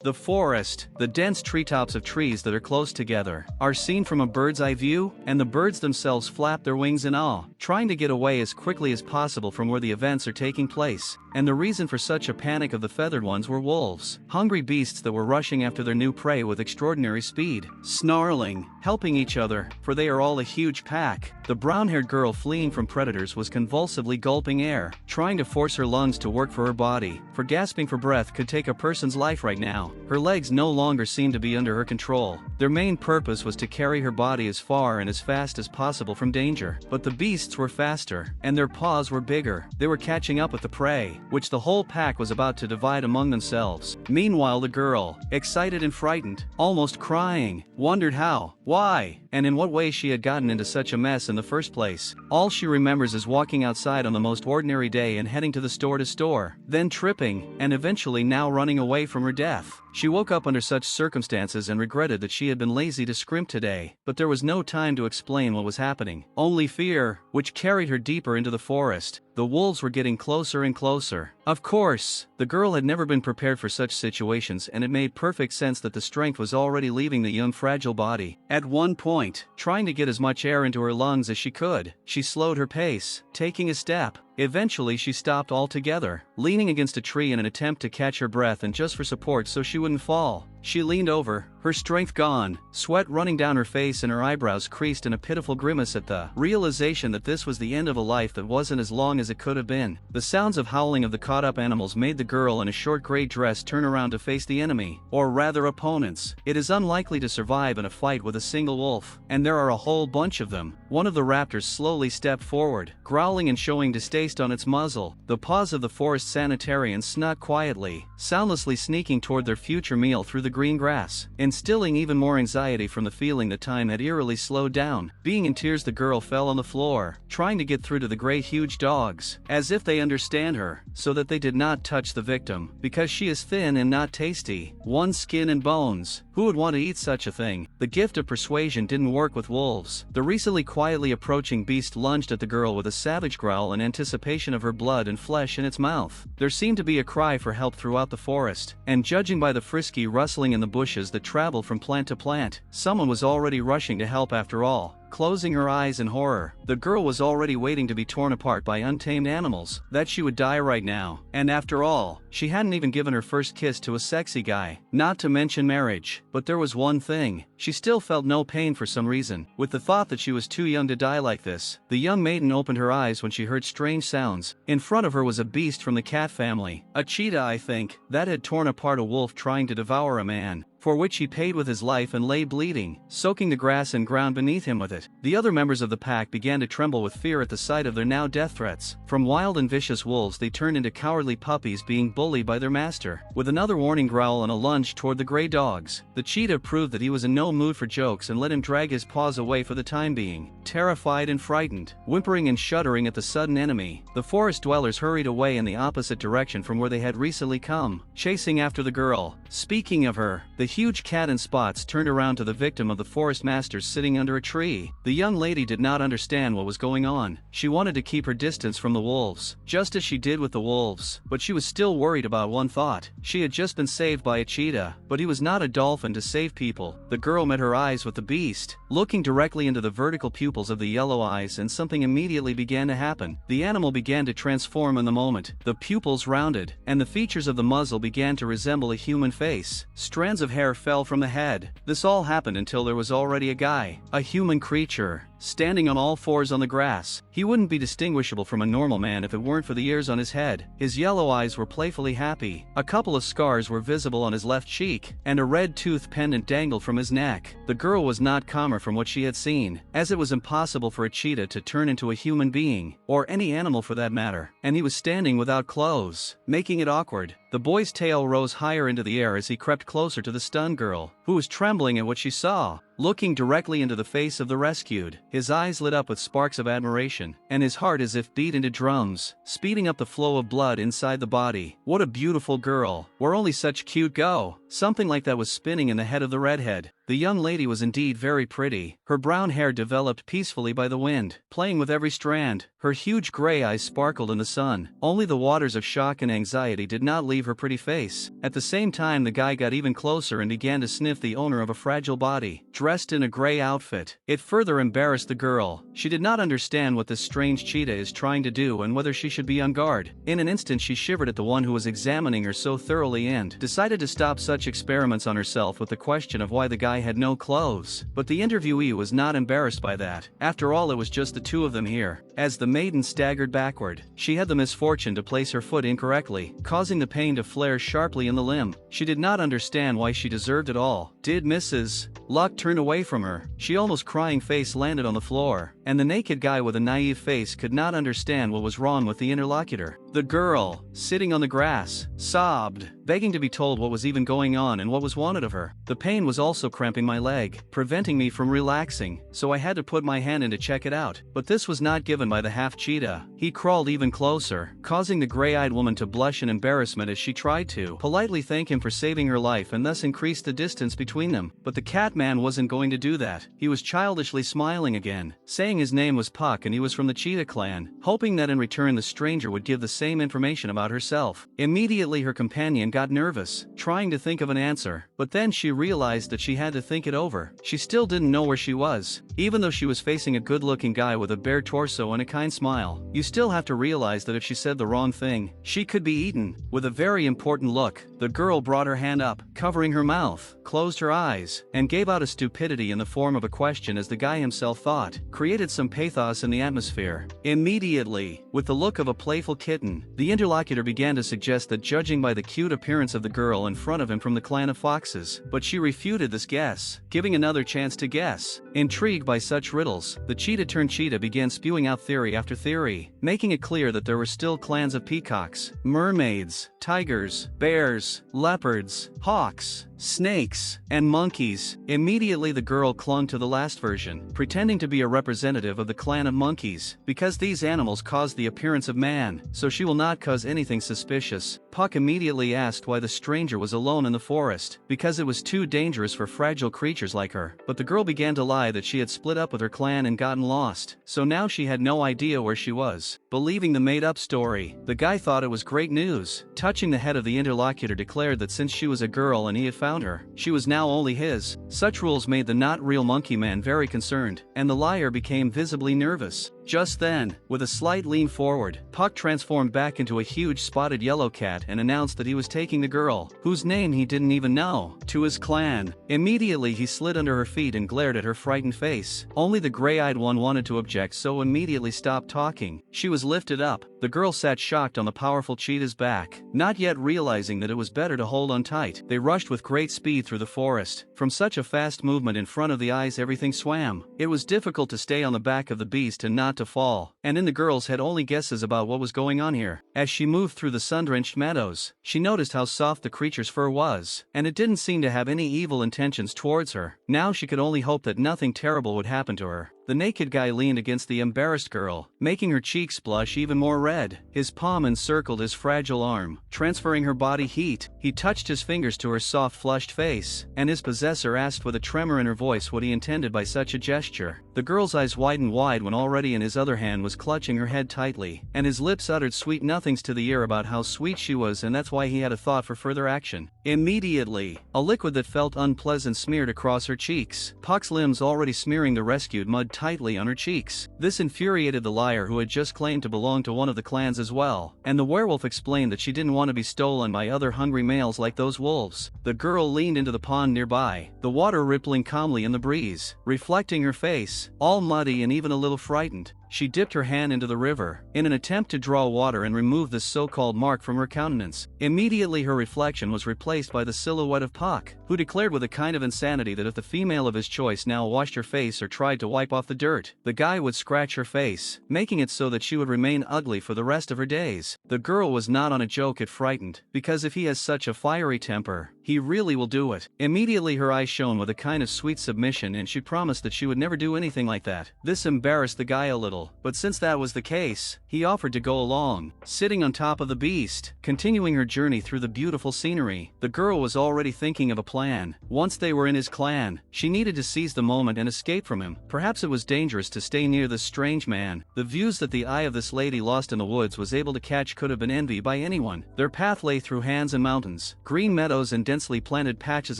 The forest, the dense treetops of trees that are close together, are seen from a bird's eye view, and the birds themselves flap their wings in awe, trying to get away as quickly as possible from where the events are taking place. And the reason for such a panic of the feathered ones were wolves, hungry beasts that were rushing after their new prey with extraordinary speed, snarling, helping each other, for they are all a huge pack. The brown-haired girl fleeing from predators was convulsively gulping air, trying to force her lungs to work for her body, for gasping for breath could take a person's life right now. Her legs no longer seemed to be under her control. Their main purpose was to carry her body as far and as fast as possible from danger. But the beasts were faster, and their paws were bigger. They were catching up with the prey, which the whole pack was about to divide among themselves. Meanwhile, the girl, excited and frightened, almost crying, wondered how, why, and in what way she had gotten into such a mess in the first place. All she remembers is walking outside on the most ordinary day and heading to store, then tripping, and eventually now running away from her death. She woke up under such circumstances and regretted that she had been lazy to scrimp today, but there was no time to explain what was happening. Only fear, which carried her deeper into the forest. The wolves were getting closer and closer. Of course, the girl had never been prepared for such situations, and it made perfect sense that the strength was already leaving the young fragile body. At one point, trying to get as much air into her lungs as she could, she slowed her pace, taking a step. Eventually she stopped altogether, leaning against a tree in an attempt to catch her breath and just for support so she wouldn't fall. She leaned over, her strength gone, sweat running down her face and her eyebrows creased in a pitiful grimace at the realization that this was the end of a life that wasn't as long as it could have been. The sounds of howling of the caught-up animals made the girl in a short gray dress turn around to face the enemy, or rather opponents. It is unlikely to survive in a fight with a single wolf, and there are a whole bunch of them. One of the raptors slowly stepped forward, growling and showing distaste on its muzzle. The paws of the forest sanitarians snuck quietly, soundlessly sneaking toward their future meal through the green grass, instilling even more anxiety from the feeling that time had eerily slowed down. Being in tears, the girl fell on the floor, trying to get through to the great huge dogs, as if they understand her, so that they did not touch the victim, because she is thin and not tasty, one skin and bones. Who would want to eat such a thing? The gift of persuasion didn't work with wolves. The recently quietly approaching beast lunged at the girl with a savage growl in anticipation of her blood and flesh in its mouth. There seemed to be a cry for help throughout the forest, and judging by the frisky rustling in the bushes that traveled from plant to plant, someone was already rushing to help after all. Closing her eyes in horror, the girl was already waiting to be torn apart by untamed animals, that she would die right now. And after all, she hadn't even given her first kiss to a sexy guy, not to mention marriage. But there was one thing, she still felt no pain for some reason. With the thought that she was too young to die like this, the young maiden opened her eyes when she heard strange sounds. In front of her was a beast from the cat family, a cheetah I think, that had torn apart a wolf trying to devour a man, for which he paid with his life and lay bleeding, soaking the grass and ground beneath him with it. The other members of the pack began to tremble with fear at the sight of their now death threats. From wild and vicious wolves they turned into cowardly puppies being bullied by their master. With another warning growl and a lunge toward the gray dogs, the cheetah proved that he was in no mood for jokes and let him drag his paws away for the time being. Terrified and frightened, whimpering and shuddering at the sudden enemy, the forest dwellers hurried away in the opposite direction from where they had recently come, chasing after the girl. Speaking of her, the huge cat in spots turned around to the victim of the forest masters sitting under a tree. The young lady did not understand what was going on. She wanted to keep her distance from the wolves, just as she did with the wolves, but she was still worried about one thought. She had just been saved by a cheetah, but he was not a dolphin to save people. The girl met her eyes with the beast, looking directly into the vertical pupils of the yellow eyes, and something immediately began to happen. The animal began to transform in the moment. The pupils rounded, and the features of the muzzle began to resemble a human face. Strands of hair fell from the head. This all happened until there was already a guy, a human creature, standing on all fours on the grass. He wouldn't be distinguishable from a normal man if it weren't for the ears on his head. His yellow eyes were playfully happy. A couple of scars were visible on his left cheek, and a red tooth pendant dangled from his neck. The girl was not calmer from what she had seen, as it was impossible for a cheetah to turn into a human being, or any animal for that matter, and he was standing without clothes, making it awkward. The boy's tail rose higher into the air as he crept closer to the stunned girl, who was trembling at what she saw. Looking directly into the face of the rescued, his eyes lit up with sparks of admiration, and his heart as if beat into drums, speeding up the flow of blood inside the body. What a beautiful girl, where only such cute go. Something like that was spinning in the head of the redhead. The young lady was indeed very pretty. Her brown hair developed peacefully by the wind, playing with every strand. Her huge gray eyes sparkled in the sun. Only the waters of shock and anxiety did not leave her pretty face. At the same time, the guy got even closer and began to sniff the owner of a fragile body, dressed in a gray outfit. It further embarrassed the girl. She did not understand what this strange cheetah is trying to do and whether she should be on guard. In an instant she shivered at the one who was examining her so thoroughly and decided to stop such experiments on herself with the question of why the guy had no clothes. But the interviewee was not embarrassed by that. After all, it was just the two of them here. As the maiden staggered backward, she had the misfortune to place her foot incorrectly, causing the pain to flare sharply in the limb. She did not understand why she deserved it all. Did Mrs. Luck turn away from her? She almost crying face landed on the floor, and the naked guy with a naive face could not understand what was wrong with the interlocutor. The girl, sitting on the grass, sobbed, begging to be told what was even going on and what was wanted of her. The pain was also cramping my leg, preventing me from relaxing, so I had to put my hand in to check it out. But this was not given by the half-cheetah. He crawled even closer, causing the gray-eyed woman to blush in embarrassment as she tried to politely thank him for saving her life and thus increase the distance between them. But the cat man wasn't going to do that. He was childishly smiling again, saying his name was Puck and he was from the Cheetah clan, hoping that in return the stranger would give the same information about herself. Immediately her companion got nervous, trying to think of an answer, but then she realized that she had to think it over. She still didn't know where she was, even though she was facing a good-looking guy with a bare torso and a kind smile. You still have to realize that if she said the wrong thing, she could be eaten. With a very important look, the girl brought her hand up, covering her mouth, closed her eyes, and gave out a stupidity in the form of a question as the guy himself thought, created some pathos in the atmosphere. Immediately, with the look of a playful kitten, the interlocutor began to suggest that judging by the cute appearance of the girl in front of him from the clan of foxes, but she refuted this guess, giving another chance to guess. Intrigued by such riddles, the cheetah began spewing out theory after theory, making it clear that there were still clans of peacocks, mermaids, tigers, bears, leopards, hawks, snakes, and monkeys. Immediately the girl clung to the last version, pretending to be a representative of the clan of monkeys, because these animals cause the appearance of man, so she will not cause anything suspicious. Puck immediately asked why the stranger was alone in the forest, because it was too dangerous for fragile creatures like her. But the girl began to lie that she had split up with her clan and gotten lost, so now she had no idea where she was. Believing the made-up story, the guy thought it was great news. Touching the head of the interlocutor declared that since she was a girl and he had found her, she was now only his. Such rules made the not real monkey man very concerned, and the liar became visibly nervous. Just then, with a slight lean forward, Puck transformed back into a huge spotted yellow cat and announced that he was taking the girl, whose name he didn't even know, to his clan. Immediately he slid under her feet and glared at her frightened face. Only the gray-eyed one wanted to object, so immediately stopped talking. She was lifted up. The girl sat shocked on the powerful cheetah's back, not yet realizing that it was better to hold on tight. They rushed with great speed through the forest. From such a fast movement in front of the eyes, everything swam. It was difficult to stay on the back of the beast and not to fall, and in the girl's head only guesses about what was going on here. As she moved through the sun-drenched meadows, she noticed how soft the creature's fur was, and it didn't seem to have any evil intentions towards her. Now she could only hope that nothing terrible would happen to her. The naked guy leaned against the embarrassed girl, making her cheeks blush even more red. His palm encircled his fragile arm, transferring her body heat. He touched his fingers to her soft flushed face, and his possessor asked with a tremor in her voice what he intended by such a gesture. The girl's eyes widened wide when already in his other hand was clutching her head tightly, and his lips uttered sweet nothings to the ear about how sweet she was, and that's why he had a thought for further action. Immediately, a liquid that felt unpleasant smeared across her cheeks, Puck's limbs already smearing the rescued mud tightly on her cheeks. This infuriated the liar, who had just claimed to belong to one of the clans as well, and the werewolf explained that she didn't want to be stolen by other hungry males like those wolves. The girl leaned into the pond nearby, the water rippling calmly in the breeze, reflecting her face, all muddy and even a little frightened. She dipped her hand into the river, in an attempt to draw water and remove this so-called mark from her countenance. Immediately her reflection was replaced by the silhouette of Puck, who declared with a kind of insanity that if the female of his choice now washed her face or tried to wipe off the dirt, the guy would scratch her face, making it so that she would remain ugly for the rest of her days. The girl was not on a joke at frightened, because if he has such a fiery temper, he really will do it. Immediately her eyes shone with a kind of sweet submission, and she promised that she would never do anything like that. This embarrassed the guy a little. skeptical, but since that was the case, he offered to go along, sitting on top of the beast, continuing her journey through the beautiful scenery. The girl was already thinking of a plan. Once they were in his clan, she needed to seize the moment and escape from him. Perhaps it was dangerous to stay near this strange man. The views that the eye of this lady lost in the woods was able to catch could have been envied by anyone. Their path lay through hands and mountains, green meadows and densely planted patches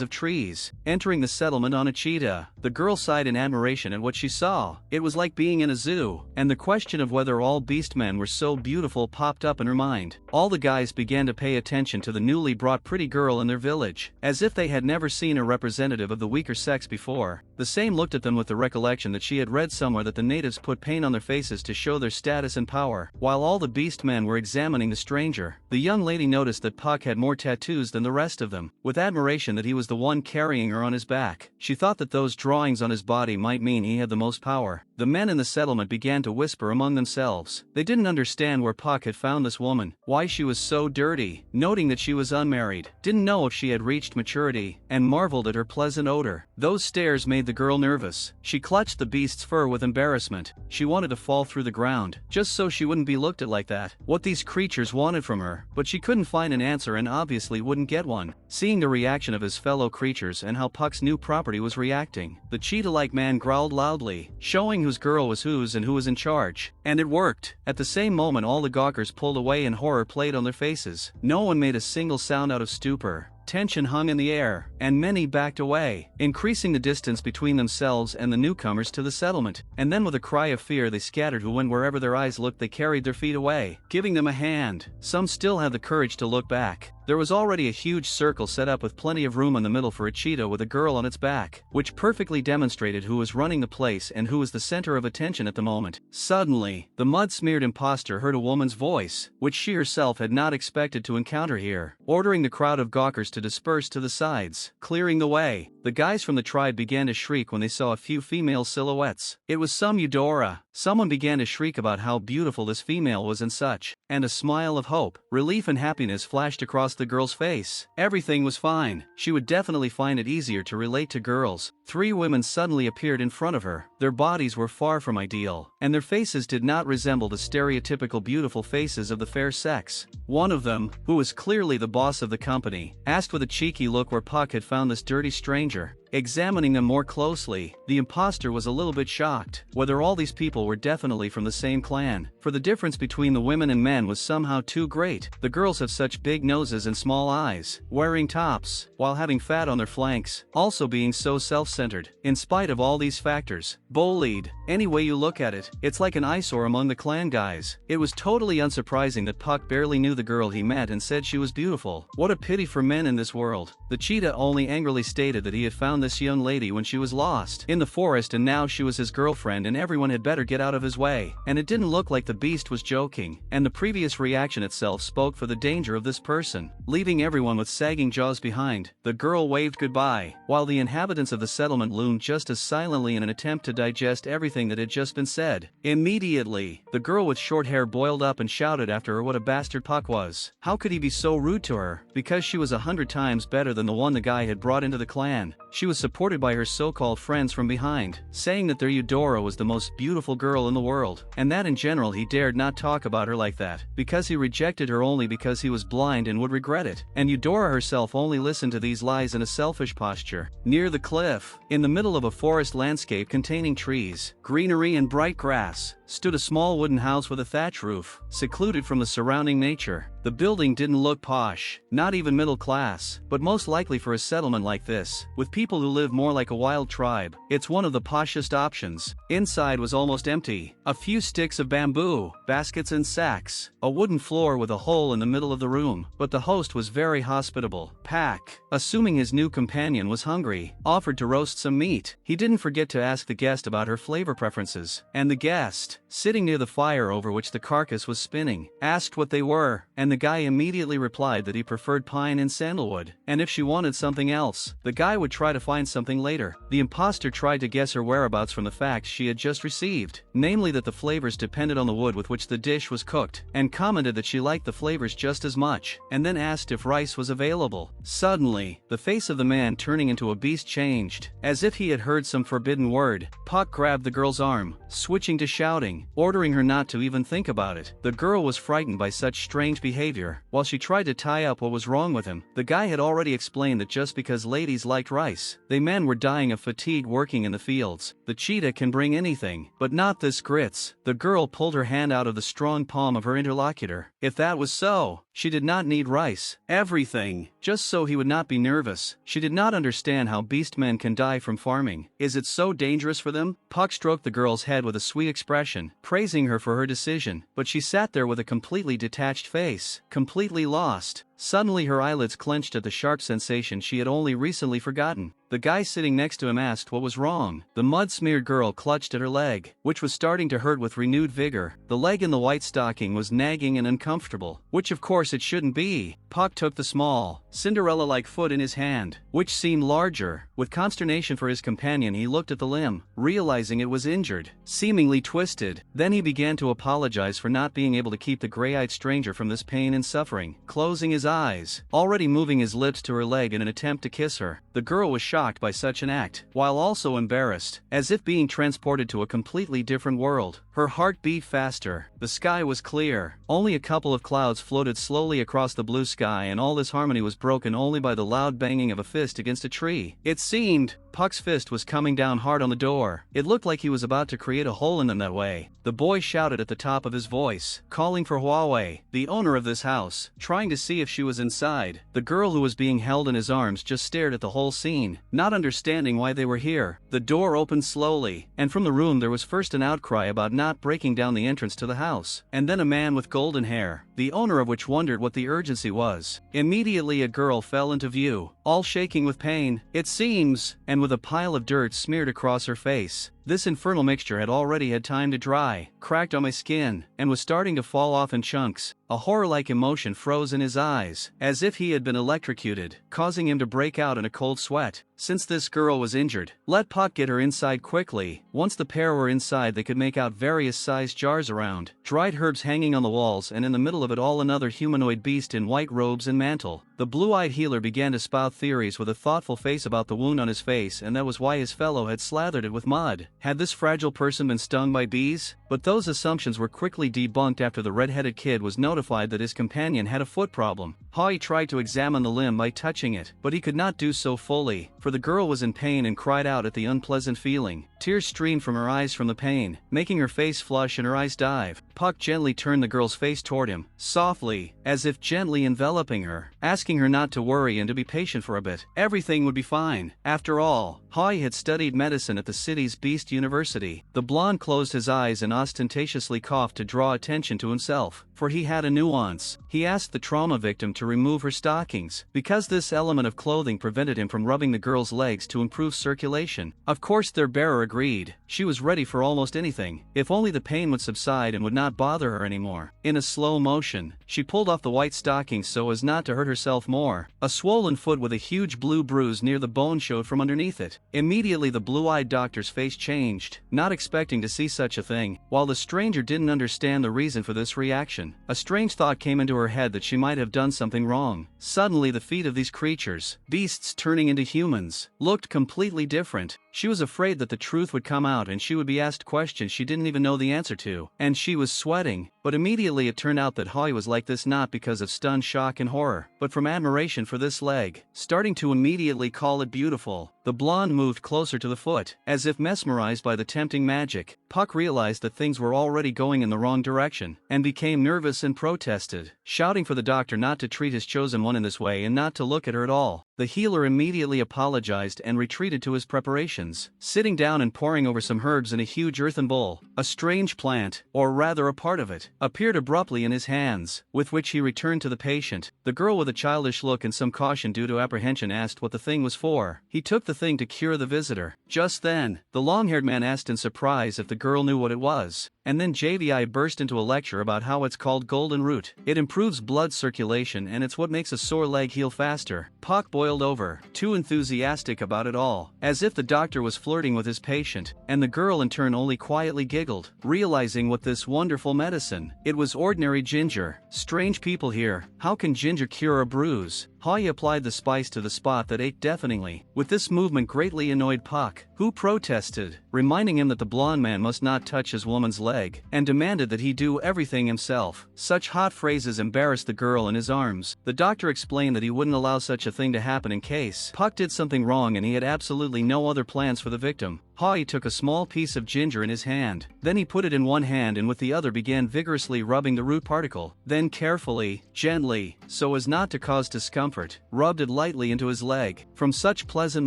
of trees. Entering the settlement on a cheetah, the girl sighed in admiration at what she saw. It was like being in a zoo, and the question of whether all beastmen were so beautiful popped up in her mind. All the guys began to pay attention to the newly brought pretty girl in their village, as if they had never seen a representative of the weaker sex before. The same looked at them with the recollection that she had read somewhere that the natives put paint on their faces to show their status and power. While all the beastmen were examining the stranger, the young lady noticed that Puck had more tattoos than the rest of them. With admiration that he was the one carrying her on his back, she thought that those drawings on his body might mean he had the most power. The men in the settlement began to whisper among themselves. They didn't understand where Puck had found this woman, why she was so dirty, noting that she was unmarried, didn't know if she had reached maturity, and marveled at her pleasant odor. Those stares made the girl nervous. She clutched the beast's fur with embarrassment. She wanted to fall through the ground, just so she wouldn't be looked at like that. What these creatures wanted from her, but she couldn't find an answer and obviously wouldn't get one. Seeing the reaction of his fellow creatures and how Puck's new property was reacting, the cheetah-like man growled loudly, showing whose girl was whose and who was in charge. And it worked. At the same moment all the gawkers pulled away and horror played on their faces. No one made a single sound out of stupor. Tension hung in the air, and many backed away, increasing the distance between themselves and the newcomers to the settlement. And then with a cry of fear they scattered, who, when wherever their eyes looked, they carried their feet away, giving them a hand. Some still had the courage to look back. There was already a huge circle set up with plenty of room in the middle for a cheetah with a girl on its back, which perfectly demonstrated who was running the place and who was the center of attention at the moment. Suddenly, the mud-smeared imposter heard a woman's voice, which she herself had not expected to encounter here, ordering the crowd of gawkers to disperse to the sides, clearing the way. The guys from the tribe began to shriek when they saw a few female silhouettes. It was some Eudora. Someone began to shriek about how beautiful this female was and such, and a smile of hope, relief and happiness flashed across the girl's face. Everything was fine. She would definitely find it easier to relate to girls. 3 women suddenly appeared in front of her. Their bodies were far from ideal, and their faces did not resemble the stereotypical beautiful faces of the fair sex. One of them, who was clearly the boss of the company, asked with a cheeky look where Puck had found this dirty stranger. Examining them more closely, the imposter was a little bit shocked whether all these people were definitely from the same clan, for the difference between the women and men was somehow too great. The girls have such big noses and small eyes, wearing tops, while having fat on their flanks, also being so self-centered. In spite of all these factors, bullied, any way you look at it, it's like an eyesore among the clan guys. It was totally unsurprising that Puck barely knew the girl he met and said she was beautiful. What a pity for men in this world. The cheetah only angrily stated that he had found this young lady when she was lost in the forest and now she was his girlfriend and everyone had better get out of his way. And it didn't look like the beast was joking, and the previous reaction itself spoke for the danger of this person. Leaving everyone with sagging jaws behind, the girl waved goodbye, while the inhabitants of the settlement loomed just as silently in an attempt to digest everything that had just been said. Immediately, the girl with short hair boiled up and shouted after her what a bastard Puck was. How could he be so rude to her? Because she was 100 times better than the one the guy had brought into the clan. She was supported by her so-called friends from behind, saying that their Eudora was the most beautiful girl in the world, and that in general he dared not talk about her like that, because he rejected her only because he was blind and would regret it. And Eudora herself only listened to these lies in a selfish posture. Near the cliff, in the middle of a forest landscape containing trees, greenery and bright grass, stood a small wooden house with a thatch roof, secluded from the surrounding nature. The building didn't look posh, not even middle class, but most likely for a settlement like this, with people who live more like a wild tribe, it's one of the poshest options. Inside was almost empty. A few sticks of bamboo, baskets and sacks, a wooden floor with a hole in the middle of the room. But the host was very hospitable. Pack, assuming his new companion was hungry, offered to roast some meat. He didn't forget to ask the guest about her flavor preferences, and the guest, sitting near the fire over which the carcass was spinning, asked what they were, and and the guy immediately replied that he preferred pine and sandalwood, and if she wanted something else, the guy would try to find something later. The imposter tried to guess her whereabouts from the facts she had just received, namely that the flavors depended on the wood with which the dish was cooked, and commented that she liked the flavors just as much, and then asked if rice was available. Suddenly, the face of the man turning into a beast changed, as if he had heard some forbidden word. Puck grabbed the girl's arm, switching to shouting, ordering her not to even think about it. The girl was frightened by such strange behavior. While she tried to tie up what was wrong with him, the guy had already explained that just because ladies liked rice, they men were dying of fatigue working in the fields. The cheetah can bring anything, but not this grits. The girl pulled her hand out of the strong palm of her interlocutor. If that was so, she did not need rice. Everything, just so he would not be nervous. She did not understand how beastmen can die from farming. Is it so dangerous for them? Puck stroked the girl's head with a sweet expression, praising her for her decision, but she sat there with a completely detached face, completely lost. Suddenly her eyelids clenched at the sharp sensation she had only recently forgotten. The guy sitting next to him asked what was wrong. The mud-smeared girl clutched at her leg, which was starting to hurt with renewed vigor. The leg in the white stocking was nagging and uncomfortable, which of course it shouldn't be. Puck took the small, Cinderella-like foot in his hand, which seemed larger. With consternation for his companion he looked at the limb, realizing it was injured, seemingly twisted. Then he began to apologize for not being able to keep the gray-eyed stranger from this pain and suffering, closing his eyes, already moving his lips to her leg in an attempt to kiss her. The girl was shocked by such an act, while also embarrassed, as if being transported to a completely different world. Her heart beat faster. The sky was clear. Only a couple of clouds floated slowly across the blue sky, and all this harmony was broken only by the loud banging of a fist against a tree. It seemed Puck's fist was coming down hard on the door. It looked like he was about to create a hole in them that way. The boy shouted at the top of his voice, calling for Huawei, the owner of this house, trying to see if she was inside. The girl who was being held in his arms just stared at the whole scene, not understanding why they were here. The door opened slowly, and from the room there was first an outcry about not breaking down the entrance to the house, and then a man with golden hair, the owner of which wondered what the urgency was. Immediately a girl fell into view, all shaking with pain, it seems, and with a pile of dirt smeared across her face. This infernal mixture had already had time to dry, cracked on my skin, and was starting to fall off in chunks. A horror-like emotion froze in his eyes, as if he had been electrocuted, causing him to break out in a cold sweat. Since this girl was injured, let Puck get her inside quickly. Once the pair were inside they could make out various sized jars around, dried herbs hanging on the walls, and in the middle of it all another humanoid beast in white robes and mantle. The blue-eyed healer began to spout theories with a thoughtful face about the wound on his face, and that was why his fellow had slathered it with mud. Had this fragile person been stung by bees? But those assumptions were quickly debunked after the red-headed kid was notified that his companion had a foot problem. Hai tried to examine the limb by touching it, but he could not do so fully, for the girl was in pain and cried out at the unpleasant feeling. Tears streamed from her eyes from the pain, making her face flush and her eyes dive. Puck gently turned the girl's face toward him, softly, as if gently enveloping her, asking her not to worry and to be patient for a bit. Everything would be fine. After all, Hai had studied medicine at the city's Beast University. The blonde closed his eyes and ostentatiously coughed to draw attention to himself, for he had a nuance. He asked the trauma victim to remove her stockings, because this element of clothing prevented him from rubbing the girl's legs to improve circulation. Of course their bearer agreed. She was ready for almost anything, if only the pain would subside and would not bother her anymore. In a slow motion, she pulled off the white stockings so as not to hurt herself more. A swollen foot with a huge blue bruise near the bone showed from underneath it. Immediately the blue-eyed doctor's face changed, not expecting to see such a thing. While the stranger didn't understand the reason for this reaction, a strange thought came into her head that she might have done something wrong. Suddenly the feet of these creatures, beasts turning into humans, looked completely different. She was afraid that the truth would come out and she would be asked questions she didn't even know the answer to, and she was sweating. But immediately it turned out that Holly was like this not because of stunned shock and horror, but from admiration for this leg, starting to immediately call it beautiful. The blonde moved closer to the foot, as if mesmerized by the tempting magic. Puck realized that things were already going in the wrong direction, and became nervous and protested, shouting for the doctor not to treat his chosen one in this way and not to look at her at all. The healer immediately apologized and retreated to his preparations, sitting down and pouring over some herbs in a huge earthen bowl. A strange plant, or rather a part of it, appeared abruptly in his hands, with which he returned to the patient. The girl, with a childish look and some caution due to apprehension, asked what the thing was for. He took the thing to cure the visitor. Just then, the long-haired man asked in surprise if the girl knew what it was, and then JVI burst into a lecture about how it's called golden root. It improves blood circulation and it's what makes a sore leg heal faster. Pak boiled over, too enthusiastic about it all, as if the doctor was flirting with his patient, and the girl in turn only quietly giggled, realizing what this wonderful medicine. It was ordinary ginger. Strange people here, how can ginger cure a bruise? Hai applied the spice to the spot that ached deafeningly. With this movement greatly annoyed Pak, who protested, reminding him that the blonde man must not touch his woman's leg, and demanded that he do everything himself. Such hot phrases embarrassed the girl in his arms. The doctor explained that he wouldn't allow such a thing to happen in case Pak did something wrong, and he had absolutely no other plans for the victim. Hai took a small piece of ginger in his hand. Then he put it in one hand and with the other began vigorously rubbing the root particle. Then carefully, gently, so as not to cause discomfort, rubbed it lightly into his leg. From such pleasant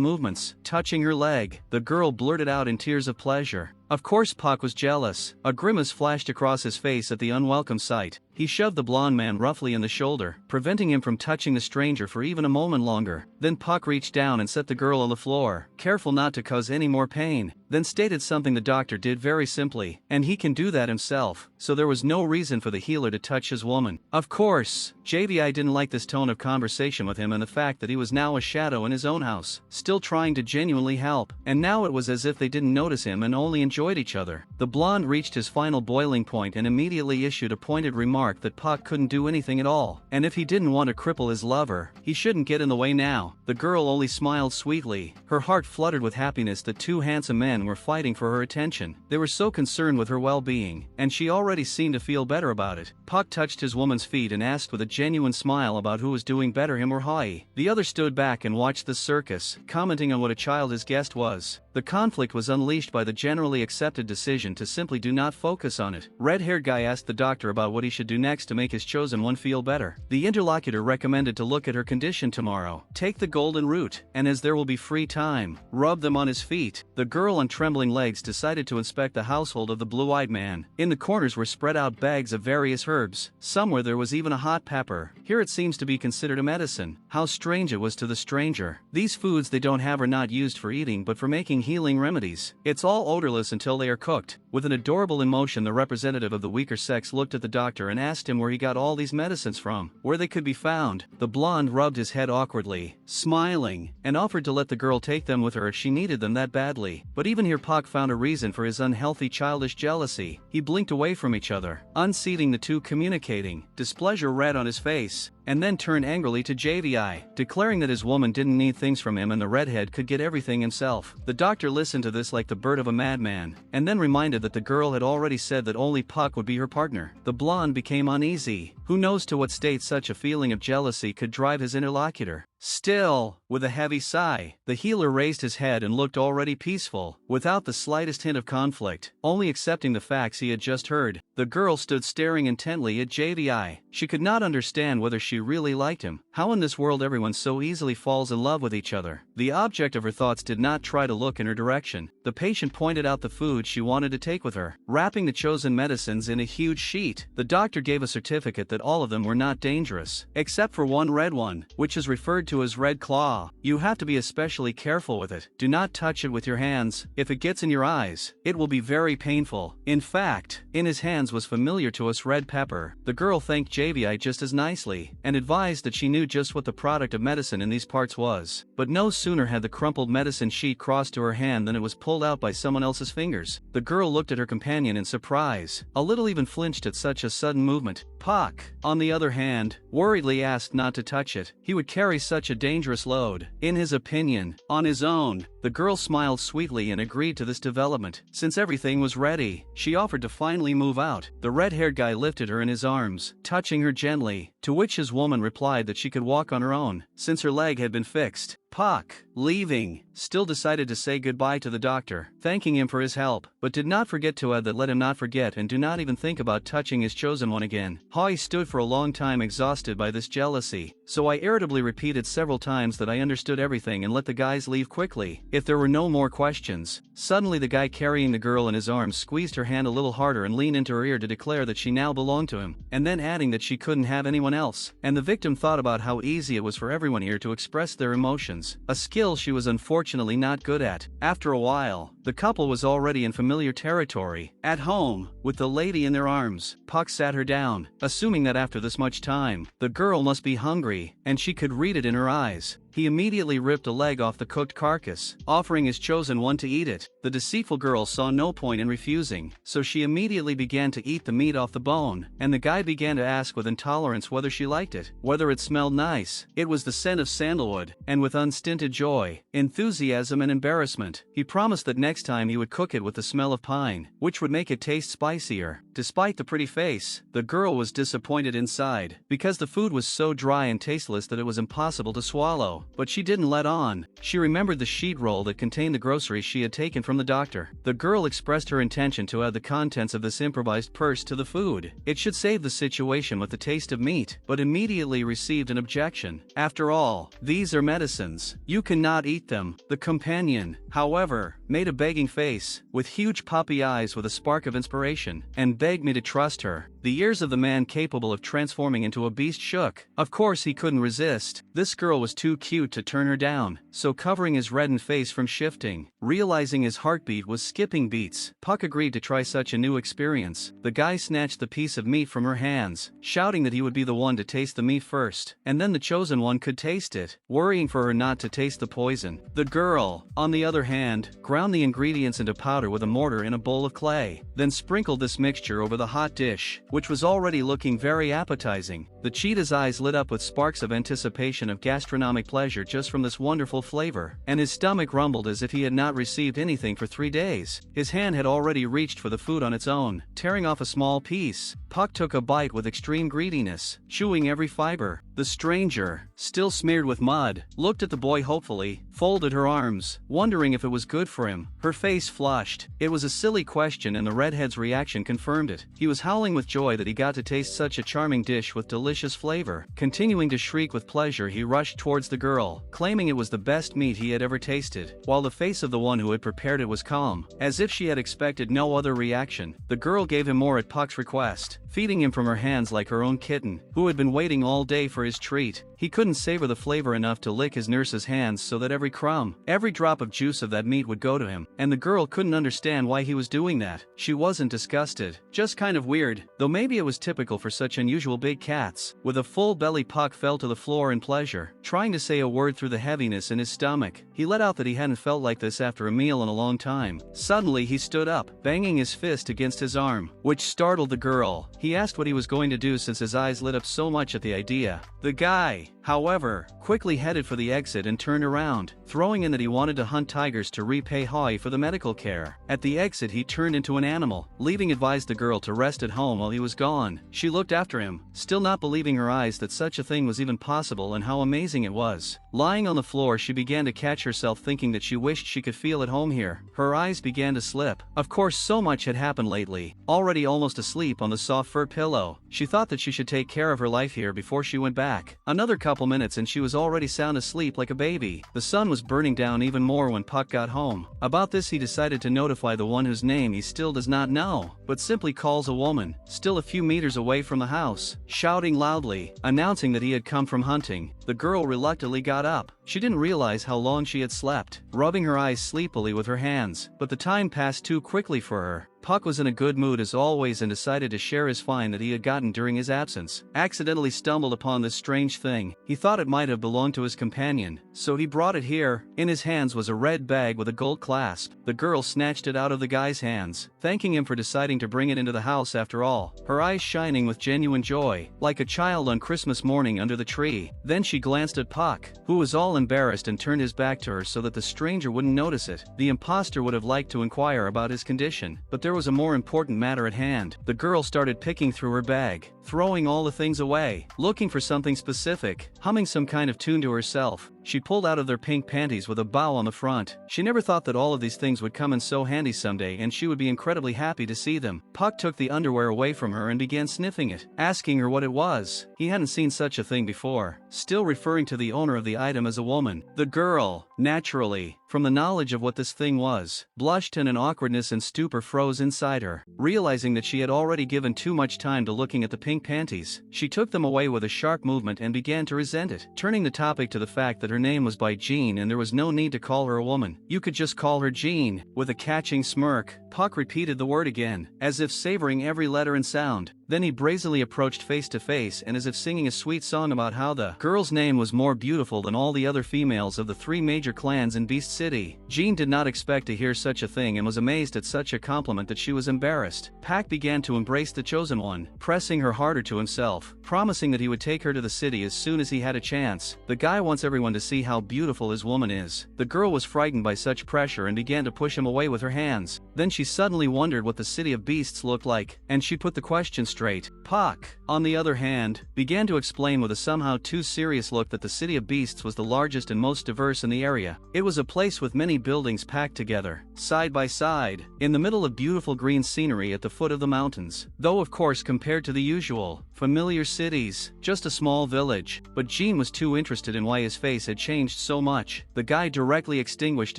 movements, touching her leg, the girl blurted out in tears of pleasure. Of course Pak was jealous. A grimace flashed across his face at the unwelcome sight. He shoved the blonde man roughly in the shoulder, preventing him from touching the stranger for even a moment longer. Then Pak reached down and set the girl on the floor, careful not to cause any more pain, then stated something the doctor did very simply, and he can do that himself, so there was no reason for the healer to touch his woman. Of course, JVI didn't like this tone of conversation with him and the fact that he was now a shadow in his own house, still trying to genuinely help, and now it was as if they didn't notice him and only enjoyed each other. The blonde reached his final boiling point and immediately issued a pointed remark that Pak couldn't do anything at all, and if he didn't want to cripple his lover, he shouldn't get in the way now. The girl only smiled sweetly. Her heart fluttered with happiness that two handsome men were fighting for her attention. They were so concerned with her well-being, and she already seemed to feel better about it. Pak touched his woman's feet and asked with a genuine smile about who was doing better, him or Hai. The other stood back and watched the circus, commenting on what a child his guest was. The conflict was unleashed by the generally accepted decision to simply do not focus on it. Red-haired guy asked the doctor about what he should do next to make his chosen one feel better. The interlocutor recommended to look at her condition tomorrow. Take the golden root, and as there will be free time, rub them on his feet. The girl on trembling legs decided to inspect the household of the blue-eyed man. In the corners were spread out bags of various herbs. Somewhere there was even a hot pepper. Here it seems to be considered a medicine. How strange it was to the stranger. These foods they don't have are not used for eating but for making healing remedies. It's all odorless until they are cooked. With an adorable emotion, the representative of the weaker sex looked at the doctor and asked him where he got all these medicines from, where they could be found. The blonde rubbed his head awkwardly, smiling, and offered to let the girl take them with her if she needed them that badly. But even here Pak found a reason for his unhealthy childish jealousy. He blinked away from each other, unseating the two communicating, displeasure red on his face, and then turned angrily to JVI, declaring that his woman didn't need things from him and the redhead could get everything himself. The doctor listened to this like the bird of a madman, and then reminded that the girl had already said that only Pak would be her partner. The blonde became uneasy. Who knows to what state such a feeling of jealousy could drive his interlocutor? Still, with a heavy sigh, the healer raised his head and looked already peaceful, without the slightest hint of conflict, only accepting the facts he had just heard. The girl stood staring intently at JVI. She could not understand whether she really liked him. How in this world everyone so easily falls in love with each other? The object of her thoughts did not try to look in her direction. The patient pointed out the food she wanted to take with her, wrapping the chosen medicines in a huge sheet. The doctor gave a certificate that all of them were not dangerous, except for one red one, which is referred to as red claw. You have to be especially careful with it. Do not touch it with your hands. If it gets in your eyes, it will be very painful. In fact, in his hands was familiar to us red pepper. The girl thanked JVI just as nicely, and advised that she knew just what the product of medicine in these parts was. But no sooner had the crumpled medicine sheet crossed to her hand than it was pulled out by someone else's fingers. The girl looked at her companion in surprise, a little even flinched at such a sudden movement. Pak, on the other hand, worriedly asked not to touch it. He would carry such a dangerous load, in his opinion, on his own. The girl smiled sweetly and agreed to this development. Since everything was ready, she offered to finally move out. The red-haired guy lifted her in his arms, touching her gently, to which his woman replied that she could walk on her own, since her leg had been fixed. Puck, leaving, still decided to say goodbye to the doctor, thanking him for his help, but did not forget to add that let him not forget and do not even think about touching his chosen one again. Hoi stood for a long time exhausted by this jealousy, so I irritably repeated several times that I understood everything and let the guys leave quickly, if there were no more questions. Suddenly the guy carrying the girl in his arms squeezed her hand a little harder and leaned into her ear to declare that she now belonged to him, and then adding that she couldn't have anyone else, and the victim thought about how easy it was for everyone here to express their emotions. A skill she was unfortunately not good at. After a while, the couple was already in familiar territory. At home, with the lady in their arms, Puck sat her down, assuming that after this much time, the girl must be hungry, and she could read it in her eyes. He immediately ripped a leg off the cooked carcass, offering his chosen one to eat it. The deceitful girl saw no point in refusing, so she immediately began to eat the meat off the bone, and the guy began to ask with intolerance whether she liked it, whether it smelled nice. It was the scent of sandalwood, and with unstinted joy, enthusiasm and embarrassment, he promised that next time he would cook it with the smell of pine, which would make it taste spicier. Despite the pretty face, the girl was disappointed inside, because the food was so dry and tasteless that it was impossible to swallow. But she didn't let on. She remembered the sheet roll that contained the groceries she had taken from the doctor. The girl expressed her intention to add the contents of this improvised purse to the food. It should save the situation with the taste of meat, but immediately received an objection. After all, these are medicines. You cannot eat them. The companion, however, made a begging face, with huge puppy eyes with a spark of inspiration, and begged me to trust her. The ears of the man capable of transforming into a beast shook. Of course he couldn't resist. This girl was too cute to turn her down, so covering his reddened face from shifting, realizing his heartbeat was skipping beats, Puck agreed to try such a new experience. The guy snatched the piece of meat from her hands, shouting that he would be the one to taste the meat first, and then the chosen one could taste it, worrying for her not to taste the poison. The girl, on the other hand, ground the ingredients into powder with a mortar in a bowl of clay, then sprinkled this mixture over the hot dish, which was already looking very appetizing. The cheetah's eyes lit up with sparks of anticipation of gastronomic pleasure just from this wonderful flavor, and his stomach rumbled as if he had not received anything for 3 days. His hand had already reached for the food on its own, tearing off a small piece. Puck took a bite with extreme greediness, chewing every fiber. The stranger, still smeared with mud, looked at the boy hopefully, folded her arms, wondering if it was good for him. Her face flushed. It was a silly question and the redhead's reaction confirmed it. He was howling with joy that he got to taste such a charming dish with delicious flavor. Continuing to shriek with pleasure, he rushed towards the girl, claiming it was the best meat he had ever tasted, while the face of the one who had prepared it was calm, as if she had expected no other reaction. The girl gave him more at Puck's request, feeding him from her hands like her own kitten, who had been waiting all day for his treat. He couldn't savor the flavor enough to lick his nurse's hands so that every crumb, every drop of juice of that meat would go to him, and the girl couldn't understand why he was doing that. She wasn't disgusted, just kind of weird, though maybe it was typical for such unusual big cats. With a full belly, Puck fell to the floor in pleasure, trying to say a word through the heaviness in his stomach. He let out that he hadn't felt like this after a meal in a long time. Suddenly he stood up, banging his fist against his arm, which startled the girl. He asked what he was going to do since his eyes lit up so much at the idea. The guy, however, quickly headed for the exit and turned around, throwing in that he wanted to hunt tigers to repay Hoi for the medical care. At the exit he turned into an animal, leaving advised the girl to rest at home while he was gone. She looked after him, still not believing her eyes that such a thing was even possible and how amazing it was. Lying on the floor, she began to catch herself thinking that she wished she could feel at home here. Her eyes began to slip. Of course, so much had happened lately. Already almost asleep on the soft fur pillow, she thought that she should take care of her life here before she went back. Another couple minutes and she was already sound asleep like a baby. The sun was burning down even more when Puck got home. About this he decided to notify the one whose name he still does not know, but simply calls a woman, still a few meters away from the house, shouting loudly, announcing that he had come from hunting. The girl reluctantly got up. She didn't realize how long she had slept, rubbing her eyes sleepily with her hands, but the time passed too quickly for her. Puck was in a good mood as always and decided to share his find that he had gotten during his absence. Accidentally stumbled upon this strange thing. He thought it might have belonged to his companion, so he brought it here. In his hands was a red bag with a gold clasp. The girl snatched it out of the guy's hands, thanking him for deciding to bring it into the house after all, her eyes shining with genuine joy, like a child on Christmas morning under the tree. Then she glanced at Puck, who was all embarrassed and turned his back to her so that the stranger wouldn't notice it. The imposter would have liked to inquire about his condition, but there there was a more important matter at hand. The girl started picking through her bag, throwing all the things away, looking for something specific, humming some kind of tune to herself. She pulled out of their pink panties with a bow on the front. She never thought that all of these things would come in so handy someday, and she would be incredibly happy to see them. Puck took the underwear away from her and began sniffing it, asking her what it was. He hadn't seen such a thing before, still referring to the owner of the item as a woman. The girl, naturally, from the knowledge of what this thing was, blushed and an awkwardness and stupor froze inside her. Realizing that she had already given too much time to looking at the pink panties, she took them away with a sharp movement and began to resent it, turning the topic to the fact that her name was Bai Jing and there was no need to call her a woman. You could just call her Jean. With a catching smirk, Puck repeated the word again, as if savoring every letter and sound. Then he brazenly approached face to face and as if singing a sweet song about how the girl's name was more beautiful than all the other females of the 3 major clans in Beast City. Jean did not expect to hear such a thing and was amazed at such a compliment that she was embarrassed. Pac began to embrace the chosen one, pressing her harder to himself, promising that he would take her to the city as soon as he had a chance. The guy wants everyone to see how beautiful his woman is. The girl was frightened by such pressure and began to push him away with her hands. Then she suddenly wondered what the city of beasts looked like, and she put the question straight. Puck, on the other hand, began to explain with a somehow too serious look that the city of beasts was the largest and most diverse in the area. It was a place with many buildings packed together, side by side, in the middle of beautiful green scenery at the foot of the mountains. Though of course compared to the usual, familiar cities, just a small village. But Jean was too interested in why his face had changed so much. The guy directly extinguished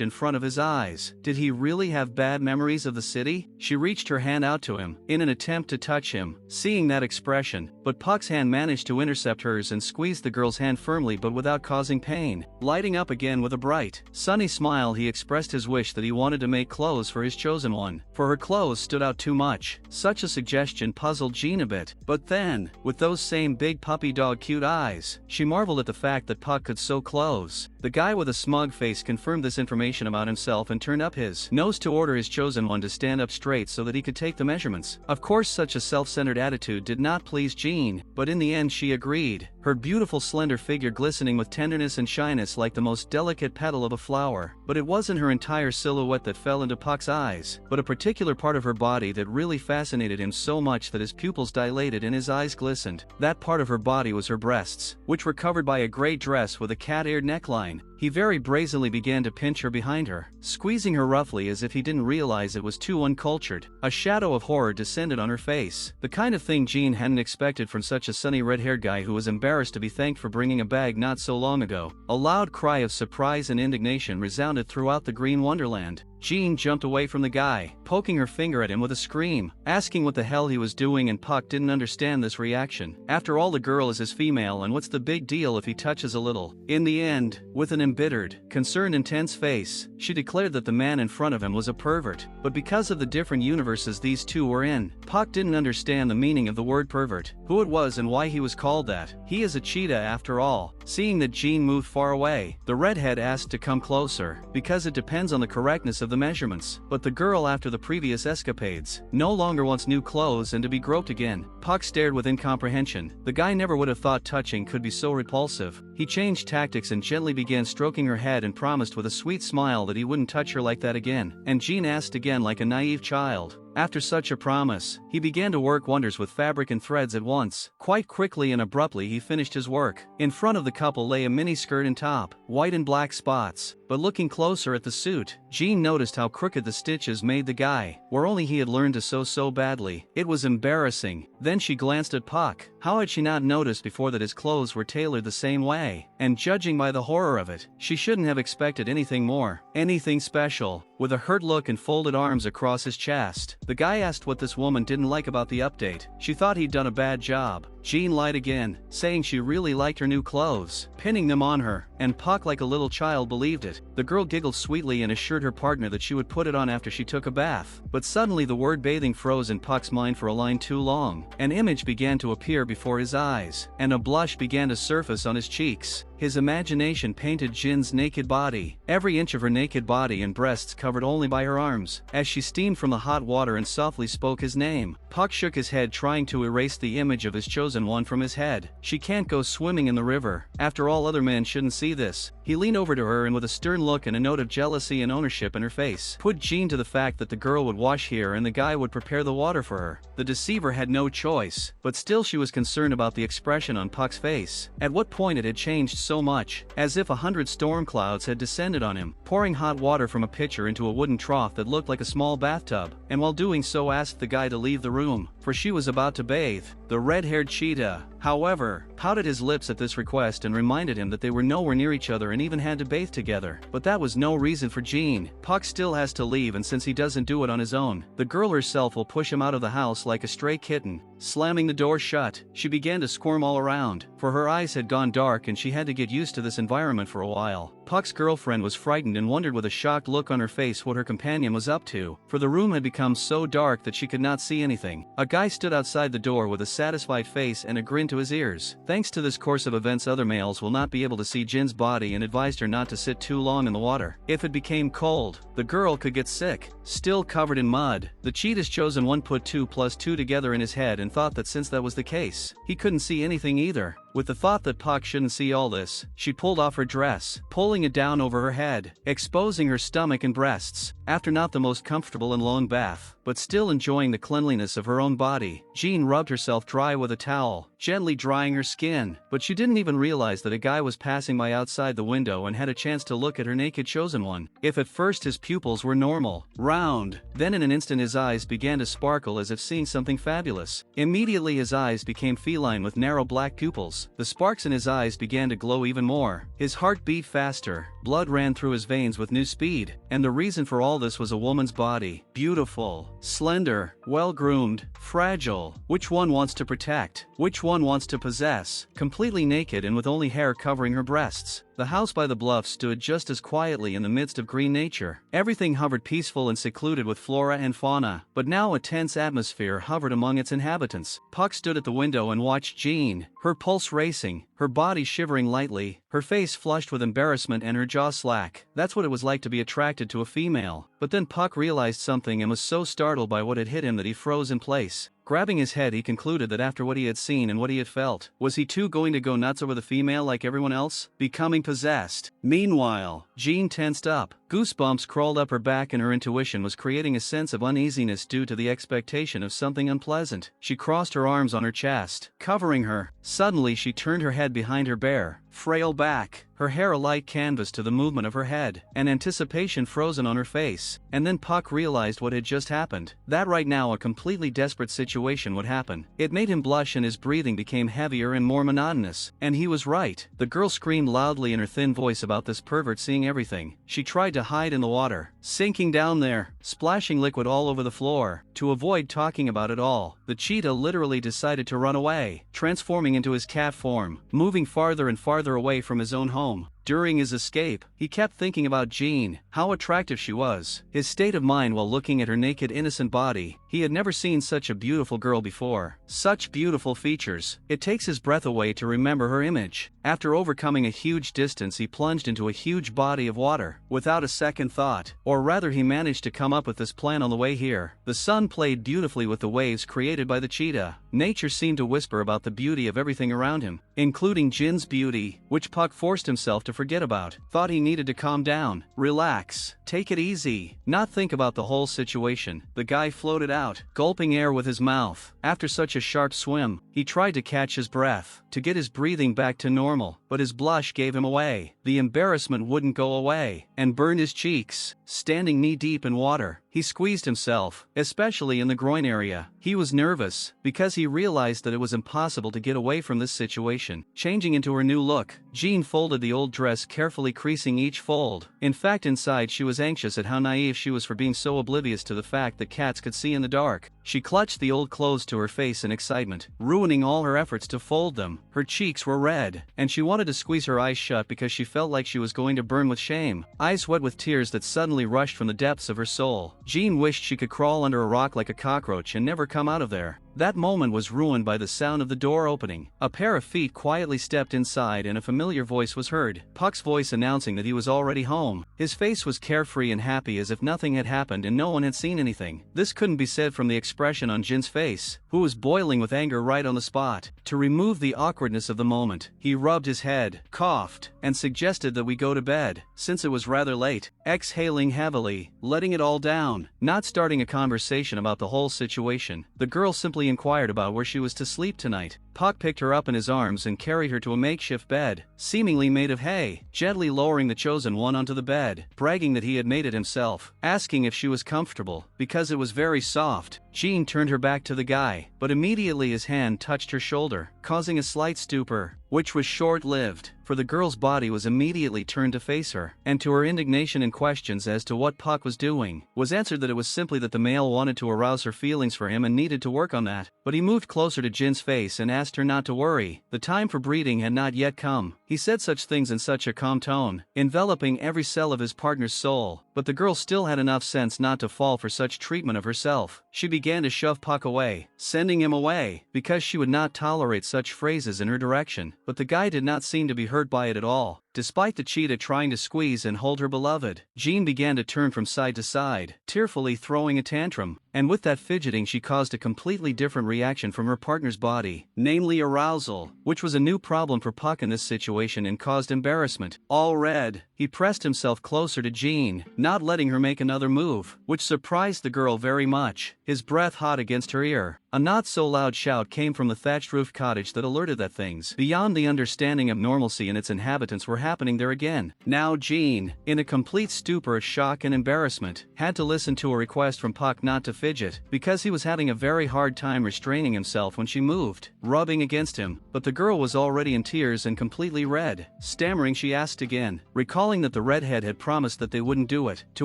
in front of his eyes. Did he really have bad memories of the city? She reached her hand out to him, in an attempt to touch him, seeing that expression, but Puck's hand managed to intercept hers and squeezed the girl's hand firmly but without causing pain. Lighting up again with a bright, sunny smile, he expressed his wish that he wanted to make clothes for his chosen one, for her clothes stood out too much. Such a suggestion puzzled Jean a bit, but then, with those same big puppy dog cute eyes, she marveled at the fact that Puck could sew clothes. The guy with a smug face confirmed this information about himself and turned up his nose to order his chosen one to stand up straight so that he could take the measurements. Of course such a self-centered attitude did not please Jean, but in the end she agreed, her beautiful slender figure glistening with tenderness and shyness like the most delicate petal of a flower. But it wasn't her entire silhouette that fell into Puck's eyes, but a particular part of her body that really fascinated him so much that his pupils dilated and his eyes glistened. That part of her body was her breasts, which were covered by a gray dress with a cat-eared neckline. He very brazenly began to pinch her behind her, squeezing her roughly as if he didn't realize it was too uncultured. A shadow of horror descended on her face, the kind of thing Jean hadn't expected from such a sunny red-haired guy who was embarrassed to be thanked for bringing a bag not so long ago. A loud cry of surprise and indignation resounded throughout the green wonderland. Jean jumped away from the guy, poking her finger at him with a scream, asking what the hell he was doing, and Puck didn't understand this reaction. After all, the girl is his female and what's the big deal if he touches a little? In the end, with an embittered, concerned, intense face, she declared that the man in front of him was a pervert. But because of the different universes these two were in, Puck didn't understand the meaning of the word pervert, who it was and why he was called that. He is a cheetah after all. Seeing that Jean moved far away, the redhead asked to come closer, because it depends on the correctness of the measurements. But the girl, after the previous escapades, no longer wants new clothes and to be groped again. Puck stared with incomprehension. The guy never would have thought touching could be so repulsive. He changed tactics and gently began stroking her head and promised with a sweet smile that he wouldn't touch her like that again. And Jean asked again like a naive child. After such a promise, he began to work wonders with fabric and threads at once. Quite quickly and abruptly he finished his work. In front of the couple lay a miniskirt and top, white and black spots. But looking closer at the suit, Jean noticed how crooked the stitches made the guy, where only he had learned to sew so badly. It was embarrassing. Then she glanced at Puck. How had she not noticed before that his clothes were tailored the same way? And judging by the horror of it, she shouldn't have expected anything more, anything special. With a hurt look and folded arms across his chest, the guy asked what this woman didn't like about the update. She thought he'd done a bad job. Jean lied again, saying she really liked her new clothes, pinning them on her, and Puck, like a little child, believed it. The girl giggled sweetly and assured her partner that she would put it on after she took a bath. But suddenly the word bathing froze in Puck's mind for a line too long. An image began to appear before his eyes, and a blush began to surface on his cheeks. His imagination painted Jin's naked body, every inch of her naked body and breasts covered only by her arms, as she steamed from the hot water and softly spoke his name. Puck shook his head, trying to erase the image of his chosen one from his head. She can't go swimming in the river. After all, other men shouldn't see this. He leaned over to her and with a stern look and a note of jealousy and ownership in her face, put Jin to the fact that the girl would wash here and the guy would prepare the water for her. The deceiver had no choice, but still she was concerned about the expression on Puck's face. At what point it had changed so much, as if 100 storm clouds had descended on him, pouring hot water from a pitcher into a wooden trough that looked like a small bathtub, and while doing so asked the guy to leave the room, for she was about to bathe. The red-haired Cheetah, however, pouted his lips at this request and reminded him that they were nowhere near each other and even had to bathe together. But that was no reason for Jin. Puck still has to leave, and since he doesn't do it on his own, the girl herself will push him out of the house like a stray kitten. Slamming the door shut, she began to squirm all around, for her eyes had gone dark and she had to get used to this environment for a while. Puck's girlfriend was frightened and wondered with a shocked look on her face what her companion was up to, for the room had become so dark that she could not see anything. A guy stood outside the door with a satisfied face and a grin to his ears. Thanks to this course of events, other males will not be able to see Jin's body and advised her not to sit too long in the water. If it became cold, the girl could get sick. Still covered in mud, the Cheetah's chosen one put 2 plus 2 together in his head and thought that since that was the case, he couldn't see anything either. With the thought that Puck shouldn't see all this, she pulled off her dress, pulling it down over her head, exposing her stomach and breasts. After not the most comfortable and long bath, but still enjoying the cleanliness of her own body, Jin rubbed herself dry with a towel, gently drying her skin. But she didn't even realize that a guy was passing by outside the window and had a chance to look at her naked chosen one. If at first his pupils were normal, round, then in an instant his eyes began to sparkle as if seeing something fabulous. Immediately his eyes became feline with narrow black pupils. The sparks in his eyes began to glow even more. His heart beat faster, blood ran through his veins with new speed, and the reason for all this was a woman's body. Beautiful, slender, well-groomed, fragile. Which one wants to protect? Which one wants to possess? Completely naked and with only hair covering her breasts, the house by the bluff stood just as quietly in the midst of green nature. Everything hovered peaceful and secluded with flora and fauna, but now a tense atmosphere hovered among its inhabitants. Puck stood at the window and watched Jin, her pulse racing, her body shivering lightly, her face flushed with embarrassment and her jaw slack. That's what it was like to be attracted to a female. But then Puck realized something and was so startled by what had hit him that he froze in place. Grabbing his head, he concluded that after what he had seen and what he had felt, was he too going to go nuts over the female like everyone else, becoming possessed? Meanwhile, Jin tensed up. Goosebumps crawled up her back and her intuition was creating a sense of uneasiness due to the expectation of something unpleasant. She crossed her arms on her chest, covering her. Suddenly she turned her head behind her bare, frail back, her hair a light canvas to the movement of her head, and anticipation frozen on her face. And then Puck realized what had just happened, that right now a completely desperate situation would happen. It made him blush and his breathing became heavier and more monotonous. And he was right. The girl screamed loudly in her thin voice about this pervert seeing everything. She tried to hide in the water, sinking down there, splashing liquid all over the floor. To avoid talking about it all, the cheetah literally decided to run away, transforming into his cat form, moving farther and farther away from his own home. During his escape, he kept thinking about Jin, how attractive she was. His state of mind while looking at her naked innocent body, he had never seen such a beautiful girl before. Such beautiful features. It takes his breath away to remember her image. After overcoming a huge distance, he plunged into a huge body of water, without a second thought. Or rather, he managed to come up with this plan on the way here. The sun played beautifully with the waves created by the cheetah. Nature seemed to whisper about the beauty of everything around him, including Jin's beauty, which Puck forced himself to forget about. Thought he needed to calm down, relax, take it easy, not think about the whole situation. The guy floated out, gulping air with his mouth. After such a sharp swim, he tried to catch his breath, to get his breathing back to normal, but his blush gave him away. The embarrassment wouldn't go away, and burned his cheeks. Standing knee-deep in water, he squeezed himself, especially in the groin area. He was nervous, because he realized that it was impossible to get away from this situation. Changing into her new look, Jin folded the old dress, carefully creasing each fold. In fact, inside she was anxious at how naive she was for being so oblivious to the fact that cats could see in the dark. She clutched the old clothes to her face in excitement, ruining all her efforts to fold them. Her cheeks were red, and she wanted to squeeze her eyes shut because she felt like she was going to burn with shame. Eyes wet with tears that suddenly rushed from the depths of her soul, Jin wished she could crawl under a rock like a cockroach and never come out of there. That moment was ruined by the sound of the door opening. A pair of feet quietly stepped inside and a familiar voice was heard. Puck's voice announcing that he was already home. His face was carefree and happy as if nothing had happened and no one had seen anything. This couldn't be said from the expression on Jin's face, who was boiling with anger right on the spot. To remove the awkwardness of the moment, he rubbed his head, coughed, and suggested that we go to bed, since it was rather late, exhaling heavily, letting it all down. Not starting a conversation about the whole situation, the girl simply inquired about where she was to sleep tonight. Puck picked her up in his arms and carried her to a makeshift bed, seemingly made of hay, gently lowering the chosen one onto the bed, bragging that he had made it himself, asking if she was comfortable, because it was very soft. Jin turned her back to the guy, but immediately his hand touched her shoulder, causing a slight stupor, which was short-lived, for the girl's body was immediately turned to face her, and to her indignation and questions as to what Puck was doing, was answered that it was simply that the male wanted to arouse her feelings for him and needed to work on that. But he moved closer to Jin's face and asked her not to worry. The time for breeding had not yet come. He said such things in such a calm tone, enveloping every cell of his partner's soul, but the girl still had enough sense not to fall for such treatment of herself. She began to shove Puck away, sending him away, because she would not tolerate such phrases in her direction, but the guy did not seem to be hurt by it at all. Despite the cheetah trying to squeeze and hold her beloved, Jin began to turn from side to side, tearfully throwing a tantrum, and with that fidgeting she caused a completely different reaction from her partner's body, namely arousal, which was a new problem for Puck in this situation and caused embarrassment. All red, he pressed himself closer to Jin, not letting her make another move, which surprised the girl very much, his breath hot against her ear. A not-so-loud shout came from the thatched-roofed cottage that alerted that things beyond the understanding of normalcy and its inhabitants were happening there again. Now Jin, in a complete stupor of shock and embarrassment, had to listen to a request from Puck not to fidget, because he was having a very hard time restraining himself when she moved, rubbing against him, but the girl was already in tears and completely red. Stammering, she asked again, recalling that the redhead had promised that they wouldn't do it, to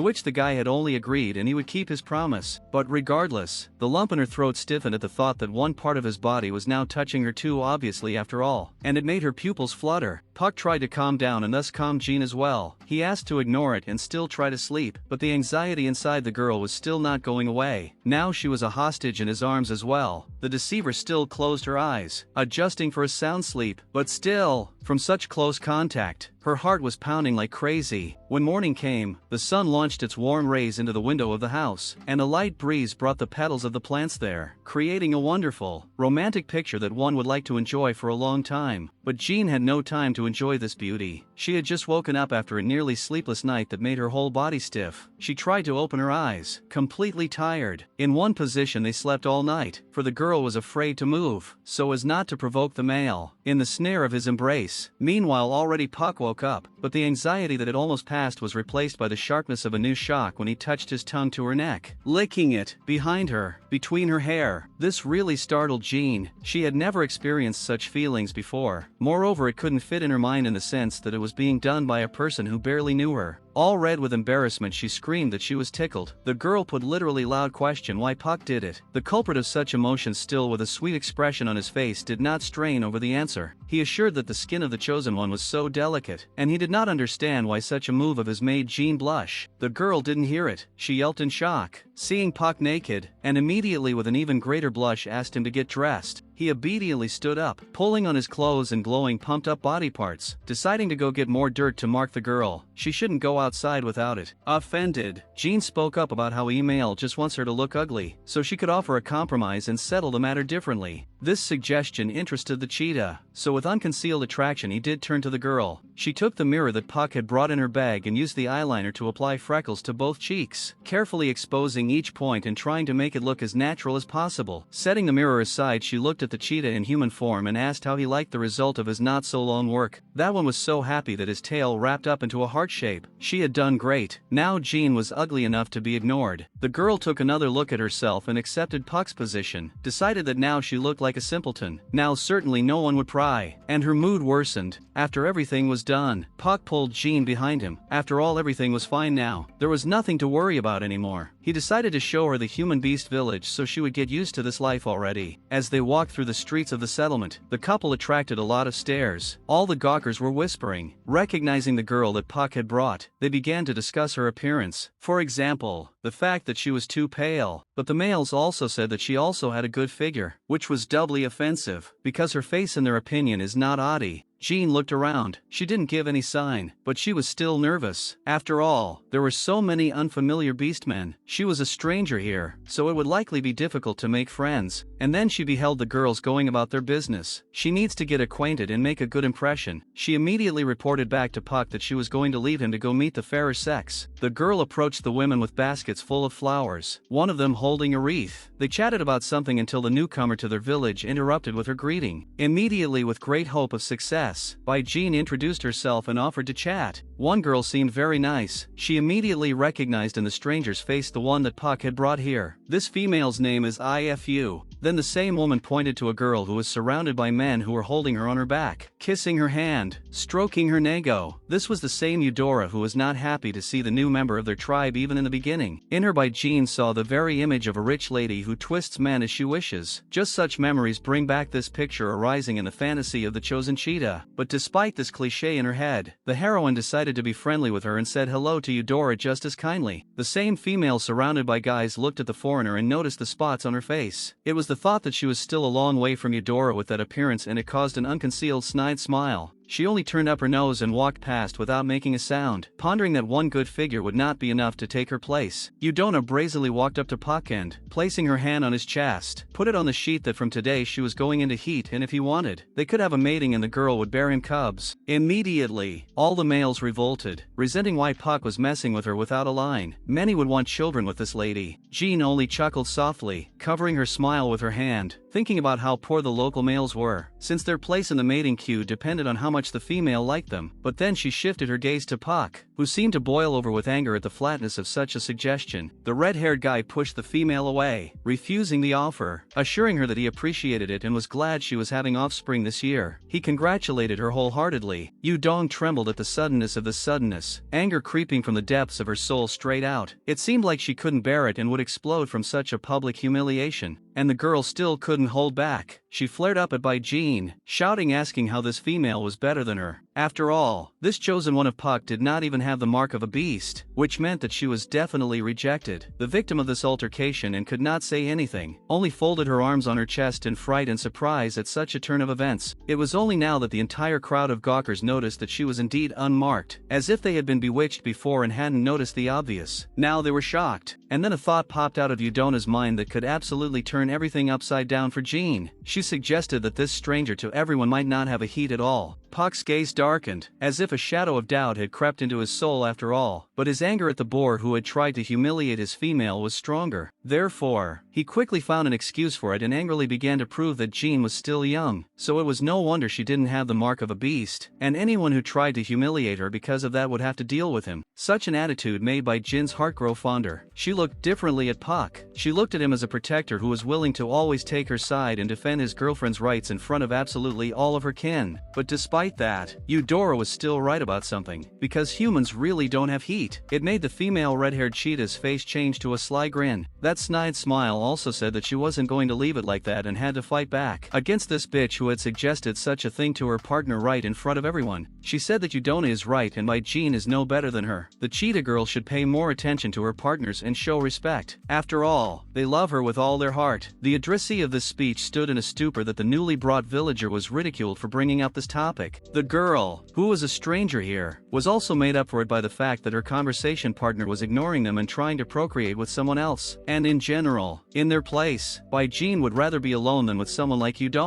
which the guy had only agreed and he would keep his promise. But regardless, the lump in her throat stiffened at the thought that one part of his body was now touching her too obviously after all, and it made her pupils flutter. Puck tried to calm down and thus calm Jin as well. He asked to ignore it and still try to sleep, but the anxiety inside the girl was still not going away. Now she was a hostage in his arms as well. The deceiver still closed her eyes, adjusting for a sound sleep, but still, from such close contact, her heart was pounding like crazy. When morning came, the sun launched its warm rays into the window of the house, and a light breeze brought the petals of the plants there, creating a wonderful, romantic picture that one would like to enjoy for a long time. But Jin had no time to enjoy this beauty. She had just woken up after a nearly sleepless night that made her whole body stiff. She tried to open her eyes, completely tired. In one position they slept all night, for the girl was afraid to move, so as not to provoke the male in the snare of his embrace. Meanwhile already Puck woke up, but the anxiety that had almost passed was replaced by the sharpness of a new shock when he touched his tongue to her neck, licking it, behind her, between her hair. This really startled Jin. She had never experienced such feelings before. Moreover, it couldn't fit in her mind in the sense that it was being done by a person who barely knew her. All red with embarrassment, she screamed that she was tickled. The girl put literally loud question why Puck did it. The culprit of such emotions, still with a sweet expression on his face, did not strain over the answer. He assured that the skin of the chosen one was so delicate, and he did not understand why such a move of his made Jin blush. The girl didn't hear it. She yelped in shock, seeing Puck naked, and immediately with an even greater blush asked him to get dressed. He obediently stood up, pulling on his clothes and glowing pumped-up body parts, deciding to go get more dirt to mark the girl. She shouldn't go outside without it. Offended, Jin spoke up about how Email just wants her to look ugly, so she could offer a compromise and settle the matter differently. This suggestion interested the cheetah, so with unconcealed attraction he did turn to the girl. She took the mirror that Puck had brought in her bag and used the eyeliner to apply freckles to both cheeks, carefully exposing each point and trying to make it look as natural as possible. Setting the mirror aside, she looked at the cheetah in human form and asked how he liked the result of his not-so-long work. That one was so happy that his tail wrapped up into a heart shape. She had done great. Now Jin was ugly enough to be ignored. The girl took another look at herself and accepted Puck's position, decided that now she looked like like a simpleton. Now certainly no one would pry. And her mood worsened. After everything was done, Puck pulled Jean behind him. After all, everything was fine now. There was nothing to worry about anymore. He decided to show her the human beast village so she would get used to this life already. As they walked through the streets of the settlement, the couple attracted a lot of stares. All the gawkers were whispering. Recognizing the girl that Puck had brought, they began to discuss her appearance. For example, the fact that she was too pale. But the males also said that she also had a good figure, which was doubly offensive, because her face in their opinion is not oddie. Jean looked around. She didn't give any sign, but she was still nervous. After all, there were so many unfamiliar beastmen. She was a stranger here, so it would likely be difficult to make friends. And then she beheld the girls going about their business. She needs to get acquainted and make a good impression. She immediately reported back to Puck that she was going to leave him to go meet the fairer sex. The girl approached the women with baskets full of flowers, one of them holding a wreath. They chatted about something until the newcomer to their village interrupted with her greeting. Immediately, with great hope of success, Bai Jing introduced herself and offered to chat. One girl seemed very nice. She immediately recognized in the stranger's face the one that Puck had brought here. This female's name is Ifu. Then the same woman pointed to a girl who was surrounded by men who were holding her on her back, kissing her hand, stroking her nego. This was the same Eudora who was not happy to see the new member of their tribe even in the beginning. In her, Bai Jing saw the very image of a rich lady who twists men as she wishes. Just such memories bring back this picture arising in the fantasy of the chosen cheetah. But despite this cliché in her head, the heroine decided to be friendly with her and said hello to Eudora just as kindly. The same female surrounded by guys looked at the foreigner and noticed the spots on her face. It was the thought that she was still a long way from Eudora with that appearance, and it caused an unconcealed snide smile. She only turned up her nose and walked past without making a sound, pondering that one good figure would not be enough to take her place. Eudora brazenly walked up to Puck and, placing her hand on his chest, put it on the sheet that from today she was going into heat, and if he wanted, they could have a mating and the girl would bear him cubs. Immediately, all the males revolted, resenting why Puck was messing with her without a line. Many would want children with this lady. Jean only chuckled softly, covering her smile with her hand, thinking about how poor the local males were, since their place in the mating queue depended on how much the female liked them. But then she shifted her gaze to Puck, who seemed to boil over with anger at the flatness of such a suggestion. The red-haired guy pushed the female away, refusing the offer, assuring her that he appreciated it and was glad she was having offspring this year. He congratulated her wholeheartedly. Yu Dong trembled at the suddenness of this suddenness, anger creeping from the depths of her soul straight out. It seemed like she couldn't bear it and would explode from such a public humiliation. And the girl still couldn't hold back. She flared up at Bai Jing, shouting, asking how this female was better than her. After all, this chosen one of Puck did not even have the mark of a beast, which meant that she was definitely rejected. The victim of this altercation and could not say anything, only folded her arms on her chest in fright and surprise at such a turn of events. It was only now that the entire crowd of gawkers noticed that she was indeed unmarked, as if they had been bewitched before and hadn't noticed the obvious. Now they were shocked, and then a thought popped out of Eudona's mind that could absolutely turn everything upside down for Jean. She suggested that this stranger to everyone might not have a heat at all. Puck's gaze darkened, as if a shadow of doubt had crept into his soul after all, but his anger at the boor who had tried to humiliate his female was stronger. Therefore, he quickly found an excuse for it and angrily began to prove that Jean was still young, so it was no wonder she didn't have the mark of a beast, and anyone who tried to humiliate her because of that would have to deal with him. Such an attitude made Bai Jin's heart grow fonder. She looked differently at Puck. She looked at him as a protector who was willing to always take her side and defend his girlfriend's rights in front of absolutely all of her kin. But despite that, Eudora was still right about something, because humans really don't have heat. It made the female red-haired cheetah's face change to a sly grin. That snide smile also said that she wasn't going to leave it like that and had to fight back against this bitch who had suggested such a thing to her partner right in front of everyone. She said that Eudora is right and Bai Jing is no better than her. The cheetah girl should pay more attention to her partners and show respect. After all, they love her with all their heart. The addressee of this speech stood in a stupor that the newly brought villager was ridiculed for bringing up this topic. The girl, who was a stranger here, was also made up for it by the fact that her conversation partner was ignoring them and trying to procreate with someone else. And in general, in their place, Bai Jing would rather be alone than with someone like Eudora.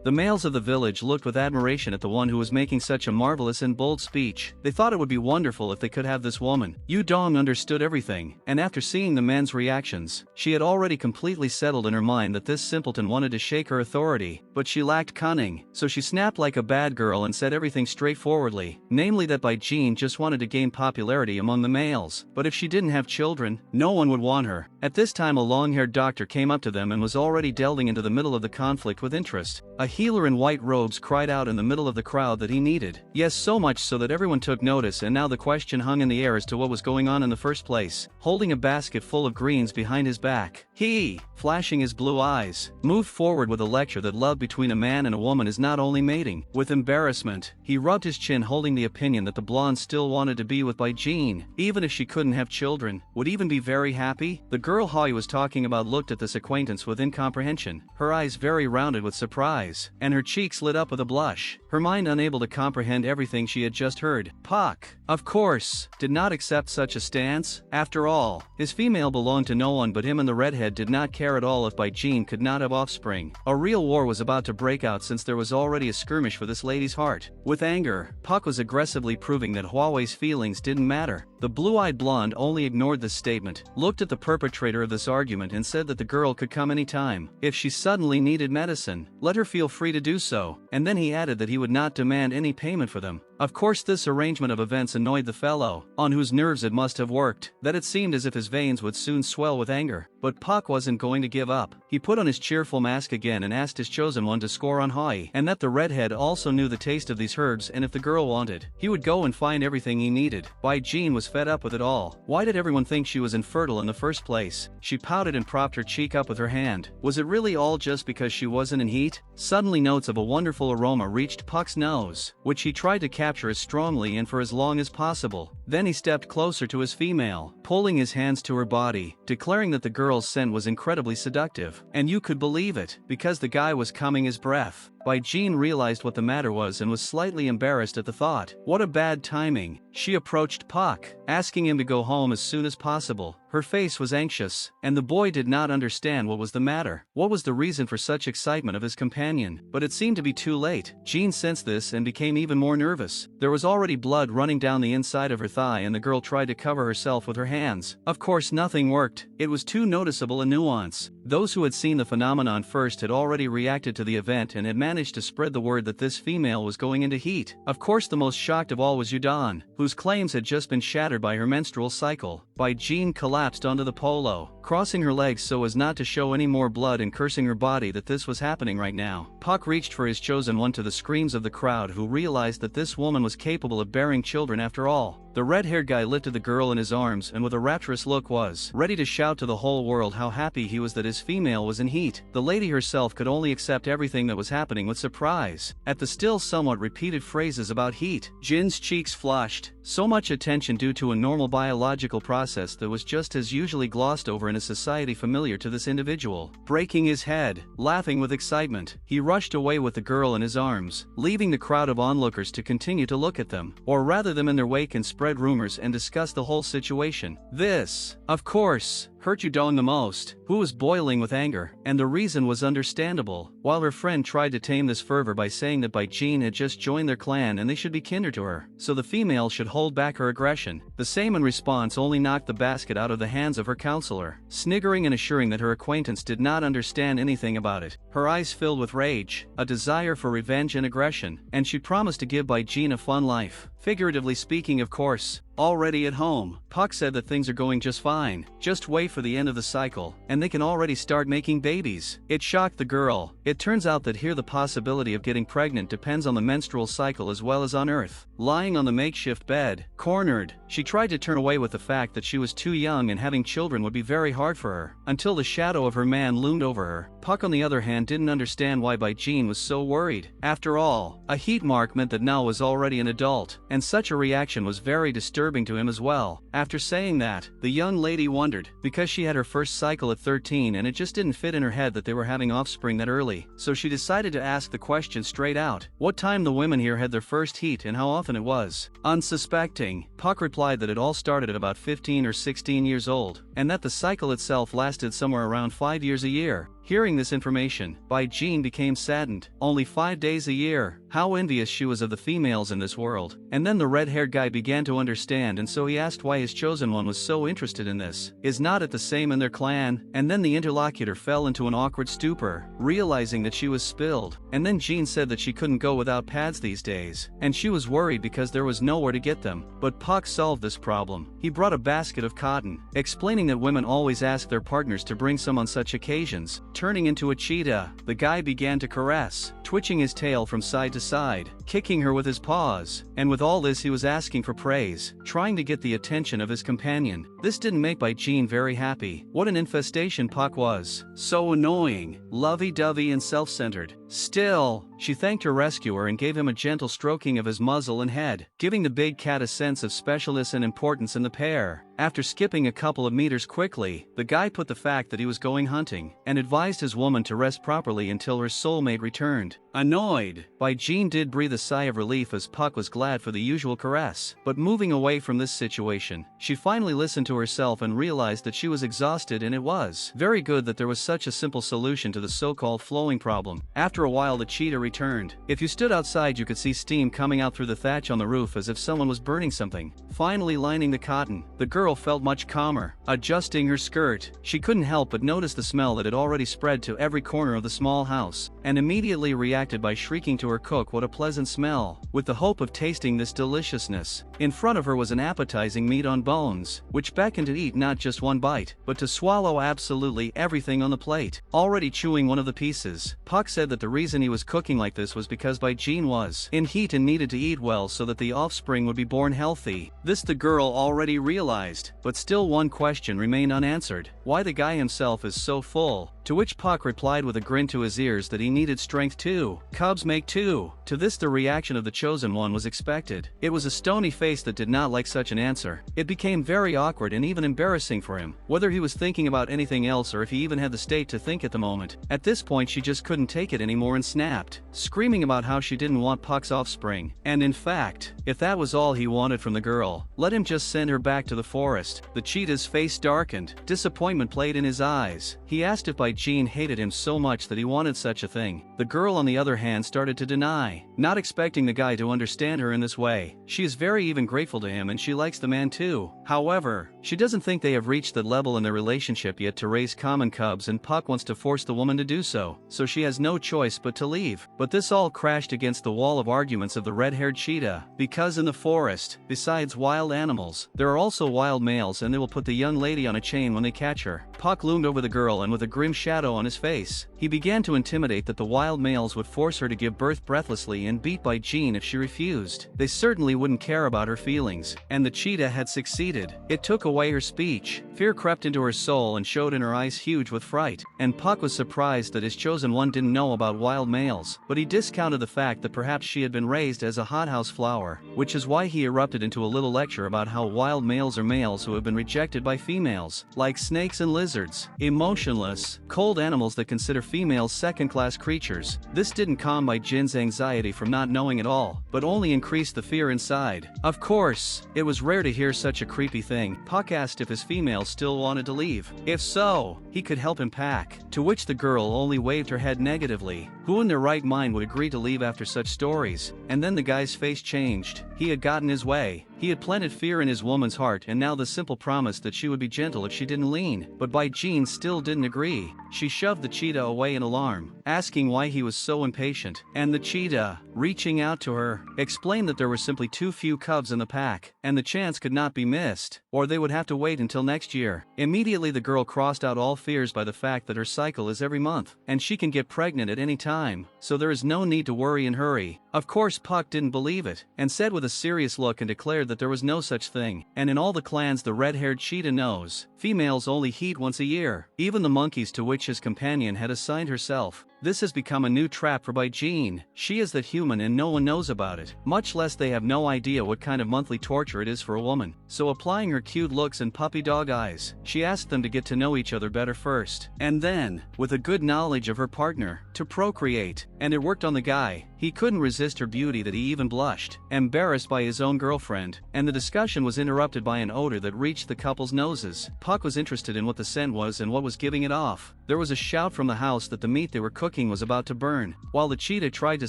The males of the village looked with admiration at the one who was making such a marvelous and bold speech. They thought it would be wonderful if they could have this woman. Yu Dong understood everything, and after seeing the men's reactions, she had already completely settled in her mind that this simpleton wanted to shake her authority, but she lacked cunning, so she snapped like a bad girl and said everything straightforwardly, namely that Bai Jing just wanted to gain popularity among the males, but if she didn't have children, no one would want her. At this time a long-haired doctor came up to them and was already delving into the middle of the conflict with interest. A healer in white robes cried out in the middle of the crowd that he needed. Yes, so much so that everyone took notice, and now the question hung in the air as to what was going on in the first place. Holding a basket full of greens behind his back, he, flashing his blue eyes, moved forward with a lecture that love between a man and a woman is not only mating. With embarrassment, he rubbed his chin, holding the opinion that the blonde still wanted to be with Bai Jing, even if she couldn't have children, would even be very happy. The girl he was talking about looked at this acquaintance with incomprehension, her eyes very rounded with surprise, and her cheeks lit up with a blush, her mind unable to comprehend everything she had just heard. Pak, of course, did not accept such a stance. After all, his female belonged to no one but him, and the redhead did not care at all if Bai Jing could not have offspring. A real war was about to break out since there was already a skirmish for this lady's heart. With anger, Pak was aggressively proving that Huawei's feelings didn't matter. The blue-eyed blonde only ignored this statement, looked at the perpetrator of this argument and said that the girl could come anytime. If she suddenly needed medicine, let her feel free to do so, and then he added that he would not demand any payment for them. Of course this arrangement of events annoyed the fellow, on whose nerves it must have worked, that it seemed as if his veins would soon swell with anger. But Pak wasn't going to give up. He put on his cheerful mask again and asked his chosen one to score on Hai, and that the redhead also knew the taste of these herbs, and if the girl wanted, he would go and find everything he needed. Bai Jing was fed up with it all. Why did everyone think she was infertile in the first place? She pouted and propped her cheek up with her hand. Was it really all just because she wasn't in heat? Suddenly notes of a wonderful aroma reached Pak's nose, which he tried to capture as strongly and for as long as possible. Then he stepped closer to his female, pulling his hands to her body, declaring that the girl's scent was incredibly seductive. And you could believe it, because the guy was coming his breath. Bai Jing realized what the matter was and was slightly embarrassed at the thought. What a bad timing. She approached Pak, asking him to go home as soon as possible. Her face was anxious, and the boy did not understand what was the matter. What was the reason for such excitement of his companion? But it seemed to be too late. Jing sensed this and became even more nervous. There was already blood running down the inside of her thigh, and the girl tried to cover herself with her hands. Of course nothing worked. It was too noticeable a nuance. Those who had seen the phenomenon first had already reacted to the event and had managed to spread the word that this female was going into heat. Of course the most shocked of all was Yudon, whose claims had just been shattered by her menstrual cycle. Bai Jing collapsed onto the polo, crossing her legs so as not to show any more blood and cursing her body that this was happening right now. Pak reached for his chosen one to the screams of the crowd, who realized that this woman was capable of bearing children after all. The red-haired guy lifted the girl in his arms and with a rapturous look was ready to shout to the whole world how happy he was that his female was in heat. The lady herself could only accept everything that was happening with surprise. At the still somewhat repeated phrases about heat, Jin's cheeks flushed. So much attention due to a normal biological process that was just as usually glossed over in a society familiar to this individual. Breaking his head, laughing with excitement, he rushed away with the girl in his arms, leaving the crowd of onlookers to continue to look at them, or rather them in their wake, and spread rumors and discuss the whole situation. This, of course, hurt Yudong the most, who was boiling with anger, and the reason was understandable. While her friend tried to tame this fervor by saying that Bai Jing had just joined their clan and they should be kinder to her, so the female should hold back her aggression. The same in response only knocked the basket out of the hands of her counselor, sniggering and assuring that her acquaintance did not understand anything about it. Her eyes filled with rage, a desire for revenge and aggression, and she promised to give Bai Jing a fun life. Figuratively speaking, of course. Already at home, Pak said that things are going just fine. Just wait for the end of the cycle, and they can already start making babies. It shocked the girl. It turns out that here the possibility of getting pregnant depends on the menstrual cycle as well as on Earth. Lying on the makeshift bed, cornered, she tried to turn away with the fact that she was too young and having children would be very hard for her, until the shadow of her man loomed over her. Pak on the other hand didn't understand why Bai Jing was so worried. After all, a heat mark meant that Nell was already an adult, and such a reaction was very disturbing to him as well. After saying that, the young lady wondered, because she had her first cycle at 13 and it just didn't fit in her head that they were having offspring that early, so she decided to ask the question straight out. What time the women here had their first heat and how often it was. Unsuspecting, Pak replied that it all started at about 15 or 16 years old, and that the cycle itself lasted somewhere around 5 years a year. Hearing this information, Bai Jing became saddened. Only 5 days a year. How envious she was of the females in this world. And then the red-haired guy began to understand, and so he asked why his chosen one was so interested in this. Is not it the same in their clan? And then the interlocutor fell into an awkward stupor, realizing that she was spilled. And then Jean said that she couldn't go without pads these days, and she was worried because there was nowhere to get them. But Puck solved this problem. He brought a basket of cotton, explaining that women always ask their partners to bring some on such occasions. Turning into a cheetah, the guy began to caress, twitching his tail from side to side, kicking her with his paws, and with all this he was asking for praise, trying to get the attention of his companion. This didn't make Bai Jing very happy. What an infestation Puck was. So annoying, lovey-dovey and self-centered. Still, she thanked her rescuer and gave him a gentle stroking of his muzzle and head, giving the big cat a sense of specialness and importance in the pair. After skipping a couple of meters quickly, the guy put the fact that he was going hunting, and advised his woman to rest properly until her soulmate returned. Annoyed, Bai Jing did breathe a sigh of relief as Puck was glad for the usual caress. But moving away from this situation, she finally listened to herself and realized that she was exhausted, and it was very good that there was such a simple solution to the so-called flowing problem. After a while the cheetah returned. If you stood outside you could see steam coming out through the thatch on the roof as if someone was burning something. Finally lining the cotton, the girl felt much calmer. Adjusting her skirt, she couldn't help but notice the smell that had already spread to every corner of the small house, and immediately reacted by shrieking to her cook what a pleasant smell, with the hope of tasting this deliciousness. In front of her was an appetizing meat on bones, which beckoned to eat not just one bite, but to swallow absolutely everything on the plate. Already chewing one of the pieces, Puck said that the reason he was cooking like this was because Bai Jing was in heat and needed to eat well so that the offspring would be born healthy. This the girl already realized, but still one question remained unanswered: why the guy himself is so full. To which Puck replied with a grin to his ears that he needed strength too. Cubs make two. To this the reaction of the chosen one was expected. It was a stony face that did not like such an answer. It became very awkward and even embarrassing for him, whether he was thinking about anything else or if he even had the state to think at the moment. At this point she just couldn't take it anymore and snapped, screaming about how she didn't want Puck's offspring. And in fact, if that was all he wanted from the girl, let him just send her back to the forest. The cheetah's face darkened. Disappointment played in his eyes. He asked if Bai Jing hated him so much that he wanted such a thing. The girl on the other hand started to deny, not expecting the guy to understand her in this way. She is very even grateful to him and she likes the man too. However, she doesn't think they have reached that level in their relationship yet to raise common cubs, and Puck wants to force the woman to do so she has no choice but to leave. But this all crashed against the wall of arguments of the red-haired cheetah, because in the forest, besides wild animals, there are also wild males, and they will put the young lady on a chain when they catch her. Puck loomed over the girl, and with a grim shadow on his face, he began to intimidate that the wild males would force her to give birth breathlessly and beat Bai Jing if she refused. They certainly wouldn't care about her feelings, and the cheetah had succeeded. It took away her speech. Fear crept into her soul and showed in her eyes huge with fright, and Puck was surprised that his chosen one didn't know about wild males, but he discounted the fact that perhaps she had been raised as a hothouse flower, which is why he erupted into a little lecture about how wild males are males who have been rejected by females, like snakes and lizards, emotionless, cold animals that consider females second-class creatures. This didn't calm Bai Jing's anxiety from not knowing at all, but only increased the fear inside. Of course, it was rare to hear such a creepy thing. Puck asked if his female still wanted to leave. If so, he could help him pack, to which the girl only waved her head negatively. Who in their right mind would agree to leave after such stories? And then the guy's face changed. He had gotten his way. He had planted fear in his woman's heart, and now the simple promise that she would be gentle if she didn't lean. But Bai Jing still didn't agree. She shoved the cheetah away in alarm, asking why he was so impatient. And the cheetah, reaching out to her, explained that there were simply too few cubs in the pack, and the chance could not be missed, or they would have to wait until next year. Immediately the girl crossed out all fears by the fact that her cycle is every month, and she can get pregnant at any time, so there is no need to worry and hurry. Of course Puck didn't believe it, and said with a serious look and declared that there was no such thing, and in all the clans the red-haired cheetah knows, females only heat once a year. Even the monkeys to which his companion had assigned herself. This has become a new trap for Bai Jing. She is that human and no one knows about it, much less they have no idea what kind of monthly torture it is for a woman. So applying her cute looks and puppy dog eyes, she asked them to get to know each other better first, and then, with a good knowledge of her partner, to procreate. And it worked on the guy. He couldn't resist her beauty that he even blushed, embarrassed by his own girlfriend, and the discussion was interrupted by an odor that reached the couple's noses. Puck was interested in what the scent was and what was giving it off. There was a shout from the house that the meat they were cooking was about to burn. While the cheetah tried to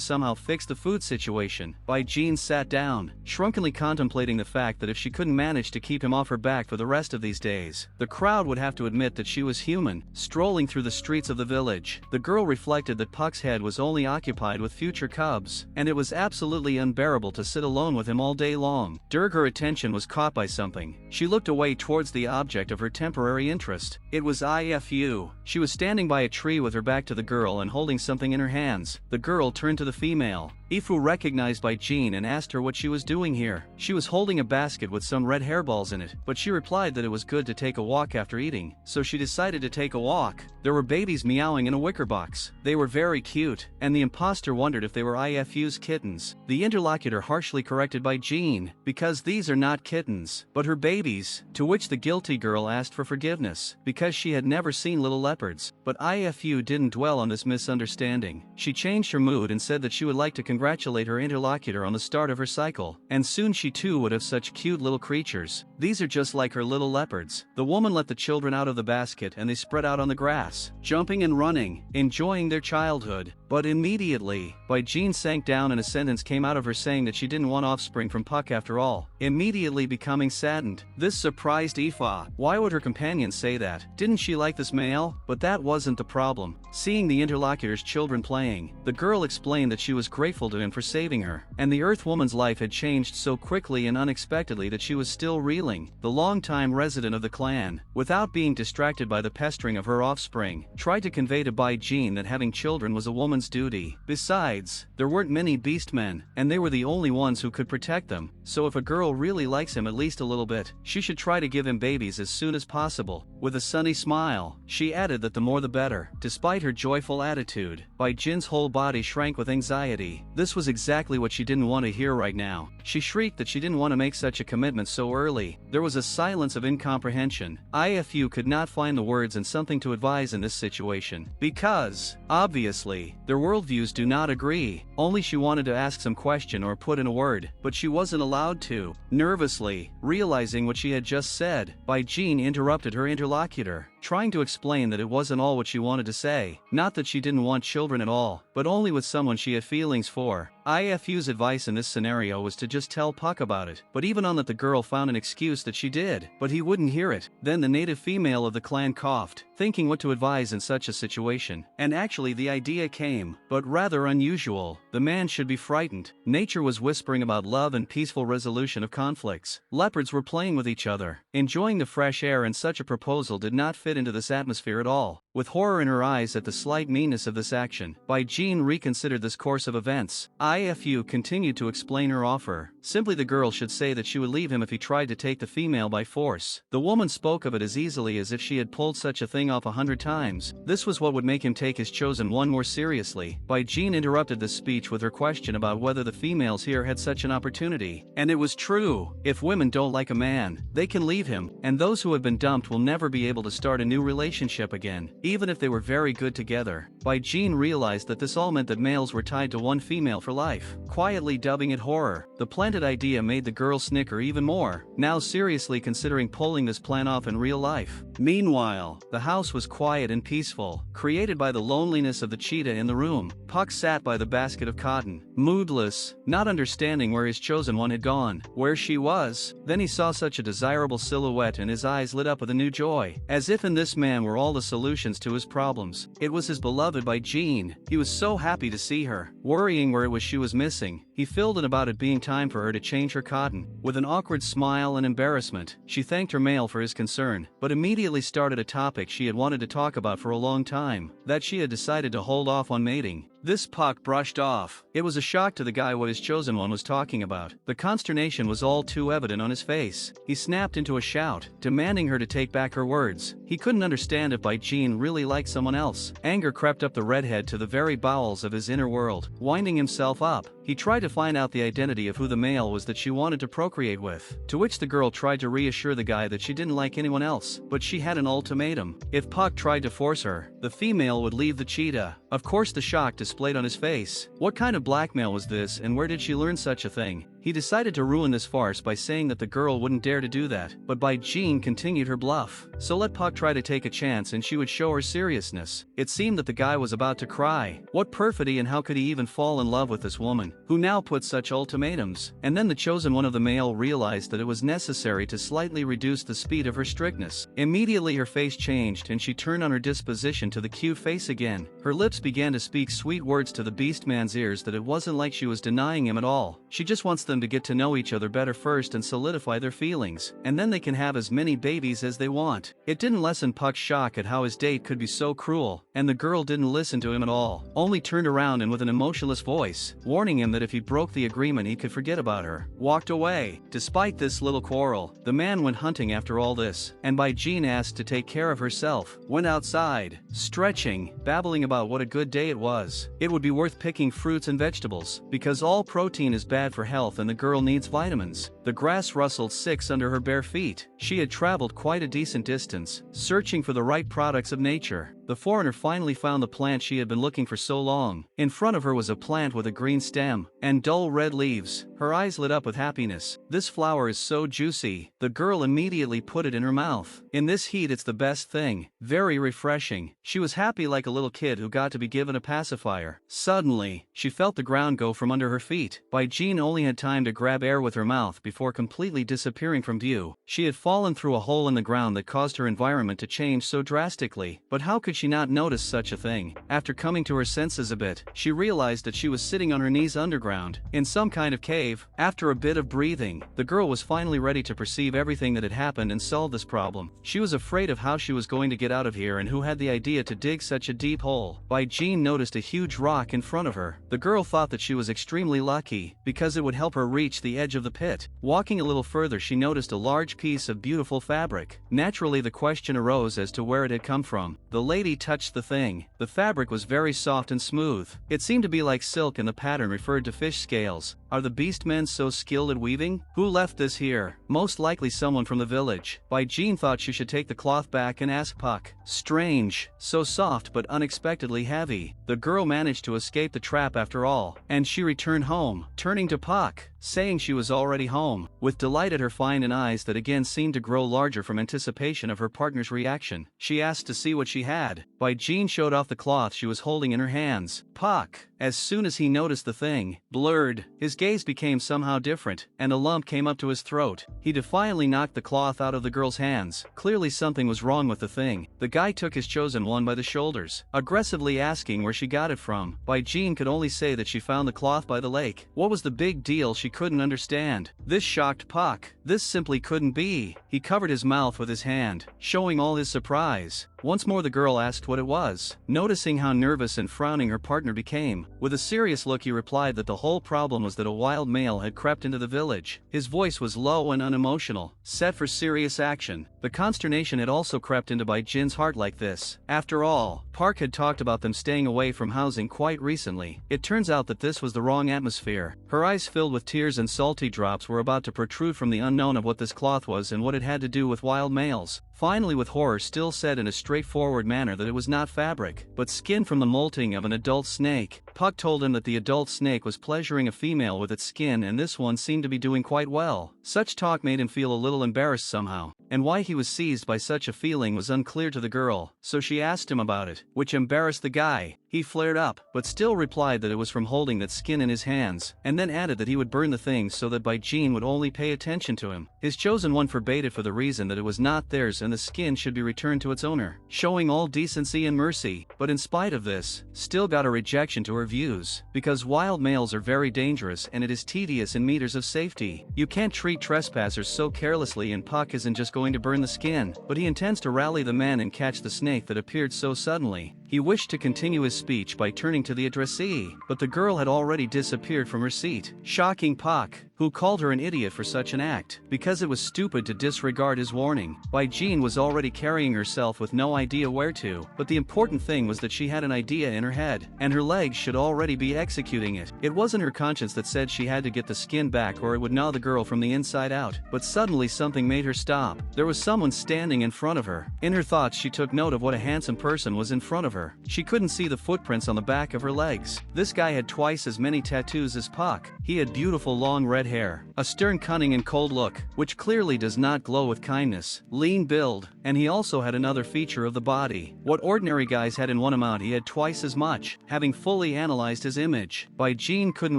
somehow fix the food situation, Bai Jing sat down, shrunkenly contemplating the fact that if she couldn't manage to keep him off her back for the rest of these days, the crowd would have to admit that she was human. Strolling through the streets of the village, the girl reflected that Puck's head was only occupied with future cubs, and it was absolutely unbearable to sit alone with him all day long. Her attention was caught by something. She looked away towards the object of her temporary interest. It was Ifu. She was standing by a tree with her back to the girl and holding something in her hands. The girl turned to the female. Ifu recognized Bai Jing and asked her what she was doing here. She was holding a basket with some red hairballs in it, but she replied that it was good to take a walk after eating, so she decided to take a walk. There were babies meowing in a wicker box. They were very cute, and the imposter wondered if they were Ifu's kittens. The interlocutor harshly corrected Bai Jing, because these are not kittens, but her babies, to which the guilty girl asked for forgiveness, because she had never seen little leopards. But Ifu didn't dwell on this misunderstanding. She changed her mood and said that she would like to congratulate her interlocutor on the start of her cycle, and soon she too would have such cute little creatures. These are just like her little leopards. The woman let the children out of the basket and they spread out on the grass, jumping and running, enjoying their childhood. But immediately, Bai Jing sank down and a sentence came out of her saying that she didn't want offspring from Puck after all, immediately becoming saddened. This surprised Ifa. Why would her companion say that? Didn't she like this male? But that wasn't the problem. Seeing the interlocutor's children playing, the girl explained that she was grateful to him for saving her, and the Earth woman's life had changed so quickly and unexpectedly that she was still reeling. The longtime resident of the clan, without being distracted by the pestering of her offspring, tried to convey to Bai Jing that having children was a woman's duty. Besides, there weren't many Beastmen, and they were the only ones who could protect them, so if a girl really likes him at least a little bit, she should try to give him babies as soon as possible. With a sunny smile, she added that the more the better. Despite her joyful attitude, Bai Jing's whole body shrank with anxiety. This was exactly what she didn't want to hear right now. She shrieked that she didn't want to make such a commitment so early. There was a silence of incomprehension. Ifu could not find the words and something to advise in this situation, because, obviously, their worldviews do not agree. Only she wanted to ask some question or put in a word, but she wasn't allowed to. Nervously, realizing what she had just said, Bai Jing interrupted her interlocutor, trying to explain that it wasn't all what she wanted to say. Not that she didn't want children at all, but only with someone she had feelings for. Ifu's advice in this scenario was to just tell Puck about it, but even on that the girl found an excuse that she did, but he wouldn't hear it. Then the native female of the clan coughed, thinking what to advise in such a situation, and actually the idea came, but rather unusual. The man should be frightened. Nature was whispering about love and peaceful resolution of conflicts. Leopards were playing with each other, enjoying the fresh air, and such a proposal did not fit into this atmosphere at all. With horror in her eyes at the slight meanness of this action, Bai Jing reconsidered this course of events. Ifu continued to explain her offer. Simply the girl should say that she would leave him if he tried to take the female by force. The woman spoke of it as easily as if she had pulled such a thing off 100 times. This was what would make him take his chosen one more seriously. Bai Jing interrupted this speech with her question about whether the females here had such an opportunity. And it was true. If women don't like a man, they can leave him, and those who have been dumped will never be able to start a new relationship again, even if they were very good together. Bai Jing realized that this all meant that males were tied to one female for life, quietly dubbing it horror. The planted idea made the girl snicker even more, now seriously considering pulling this plan off in real life. Meanwhile, the house was quiet and peaceful, created by the loneliness of the cheetah in the room. Puck sat by the basket of cotton, moodless, not understanding where his chosen one had gone, where she was. Then he saw such a desirable silhouette and his eyes lit up with a new joy, as if in this man were all the solutions to his problems. It was his beloved Bai Jing. He was so happy to see her. Worrying where it was she was missing, he filled in about it being time for her to change her cotton. With an awkward smile and embarrassment, she thanked her male for his concern, but immediately started a topic she had wanted to talk about for a long time, that she had decided to hold off on mating. This Puck brushed off. It was a shock to the guy what his chosen one was talking about. The consternation was all too evident on his face. He snapped into a shout, demanding her to take back her words. He couldn't understand if Bai Jing really liked someone else. Anger crept up the redhead to the very bowels of his inner world. Winding himself up, he tried to find out the identity of who the male was that she wanted to procreate with, to which the girl tried to reassure the guy that she didn't like anyone else, but she had an ultimatum. If Puck tried to force her, the female would leave the cheetah. Of course the shock displayed displayed on his face. What kind of blackmail was this, and where did she learn such a thing? He decided to ruin this farce by saying that the girl wouldn't dare to do that, but Bai Jing continued her bluff. So let Puck try to take a chance and she would show her seriousness. It seemed that the guy was about to cry. What perfidy, and how could he even fall in love with this woman, who now put such ultimatums? And then the chosen one of the male realized that it was necessary to slightly reduce the speed of her strictness. Immediately her face changed and she turned on her disposition to the cute face again. Her lips began to speak sweet words to the Beastman's ears that it wasn't like she was denying him at all. She just wants them to get to know each other better first and solidify their feelings, and then they can have as many babies as they want. It didn't lessen Puck's shock at how his date could be so cruel, and the girl didn't listen to him at all, only turned around and with an emotionless voice, warning him that if he broke the agreement he could forget about her, walked away. Despite this little quarrel, the man went hunting after all this, and Bai Jing asked to take care of herself, went outside, stretching, babbling about what a good day it was. It would be worth picking fruits and vegetables, because all protein is bad for health and the girl needs vitamins. The grass rustled 6 under her bare feet. She had traveled quite a decent distance, searching for the right products of nature. The foreigner finally found the plant she had been looking for so long. In front of her was a plant with a green stem and dull red leaves. Her eyes lit up with happiness. This flower is so juicy. The girl immediately put it in her mouth. In this heat it's the best thing. Very refreshing. She was happy like a little kid who got to be given a pacifier. Suddenly, she felt the ground go from under her feet. Bai Jing only had time to grab air with her mouth before completely disappearing from view. She had fallen through a hole in the ground that caused her environment to change so drastically. But how could she not notice such a thing? After coming to her senses a bit, she realized that she was sitting on her knees underground, in some kind of cave. After a bit of breathing, the girl was finally ready to perceive everything that had happened and solve this problem. She was afraid of how she was going to get out of here and who had the idea to dig such a deep hole. Bai Jing noticed a huge rock in front of her. The girl thought that she was extremely lucky, because it would help her reach the edge of the pit. Walking a little further, she noticed a large piece of beautiful fabric. Naturally, the question arose as to where it had come from. The lady touched the thing. The fabric was very soft and smooth. It seemed to be like silk, and the pattern referred to fish scales. Are the Beastmen so skilled at weaving? Who left this here? Most likely someone from the village. Bai Jing thought she should take the cloth back and ask Puck. Strange. So soft but unexpectedly heavy. The girl managed to escape the trap after all, and she returned home, turning to Puck, saying she was already home, with delight at her fine eyes that again seemed to grow larger from anticipation of her partner's reaction. She asked to see what she had. Bai Jing showed off the cloth she was holding in her hands. Puck, as soon as he noticed the thing, blurred. His gaze became somehow different, and a lump came up to his throat. He defiantly knocked the cloth out of the girl's hands. Clearly something was wrong with the thing. The guy took his chosen one by the shoulders, aggressively asking where she got it from. Bai Jing could only say that she found the cloth by the lake. What was the big deal? She couldn't understand. This shocked Puck. This simply couldn't be. He covered his mouth with his hand, showing all his surprise. Once more the girl asked what it was, noticing how nervous and frowning her partner became. With a serious look he replied that the whole problem was that a wild male had crept into the village. His voice was low and unemotional, set for serious action. The consternation had also crept into Bai Jing's heart like this. After all, Park had talked about them staying away from housing quite recently. It turns out that this was the wrong atmosphere. Her eyes filled with tears and salty drops were about to protrude from the unknown of what this cloth was and what it had to do with wild males. Finally, with horror still said in a straightforward manner that it was not fabric, but skin from the molting of an adult snake. Puck told him that the adult snake was pleasuring a female with its skin, and this one seemed to be doing quite well. Such talk made him feel a little embarrassed somehow, and why he was seized by such a feeling was unclear to the girl, so she asked him about it, which embarrassed the guy. He flared up, but still replied that it was from holding that skin in his hands, and then added that he would burn the thing so that Bai Jing would only pay attention to him. His chosen one forbade it for the reason that it was not theirs and the skin should be returned to its owner, showing all decency and mercy, but in spite of this, still got a rejection to her views, because wild males are very dangerous and it is tedious in meters of safety. You can't treat trespassers so carelessly, and Puck isn't just going to burn the skin, but he intends to rally the men and catch the snake that appeared so suddenly. He wished to continue his speech by turning to the addressee, but the girl had already disappeared from her seat, shocking Puck, who called her an idiot for such an act, because it was stupid to disregard his warning. Bai Jing was already carrying herself with no idea where to, but the important thing was that she had an idea in her head, and her legs should already be executing it. It wasn't her conscience that said she had to get the skin back or it would gnaw the girl from the inside out, but suddenly something made her stop. There was someone standing in front of her. In her thoughts she took note of what a handsome person was in front of her. her. She couldn't see the footprints on the back of her legs. This guy had twice as many tattoos as Puck. He had beautiful long red hair, a stern, cunning and cold look, which clearly does not glow with kindness, lean build, and he also had another feature of the body. What ordinary guys had in one amount, he had twice as much. Having fully analyzed his image, Bai Jing couldn't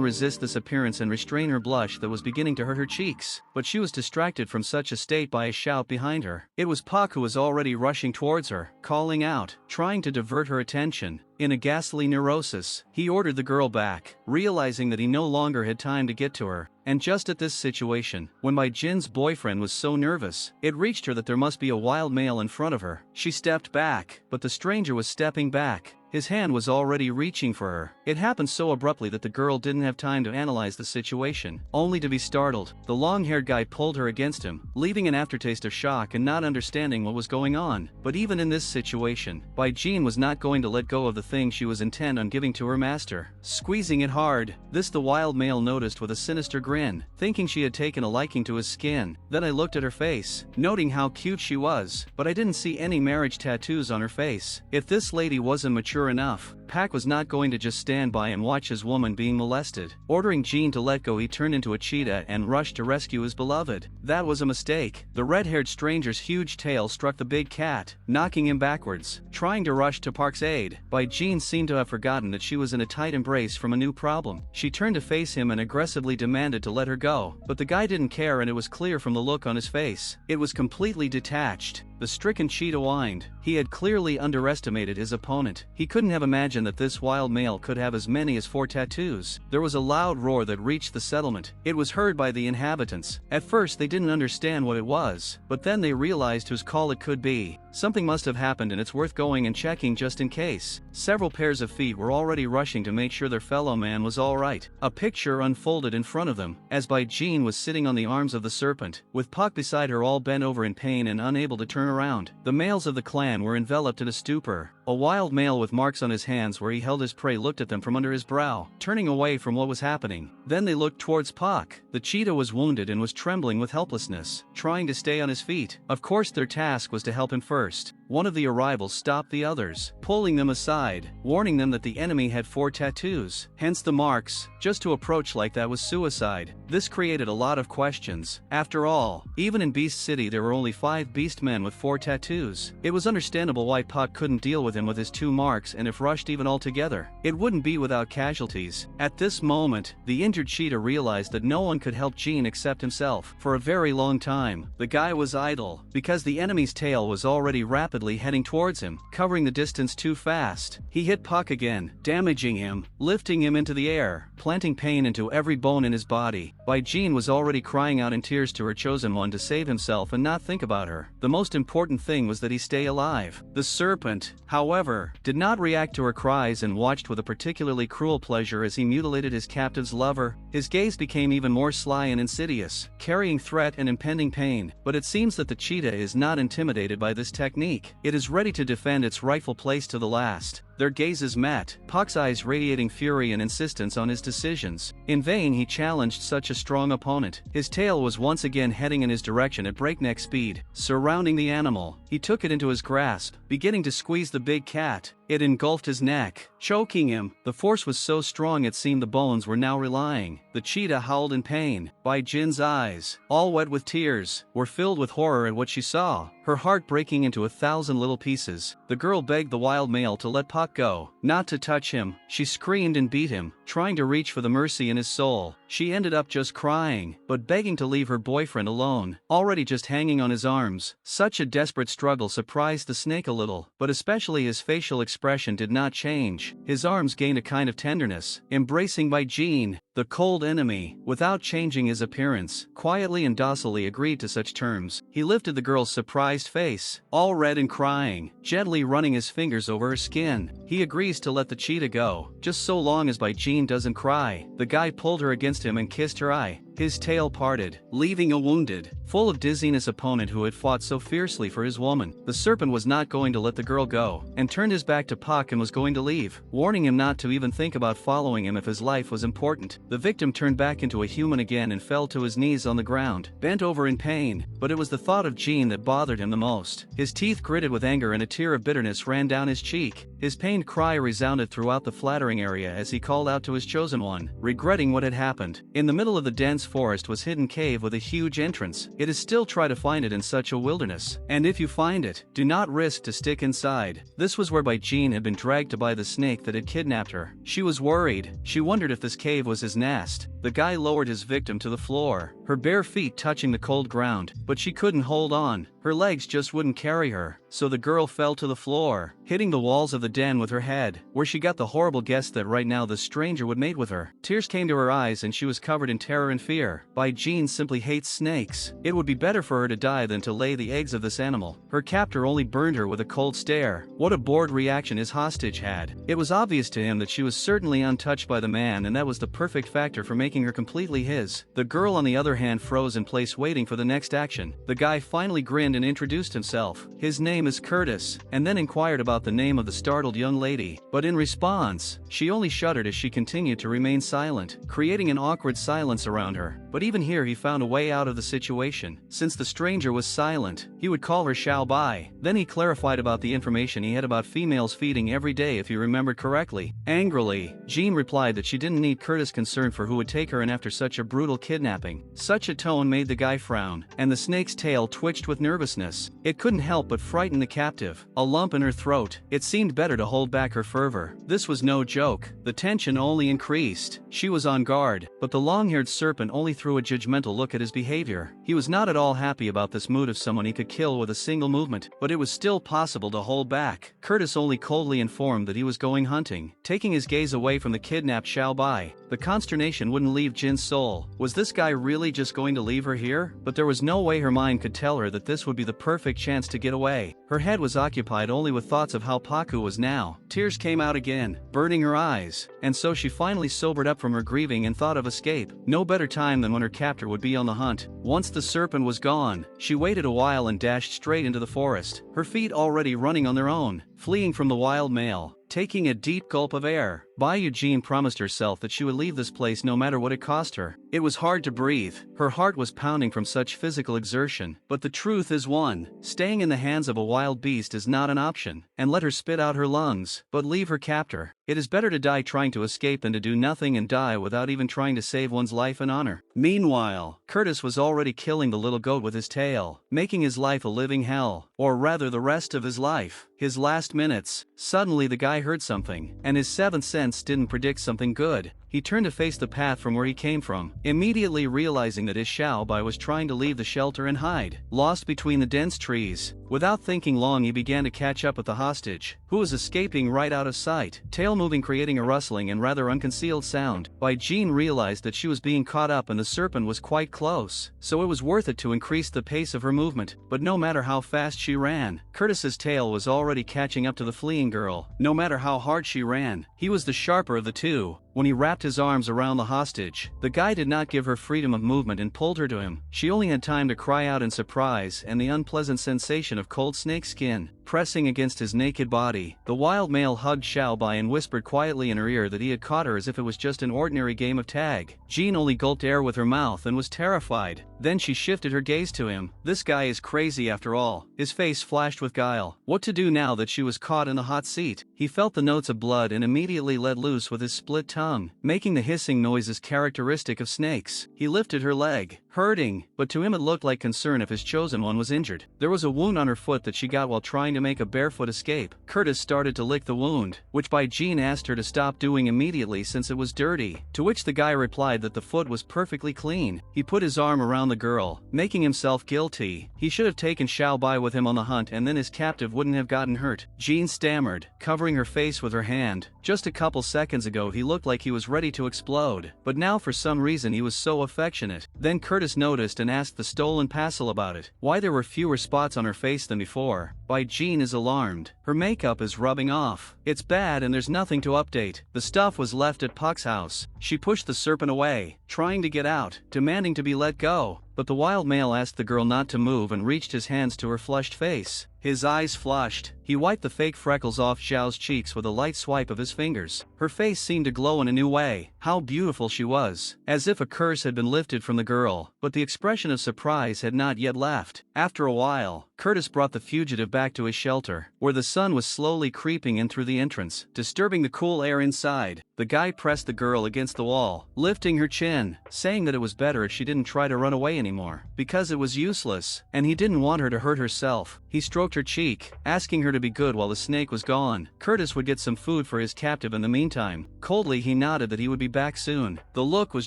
resist this appearance and restrain her blush that was beginning to hurt her cheeks, but she was distracted from such a state by a shout behind her. It was Puck, who was already rushing towards her, calling out, trying to divert her attention. In a ghastly neurosis, he ordered the girl back, realizing that he no longer had time to get to her. And just at this situation, when Bai Jin's boyfriend was so nervous, it reached her that there must be a wild male in front of her. She stepped back, but the stranger was stepping back. His hand was already reaching for her. It happened so abruptly that the girl didn't have time to analyze the situation, only to be startled. The long-haired guy pulled her against him, leaving an aftertaste of shock and not understanding what was going on. But even in this situation, Bai Jing was not going to let go of the thing she was intent on giving to her master, squeezing it hard. This the wild male noticed with a sinister grin, thinking she had taken a liking to his skin. Then I looked at her face, noting how cute she was, but I didn't see any marriage tattoos on her face. If this lady wasn't mature enough, Pak was not going to just stand by and watch his woman being molested. Ordering Jean to let go, he turned into a cheetah and rushed to rescue his beloved. That was a mistake. The red-haired stranger's huge tail struck the big cat, knocking him backwards. Trying to rush to Park's aid, Bai Jing seemed to have forgotten that she was in a tight embrace from a new problem. She turned to face him and aggressively demanded to let her go, but the guy didn't care, and it was clear from the look on his face. It was completely detached. The stricken cheetah whined. He had clearly underestimated his opponent. He couldn't have imagined that this wild male could have as many as 4 tattoos. There was a loud roar that reached the settlement. It was heard by the inhabitants. At first they didn't understand what it was, but then they realized whose call it could be. Something must have happened, and it's worth going and checking just in case. Several pairs of feet were already rushing to make sure their fellow man was alright. A picture unfolded in front of them, as Bai Jing was sitting on the arms of the serpent, with Puck beside her, all bent over in pain and unable to turn around. The males of the clan were enveloped in a stupor. A wild male with marks on his hands where he held his prey looked at them from under his brow, turning away from what was happening. Then they looked towards Puck. The cheetah was wounded and was trembling with helplessness, trying to stay on his feet. Of course their task was to help him first. One of the arrivals stopped the others, pulling them aside, warning them that the enemy had 4 tattoos, hence the marks. Just to approach like that was suicide. This created a lot of questions. After all, even in Beast City there were only 5 Beastmen with 4 tattoos. It was understandable why Puck couldn't deal with him with his 2 marks, and if rushed even altogether, it wouldn't be without casualties. At this moment, the injured cheetah realized that no one could help Jean except himself. For a very long time, the guy was idle, because the enemy's tail was already rapidly heading towards him, covering the distance too fast. He hit Puck again, damaging him, lifting him into the air, planting pain into every bone in his body. Bai Jing was already crying out in tears to her chosen one to save himself and not think about her. The most important thing was that he stay alive. The serpent, however, did not react to her cries and watched with a particularly cruel pleasure as he mutilated his captive's lover. His gaze became even more sly and insidious, carrying threat and impending pain. But it seems that the cheetah is not intimidated by this technique. It is ready to defend its rightful place to the last. Their gazes met, Puck's eyes radiating fury and insistence on his decisions. In vain he challenged such a strong opponent. His tail was once again heading in his direction at breakneck speed, surrounding the animal. He took it into his grasp, beginning to squeeze the big cat. It engulfed his neck, choking him. The force was so strong it seemed the bones were now relying. The cheetah howled in pain. Bai Jin's eyes, all wet with tears, were filled with horror at what she saw, her heart breaking into 1,000 little pieces. The girl begged the wild male to let Puck go, not to touch him. She screamed and beat him, trying to reach for the mercy in his soul. She ended up just crying, but begging to leave her boyfriend alone, already just hanging on his arms. Such a desperate struggle surprised the snake a little, but especially his facial expression did not change. His arms gained a kind of tenderness, embracing Bai Jing. The cold enemy, without changing his appearance, quietly and docilely agreed to such terms. He lifted the girl's surprised face, all red and crying, gently running his fingers over her skin. He agrees to let the cheetah go, just so long as Bai Jing doesn't cry. The guy pulled her against him and kissed her eye. His tail parted, leaving a wounded, full of dizziness opponent who had fought so fiercely for his woman. The serpent was not going to let the girl go, and turned his back to Puck and was going to leave, warning him not to even think about following him if his life was important. the victim turned back into a human again and fell to his knees on the ground, bent over in pain, but it was the thought of Jin that bothered him the most. His teeth gritted with anger and a tear of bitterness ran down his cheek. His pained cry resounded throughout the flattering area as he called out to his chosen one, regretting what had happened. In the middle of the dense forest was hidden cave with a huge entrance. It is still try to find it in such a wilderness, and if you find it, do not risk to stick inside. This was where Bai Jing had been dragged to by the snake that had kidnapped her. She was worried. She wondered if this cave was his nest. The guy lowered his victim to the floor, her bare feet touching the cold ground, but she couldn't hold on. Her legs just wouldn't carry her, so the girl fell to the floor, hitting the walls of the den with her head, where she got the horrible guess that right now the stranger would mate with her. Tears came to her eyes and she was covered in terror and fear. Bai Jing simply hates snakes. It would be better for her to die than to lay the eggs of this animal. Her captor only burned her with a cold stare. What a bored reaction his hostage had. It was obvious to him that she was certainly untouched by the man, and that was the perfect factor for making her completely his. The girl on the other hand froze in place waiting for the next action. The guy finally grinned and introduced himself. His name is Curtis, and then inquired about the name of the startled young lady, but in response, she only shuddered as she continued to remain silent, creating an awkward silence around her. But even here he found a way out of the situation. Since the stranger was silent, he would call her Xiao Bai. Then he clarified about the information he had about females feeding every day if he remembered correctly. Angrily, Jean replied that she didn't need Curtis' concern for who would take her in after such a brutal kidnapping. Such a tone made the guy frown, and the snake's tail twitched with nervousness. It couldn't help but frighten the captive. A lump in her throat. It seemed better to hold back her fervor. This was no joke. The tension only increased. She was on guard, but the long-haired serpent only threw a judgmental look at his behavior. He was not at all happy about this mood of someone he could kill with a single movement, but it was still possible to hold back. Curtis only coldly informed that he was going hunting, taking his gaze away from the kidnapped Xiao Bai. The consternation wouldn't leave Jin's soul. Was this guy really just going to leave her here? But there was no way her mind could tell her that this would be the perfect chance to get away. Her head was occupied only with thoughts of how Paku was now. Tears came out again, burning her eyes, and so she finally sobered up from her grieving and thought of escape. No better time than when her captor would be on the hunt. Once the serpent was gone, she waited a while and dashed straight into the forest, her feet already running on their own, fleeing from the wild male. Taking a deep gulp of air, Bai Jing promised herself that she would leave this place no matter what it cost her. It was hard to breathe. Her heart was pounding from such physical exertion. But the truth is one, staying in the hands of a wild beast is not an option. And let her spit out her lungs, but leave her captor. It is better to die trying to escape than to do nothing and die without even trying to save one's life and honor. Meanwhile, Curtis was already killing the little goat with his tail, making his life a living hell, or rather the rest of his life. His last minutes. Suddenly the guy heard something, and his seventh sense didn't predict something good. He turned to face the path from where he came from, immediately realizing that his Xiao Bai was trying to leave the shelter and hide, lost between the dense trees. Without thinking long, he began to catch up with the hostage, who was escaping right out of sight, tail moving, creating a rustling and rather unconcealed sound. Bai Jing realized that she was being caught up and the serpent was quite close, so it was worth it to increase the pace of her movement. But no matter how fast she ran, Curtis's tail was already catching up to the fleeing girl. No matter how hard she ran, he was the sharper of the two. When he wrapped his arms around the hostage, the guy did not give her freedom of movement and pulled her to him. She only had time to cry out in surprise and the unpleasant sensation of cold snake skin pressing against his naked body. The wild male hugged Xiao Bai and whispered quietly in her ear that he had caught her as if it was just an ordinary game of tag. Jean only gulped air with her mouth and was terrified. Then she shifted her gaze to him. This guy is crazy after all. His face flashed with guile. What to do now that she was caught in the hot seat? He felt the notes of blood and immediately let loose with his split tongue, making the hissing noises characteristic of snakes. He lifted her leg, hurting, but to him it looked like concern if his chosen one was injured. There was a wound on her foot that she got while trying to make a barefoot escape. Curtis started to lick the wound, which Bai Jing asked her to stop doing immediately since it was dirty, to which the guy replied that the foot was perfectly clean. He put his arm around the girl, making himself guilty. He should have taken Xiao Bai with him on the hunt and then his captive wouldn't have gotten hurt. Jean stammered, covering her face with her hand. Just a couple seconds ago he looked like he was ready to explode, but now for some reason he was so affectionate. Then Curtis noticed and asked the stolen parcel about it. Why there were fewer spots on her face than before. Bai Jing is alarmed. Her makeup is rubbing off. It's bad and there's nothing to update. The stuff was left at Puck's house. She pushed the serpent away, trying to get out, demanding to be let go. But the wild male asked the girl not to move and reached his hands to her flushed face. His eyes flushed. He wiped the fake freckles off Xiao's cheeks with a light swipe of his fingers. Her face seemed to glow in a new way. how beautiful she was, as if a curse had been lifted from the girl, but the expression of surprise had not yet left. After a while, Curtis brought the fugitive back to his shelter, where the sun was slowly creeping in through the entrance, disturbing the cool air inside. The guy pressed the girl against the wall, lifting her chin, saying that it was better if she didn't try to run away anymore, because it was useless, and he didn't want her to hurt herself. He stroked her cheek, asking her to be good while the snake was gone. Curtis would get some food for his captive in the meantime. Coldly he nodded that he would be back soon. The look was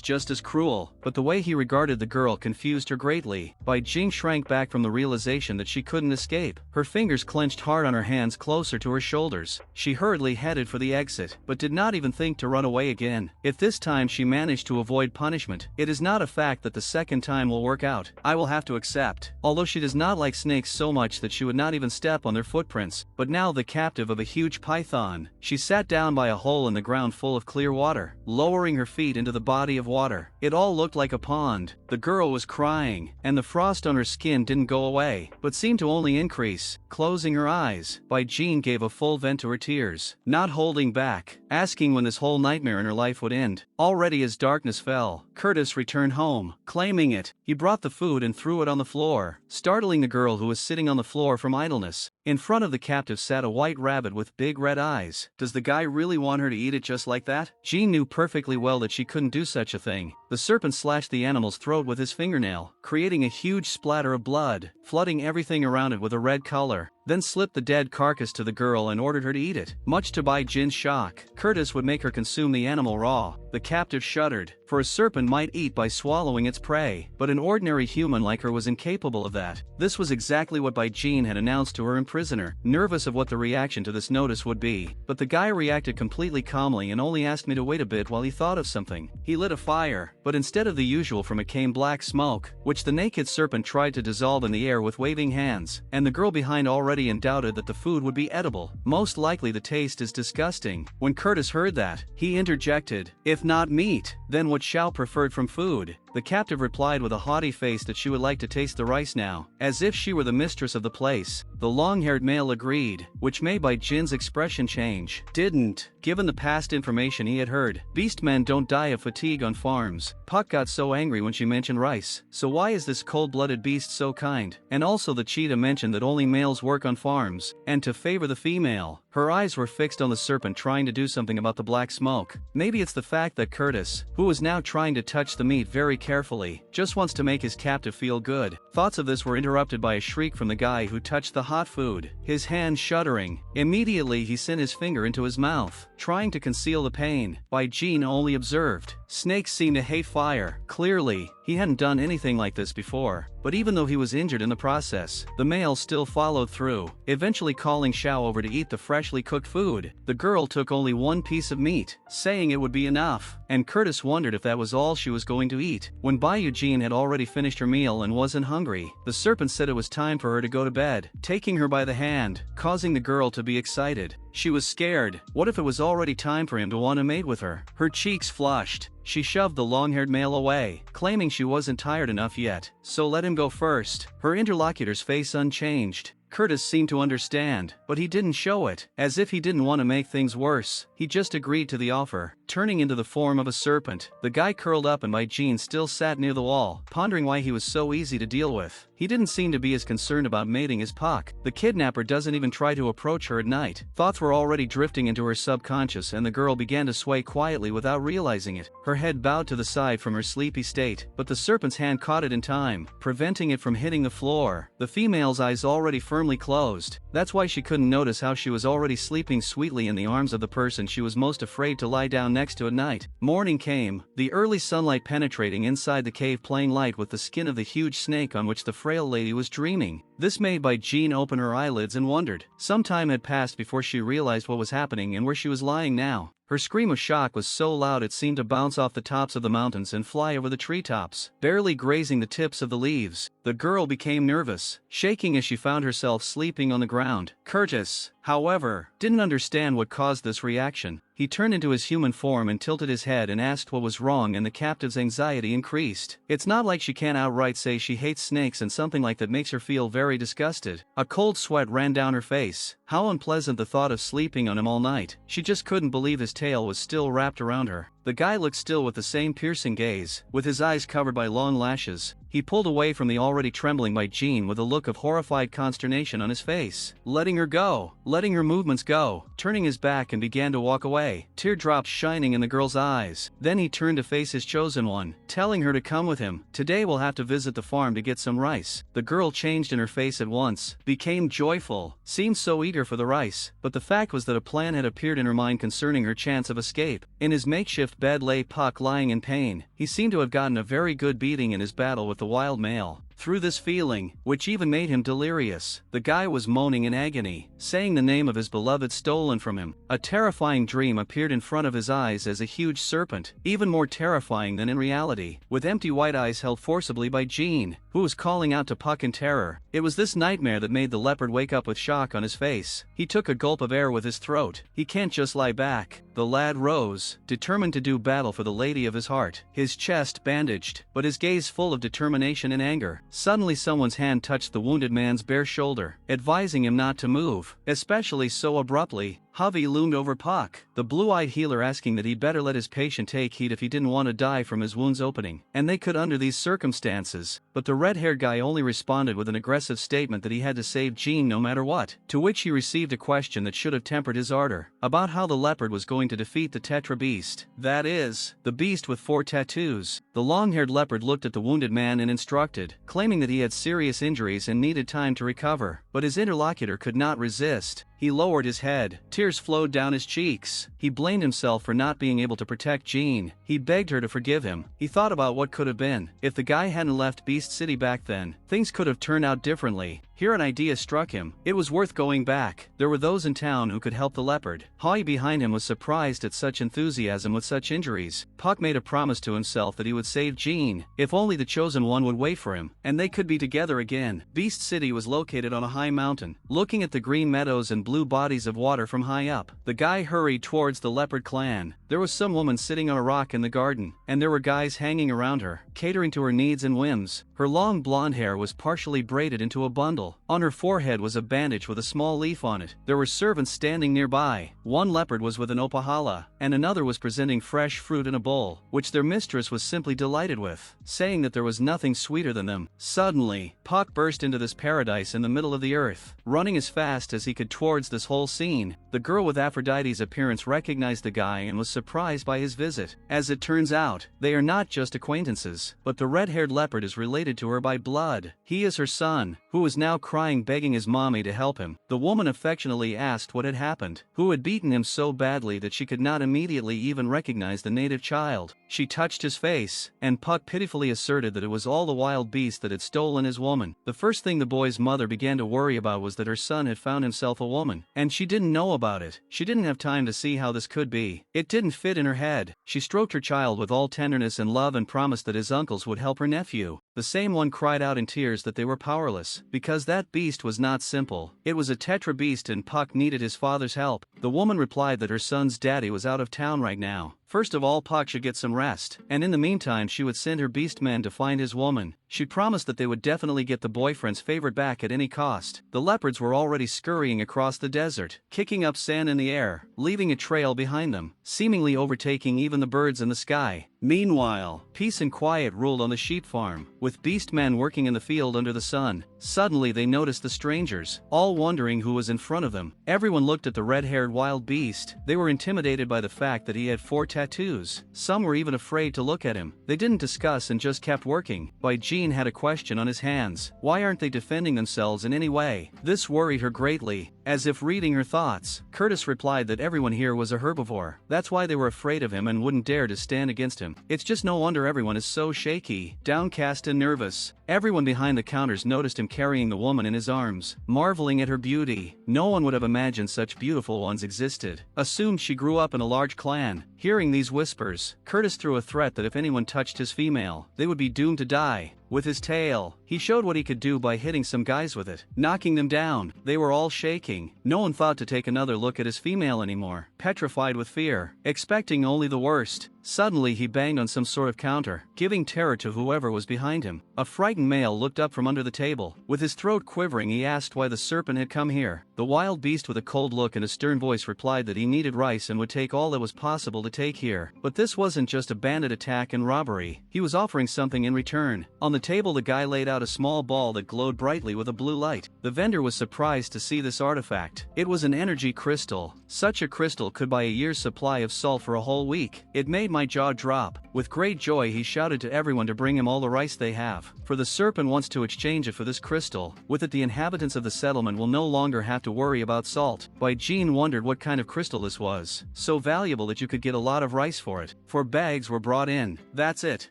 just as cruel, but the way he regarded the girl confused her greatly. Bai Jing shrank back from the realization that she couldn't escape. Her fingers clenched hard on her hands closer to her shoulders. She hurriedly headed for the exit, but did not even think to run away again. If this time she managed to avoid punishment, it is not a fact that the second time will work out. I will have to accept. Although she does not like snakes so much that she would not even step on their footprints, but now the captive of a huge python, she sat down by a hole in the ground full of clear water, lowering her feet into the body of water. It all looked like a pond. The girl was crying, and the frost on her skin didn't go away, but seemed to only increase. Closing her eyes, Bai Jing gave a full vent to her tears, not holding back, asking when this whole nightmare in her life would end. Already as darkness fell, Curtis returned home, claiming it. He brought the food and threw it on the floor, startling the girl who was sitting on the floor from idleness. In front of the captive sat a white rabbit with big red eyes. Does the guy really want her to eat it just like that? Jean knew perfectly well that she couldn't do such a thing. The serpent slashed the animal's throat with his fingernail, creating a huge splatter of blood, flooding everything around it with a red color, then slipped the dead carcass to the girl and ordered her to eat it. Much to Bai Jin's shock, Curtis would make her consume the animal raw. The captive shuddered, for a serpent might eat by swallowing its prey, but an ordinary human like her was incapable of that. This was exactly what Bai Jing had announced to her imprisoner, nervous of what the reaction to this notice would be. But the guy reacted completely calmly and only asked me to wait a bit while he thought of something. He lit a fire, but instead of the usual from it came black smoke, which the naked serpent tried to dissolve in the air with waving hands, and the girl behind already doubted that the food would be edible. Most likely the taste is disgusting. When Curtis heard that, he interjected, "If not meat, then what shall preferred from food?" The captive replied with a haughty face that she would like to taste the rice now, as if she were the mistress of the place. The long-haired male agreed, which made Bai Jin's expression change. Didn't, given the past information he had heard. Beastmen don't die of fatigue on farms. Puck got so angry when she mentioned rice. So why is this cold-blooded beast so kind? And also the cheetah mentioned that only males work on farms, and to favor the female. Her eyes were fixed on the serpent trying to do something about the black smoke. Maybe it's the fact that Curtis, who was now trying to touch the meat very carefully, just wants to make his captive feel good. Thoughts of this were interrupted by a shriek from the guy who touched the hot food, his hand shuddering. Immediately he sent his finger into his mouth, trying to conceal the pain. Bai Jing only observed. Snakes seem to hate fire. Clearly, he hadn't done anything like this before. But even though he was injured in the process, the male still followed through, eventually calling Xiao over to eat the freshly cooked food. The girl took only one piece of meat, saying it would be enough, and Curtis wondered if that was all she was going to eat. When Bai Jing had already finished her meal and wasn't hungry, the serpent said it was time for her to go to bed, taking her by the hand, causing the girl to be excited. She was scared. What if it was already time for him to want to mate with her? Her cheeks flushed. She shoved the long-haired male away, claiming she wasn't tired enough yet, so let him go first. Her interlocutor's face unchanged. Curtis seemed to understand, but he didn't show it, as if he didn't want to make things worse. He just agreed to the offer, turning into the form of a serpent. The guy curled up and Bai Jing still sat near the wall, pondering why he was so easy to deal with. He didn't seem to be as concerned about mating as Puck. The kidnapper doesn't even try to approach her at night. Thoughts were already drifting into her subconscious and the girl began to sway quietly without realizing it. Her head bowed to the side from her sleepy state, but the serpent's hand caught it in time, preventing it from hitting the floor. The female's eyes already firmly closed. That's why she couldn't notice how she was already sleeping sweetly in the arms of the person she was most afraid to lie down next to at night. Morning came, the early sunlight penetrating inside the cave playing light with the skin of the huge snake on which the frail lady was dreaming. This made Bai Jing open her eyelids and wondered. Some time had passed before she realized what was happening and where she was lying now. Her scream of shock was so loud it seemed to bounce off the tops of the mountains and fly over the treetops, barely grazing the tips of the leaves. The girl became nervous, shaking as she found herself sleeping on the ground. Curtis, however, didn't understand what caused this reaction. He turned into his human form and tilted his head and asked what was wrong, and the captive's anxiety increased. It's not like she can't outright say she hates snakes, and something like that makes her feel very disgusted. A cold sweat ran down her face. How unpleasant the thought of sleeping on him all night. She just couldn't believe his tail was still wrapped around her. The guy looked still with the same piercing gaze, with his eyes covered by long lashes. He pulled away from the already trembling Bai Jing with a look of horrified consternation on his face, letting her go, letting her movements go, turning his back and began to walk away, teardrops shining in the girl's eyes. Then he turned to face his chosen one, telling her to come with him. Today we'll have to visit the farm to get some rice. The girl changed in her face at once, became joyful, seemed so eager for the rice, but the fact was that a plan had appeared in her mind concerning her chance of escape. In his makeshift bed lay Puck lying in pain. He seemed to have gotten a very good beating in his battle with the wild male. Through this feeling, which even made him delirious, the guy was moaning in agony, saying the name of his beloved stolen from him. A terrifying dream appeared in front of his eyes as a huge serpent, even more terrifying than in reality, with empty white eyes held forcibly by Jean, who was calling out to Puck in terror. It was this nightmare that made the leopard wake up with shock on his face. He took a gulp of air with his throat. He can't just lie back. The lad rose, determined to do battle for the lady of his heart, his chest bandaged, but his gaze full of determination and anger. Suddenly someone's hand touched the wounded man's bare shoulder, advising him not to move, especially so abruptly. Hovey loomed over Puck, the blue-eyed healer asking that he'd better let his patient take heed if he didn't want to die from his wounds opening, and they could under these circumstances, but the red-haired guy only responded with an aggressive statement that he had to save Jean no matter what, to which he received a question that should have tempered his ardor, about how the leopard was going to defeat the Tetra Beast, that is, the beast with 4 tattoos. The long-haired leopard looked at the wounded man and instructed, claiming that he had serious injuries and needed time to recover, but his interlocutor could not resist. He lowered his head. Tears flowed down his cheeks. He blamed himself for not being able to protect Jean. He begged her to forgive him. He thought about what could have been. If the guy hadn't left Beast City back then, things could have turned out differently. Here an idea struck him. It was worth going back. There were those in town who could help the leopard. Hoy behind him was surprised at such enthusiasm with such injuries. Puck made a promise to himself that he would save Jean, if only the chosen one would wait for him, and they could be together again. Beast City was located on a high mountain. Looking at the green meadows and blue bodies of water from high up, the guy hurried towards the leopard clan. There was some woman sitting on a rock in the garden, and there were guys hanging around her, catering to her needs and whims. Her long blonde hair was partially braided into a bundle. On her forehead was a bandage with a small leaf on it. There were servants standing nearby. One leopard was with an opahala, and another was presenting fresh fruit in a bowl, which their mistress was simply delighted with, saying that there was nothing sweeter than them. Suddenly, Puck burst into this paradise in the middle of the earth, running as fast as he could towards this whole scene. The girl with Aphrodite's appearance recognized the guy and was surprised by his visit. As it turns out, they are not just acquaintances, but the red-haired leopard is related to her by blood. He is her son, who is now crying, begging his mommy to help him. The woman affectionately asked what had happened, who had beaten him so badly that she could not immediately even recognize the native child. She touched his face, and Puck pitifully asserted that it was all the wild beast that had stolen his woman. The first thing the boy's mother began to worry about was that her son had found himself a woman, and she didn't know about it. She didn't have time to see how this could be. It didn't fit in her head. She stroked her child with all tenderness and love and promised that his uncles would help her nephew. The same one cried out in tears that they were powerless, because that beast was not simple. It was a tetra beast and Puck needed his father's help. The woman replied that her son's daddy was out of town right now. First of all, Puck should get some rest, and in the meantime she would send her beastmen to find his woman. She promised that they would definitely get the boyfriend's favorite back at any cost. The leopards were already scurrying across the desert, kicking up sand in the air, leaving a trail behind them, seemingly overtaking even the birds in the sky. Meanwhile, peace and quiet ruled on the sheep farm, with beastmen working in the field under the sun. Suddenly they noticed the strangers, all wondering who was in front of them. Everyone looked at the red-haired wild beast. They were intimidated by the fact that he had 4 tattoos. Some were even afraid to look at him. They didn't discuss and just kept working. Bai Jing had a question on his hands. Why aren't they defending themselves in any way? This worried her greatly. As if reading her thoughts, Curtis replied that everyone here was a herbivore. That's why they were afraid of him and wouldn't dare to stand against him. It's just no wonder everyone is so shaky, downcast and nervous. Everyone behind the counters noticed him carrying the woman in his arms, marveling at her beauty. No one would have imagined such beautiful ones existed. Assumed she grew up in a large clan. Hearing these whispers, Curtis threw a threat that if anyone touched his female, they would be doomed to die. With his tail, he showed what he could do by hitting some guys with it, knocking them down. They were all shaking. No one thought to take another look at his female anymore, petrified with fear, expecting only the worst. Suddenly he banged on some sort of counter, giving terror to whoever was behind him. A frightened male looked up from under the table. With his throat quivering, he asked why the serpent had come here. The wild beast with a cold look and a stern voice replied that he needed rice and would take all that was possible to take here. But this wasn't just a bandit attack and robbery. He was offering something in return. On the table, the guy laid out a small ball that glowed brightly with a blue light. The vendor was surprised to see this artifact. It was an energy crystal. Such a crystal could buy a year's supply of salt for a whole week. It made my jaw drop. With great joy, he shouted to everyone to bring him all the rice they have, for the serpent wants to exchange it for this crystal. With it, the inhabitants of the settlement will no longer have to worry about salt. Bai Jing wondered what kind of crystal this was, so valuable that you could get a lot of rice for it. 4 bags were brought in. That's it.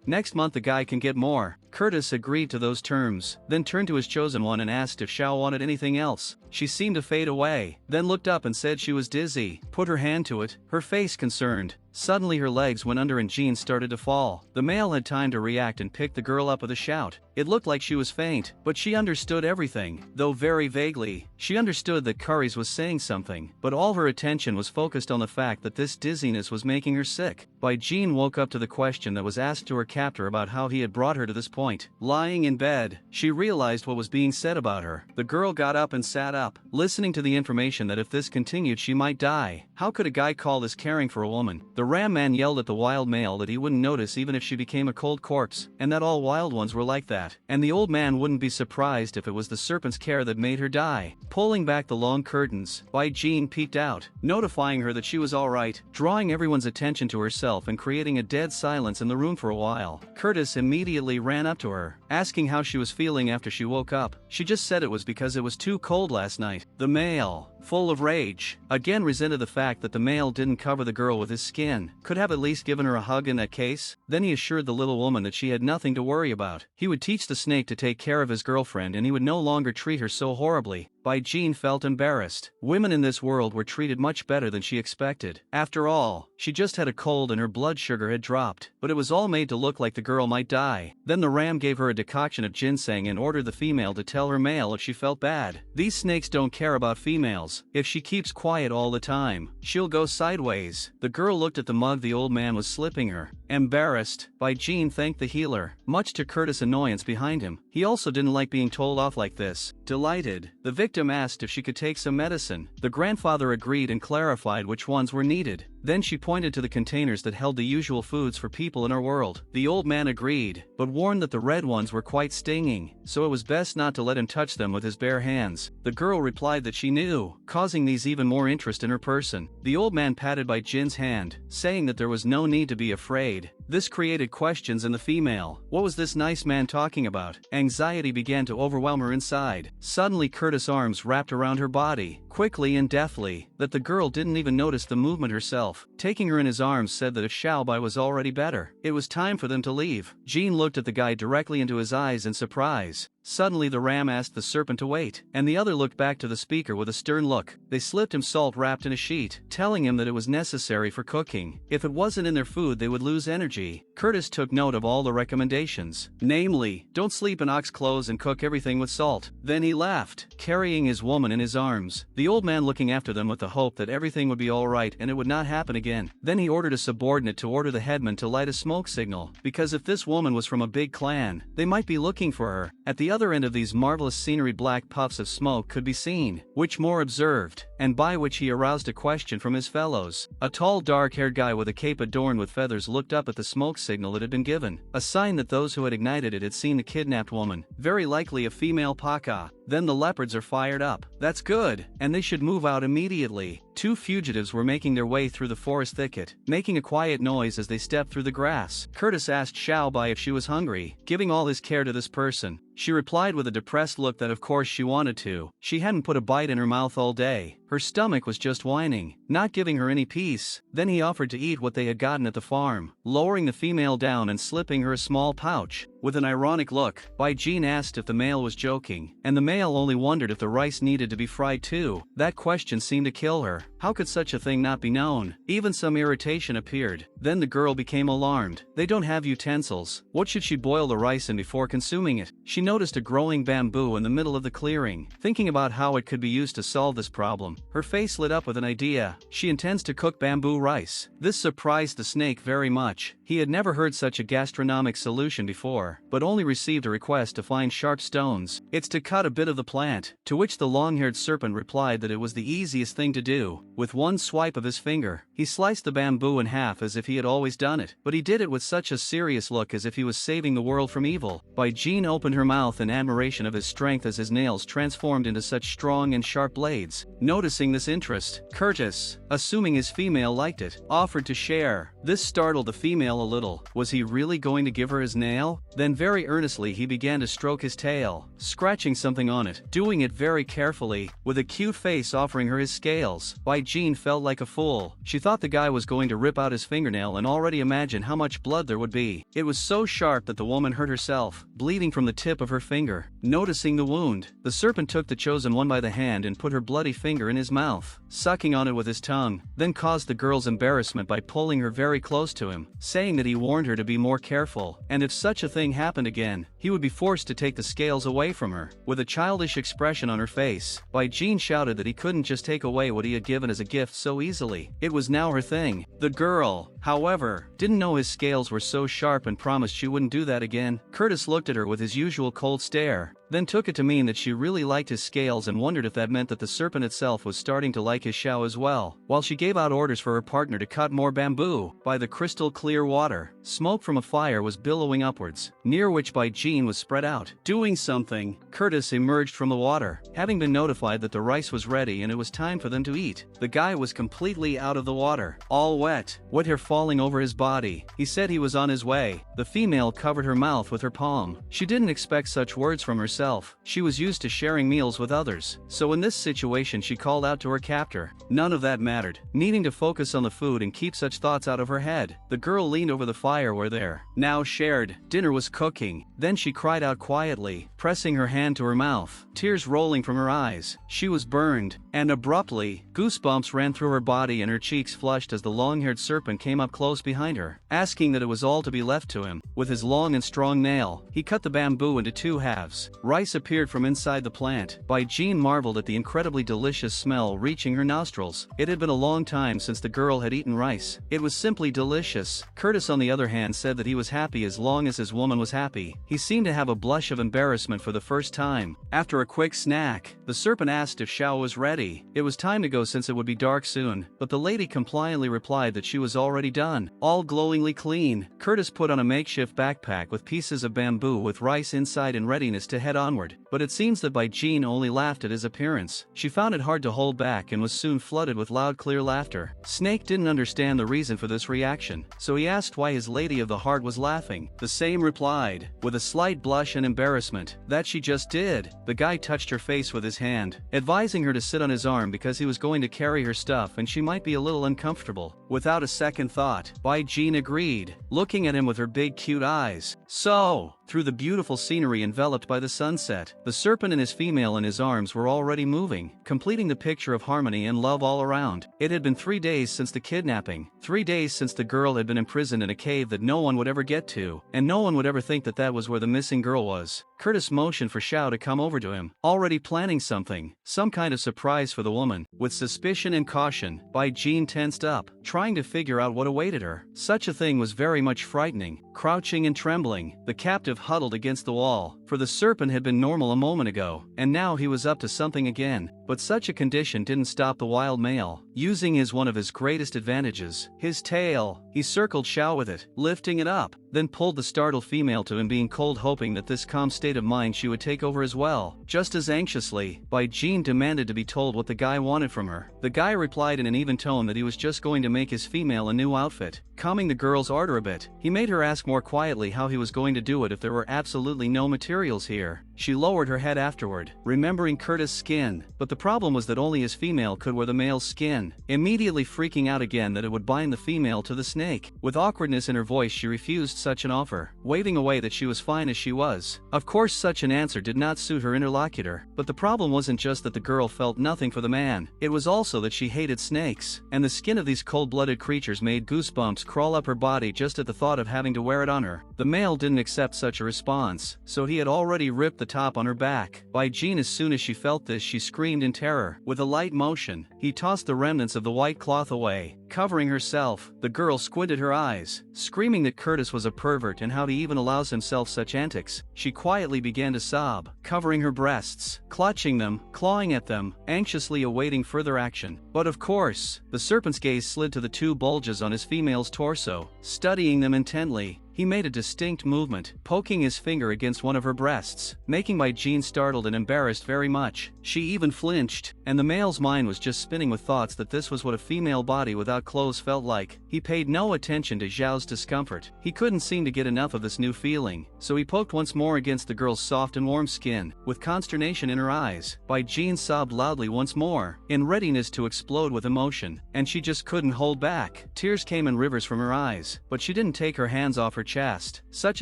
Next month the guy can get more. Curtis agreed to those terms, then turned to his chosen one and asked if Xiao wanted anything else. She seemed to fade away, then looked up and said she was dizzy, put her hand to it, her face concerned. Suddenly her legs went under and jeans started to fall. The male had time to react and pick the girl up with a shout. It looked like she was faint, but she understood everything, though very vaguely. She understood that Curry's was saying something, but all her attention was focused on the fact that this dizziness was making her sick. Bai Jing woke up to the question that was asked to her captor about how he had brought her to this point. Lying in bed, she realized what was being said about her. The girl got up and sat up, listening to the information that if this continued she might die. How could a guy call this caring for a woman? The ram man yelled at the wild male that he wouldn't notice even if she became a cold corpse, and that all wild ones were like that. And the old man wouldn't be surprised if it was the serpent's care that made her die. Pulling back the long curtains, Bai Jing peeked out, notifying her that she was alright, drawing everyone's attention to herself and creating a dead silence in the room for a while. Curtis immediately ran up to her, asking how she was feeling after she woke up. She just said it was because it was too cold last night. The male, full of rage, again resented the fact that the male didn't cover the girl with his skin, could have at least given her a hug in that case. Then he assured the little woman that she had nothing to worry about. He would teach the snake to take care of his girlfriend and he would no longer treat her so horribly. Bai Jing felt embarrassed. Women in this world were treated much better than she expected. After all, she just had a cold and her blood sugar had dropped, but it was all made to look like the girl might die. Then the ram gave her a decoction of ginseng and ordered the female to tell her male if she felt bad. These snakes don't care about females. If she keeps quiet all the time, she'll go sideways. The girl looked at the mug the old man was slipping her. Embarrassed, Bai Jing thanked the healer, much to Curtis' annoyance behind him. He also didn't like being told off like this. Delighted, the victim asked if she could take some medicine. The grandfather agreed and clarified which ones were needed. Then she pointed to the containers that held the usual foods for people in our world. The old man agreed, but warned that the red ones were quite stinging, so it was best not to let him touch them with his bare hands. The girl replied that she knew, causing these even more interest in her person. The old man patted Bai Jin's hand, saying that there was no need to be afraid. This created questions in the female. What was this nice man talking about? Anxiety began to overwhelm her inside. Suddenly Curtis' arms wrapped around her body, quickly and deftly, that the girl didn't even notice the movement herself. Taking her in his arms said that if Xiaobai was already better, it was time for them to leave. Jean looked at the guy directly into his eyes in surprise. Suddenly the ram asked the serpent to wait, and the other looked back to the speaker with a stern look. They slipped him salt wrapped in a sheet, telling him that it was necessary for cooking. If it wasn't in their food they would lose energy. Curtis took note of all the recommendations, namely, don't sleep in ox clothes and cook everything with salt. Then he left, carrying his woman in his arms, the old man looking after them with the hope that everything would be alright and it would not happen again. Then he ordered a subordinate to order the headman to light a smoke signal, because if this woman was from a big clan, they might be looking for her. At the other end of these marvelous scenery black puffs of smoke could be seen, which Moore observed, and by which he aroused a question from his fellows. A tall dark-haired guy with a cape adorned with feathers looked up at the smoke signal that had been given, a sign that those who had ignited it had seen the kidnapped woman, very likely a female Paka. Then the leopards are fired up. That's good, and they should move out immediately. 2 fugitives were making their way through the forest thicket, making a quiet noise as they stepped through the grass. Curtis asked Xiaobai if she was hungry, giving all his care to this person. She replied with a depressed look that of course she wanted to. She hadn't put a bite in her mouth all day. Her stomach was just whining, not giving her any peace. Then he offered to eat what they had gotten at the farm, lowering the female down and slipping her a small pouch. With an ironic look, Bai Jing asked if the male was joking, and the male only wondered if the rice needed to be fried too. That question seemed to kill her. How could such a thing not be known? Even some irritation appeared. Then the girl became alarmed. They don't have utensils. What should she boil the rice in before consuming it? She noticed a growing bamboo in the middle of the clearing. Thinking about how it could be used to solve this problem, her face lit up with an idea. She intends to cook bamboo rice. This surprised the snake very much. He had never heard such a gastronomic solution before, but only received a request to find sharp stones. It's to cut a bit of the plant, to which the long-haired serpent replied that it was the easiest thing to do. With one swipe of his finger, he sliced the bamboo in half as if he had always done it, but he did it with such a serious look as if he was saving the world from evil. Bai Jing opened her mouth in admiration of his strength as his nails transformed into such strong and sharp blades. Noticing this interest, Curtis, assuming his female liked it, offered to share. This startled the female a little. Was he really going to give her his nail? Then very earnestly he began to stroke his tail, scratching something on it, doing it very carefully, with a cute face offering her his scales. Bai Jing felt like a fool. She thought the guy was going to rip out his fingernail and already imagined how much blood there would be. It was so sharp that the woman hurt herself, bleeding from the tip of her finger. Noticing the wound, the serpent took the chosen one by the hand and put her bloody finger in his mouth, sucking on it with his tongue, then caused the girl's embarrassment by pulling her very close to him, saying that he warned her to be more careful, and if such a thing happened again, he would be forced to take the scales away from her. With a childish expression on her face, Bai Jing shouted that he couldn't just take away what he had given as a gift so easily. It was now her thing. The girl, however, didn't know his scales were so sharp and promised she wouldn't do that again. Curtis looked at her with his usual cold stare, then took it to mean that she really liked his scales and wondered if that meant that the serpent itself was starting to like his shao as well. While she gave out orders for her partner to cut more bamboo, by the crystal clear water, smoke from a fire was billowing upwards, near which Bai Jing was spread out. Doing something, Curtis emerged from the water, having been notified that the rice was ready and it was time for them to eat. The guy was completely out of the water, all wet hair falling over his body. He said he was on his way. The female covered her mouth with her palm. She didn't expect such words from herself. She was used to sharing meals with others, so in this situation she called out to her captor. None of that mattered. Needing to focus on the food and keep such thoughts out of her head, the girl leaned over the fire where their now shared dinner was cooking. Then she cried out quietly, pressing her hand to her mouth, tears rolling from her eyes. She was burned, and abruptly, goosebumps ran through her body and her cheeks flushed as the long-haired serpent came up close behind her, asking that it was all to be left to him. With his long and strong nail, he cut the bamboo into two halves. Rice appeared from inside the plant. Bai Jing marveled at the incredibly delicious smell reaching her nostrils. It had been a long time since the girl had eaten rice. It was simply delicious. Curtis, on the other hand, said that he was happy as long as his woman was happy. He seemed to have a blush of embarrassment for the first time. After a quick snack, the serpent asked if Xiao was ready. It was time to go since it would be dark soon, but the lady compliantly replied that she was already done, all glowingly clean. Curtis put on a makeshift backpack with pieces of bamboo with rice inside in readiness to head onward, but it seems that Bai Jing only laughed at his appearance. She found it hard to hold back and was soon flooded with loud clear laughter. Snake didn't understand the reason for this reaction, so he asked why his lady of the heart was laughing. The same replied, with a slight blush and embarrassment, that she just did. The guy touched her face with his hand, advising her to sit on his arm because he was going to carry her stuff and she might be a little uncomfortable. Without a second thought, Bai Jing agreed, looking at him with her big cute eyes. So, through the beautiful scenery enveloped by the sunset, the serpent and his female in his arms were already moving, completing the picture of harmony and love all around. It had been 3 days since the kidnapping, 3 days since the girl had been imprisoned in a cave that no one would ever get to, and no one would ever think that that was where the missing girl was. Curtis motioned for Xiao to come over to him, already planning something, some kind of surprise for the woman. With suspicion and caution, Bai Jing tensed up, trying to figure out what awaited her. Such a thing was very much frightening. Crouching and trembling, the captive huddled against the wall, for the serpent had been normal a moment ago, and now he was up to something again. But such a condition didn't stop the wild male. Using one of his greatest advantages, his tail, he circled Xiao with it, lifting it up, then pulled the startled female to him, being cold, hoping that this calm state of mind she would take over as well. Just as anxiously, Bai Jing demanded to be told what the guy wanted from her. The guy replied in an even tone that he was just going to make his female a new outfit, calming the girl's ardor a bit. He made her ask more quietly how he was going to do it if there were absolutely no materials here. she lowered her head afterward, remembering Curtis' skin, but the problem was that only his female could wear the male's skin, immediately freaking out again that it would bind the female to the snake. With awkwardness in her voice she refused such an offer, waving away that she was fine as she was. Of course such an answer did not suit her interlocutor, but the problem wasn't just that the girl felt nothing for the man, it was also that she hated snakes, and the skin of these cold-blooded creatures made goosebumps crawl up her body just at the thought of having to wear it on her. The male didn't accept such a response, so he had already ripped the top on her back. Bai Jing, as soon as she felt this, she screamed in terror. With a light motion, he tossed the remnants of the white cloth away, covering herself. The girl squinted her eyes, screaming that Curtis was a pervert and how he even allows himself such antics. She quietly began to sob, covering her breasts, clutching them, clawing at them, anxiously awaiting further action. But of course, the serpent's gaze slid to the two bulges on his female's torso, studying them intently. He made a distinct movement, poking his finger against one of her breasts, making Bai Jing startled and embarrassed very much. She even flinched, and the male's mind was just spinning with thoughts that this was what a female body without clothes felt like. He paid no attention to Zhao's discomfort. He couldn't seem to get enough of this new feeling, so he poked once more against the girl's soft and warm skin. With consternation in her eyes, Bai Jing sobbed loudly once more, in readiness to explode with emotion, and she just couldn't hold back. Tears came in rivers from her eyes, but she didn't take her hands off her chest. Such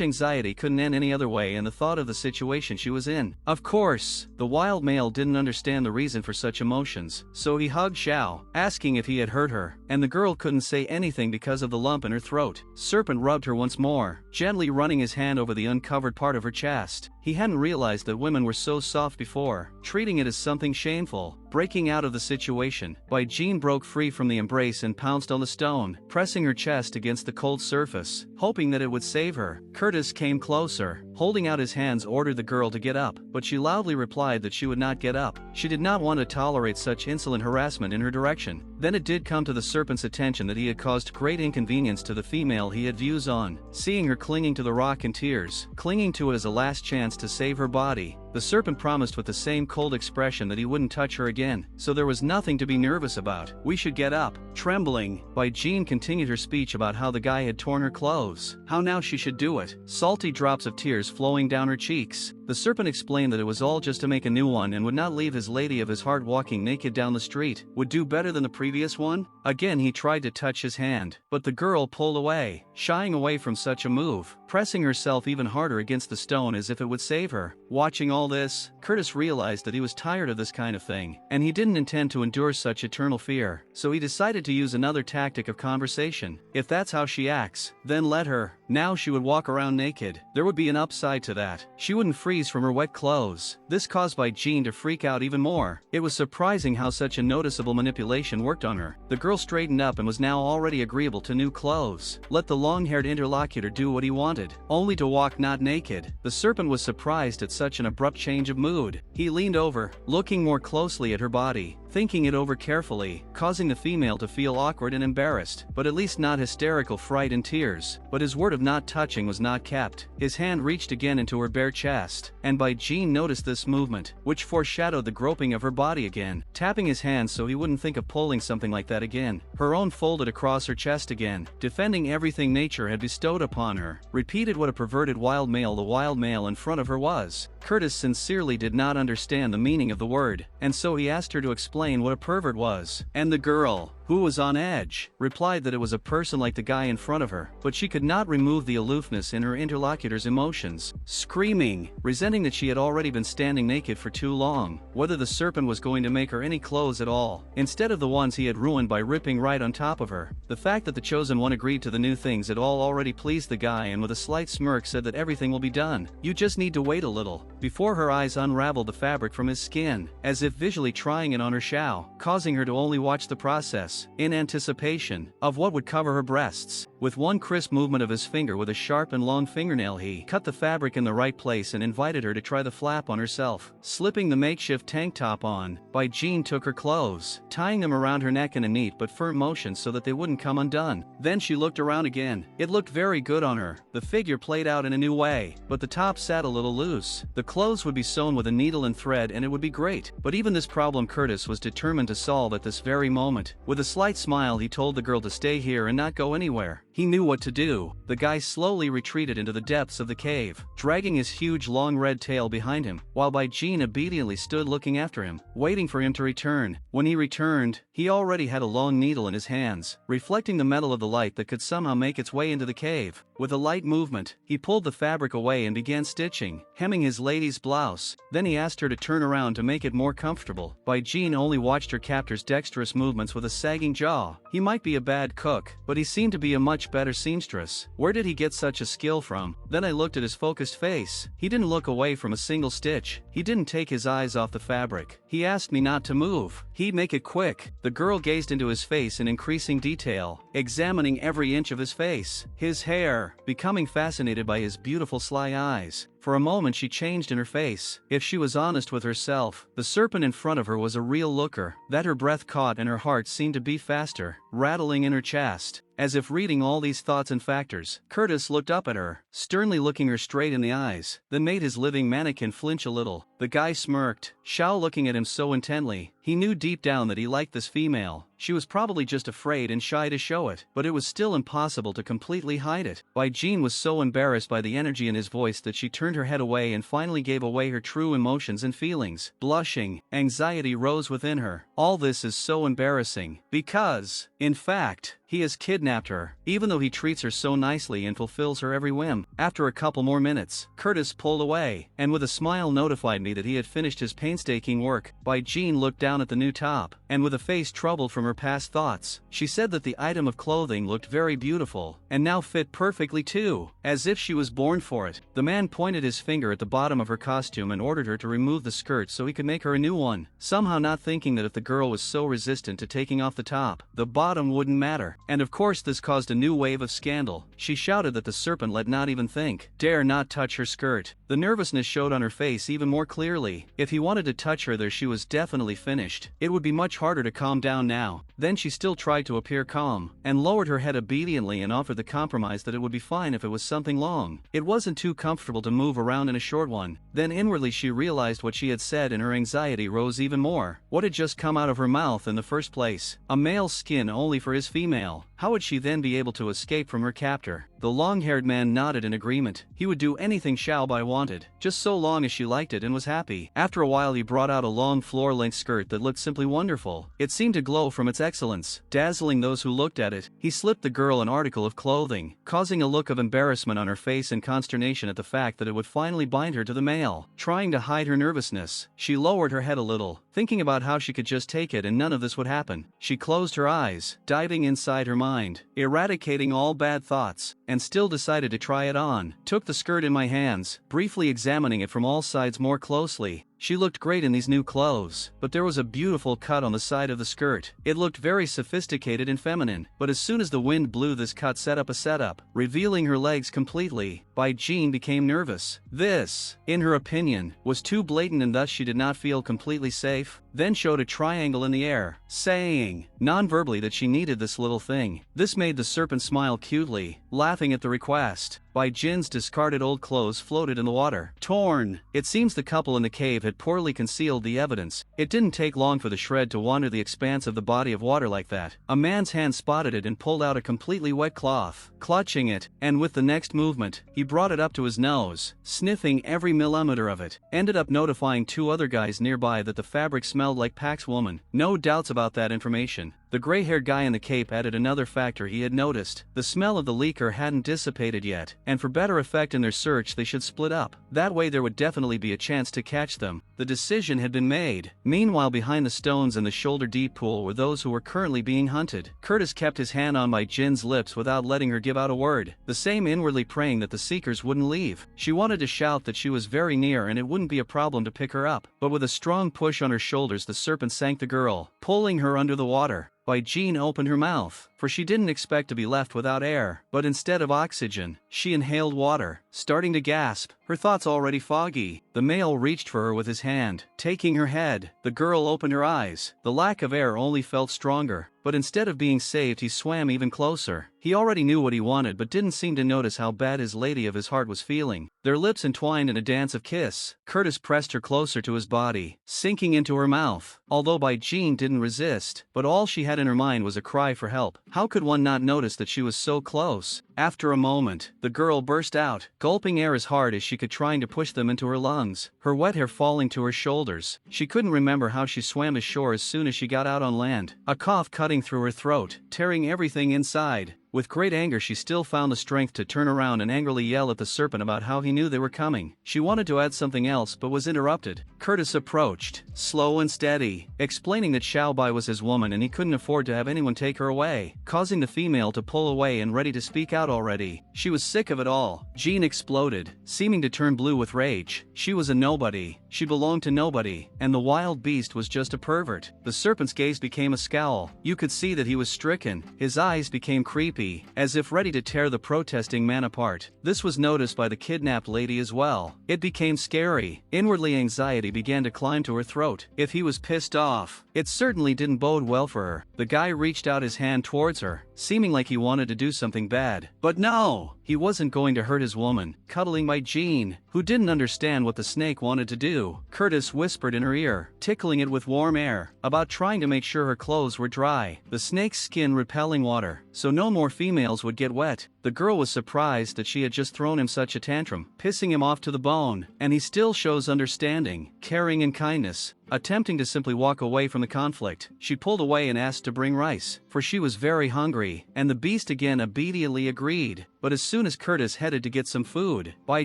anxiety couldn't end any other way in the thought of the situation she was in. Of course, the wild male didn't understand the reason for such emotions, so he hugged Zhao, asking if he had hurt her, and the girl couldn't say anything because of the lump in her throat. Serpent rubbed her once more, gently running his hand over the uncovered part of her chest. He hadn't realized that women were so soft before, treating it as something shameful. Breaking out of the situation, Bai Jing broke free from the embrace and pounced on the stone, pressing her chest against the cold surface, hoping that it would save her. Curtis came closer, holding out his hands, ordered the girl to get up, but she loudly replied that she would not get up. She did not want to tolerate such insolent harassment in her direction. Then it did come to the serpent's attention that he had caused great inconvenience to the female he had views on. Seeing her clinging to the rock in tears, clinging to it as a last chance to save her body, the serpent promised with the same cold expression that he wouldn't touch her again, so there was nothing to be nervous about. We should get up. Trembling, Bai Jing continued her speech about how the guy had torn her clothes, how now she should do it, salty drops of tears flowing down her cheeks. The serpent explained that it was all just to make a new one and would not leave his lady of his heart walking naked down the street, would do better than the previous one. Again he tried to touch his hand, but the girl pulled away, shying away from such a move, pressing herself even harder against the stone as if it would save her. Watching all this, Curtis realized that he was tired of this kind of thing, and he didn't intend to endure such eternal fear, so he decided to use another tactic of conversation. If that's how she acts, then let her. Now she would walk around naked. There would be an upside to that. She wouldn't freeze from her wet clothes. This caused Bai Jing to freak out even more. It was surprising how such a noticeable manipulation worked on her. The girl straightened up and was now already agreeable to new clothes. Let the long-haired interlocutor do what he wanted, only to walk not naked. The serpent was surprised at such an abrupt change of mood. He leaned over, looking more closely at her body, thinking it over carefully, causing the female to feel awkward and embarrassed, but at least not hysterical fright and tears. But his word of not touching was not kept. His hand reached again into her bare chest, and Bai Jing noticed this movement, which foreshadowed the groping of her body again, tapping his hand so he wouldn't think of pulling something like that again. Her own folded across her chest again, defending everything nature had bestowed upon her, repeated what a perverted wild male the wild male in front of her was. Curtis sincerely did not understand the meaning of the word, and so he asked her to explain what a pervert was. And the girl, who was on edge, replied that it was a person like the guy in front of her, but she could not remove the aloofness in her interlocutor's emotions. Screaming, resenting that she had already been standing naked for too long, whether the serpent was going to make her any clothes at all, instead of the ones he had ruined by ripping right on top of her. The fact that the chosen one agreed to the new things at all already pleased the guy, and with a slight smirk said that everything will be done. You just need to wait a little. Before her eyes unraveled the fabric from his skin, as if visually trying it on her Xiao, causing her to only watch the process, in anticipation of what would cover her breasts. With one crisp movement of his finger with a sharp and long fingernail he cut the fabric in the right place and invited her to try the flap on herself. Slipping the makeshift tank top on, Bai Jing took her clothes, tying them around her neck in a neat but firm motion so that they wouldn't come undone. Then she looked around again. It looked very good on her. The figure played out in a new way, but the top sat a little loose. The clothes would be sewn with a needle and thread and it would be great. But even this problem Curtis was determined to solve at this very moment. With a slight smile he told the girl to stay here and not go anywhere. He knew what to do. The guy slowly retreated into the depths of the cave, dragging his huge long red tail behind him, while Bai Jing obediently stood looking after him, waiting for him to return. When he returned, he already had a long needle in his hands, reflecting the metal of the light that could somehow make its way into the cave. With a light movement, he pulled the fabric away and began stitching, hemming his lady's blouse. Then he asked her to turn around to make it more comfortable. Bai Jing only watched her captor's dexterous movements with a sagging jaw. He might be a bad cook, but he seemed to be a much better seamstress. Where did he get such a skill from? Then I looked at his focused face. He didn't look away from a single stitch. He didn't take his eyes off the fabric. He asked me not to move. He'd make it quick. The girl gazed into his face in increasing detail, examining every inch of his face, his hair, becoming fascinated by his beautiful sly eyes. For a moment she changed in her face. If she was honest with herself, the serpent in front of her was a real looker. That her breath caught and her heart seemed to beat faster, rattling in her chest. As if reading all these thoughts and factors, Curtis looked up at her, sternly looking her straight in the eyes, then made his living mannequin flinch a little. The guy smirked, Xiao looking at him so intently. He knew deep down that he liked this female. She was probably just afraid and shy to show it, but it was still impossible to completely hide it. Bai Jing was so embarrassed by the energy in his voice that she turned her head away and finally gave away her true emotions and feelings. Blushing, anxiety rose within her. All this is so embarrassing, because, in fact, he has kidnapped her, even though he treats her so nicely and fulfills her every whim. After a couple more minutes, Curtis pulled away, and with a smile notified me that he had finished his painstaking work. Bai Jing looked down at the new top, and with a face troubled from her past thoughts, she said that the item of clothing looked very beautiful, and now fit perfectly too, as if she was born for it. The man pointed his finger at the bottom of her costume and ordered her to remove the skirt so he could make her a new one, somehow not thinking that if the girl was so resistant to taking off the top, the bottom wouldn't matter. And of course this caused a new wave of scandal. She shouted that the serpent let not even think, dare not touch her skirt. The nervousness showed on her face even more clearly. If he wanted to touch her there, she was definitely finished. It would be much harder to calm down now. Then she still tried to appear calm, and lowered her head obediently and offered the compromise that it would be fine if it was something long. It wasn't too comfortable to move around in a short one. Then inwardly she realized what she had said and her anxiety rose even more. What had just come out of her mouth in the first place? A male's skin only for his female. How would she then be able to escape from her captor? The long-haired man nodded in agreement. He would do anything Xiao Bai wanted, just so long as she liked it and was happy. After a while he brought out a long floor-length skirt that looked simply wonderful. It seemed to glow from its excellence, dazzling those who looked at it. He slipped the girl an article of clothing, causing a look of embarrassment on her face and consternation at the fact that it would finally bind her to the male. Trying to hide her nervousness, she lowered her head a little, thinking about how she could just take it and none of this would happen. She closed her eyes, diving inside her mind, eradicating all bad thoughts, and still decided to try it on. Took the skirt in my hands, briefly examining it from all sides more closely. She looked great in these new clothes, but there was a beautiful cut on the side of the skirt. It looked very sophisticated and feminine, but as soon as the wind blew, this cut set up a setup, revealing her legs completely. Bai Jing became nervous. This, in her opinion, was too blatant and thus she did not feel completely safe. Then showed a triangle in the air, saying, non-verbally, that she needed this little thing. This made the serpent smile cutely, laughing at the request. Bai Jing's discarded old clothes floated in the water, torn. It seems the couple in the cave had poorly concealed the evidence. It didn't take long for the shred to wander the expanse of the body of water like that. A man's hand spotted it and pulled out a completely wet cloth, clutching it, and with the next movement, he brought it up to his nose, sniffing every millimeter of it. Ended up notifying two other guys nearby that the fabric smelled like Pax woman. No doubts about that information. The gray-haired guy in the cape added another factor he had noticed. The smell of the leaker hadn't dissipated yet, and for better effect in their search they should split up. That way there would definitely be a chance to catch them. The decision had been made. Meanwhile, behind the stones in the shoulder-deep pool were those who were currently being hunted. Curtis kept his hand on Bai Jing's lips without letting her give out a word, the same inwardly praying that the seekers wouldn't leave. She wanted to shout that she was very near and it wouldn't be a problem to pick her up, but with a strong push on her shoulders the serpent sank the girl, pulling her under the water. Bai Jing opened her mouth, for she didn't expect to be left without air, but instead of oxygen, she inhaled water, starting to gasp, her thoughts already foggy. The male reached for her with his hand, taking her head. The girl opened her eyes. The lack of air only felt stronger. But instead of being saved, he swam even closer. He already knew what he wanted but didn't seem to notice how bad his lady of his heart was feeling. Their lips entwined in a dance of kiss. Curtis pressed her closer to his body, sinking into her mouth. Although Bai Jing didn't resist, but all she had in her mind was a cry for help. How could one not notice that she was so close? After a moment, the girl burst out, gulping air as hard as she could, trying to push them into her lungs, her wet hair falling to her shoulders. She couldn't remember how she swam ashore as soon as she got out on land. A cough cutting through her throat, tearing everything inside. With great anger, she still found the strength to turn around and angrily yell at the serpent about how he knew they were coming. She wanted to add something else but was interrupted. Curtis approached, slow and steady, explaining that Xiao Bai was his woman and he couldn't afford to have anyone take her away, causing the female to pull away and ready to speak out already. She was sick of it all. Jean exploded, seeming to turn blue with rage. She was a nobody. She belonged to nobody, and the wild beast was just a pervert. The serpent's gaze became a scowl. You could see that he was stricken. His eyes became creepy, as if ready to tear the protesting man apart. This was noticed by the kidnapped lady as well. It became scary. Inwardly, anxiety began to climb to her throat. If he was pissed off, it certainly didn't bode well for her. The guy reached out his hand towards her, seeming like he wanted to do something bad. But no! He wasn't going to hurt his woman, cuddling by Jean, who didn't understand what the snake wanted to do. Curtis whispered in her ear, tickling it with warm air, about trying to make sure her clothes were dry, the snake's skin repelling water, so no more females would get wet. The girl was surprised that she had just thrown him such a tantrum, pissing him off to the bone, and he still shows understanding, caring and kindness. Attempting to simply walk away from the conflict, she pulled away and asked to bring rice, for she was very hungry, and the beast again obediently agreed. But as soon as Curtis headed to get some food, Bai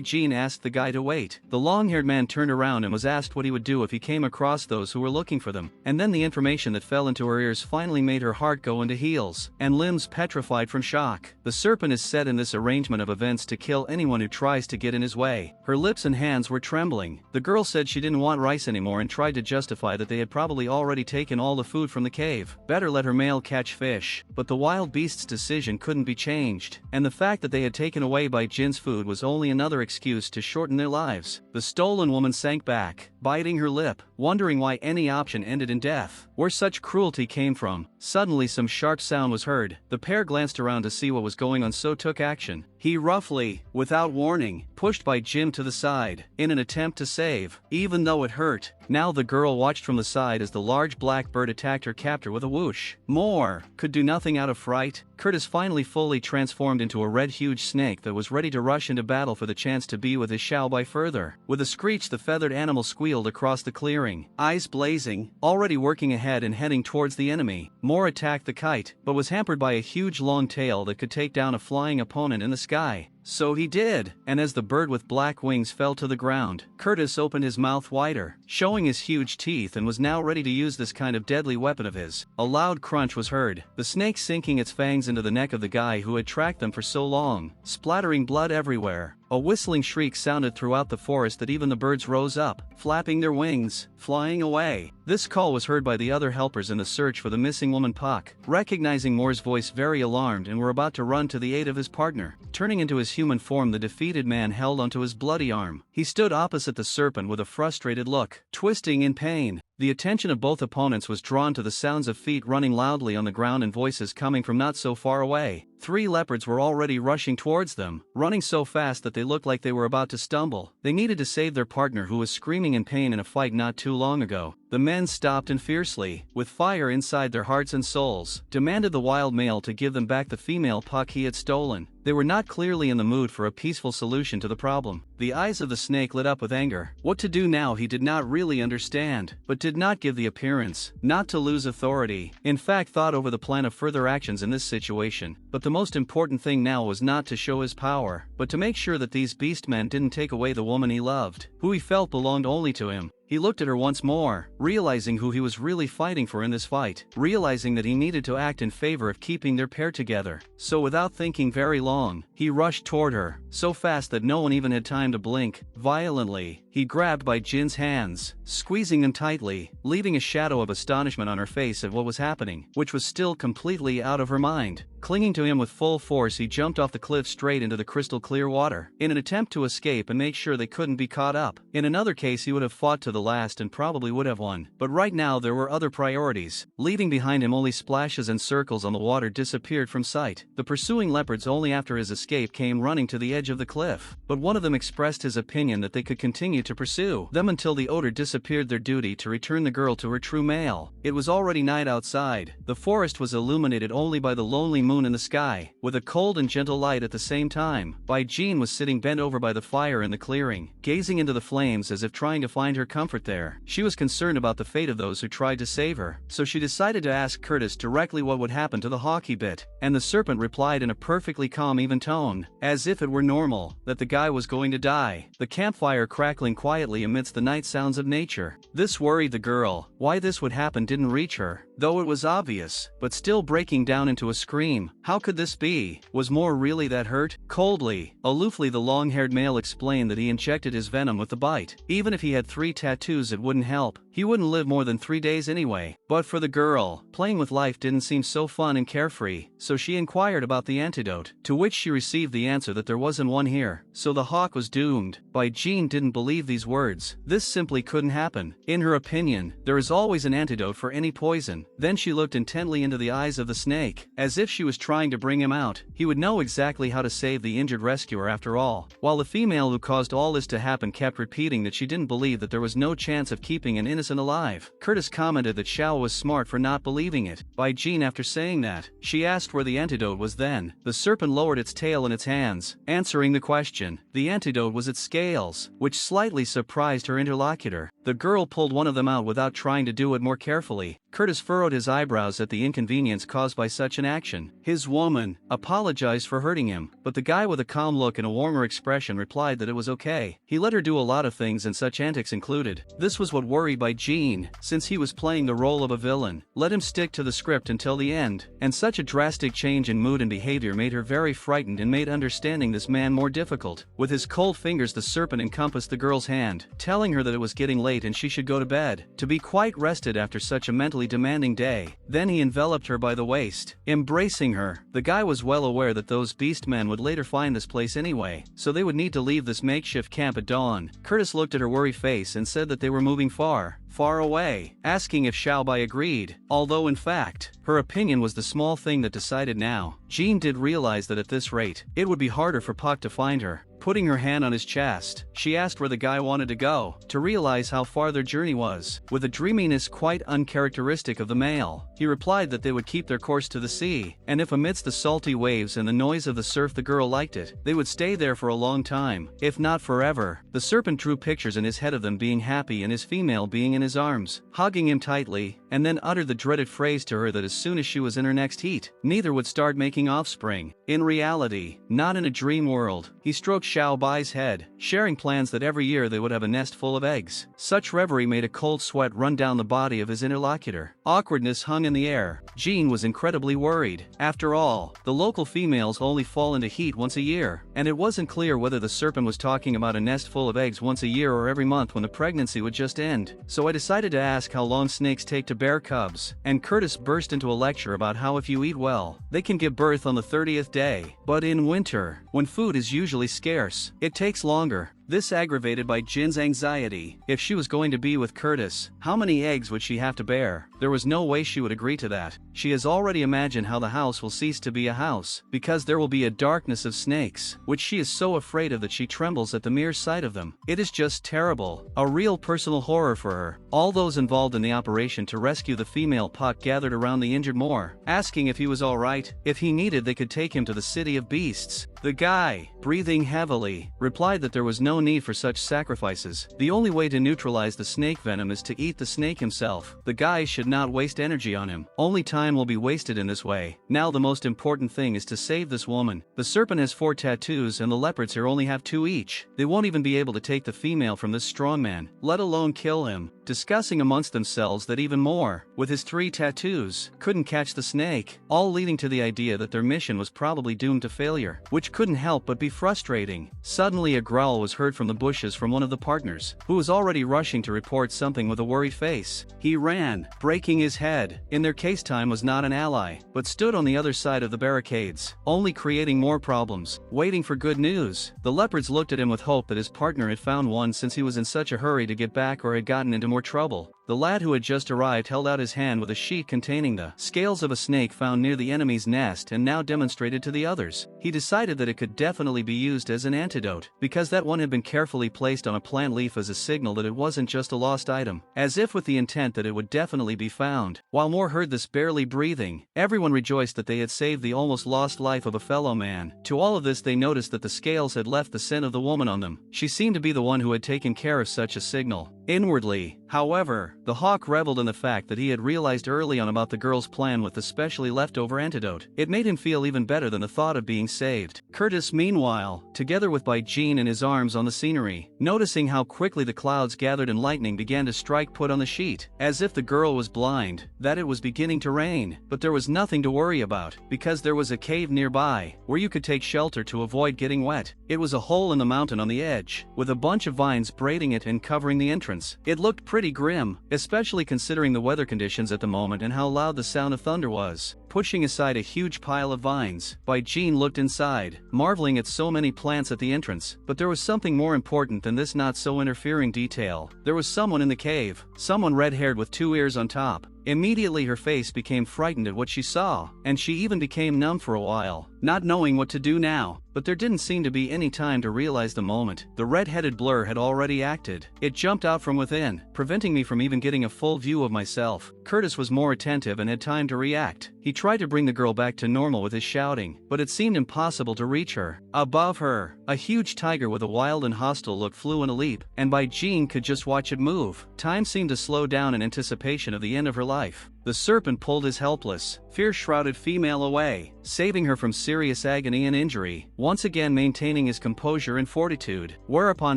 Jing asked the guy to wait. The long-haired man turned around and was asked what he would do if he came across those who were looking for them, and then the information that fell into her ears finally made her heart go into heels, and limbs petrified from shock. The serpent is set in this arrangement of events to kill anyone who tries to get in his way. Her lips and hands were trembling. The girl said she didn't want rice anymore and tried to justify that they had probably already taken all the food from the cave. Better let her male catch fish. But the wild beast's decision couldn't be changed, and the fact that they had taken away Bai Jin's food was only another excuse to shorten their lives. The stolen woman sank back, biting her lip, wondering why any option ended in death. Where such cruelty came from. Suddenly some sharp sound was heard. The pair glanced around to see what was going on, so took action. He roughly, without warning, pushed Bai Jing to the side, in an attempt to save, even though it hurt. Now the girl watched from the side as the large black bird attacked her captor with a whoosh. More could do nothing out of fright. Curtis finally fully transformed into a red huge snake that was ready to rush into battle for the chance to be with his Xiao Bai further. With a screech, the feathered animal squealed across the clearing, eyes blazing, already working ahead and heading towards the enemy. More attacked the kite, but was hampered by a huge long tail that could take down a flying opponent in the sky. So he did, and as the bird with black wings fell to the ground, Curtis opened his mouth wider, showing his huge teeth, and was now ready to use this kind of deadly weapon of his. A loud crunch was heard, the snake sinking its fangs into the neck of the guy who had tracked them for so long, splattering blood everywhere. A whistling shriek sounded throughout the forest that even the birds rose up, flapping their wings, flying away. This call was heard by the other helpers in the search for the missing woman Puck, recognizing Moore's voice, very alarmed, and were about to run to the aid of his partner. Turning into his human form, the defeated man held onto his bloody arm. He stood opposite the serpent with a frustrated look, twisting in pain. The attention of both opponents was drawn to the sounds of feet running loudly on the ground and voices coming from not so far away. 3 leopards were already rushing towards them, running so fast that they looked like they were about to stumble. They needed to save their partner, who was screaming in pain in a fight not too long ago. The men stopped and fiercely, with fire inside their hearts and souls, demanded the wild male to give them back the female Puck he had stolen. They were not clearly in the mood for a peaceful solution to the problem. The eyes of the snake lit up with anger. What to do now he did not really understand, but did not give the appearance not to lose authority. In fact, thought over the plan of further actions in this situation. But the most important thing now was not to show his power, but to make sure that these beastmen didn't take away the woman he loved, who he felt belonged only to him. He looked at her once more, realizing who he was really fighting for in this fight, realizing that he needed to act in favor of keeping their pair together. So without thinking very long, he rushed toward her, so fast that no one even had time to blink. Violently, he grabbed Bai Jin's hands, squeezing them tightly, leaving a shadow of astonishment on her face at what was happening, which was still completely out of her mind. Clinging to him with full force, he jumped off the cliff straight into the crystal clear water, in an attempt to escape and make sure they couldn't be caught up. In another case he would have fought to the last and probably would have won, but right now there were other priorities. Leaving behind him only splashes and circles on the water disappeared from sight. The pursuing leopards only after his escape came running to the edge of the cliff, but one of them expressed his opinion that they could continue to pursue them until the odor disappeared, their duty to return the girl to her true male. It was already night outside. The forest was illuminated only by the lonely moon in the sky, with a cold and gentle light at the same time. Bai Jing was sitting bent over by the fire in the clearing, gazing into the flames as if trying to find her comfort there. She was concerned about the fate of those who tried to save her, so she decided to ask Curtis directly what would happen to the hockey bit, and the serpent replied in a perfectly calm, even tone, as if it were normal, that the guy was going to die. The campfire crackling quietly amidst the night sounds of nature. This worried the girl. Why this would happen didn't reach her, though it was obvious, but still breaking down into a scream. How could this be? Was more really that hurt? Coldly, aloofly, the long-haired male explained that he injected his venom with the bite. Even if he had 3 tattoos it wouldn't help. He wouldn't live more than 3 days anyway. But for the girl, playing with life didn't seem so fun and carefree, so she inquired about the antidote, to which she received the answer that there wasn't one here. So the hawk was doomed. Bai Jing didn't believe these words. This simply couldn't happen. In her opinion, there is always an antidote for any poison. Then she looked intently into the eyes of the snake, as if she was trying to bring him out. He would know exactly how to save the injured rescuer after all. While the female who caused all this to happen kept repeating that she didn't believe that there was no chance of keeping an innocent alive, Curtis commented that Xiao was smart for not believing it. Bai Jing, after saying that, she asked where the antidote was. Then the serpent lowered its tail in its hands, answering the question. The antidote was its scales, which slightly surprised her interlocutor. The girl pulled one of them out without trying to do it more carefully. Curtis furrowed his eyebrows at the inconvenience caused by such an action. His woman apologized for hurting him, but the guy with a calm look and a warmer expression replied that it was okay. He let her do a lot of things, and such antics included. This was what worried Bai Jing, since he was playing the role of a villain. Let him stick to the script until the end, and such a drastic change in mood and behavior made her very frightened and made understanding this man more difficult. With his cold fingers the serpent encompassed the girl's hand, telling her that it was getting late and she should go to bed, to be quite rested after such a mentally demanding day. Then he enveloped her by the waist, embracing her. The guy was well aware that those beastmen would later find this place anyway, so they would need to leave this makeshift camp at dawn. Curtis looked at her worried face and said that they were moving far away, asking if Xiao Bai agreed, although in fact, her opinion was the small thing that decided now. Jean did realize that at this rate, it would be harder for Puck to find her. Putting her hand on his chest, she asked where the guy wanted to go, to realize how far their journey was. With a dreaminess quite uncharacteristic of the male, he replied that they would keep their course to the sea, and if amidst the salty waves and the noise of the surf the girl liked it, they would stay there for a long time, if not forever. The serpent drew pictures in his head of them being happy and his female being in his arms, hugging him tightly, and then uttered the dreaded phrase to her that as soon as she was in her next heat, neither would start making offspring. In reality, not in a dream world, he stroked Xiao Bai's head, sharing plans that every year they would have a nest full of eggs. Such reverie made a cold sweat run down the body of his interlocutor. Awkwardness hung in the air. Jean was incredibly worried. After all, the local females only fall into heat once a year, and it wasn't clear whether the serpent was talking about a nest full of eggs once a year or every month when the pregnancy would just end. So I decided to ask how long snakes take to bear cubs, and Curtis burst into a lecture about how if you eat well, they can give birth on the 30th day. But in winter, when food is usually scarce, it takes longer. This aggravated Bai Jin's anxiety. If she was going to be with Curtis, how many eggs would she have to bear? There was no way she would agree to that. She has already imagined how the house will cease to be a house, because there will be a darkness of snakes, which she is so afraid of that she trembles at the mere sight of them. It is just terrible. A real personal horror for her. All those involved in the operation to rescue the female Puck gathered around the injured Moor, asking if he was alright. If he needed, they could take him to the city of beasts. The guy, breathing heavily, replied that there was no need for such sacrifices. The only way to neutralize the snake venom is to eat the snake himself. The guy should not waste energy on him. Only time will be wasted in this way. Now the most important thing is to save this woman. The serpent has 4 tattoos and the leopards here only have 2 each. They won't even be able to take the female from this strong man, let alone kill him. Discussing amongst themselves that even more, with his 3 tattoos, couldn't catch the snake, all leading to the idea that their mission was probably doomed to failure, which couldn't help but be frustrating. Suddenly a growl was heard alert from the bushes from one of the partners, who was already rushing to report something with a worried face. He ran, breaking his head. In their case, Time was not an ally, but stood on the other side of the barricades, only creating more problems, waiting for good news. The leopards looked at him with hope that his partner had found one, since he was in such a hurry to get back or had gotten into more trouble. The lad who had just arrived held out his hand with a sheet containing the scales of a snake found near the enemy's nest and now demonstrated to the others. He decided that it could definitely be used as an antidote, because that one had been carefully placed on a plant leaf as a signal that it wasn't just a lost item, as if with the intent that it would definitely be found. While more heard this barely breathing, everyone rejoiced that they had saved the almost lost life of a fellow man. To all of this, they noticed that the scales had left the scent of the woman on them. She seemed to be the one who had taken care of such a signal. Inwardly, however, the hawk reveled in the fact that he had realized early on about the girl's plan with the specially leftover antidote. It made him feel even better than the thought of being saved. Curtis, meanwhile, together with Bai Jing in his arms on the scenery, noticing how quickly the clouds gathered and lightning began to strike, put on the sheet, as if the girl was blind, that it was beginning to rain. But there was nothing to worry about, because there was a cave nearby, where you could take shelter to avoid getting wet. It was a hole in the mountain on the edge, with a bunch of vines braiding it and covering the entrance. It looked pretty grim, especially considering the weather conditions at the moment and how loud the sound of thunder was. Pushing aside a huge pile of vines, Bai Jing looked inside, marveling at so many plants at the entrance. But there was something more important than this not so interfering detail. There was someone in the cave, someone red-haired with 2 ears on top. Immediately her face became frightened at what she saw, and she even became numb for a while, not knowing what to do now. But there didn't seem to be any time to realize the moment. The red-headed blur had already acted. It jumped out from within, preventing me from even getting a full view of myself. Curtis was more attentive and had time to react. He tried to bring the girl back to normal with his shouting, but it seemed impossible to reach her. Above her, a huge tiger with a wild and hostile look flew in a leap, and Bai Jing could just watch it move. Time seemed to slow down in anticipation of the end of her life. The serpent pulled his helpless, fear-shrouded female away, saving her from serious agony and injury, once again maintaining his composure and fortitude, whereupon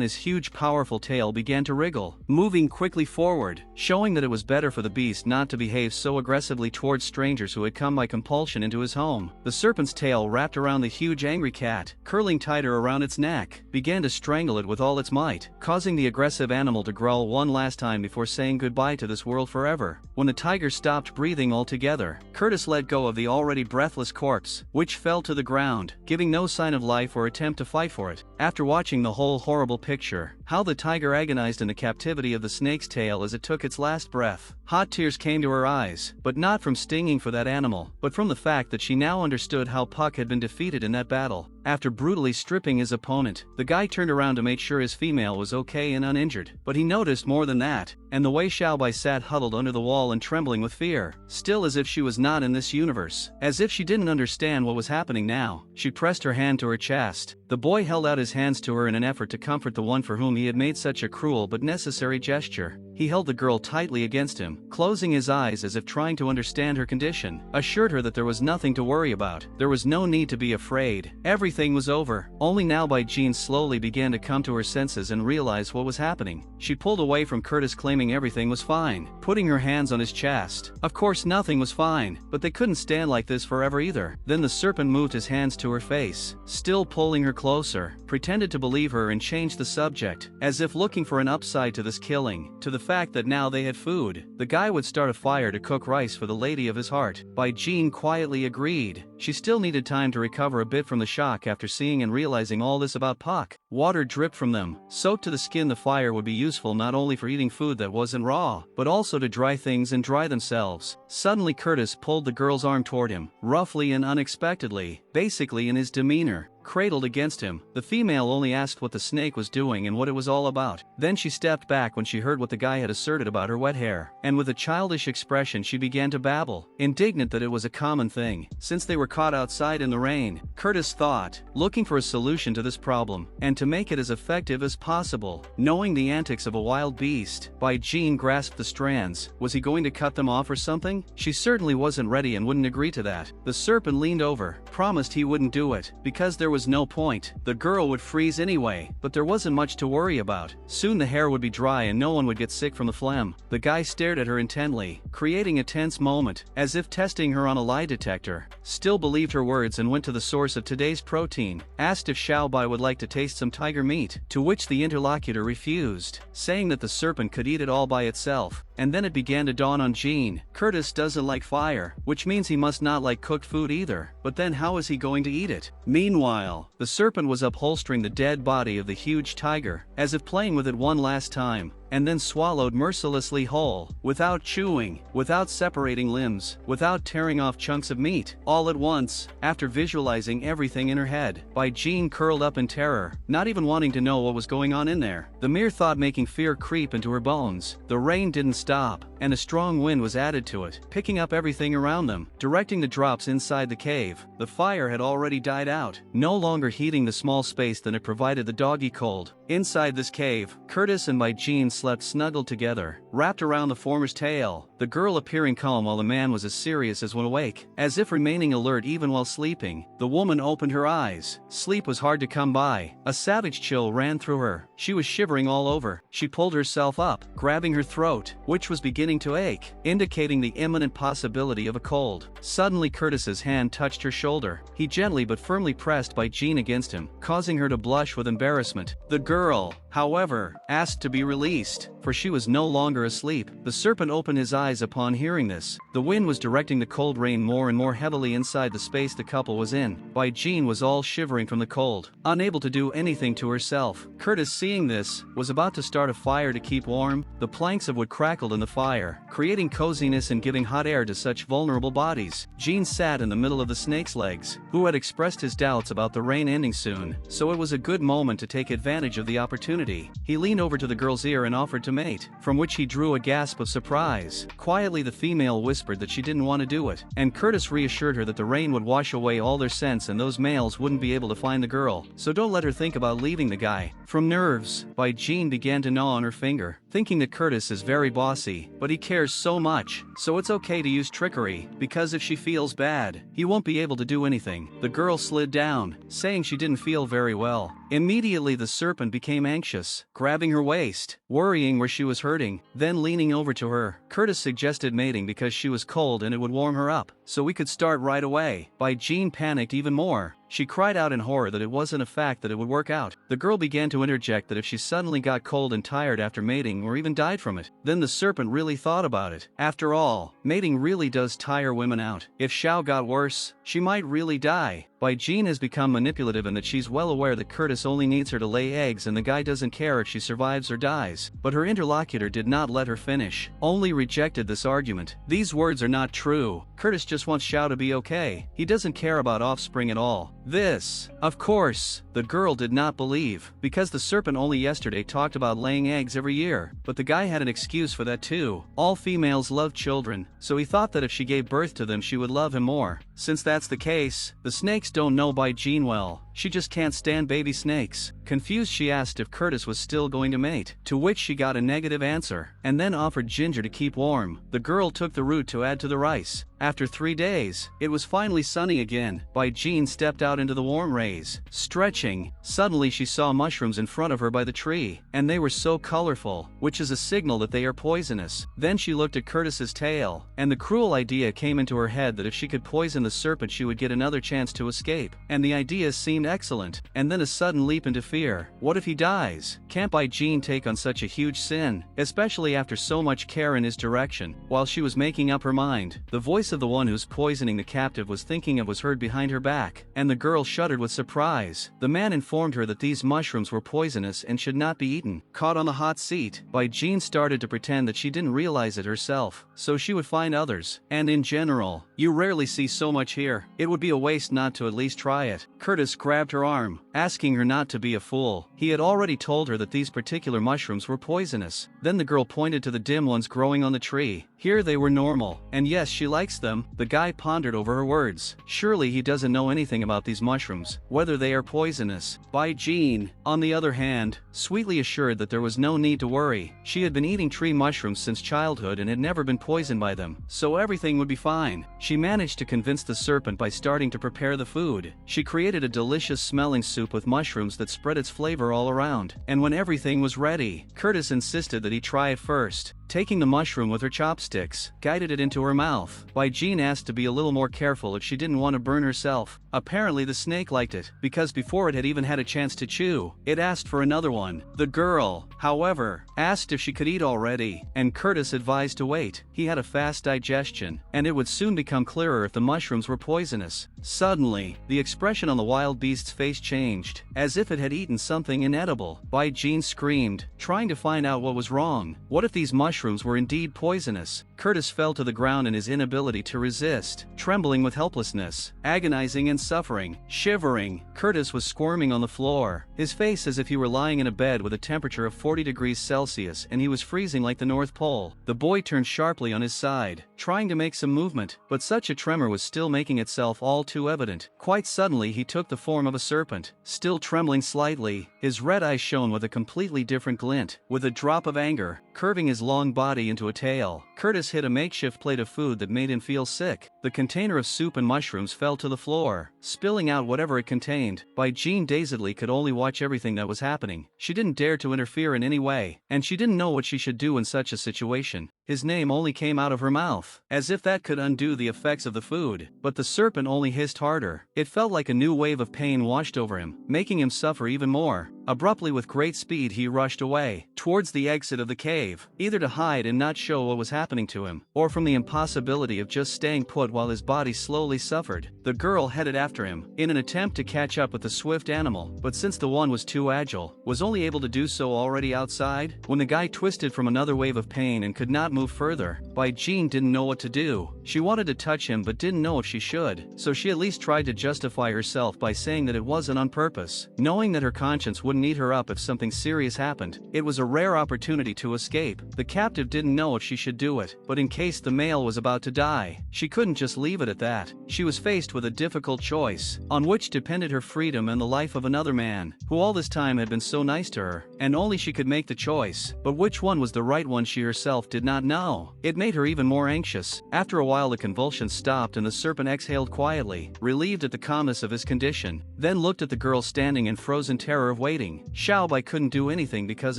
his huge powerful tail began to wriggle, moving quickly forward, showing that it was better for the beast not to behave so aggressively towards strangers who had come by compulsion into his home. The serpent's tail wrapped around the huge angry cat, curling tighter around its neck, began to strangle it with all its might, causing the aggressive animal to growl one last time before saying goodbye to this world forever. When the tiger stopped breathing altogether, Curtis let go of the already breathless corpse, which fell to the ground, giving no sign of life or attempt to fight for it. After watching the whole horrible picture, how the tiger agonized in the captivity of the snake's tail as it took its last breath, hot tears came to her eyes, but not from stinging for that animal, but from the fact that she now understood how Puck had been defeated in that battle. After brutally stripping his opponent, the guy turned around to make sure his female was okay and uninjured, but he noticed more than that, and the way Xiaobai sat huddled under the wall and trembling with fear, still as if she was not in this universe, as if she didn't understand what was happening now. She pressed her hand to her chest. The boy held out his hands to her in an effort to comfort the one for whom he had made such a cruel but necessary gesture. He held the girl tightly against him, closing his eyes as if trying to understand her condition, assured her that there was nothing to worry about. There was no need to be afraid. Everything was over. Only now Bai Jing slowly began to come to her senses and realize what was happening. She pulled away from Curtis, claiming everything was fine, putting her hands on his chest. Of course nothing was fine, but they couldn't stand like this forever either. Then the serpent moved his hands to her face, still pulling her closer, pretended to believe her and changed the subject, as if looking for an upside to this killing, to the fact that now they had food. The guy would start a fire to cook rice for the lady of his heart. Bai Jing quietly agreed. She still needed time to recover a bit from the shock after seeing and realizing all this about Puck. Water dripped from them, soaked to the skin. The fire would be useful not only for eating food that wasn't raw, but also to dry things and dry themselves. Suddenly Curtis pulled the girl's arm toward him, roughly and unexpectedly, basically in his demeanor. Cradled against him, the female only asked what the snake was doing and what it was all about. Then she stepped back when she heard what the guy had asserted about her wet hair, and with a childish expression she began to babble, indignant that it was a common thing, since they were caught outside in the rain. Curtis thought, looking for a solution to this problem, and to make it as effective as possible. Knowing the antics of a wild beast, Bai Jing grasped the strands. Was he going to cut them off or something? She certainly wasn't ready and wouldn't agree to that. The serpent leaned over, promised he wouldn't do it, because there was no point. The girl would freeze anyway, but there wasn't much to worry about. Soon the hair would be dry and no one would get sick from the phlegm. The guy stared at her intently, creating a tense moment, as if testing her on a lie detector. Still believed her words and went to the source of today's protein. Asked if Xiaobai would like to taste some some tiger meat, to which the interlocutor refused, saying that the serpent could eat it all by itself. And then it began to dawn on Jean, Curtis doesn't like fire, which means he must not like cooked food either, but then how is he going to eat it? Meanwhile, the serpent was upholstering the dead body of the huge tiger, as if playing with it one last time, and then swallowed mercilessly whole, without chewing, without separating limbs, without tearing off chunks of meat, all at once, after visualizing everything in her head. Bai Jing curled up in terror, not even wanting to know what was going on in there. The mere thought making fear creep into her bones. The rain didn't stop, and a strong wind was added to it, picking up everything around them, directing the drops inside the cave. The fire had already died out, no longer heating the small space that it provided the doggy cold. Inside this cave, Curtis and Bai Jing slept snuggled together, wrapped around the former's tail, the girl appearing calm while the man was as serious as when awake. As if remaining alert even while sleeping, the woman opened her eyes. Sleep was hard to come by. A savage chill ran through her. She was shivering all over. She pulled herself up, grabbing her throat, which was beginning to ache, indicating the imminent possibility of a cold. Suddenly Curtis's hand touched her shoulder. He gently but firmly pressed Bai Jing against him, causing her to blush with embarrassment. The girl, however, asked to be released, for she was no longer asleep. The serpent opened his eyes upon hearing this. The wind was directing the cold rain more and more heavily inside the space the couple was in. Bai Jing was all shivering from the cold, unable to do anything to herself. Curtis, seeing this, was about to start a fire to keep warm. The planks of wood crackled in the fire, creating coziness and giving hot air to such vulnerable bodies. Jean sat in the middle of the snake's legs, who had expressed his doubts about the rain ending soon, so it was a good moment to take advantage of the opportunity. He leaned over to the girl's ear and offered to mate, from which he drew a gasp of surprise. Quietly the female whispered that she didn't want to do it, and Curtis reassured her that the rain would wash away all their scents and those males wouldn't be able to find the girl, so don't let her think about leaving the guy. From nerves, Bai Jing began to gnaw on her finger, thinking that Curtis is very bossy, but he cares so much, so it's okay to use trickery, because if she feels bad, he won't be able to do anything. The girl slid down, saying she didn't feel very well. Immediately the serpent became anxious, grabbing her waist, worrying where she was hurting, then leaning over to her. Curtis suggested mating because she was cold and it would warm her up, so we could start right away. Bai Jing panicked even more. She cried out in horror that it wasn't a fact that it would work out. The girl began to interject that if she suddenly got cold and tired after mating or even died from it, then the serpent really thought about it. After all, mating really does tire women out. If Xiao got worse, she might really die. Bai Jing has become manipulative in that she's well aware that Curtis only needs her to lay eggs and the guy doesn't care if she survives or dies. But her interlocutor did not let her finish, only rejected this argument. These words are not true. Curtis just wants Xiao to be okay. He doesn't care about offspring at all. This, of course, the girl did not believe, because the serpent only yesterday talked about laying eggs every year, but the guy had an excuse for that too. All females love children, so he thought that if she gave birth to them she would love him more. Since that's the case, the snakes don't know Bai Jing well. She just can't stand baby snakes. Confused, she asked if Curtis was still going to mate, to which she got a negative answer, and then offered ginger to keep warm. The girl took the root to add to the rice. After 3 days, it was finally sunny again. Bai Jing stepped out into the warm rays, stretching. Suddenly she saw mushrooms in front of her by the tree, and they were so colorful, which is a signal that they are poisonous. Then she looked at Curtis's tail, and the cruel idea came into her head that if she could poison the serpent she would get another chance to escape, and the idea seemed excellent. And then a sudden leap into fear. What if he dies? Can't Bai Jing take on such a huge sin, especially after so much care in his direction? While she was making up her mind, the voice of the one who's poisoning the captive was thinking of was heard behind her back, and the girl shuddered with surprise. The man informed her that these mushrooms were poisonous and should not be eaten. Caught on the hot seat, Bai Jing started to pretend that she didn't realize it herself, so she would find others. And in general, you rarely see so much here. It would be a waste not to at least try it. Curtis grabbed her arm, asking her not to be a fool. He had already told her that these particular mushrooms were poisonous. Then the girl pointed to the dim ones growing on the tree. Here they were normal, and yes, she likes them. The guy pondered over her words. Surely he doesn't know anything about these mushrooms, whether they are poisonous. Bai Jing, on the other hand, sweetly assured that there was no need to worry. She had been eating tree mushrooms since childhood and had never been poisoned by them, so everything would be fine. She managed to convince the serpent by starting to prepare the food. She created a delicious smelling soup with mushrooms that spread its flavor all around, and when everything was ready, Curtis insisted that he try it first. Taking the mushroom with her chopsticks, guided it into her mouth. Bai Jing asked to be a little more careful if she didn't want to burn herself. Apparently the snake liked it, because before it had even had a chance to chew, it asked for another one. The girl, however, asked if she could eat already, and Curtis advised to wait. He had a fast digestion, and it would soon become clearer if the mushrooms were poisonous. Suddenly, the expression on the wild beast's face changed, as if it had eaten something inedible. Bai Jing screamed, trying to find out what was wrong. What if these mushrooms were indeed poisonous? Curtis fell to the ground in his inability to resist, trembling with helplessness, agonizing and suffering. Shivering, Curtis was squirming on the floor, his face as if he were lying in a bed with a temperature of 40 degrees Celsius and he was freezing like the North Pole. The boy turned sharply on his side, trying to make some movement, but such a tremor was still making itself all too evident. Quite suddenly he took the form of a serpent. Still trembling slightly, his red eyes shone with a completely different glint. With a drop of anger, curving his long body into a tail, Curtis hit a makeshift plate of food that made him feel sick. The container of soup and mushrooms fell to the floor, spilling out whatever it contained. Bai Jing dazedly could only watch everything that was happening. She didn't dare to interfere in any way, and she didn't know what she should do in such a situation. His name only came out of her mouth, as if that could undo the effects of the food, but the serpent only hissed harder. It felt like a new wave of pain washed over him, making him suffer even more. Abruptly, with great speed, he rushed away, towards the exit of the cave, either to hide and not show what was happening to him, or from the impossibility of just staying put while his body slowly suffered. The girl headed after him, in an attempt to catch up with the swift animal, but since the one was too agile, was only able to do so already outside, when the guy twisted from another wave of pain and could not move further. Bai Jing didn't know what to do. She wanted to touch him but didn't know if she should, so she at least tried to justify herself by saying that it wasn't on purpose, knowing that her conscience wouldn't eat her up if something serious happened. It was a rare opportunity to escape. The captive didn't know if she should do it, but in case the male was about to die, she couldn't just leave it at that. She was faced with a difficult choice, on which depended her freedom and the life of another man, who all this time had been so nice to her, and only she could make the choice. But which one was the right one she herself did not know. It made her even more anxious. After a while the convulsions stopped and the serpent exhaled quietly, relieved at the calmness of his condition, then looked at the girl standing in frozen terror of waiting. Xiao Bai couldn't do anything because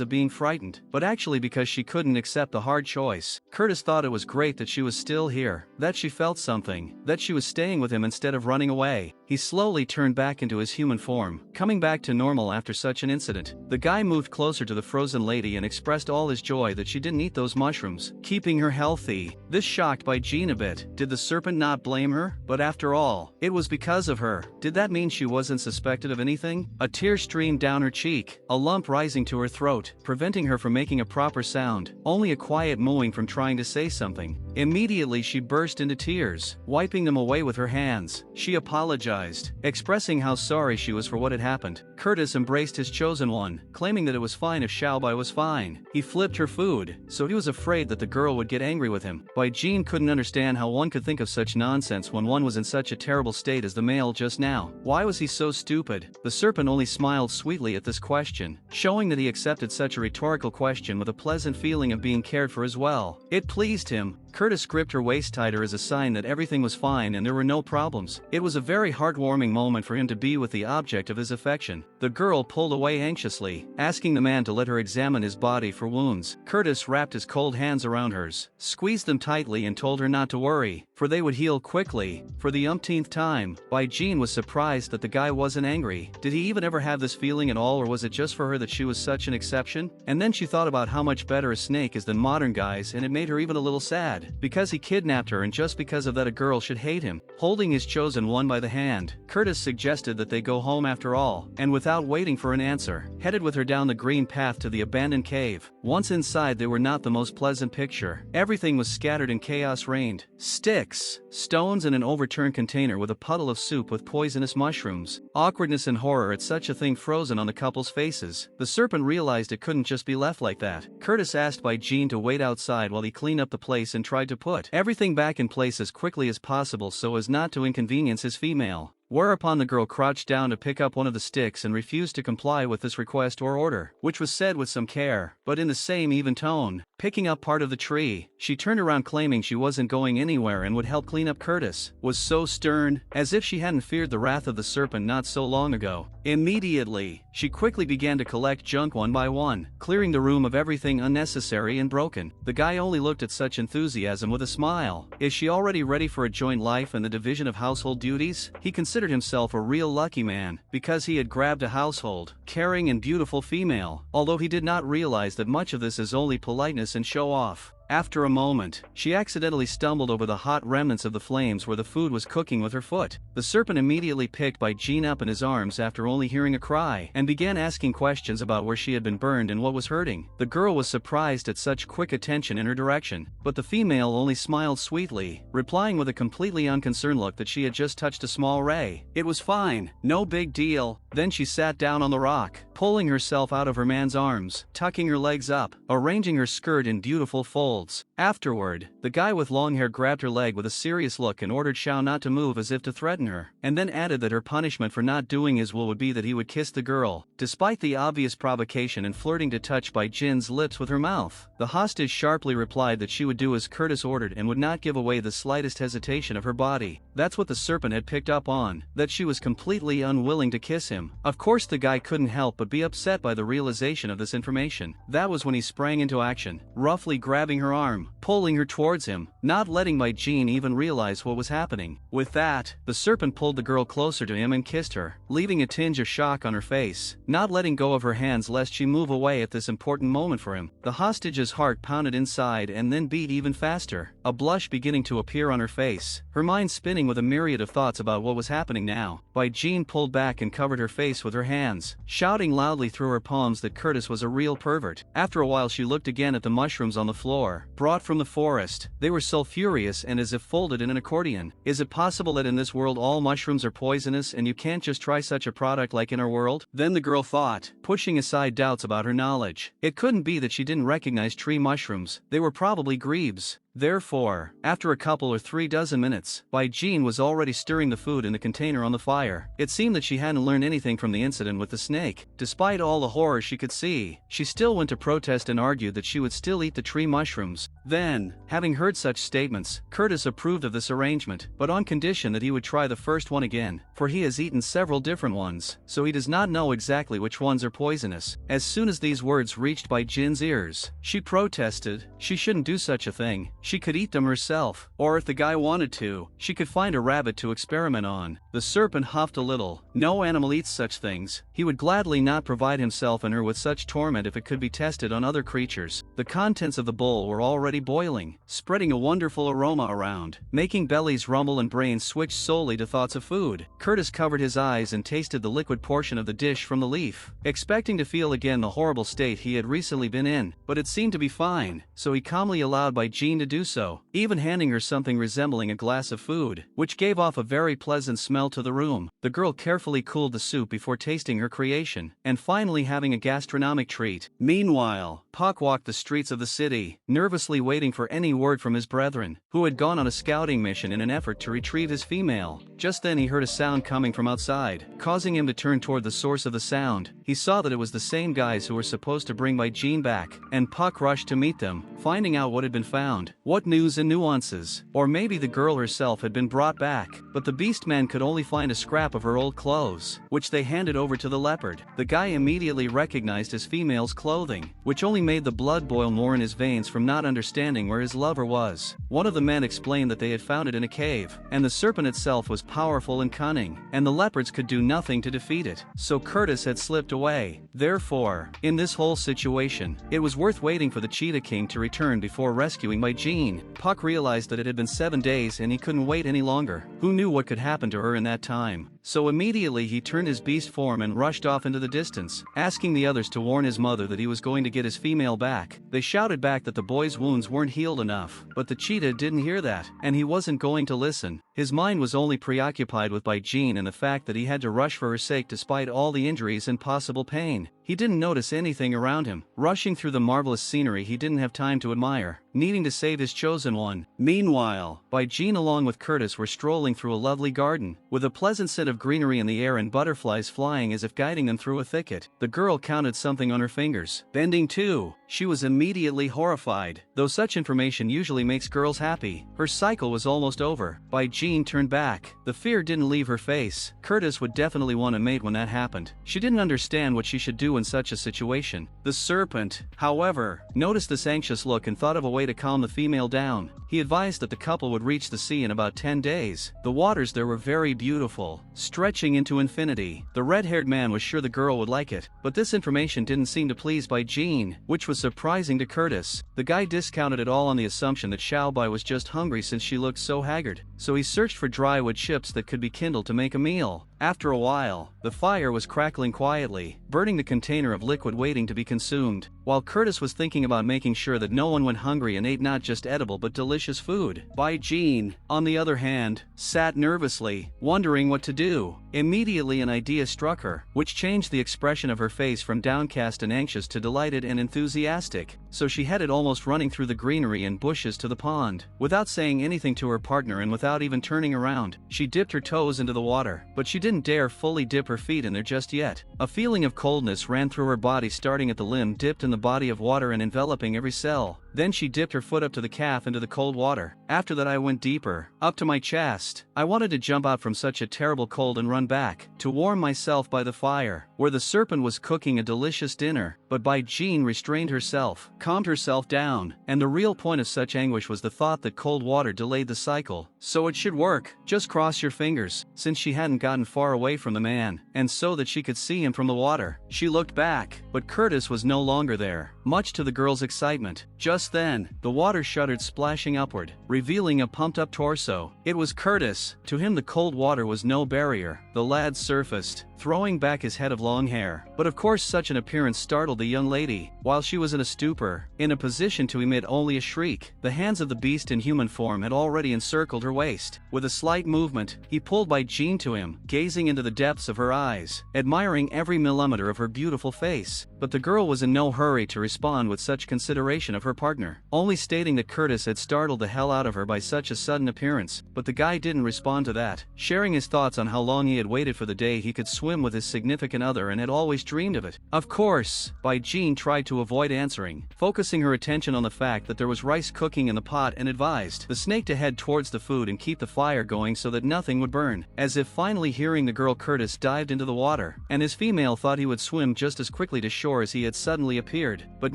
of being frightened, but actually because she couldn't accept the hard choice. Curtis thought it was great that she was still here, that she felt something, that she was staying with him instead of running away. He slowly turned back into his human form, coming back to normal after such an incident. The guy moved closer to the frozen lady and expressed all his joy that she didn't eat those mushrooms, keeping her healthy. This shocked Bai Jing a bit. Did the serpent not blame her? But after all, it was because of her. Did that mean she wasn't suspected of anything? A tear streamed down her cheek, a lump rising to her throat, preventing her from making a proper sound, only a quiet mooing from trying to say something. Immediately she burst into tears, wiping them away with her hands. She apologized, expressing how sorry she was for what had happened. Curtis embraced his chosen one, claiming that it was fine if Xiao Bai was fine. He flipped her food, so he was afraid that the girl would get angry with him. Bai Jing couldn't understand how one could think of such nonsense when one was in such a terrible state as the male just now. Why was he so stupid? The serpent only smiled sweetly at this question, showing that he accepted such a rhetorical question with a pleasant feeling of being cared for as well. It pleased him. Curtis gripped her waist tighter as a sign that everything was fine and there were no problems. It was a very heartwarming moment for him to be with the object of his affection. The girl pulled away anxiously, asking the man to let her examine his body for wounds. Curtis wrapped his cold hands around hers, squeezed them tightly and told her not to worry, for they would heal quickly. For the umpteenth time, Bai Jing was surprised that the guy wasn't angry. Did he even ever have this feeling at all, or was it just for her that she was such an exception? And then she thought about how much better a snake is than modern guys, and it made her even a little sad. Because he kidnapped her, and just because of that a girl should hate him. Holding his chosen one by the hand, Curtis suggested that they go home after all, and without waiting for an answer, headed with her down the green path to the abandoned cave. Once inside, they were not the most pleasant picture. Everything was scattered and chaos reigned. Sticks, stones and an overturned container with a puddle of soup with poisonous mushrooms. Awkwardness and horror at such a thing frozen on the couple's faces. The serpent realized it couldn't just be left like that. Curtis asked Bai Jing to wait outside while he cleaned up the place and tried to put everything back in place as quickly as possible so as not to inconvenience his female. Whereupon the girl crouched down to pick up one of the sticks and refused to comply with this request or order, which was said with some care, but in the same even tone. Picking up part of the tree, she turned around claiming she wasn't going anywhere and would help clean up. Curtis was so stern, as if she hadn't feared the wrath of the serpent not so long ago. Immediately, she quickly began to collect junk one by one, clearing the room of everything unnecessary and broken. The guy only looked at such enthusiasm with a smile. Is she already ready for a joint life and the division of household duties? He considered considered himself a real lucky man because he had grabbed a household, caring and beautiful female, although he did not realize that much of this is only politeness and show off. After a moment, she accidentally stumbled over the hot remnants of the flames where the food was cooking with her foot. The serpent immediately picked Bai Jing up in his arms after only hearing a cry and began asking questions about where she had been burned and what was hurting. The girl was surprised at such quick attention in her direction, but the female only smiled sweetly, replying with a completely unconcerned look that she had just touched a small ray. It was fine, no big deal. Then she sat down on the rock, pulling herself out of her man's arms, tucking her legs up, arranging her skirt in beautiful folds. Afterward, the guy with long hair grabbed her leg with a serious look and ordered Xiao not to move as if to threaten her, and then added that her punishment for not doing his will would be that he would kiss the girl. Despite the obvious provocation and flirting to touch Bai Jin's lips with her mouth, the hostage sharply replied that she would do as Curtis ordered and would not give away the slightest hesitation of her body. That's what the serpent had picked up on, that she was completely unwilling to kiss him. Of course the guy couldn't help but be upset by the realization of this information. That was when he sprang into action, roughly grabbing her arm, pulling her towards him, not letting Bai Jing even realize what was happening. With that, the serpent pulled the girl closer to him and kissed her, leaving a tinge of shock on her face, not letting go of her hands lest she move away at this important moment for him. The hostage's heart pounded inside and then beat even faster, a blush beginning to appear on her face, her mind spinning with a myriad of thoughts about what was happening now. Bai Jing pulled back and covered her face with her hands, shouting loudly through her palms that Curtis was a real pervert. After a while she looked again at the mushrooms on the floor, brought from the forest. They were sulfurous and as if folded in an accordion. Is it possible that in this world all mushrooms are poisonous and you can't just try such a product like in our world? Then the girl thought, pushing aside doubts about her knowledge. It couldn't be that she didn't recognize tree mushrooms, they were probably grebes. Therefore, after a couple or 3 dozen minutes, Bai Jing was already stirring the food in the container on the fire. It seemed that she hadn't learned anything from the incident with the snake. Despite all the horror she could see, she still went to protest and argued that she would still eat the tree mushrooms. Then, having heard such statements, Curtis approved of this arrangement, but on condition that he would try the first one again, for he has eaten several different ones, so he does not know exactly which ones are poisonous. As soon as these words reached Bai Jin's ears, she protested. She shouldn't do such a thing. She could eat them herself, or if the guy wanted to, she could find a rabbit to experiment on. The serpent huffed a little. No animal eats such things. He would gladly not provide himself and her with such torment if it could be tested on other creatures. The contents of the bowl were already boiling, spreading a wonderful aroma around, making bellies rumble and brains switch solely to thoughts of food. Curtis covered his eyes and tasted the liquid portion of the dish from the leaf, expecting to feel again the horrible state he had recently been in, but it seemed to be fine, so he calmly allowed Bai Jing to do so, even handing her something resembling a glass of food, which gave off a very pleasant smell to the room. The girl carefully cooled the soup before tasting her creation, and finally having a gastronomic treat. Meanwhile, Puck walked the streets of the city, nervously waiting for any word from his brethren, who had gone on a scouting mission in an effort to retrieve his female. Just then he heard a sound coming from outside, causing him to turn toward the source of the sound. He saw that it was the same guys who were supposed to bring Bai Jing back, and Puck rushed to meet them, finding out what had been found. What news and nuances? Or maybe the girl herself had been brought back, but the Beastmen could only find a scrap of her old clothes, which they handed over to the leopard. The guy immediately recognized his female's clothing, which only made the blood boil more in his veins from not understanding where his lover was. One of the men explained that they had found it in a cave, and the serpent itself was powerful and cunning, and the leopards could do nothing to defeat it, so Curtis had slipped away. Therefore, in this whole situation, it was worth waiting for the Cheetah King to return before rescuing Bai Jing. Puck realized that it had been 7 days and he couldn't wait any longer. Who knew what could happen to her in that time? So immediately he turned his beast form and rushed off into the distance, asking the others to warn his mother that he was going to get his female back. They shouted back that the boy's wounds weren't healed enough, but the cheetah didn't hear that, and he wasn't going to listen. His mind was only preoccupied with Bai Jing and the fact that he had to rush for her sake despite all the injuries and possible pain. He didn't notice anything around him. Rushing through the marvelous scenery he didn't have time to admire, needing to save his chosen one. Meanwhile, Bai Jing along with Curtis were strolling through a lovely garden, with a pleasant scent of greenery in the air and butterflies flying as if guiding them through a thicket. The girl counted something on her fingers. Bending too. She was immediately horrified. Though such information usually makes girls happy, her cycle was almost over. Bai Jing turned back. The fear didn't leave her face. Curtis would definitely want a mate when that happened. She didn't understand what she should do in such a situation. The serpent, however, noticed this anxious look and thought of a way to calm the female down. He advised that the couple would reach the sea in about 10 days. The waters there were very beautiful, stretching into infinity. The red-haired man was sure the girl would like it, but this information didn't seem to please Bai Jing, which was surprising to Curtis. The guy discounted it all on the assumption that Bai was just hungry since she looked so haggard, so he searched for dry wood chips that could be kindled to make a meal. After a while, the fire was crackling quietly, burning the container of liquid waiting to be consumed, while Curtis was thinking about making sure that no one went hungry and ate not just edible but delicious food. Bai Jing, on the other hand, sat nervously, wondering what to do. Immediately an idea struck her, which changed the expression of her face from downcast and anxious to delighted and enthusiastic, so she headed almost running through the greenery and bushes to the pond. Without saying anything to her partner and without even turning around, she dipped her toes into the water, but she didn't dare fully dip her feet in there just yet. A feeling of coldness ran through her body, starting at the limb dipped in the body of water and enveloping every cell. Then she dipped her foot up to the calf into the cold water. After that I went deeper, up to my chest. I wanted to jump out from such a terrible cold and run back, to warm myself by the fire, where the serpent was cooking a delicious dinner, but Bai Jing restrained herself, calmed herself down, and the real point of such anguish was the thought that cold water delayed the cycle. So it should work, just cross your fingers, since she hadn't gotten far away from the man, and so that she could see him from the water. She looked back, but Curtis was no longer there, much to the girl's excitement. Just then, the water shuddered, splashing upward, revealing a pumped-up torso. It was Curtis. To him the cold water was no barrier. The lad surfaced, throwing back his head of long hair. But of course such an appearance startled the young lady. While she was in a stupor, in a position to emit only a shriek, the hands of the beast in human form had already encircled her waist. With a slight movement, he pulled Bai Jing to him, gazing into the depths of her eyes, admiring every millimeter of her beautiful face. But the girl was in no hurry to respond with such consideration of her partner, only stating that Curtis had startled the hell out of her by such a sudden appearance. But the guy didn't respond to that, sharing his thoughts on how long he had waited for the day he could swim with his significant other and had always dreamed of it. Of course, Bai Jing tried to avoid answering, focusing her attention on the fact that there was rice cooking in the pot, and advised the snake to head towards the food and keep the fire going so that nothing would burn. As if finally hearing the girl, Curtis dived into the water, and his female thought he would swim just as quickly to shore as he had suddenly appeared. But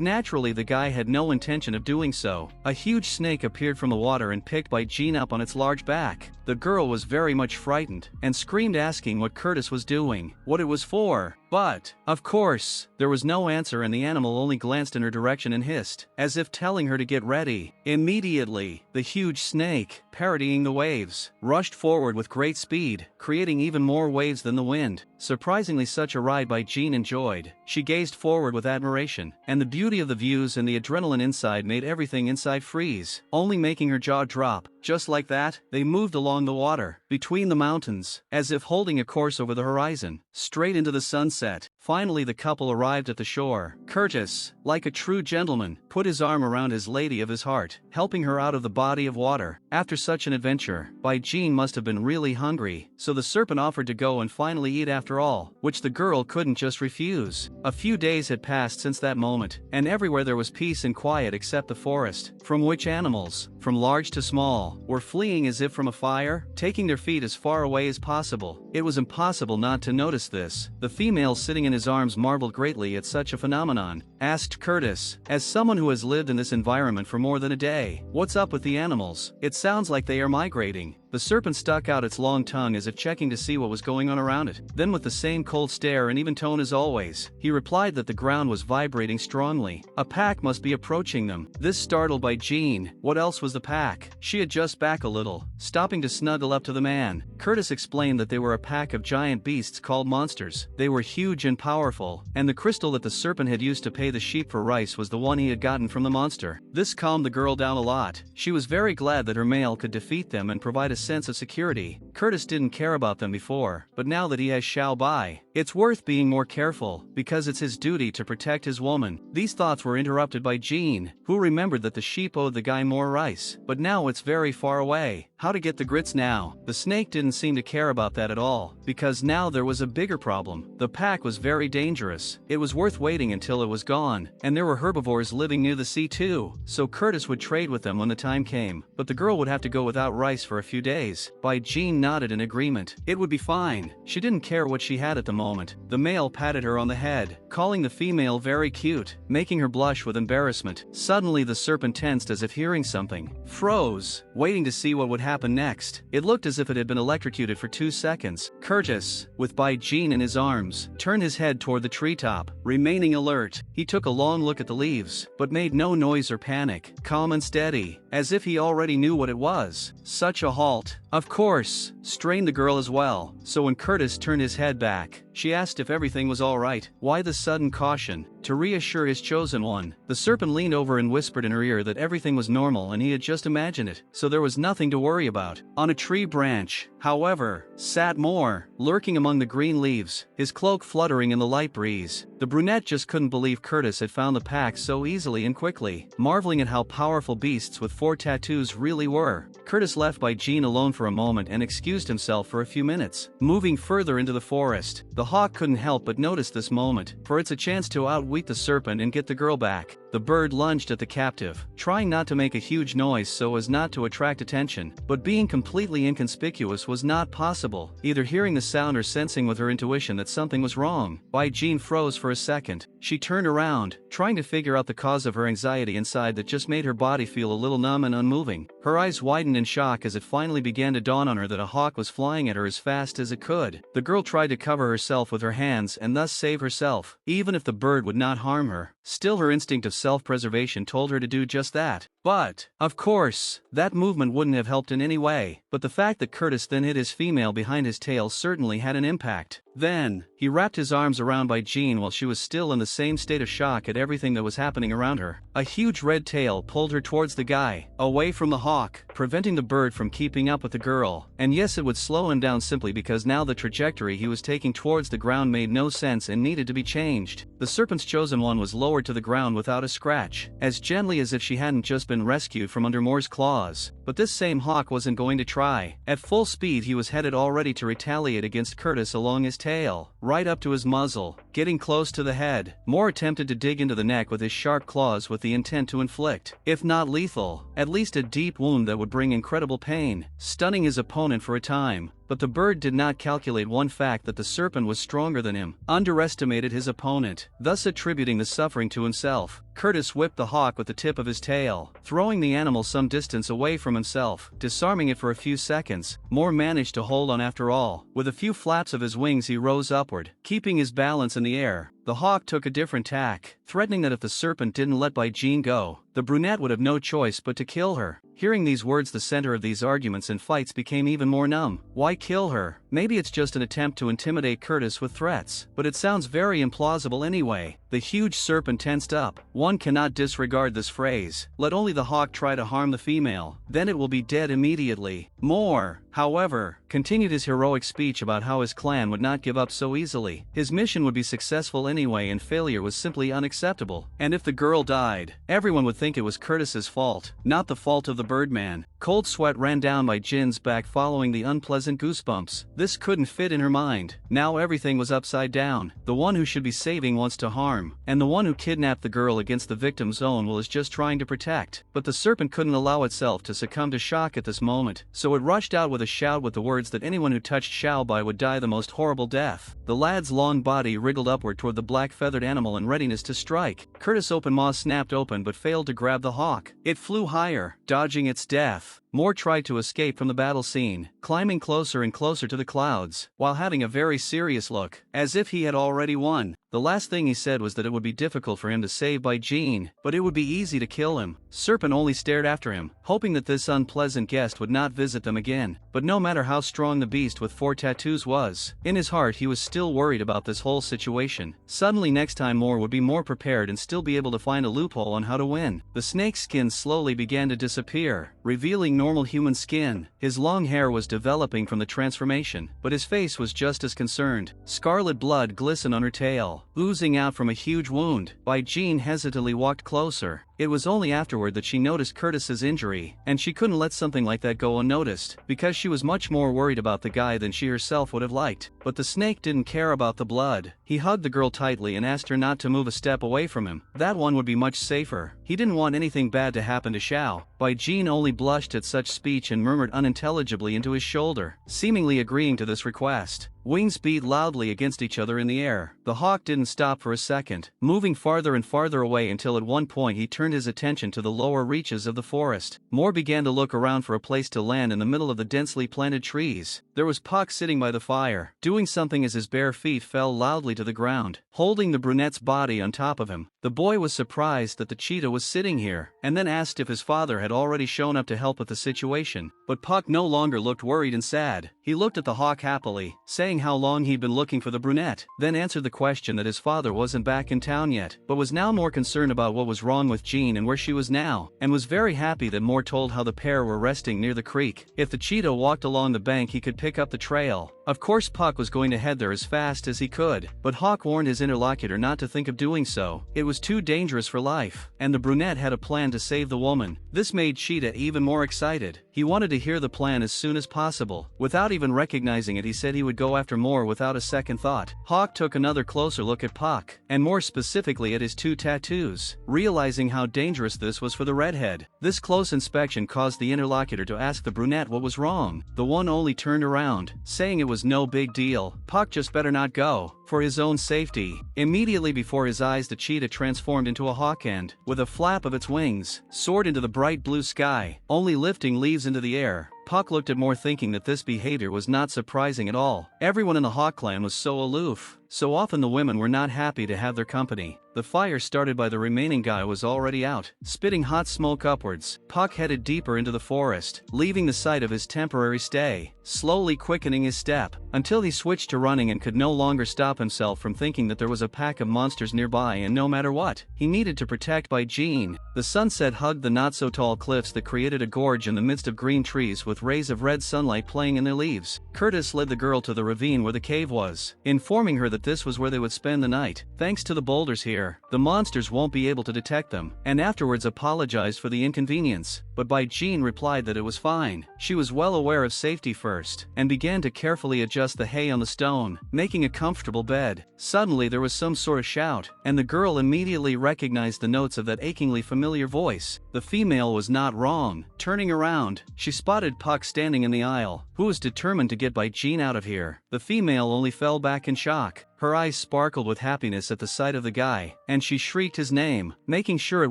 naturally the guy had no intention of doing so. A huge snake appeared from the water and picked Bai Jing up on its large back. The girl was very much frightened, and screamed, asking what Curtis was doing, what it was for. But, of course, there was no answer, and the animal only glanced in her direction and hissed, as if telling her to get ready. Immediately, the huge snake, parodying the waves, rushed forward with great speed, creating even more waves than the wind. Surprisingly, such a ride Bai Jing enjoyed. She gazed forward with admiration, and the beauty of the views and the adrenaline inside made everything inside freeze, only making her jaw drop. Just like that, they moved along the water, between the mountains, as if holding a course over the horizon, straight into the sunset. Finally the couple arrived at the shore. Curtis, like a true gentleman, put his arm around his lady of his heart, helping her out of the body of water. After such an adventure, Bai Jing must have been really hungry, so the serpent offered to go and finally eat after all, which the girl couldn't just refuse. A few days had passed since that moment, and everywhere there was peace and quiet except the forest, from which animals, from large to small, were fleeing as if from a fire, taking their feet as far away as possible. It was impossible not to notice this. The female sitting in his arms marveled greatly at such a phenomenon. Asked Curtis, as someone who has lived in this environment for more than a day, "What's up with the animals? It sounds like they are migrating." The serpent stuck out its long tongue as if checking to see what was going on around it. Then, with the same cold stare and even tone as always, he replied that the ground was vibrating strongly. A pack must be approaching them. This startled Bai Jing. What else was the pack? She adjusted back a little, stopping to snuggle up to the man. Curtis explained that they were a pack of giant beasts called monsters. They were huge and powerful, and the crystal that the serpent had used to pay the sheep for rice was the one he had gotten from the monster. This calmed the girl down a lot. She was very glad that her male could defeat them and provide a sense of security. Curtis didn't care about them before, but now that he has Bai, it's worth being more careful, because it's his duty to protect his woman. These thoughts were interrupted by Jean, who remembered that the sheep owed the guy more rice, but now it's very far away. How to get the grits now? The snake didn't seem to care about that at all, because now there was a bigger problem. The pack was very dangerous. It was worth waiting until it was gone, and there were herbivores living near the sea too, so Curtis would trade with them when the time came, but the girl would have to go without rice for a few days. Bai Jing nodded in agreement. It would be fine. She didn't care what she had at the moment. The male patted her on the head, calling the female very cute, making her blush with embarrassment. Suddenly the serpent tensed as if hearing something, froze, waiting to see what would happen next. It looked as if it had been electrocuted for 2 seconds. Curtis, with Bai Jing in his arms, turned his head toward the treetop, remaining alert. He took a long look at the leaves, but made no noise or panic, calm and steady, as if he already knew what it was. Such a halt, of course, strained the girl as well, so when Curtis turned his head back, she asked if everything was alright. Why the sudden caution? To reassure his chosen one, the serpent leaned over and whispered in her ear that everything was normal and he had just imagined it, so there was nothing to worry about. On a tree branch, however, sat Moore, lurking among the green leaves, his cloak fluttering in the light breeze. The brunette just couldn't believe Curtis had found the pack so easily and quickly, marveling at how powerful beasts with 4 tattoos really were. Curtis left Bai Jing alone for a moment and excused himself for a few minutes. Moving further into the forest, the hawk couldn't help but notice this moment, for it's a chance to outwit the serpent and get the girl back. The bird lunged at the captive, trying not to make a huge noise so as not to attract attention, but being completely inconspicuous was not possible, either hearing the sound or sensing with her intuition that something was wrong. Bai Jing froze for a second. She turned around, trying to figure out the cause of her anxiety inside that just made her body feel a little numb and unmoving. Her eyes widened in shock as it finally began to dawn on her that a hawk was flying at her as fast as it could. The girl tried to cover herself with her hands and thus save herself, even if the bird would not harm her. Still, her instinct of self-preservation told her to do just that. But, of course, that movement wouldn't have helped in any way, but the fact that Curtis then hid his female behind his tail certainly had an impact. Then, he wrapped his arms around Bai Jing while she was still in the same state of shock at everything that was happening around her. A huge red tail pulled her towards the guy, away from the hawk, preventing the bird from keeping up with the girl. And yes, it would slow him down simply because now the trajectory he was taking towards the ground made no sense and needed to be changed. The serpent's chosen one was lowered to the ground without a scratch, as gently as if she hadn't just been rescued from under Moore's claws. But this same hawk wasn't going to try. At full speed he was headed already to retaliate against Curtis along his tail, right up to his muzzle, getting close to the head. Moore attempted to dig into the neck with his sharp claws with the intent to inflict, if not lethal, at least a deep wound that would bring incredible pain, stunning his opponent for a time. But the bird did not calculate one fact: that the serpent was stronger than him, underestimated his opponent, thus attributing the suffering to himself. Curtis whipped the hawk with the tip of his tail, throwing the animal some distance away from himself, disarming it for a few seconds. Moore managed to hold on after all. With a few flaps of his wings he rose upward, keeping his balance in the air. The hawk took a different tack, threatening that if the serpent didn't let Bai Jing go, the brunette would have no choice but to kill her. Hearing these words, the center of these arguments and fights became even more numb. Why kill her? Maybe it's just an attempt to intimidate Curtis with threats, but it sounds very implausible anyway. The huge serpent tensed up. One cannot disregard this phrase. Let only the hawk try to harm the female, then it will be dead immediately. Moore, however, continued his heroic speech about how his clan would not give up so easily. His mission would be successful anyway and failure was simply unacceptable. And if the girl died, everyone would think it was Curtis's fault, not the fault of the Birdman. Cold sweat ran down Bai Jing's back following the unpleasant goosebumps. This couldn't fit in her mind. Now everything was upside down. The one who should be saving wants to harm, and the one who kidnapped the girl against the victim's own will is just trying to protect. But the serpent couldn't allow itself to succumb to shock at this moment, so it rushed out with a shout with the words that anyone who touched Xiao Bai would die the most horrible death. The lad's long body wriggled upward toward the black-feathered animal in readiness to strike. Curtis' open maw snapped open but failed to grab the hawk. It flew higher, dodging its death. Moore tried to escape from the battle scene, climbing closer and closer to the clouds, while having a very serious look, as if he had already won. The last thing he said was that it would be difficult for him to save Bai Jing, but it would be easy to kill him. Serpent only stared after him, hoping that this unpleasant guest would not visit them again. But no matter how strong the beast with 4 tattoos was, in his heart he was still worried about this whole situation. Suddenly next time Moore would be more prepared and still be able to find a loophole on how to win. The snake's skin slowly began to disappear, revealing normal human skin. His long hair was developing from the transformation, but his face was just as concerned. Scarlet blood glistened on her tail, oozing out from a huge wound. Bai Jing hesitantly walked closer, It was only afterward that she noticed Curtis's injury, and she couldn't let something like that go unnoticed, because she was much more worried about the guy than she herself would have liked. But the snake didn't care about the blood. He hugged the girl tightly and asked her not to move a step away from him. That one would be much safer. He didn't want anything bad to happen to Xiao. Bai Jing only blushed at such speech and murmured unintelligibly into his shoulder, seemingly agreeing to this request. Wings beat loudly against each other in the air. The hawk didn't stop for a second, moving farther and farther away until at one point he turned his attention to the lower reaches of the forest. Moore began to look around for a place to land in the middle of the densely planted trees. There was Puck sitting by the fire, doing something as his bare feet fell loudly to the ground, holding the brunette's body on top of him. The boy was surprised that the cheetah was sitting here, and then asked if his father had already shown up to help with the situation. But Puck no longer looked worried and sad. He looked at the hawk happily, saying how long he'd been looking for the brunette, then answered the question that his father wasn't back in town yet, but was now more concerned about what was wrong with Jean and where she was now, and was very happy that Moore told how the pair were resting near the creek. If the cheetah walked along the bank, he could pick up the trail. Of course Puck was going to head there as fast as he could, but Hawk warned his interlocutor not to think of doing so. It was too dangerous for life, and the brunette had a plan to save the woman. This made Cheetah even more excited. He wanted to hear the plan as soon as possible. Without even recognizing it, he said he would go after Moore without a second thought. Hawk took another closer look at Puck, and more specifically at his 2 tattoos, realizing how dangerous this was for the redhead. This close inspection caused the interlocutor to ask the brunette what was wrong. The one only turned around, saying it was no big deal. Puck just better not go, for his own safety. Immediately before his eyes, the cheetah transformed into a hawk and, with a flap of its wings, soared into the bright blue sky, only lifting leaves into the air. Puck looked at Moore, thinking that this behavior was not surprising at all. Everyone in the Hawk clan was so aloof. So often the women were not happy to have their company. The fire started by the remaining guy was already out, spitting hot smoke upwards. Puck headed deeper into the forest, leaving the site of his temporary stay, slowly quickening his step, until he switched to running and could no longer stop himself from thinking that there was a pack of monsters nearby, and no matter what, he needed to protect Bai Jing. The sunset hugged the not-so-tall cliffs that created a gorge in the midst of green trees with rays of red sunlight playing in their leaves. Curtis led the girl to the ravine where the cave was, informing her that this was where they would spend the night. Thanks to the boulders here, the monsters won't be able to detect them, and afterwards apologized for the inconvenience. But Bai Jing replied that it was fine. She was well aware of safety first, and began to carefully adjust the hay on the stone, making a comfortable bed. Suddenly there was some sort of shout, and the girl immediately recognized the notes of that achingly familiar voice. The female was not wrong. Turning around, she spotted Puck standing in the aisle, who was determined to get Bai Jing out of here. The female only fell back in shock. Her eyes sparkled with happiness at the sight of the guy, and she shrieked his name, making sure it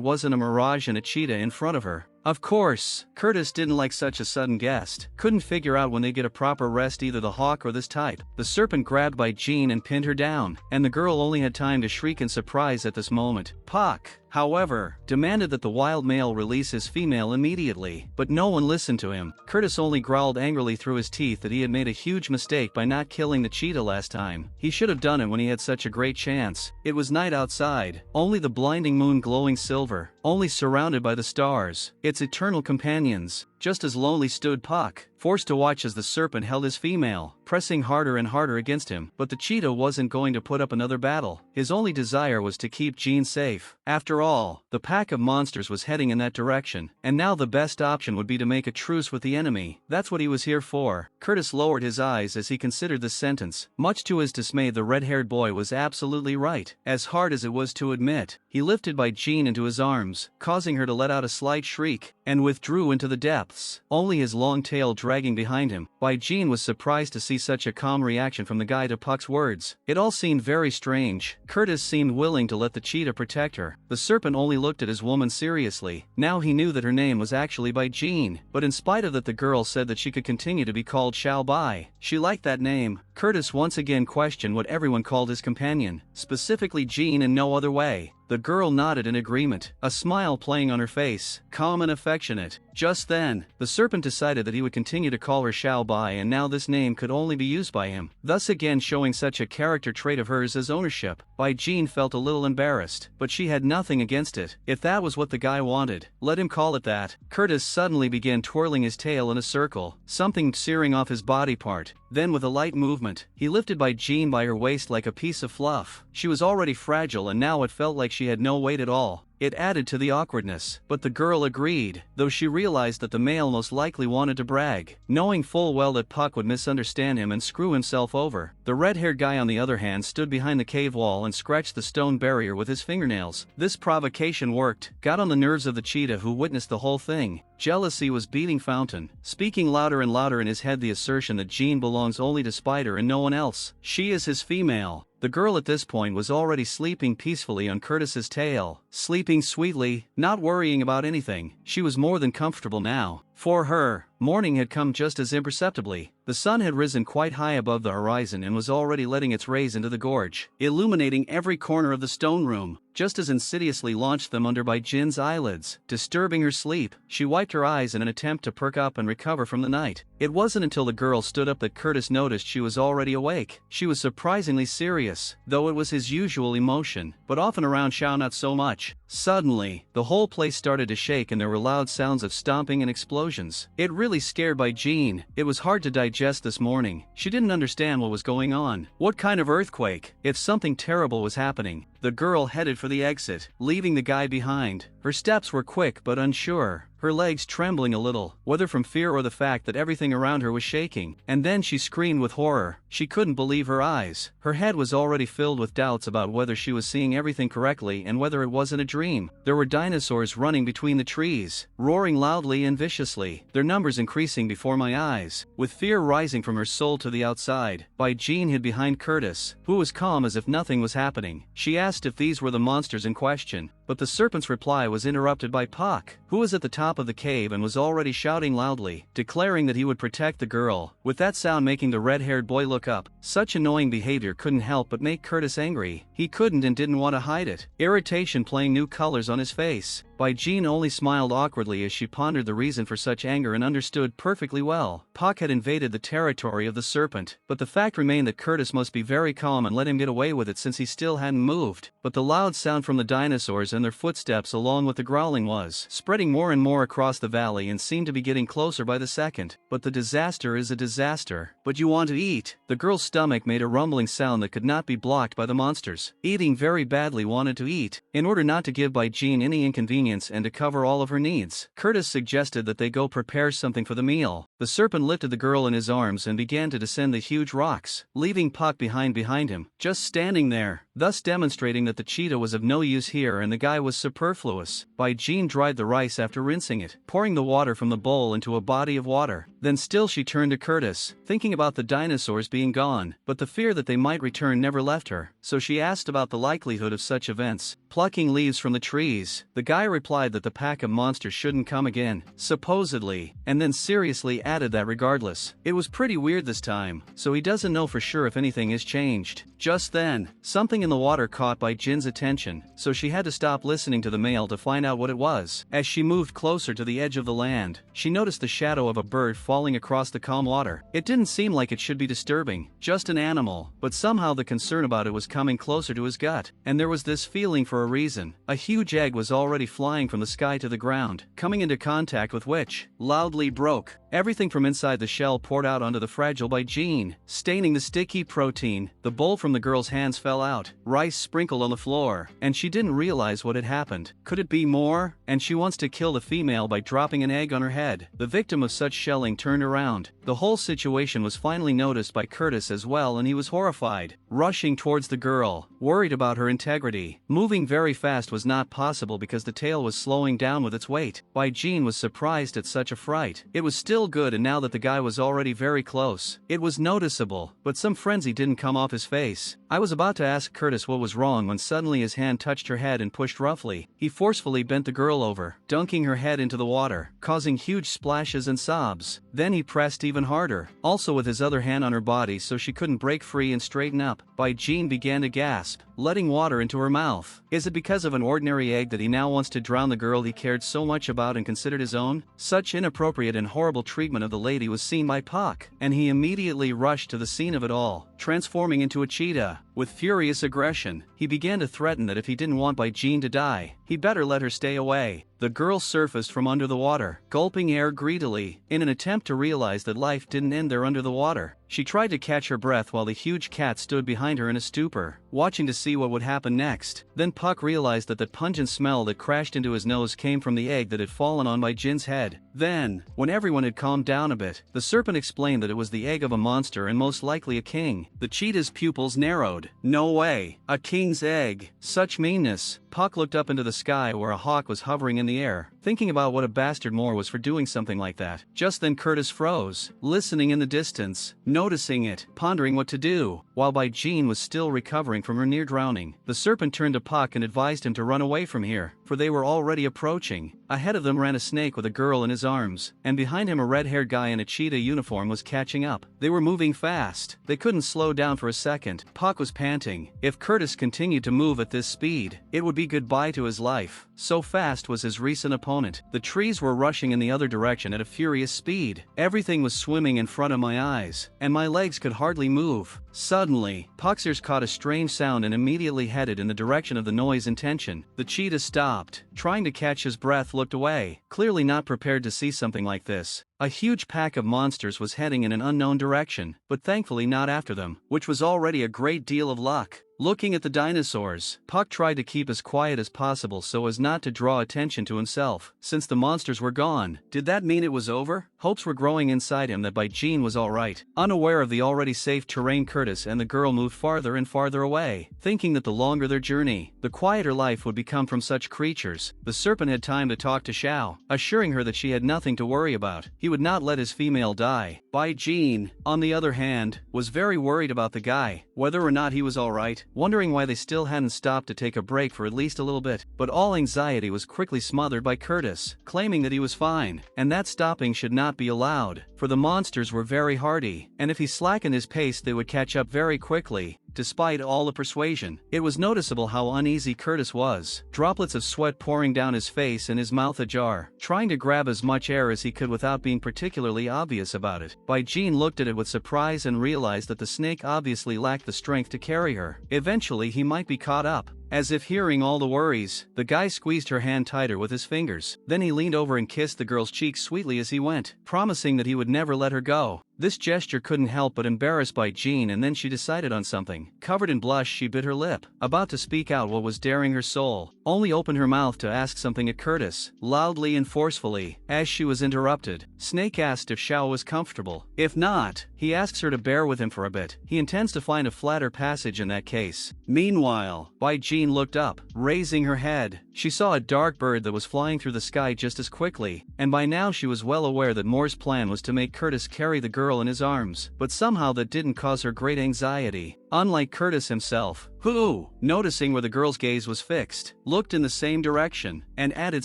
wasn't a mirage and a cheetah in front of her. Of course, Curtis didn't like such a sudden guest. Couldn't figure out when they get a proper rest, either the hawk or this type. The serpent grabbed Bai Jing and pinned her down, and the girl only had time to shriek in surprise at this moment. Puck, however, demanded that the wild male release his female immediately, but no one listened to him. Curtis only growled angrily through his teeth that he had made a huge mistake by not killing the cheetah last time. He should have done it when he had such a great chance. It was night outside, only the blinding moon glowing silver, only surrounded by the stars, its eternal companions. Just as lonely stood Puck, forced to watch as the serpent held his female, pressing harder and harder against him. But the cheetah wasn't going to put up another battle. His only desire was to keep Jean safe. After all, the pack of monsters was heading in that direction, and now the best option would be to make a truce with the enemy. That's what he was here for. Curtis lowered his eyes as he considered this sentence. Much to his dismay, the red-haired boy was absolutely right. As hard as it was to admit, he lifted Bai Jing into his arms, causing her to let out a slight shriek, and withdrew into the depths, only his long tail dragging behind him. Bai Jing was surprised to see such a calm reaction from the guy to Puck's words. It all seemed very strange. Curtis seemed willing to let the cheetah protect her. The serpent only looked at his woman seriously. Now he knew that her name was actually Bai Jing, but in spite of that, the girl said that she could continue to be called Xiao Bai. She liked that name. Curtis once again questioned what everyone called his companion, specifically Jean, in no other way. The girl nodded in agreement, a smile playing on her face, calm and affectionate. Just then, the serpent decided that he would continue to call her Xiao Bai, and now this name could only be used by him, thus again showing such a character trait of hers as ownership. Bai Jing felt a little embarrassed, but she had nothing against it. If that was what the guy wanted, let him call it that. Curtis suddenly began twirling his tail in a circle, something searing off his body part. Then with a light movement, he lifted Bai Jing by her waist like a piece of fluff. She was already fragile, and now it felt like she had no weight at all. It added to the awkwardness, but the girl agreed, though she realized that the male most likely wanted to brag, knowing full well that Puck would misunderstand him and screw himself over. The red-haired guy on the other hand stood behind the cave wall and scratched the stone barrier with his fingernails. This provocation worked, got on the nerves of the cheetah who witnessed the whole thing. Jealousy was beating fountain, speaking louder and louder in his head the assertion that Jean belongs only to Spider and no one else. She is his female. The girl at this point was already sleeping peacefully on Curtis's tail, sleeping sweetly, not worrying about anything. She was more than comfortable now. For her, morning had come just as imperceptibly. The sun had risen quite high above the horizon and was already letting its rays into the gorge, illuminating every corner of the stone room, just as insidiously launched them under Bai Jing's eyelids, disturbing her sleep. She wiped her eyes in an attempt to perk up and recover from the night. It wasn't until the girl stood up that Curtis noticed she was already awake. She was surprisingly serious, though it was his usual emotion, but often around Xiao not so much. Suddenly, the whole place started to shake and there were loud sounds of stomping and explosions. It really scared Bai Jing. It was hard to digest this morning. She didn't understand what was going on. What kind of earthquake? If something terrible was happening. The girl headed for the exit, leaving the guy behind. Her steps were quick but unsure, her legs trembling a little, whether from fear or the fact that everything around her was shaking. And then she screamed with horror. She couldn't believe her eyes. Her head was already filled with doubts about whether she was seeing everything correctly and whether it wasn't a dream. There were dinosaurs running between the trees, roaring loudly and viciously, their numbers increasing before my eyes. With fear rising from her soul to the outside, Bai Jing hid behind Curtis, who was calm as if nothing was happening. She asked if these were the monsters in question, but the serpent's reply was interrupted by Puck, who was at the top of the cave and was already shouting loudly, declaring that he would protect the girl, with that sound making the red-haired boy look up. Such annoying behavior couldn't help but make Curtis angry. He couldn't and didn't want to hide it, irritation playing new colors on his face. Bai Jing only smiled awkwardly as she pondered the reason for such anger and understood perfectly well. Puck had invaded the territory of the serpent, but the fact remained that Curtis must be very calm and let him get away with it since he still hadn't moved. But the loud sound from the dinosaurs and their footsteps along with the growling was spreading more and more across the valley and seemed to be getting closer by the second. But the disaster is a disaster. But you want to eat? The girl's stomach made a rumbling sound that could not be blocked by the monsters. Eating very badly wanted to eat. In order not to give Bai Jing any inconvenience and to cover all of her needs, Curtis suggested that they go prepare something for the meal. The serpent lifted the girl in his arms and began to descend the huge rocks, leaving Puck behind him, just standing there, thus demonstrating that the cheetah was of no use here and the guy was superfluous. Bai Jing dried the rice after rinsing it, pouring the water from the bowl into a body of water. Then still she turned to Curtis, thinking about the dinosaurs being gone, but the fear that they might return never left her, so she asked about the likelihood of such events. Plucking leaves from the trees, the guy replied that the pack of monsters shouldn't come again, supposedly, and then seriously added that regardless, it was pretty weird this time, so he doesn't know for sure if anything has changed. Just then, something in the water caught Bai Jing's attention, so she had to stop listening to the male to find out what it was. As she moved closer to the edge of the land, she noticed the shadow of a bird falling across the calm water. It didn't seem like it should be disturbing, just an animal, but somehow the concern about it was coming closer to his gut, and there was this feeling for a reason. A huge egg was already flying from the sky to the ground, coming into contact with which, loudly broke. Everything from inside the shell poured out onto the fragile Bai Jing, staining the sticky protein. The bowl from the girl's hands fell out, rice sprinkled on the floor, and she didn't realize what had happened. Could it be more? And she wants to kill the female by dropping an egg on her head. The victim of such shelling turned around. The whole situation was finally noticed by Curtis as well, and he was horrified, rushing towards the girl, worried about her integrity. Moving very fast was not possible because the tail was slowing down with its weight. Bai Jing was surprised at such a fright. It was still good, and now that the guy was already very close, it was noticeable, but some frenzy didn't come off his face. I was about to ask Curtis what was wrong when suddenly his hand touched her head and pushed roughly. He forcefully bent the girl over, dunking her head into the water, causing huge splashes and sobs. Then he pressed even harder, also with his other hand on her body so she couldn't break free and straighten up. Bai Jing began to gasp, letting water into her mouth. Is it because of an ordinary egg that he now wants to drown the girl he cared so much about and considered his own? Such inappropriate and horrible treatment of the lady was seen by Puck, and he immediately rushed to the scene of it all, transforming into a cheetah. With furious aggression, he began to threaten that if he didn't want Bai Jing to die, he better let her stay away. The girl surfaced from under the water, gulping air greedily, in an attempt to realize that life didn't end there under the water. She tried to catch her breath while the huge cat stood behind her in a stupor, watching to see what would happen next. Then Puck realized that the pungent smell that crashed into his nose came from the egg that had fallen on Bai Jin's head. Then, when everyone had calmed down a bit, the serpent explained that it was the egg of a monster and most likely a king. The cheetah's pupils narrowed. No way! A king's egg! Such meanness! Puck looked up into the sky where a hawk was hovering in the air, thinking about what a bastard Moore was for doing something like that. Just then Curtis froze, listening in the distance, noticing it, pondering what to do. While Bai Jing was still recovering from her near drowning, the serpent turned to Puck and advised him to run away from here, for they were already approaching. Ahead of them ran a snake with a girl in his arms, and behind him a red-haired guy in a cheetah uniform was catching up. They were moving fast. They couldn't slow down for a second. Puck was panting. If Curtis continued to move at this speed, it would be goodbye to his life. So fast was his recent opponent. The trees were rushing in the other direction at a furious speed. Everything was swimming in front of my eyes, and my legs could hardly move. Suddenly, Puck's ears caught a strange sound and immediately headed in the direction of the noise and tension. The cheetah stopped, trying to catch his breath, looked away, clearly not prepared to see something like this. A huge pack of monsters was heading in an unknown direction, but thankfully not after them, which was already a great deal of luck. Looking at the dinosaurs, Puck tried to keep as quiet as possible so as not to draw attention to himself. Since the monsters were gone, did that mean it was over? Hopes were growing inside him that Bai Jing was alright. Unaware of the already safe terrain, Curtis and the girl moved farther and farther away, thinking that the longer their journey, the quieter life would become from such creatures. The serpent had time to talk to Xiao, assuring her that she had nothing to worry about. He would not let his female die. Bai Jing, on the other hand, was very worried about the guy, whether or not he was alright, wondering why they still hadn't stopped to take a break for at least a little bit. But all anxiety was quickly smothered by Curtis, claiming that he was fine, and that stopping should not be allowed, for the monsters were very hardy, and if he slackened his pace they would catch up very quickly. Despite all the persuasion, it was noticeable how uneasy Curtis was, droplets of sweat pouring down his face and his mouth ajar, trying to grab as much air as he could without being particularly obvious about it. Bai Jing looked at it with surprise and realized that the snake obviously lacked the strength to carry her. Eventually he might be caught up. As if hearing all the worries, the guy squeezed her hand tighter with his fingers. Then he leaned over and kissed the girl's cheek sweetly as he went, promising that he would never let her go. This gesture couldn't help but embarrass Bai Jing, and then she decided on something. Covered in blush, she bit her lip, about to speak out what was daring her soul, only opened her mouth to ask something at Curtis, loudly and forcefully. As she was interrupted, Snake asked if Xiao was comfortable. If not, he asks her to bear with him for a bit. He intends to find a flatter passage in that case. Meanwhile, Bai Jing looked up, raising her head. She saw a dark bird that was flying through the sky just as quickly, and by now she was well aware that Moore's plan was to make Curtis carry the girl in his arms, but somehow that didn't cause her great anxiety. Unlike Curtis himself, who, noticing where the girl's gaze was fixed, looked in the same direction, and added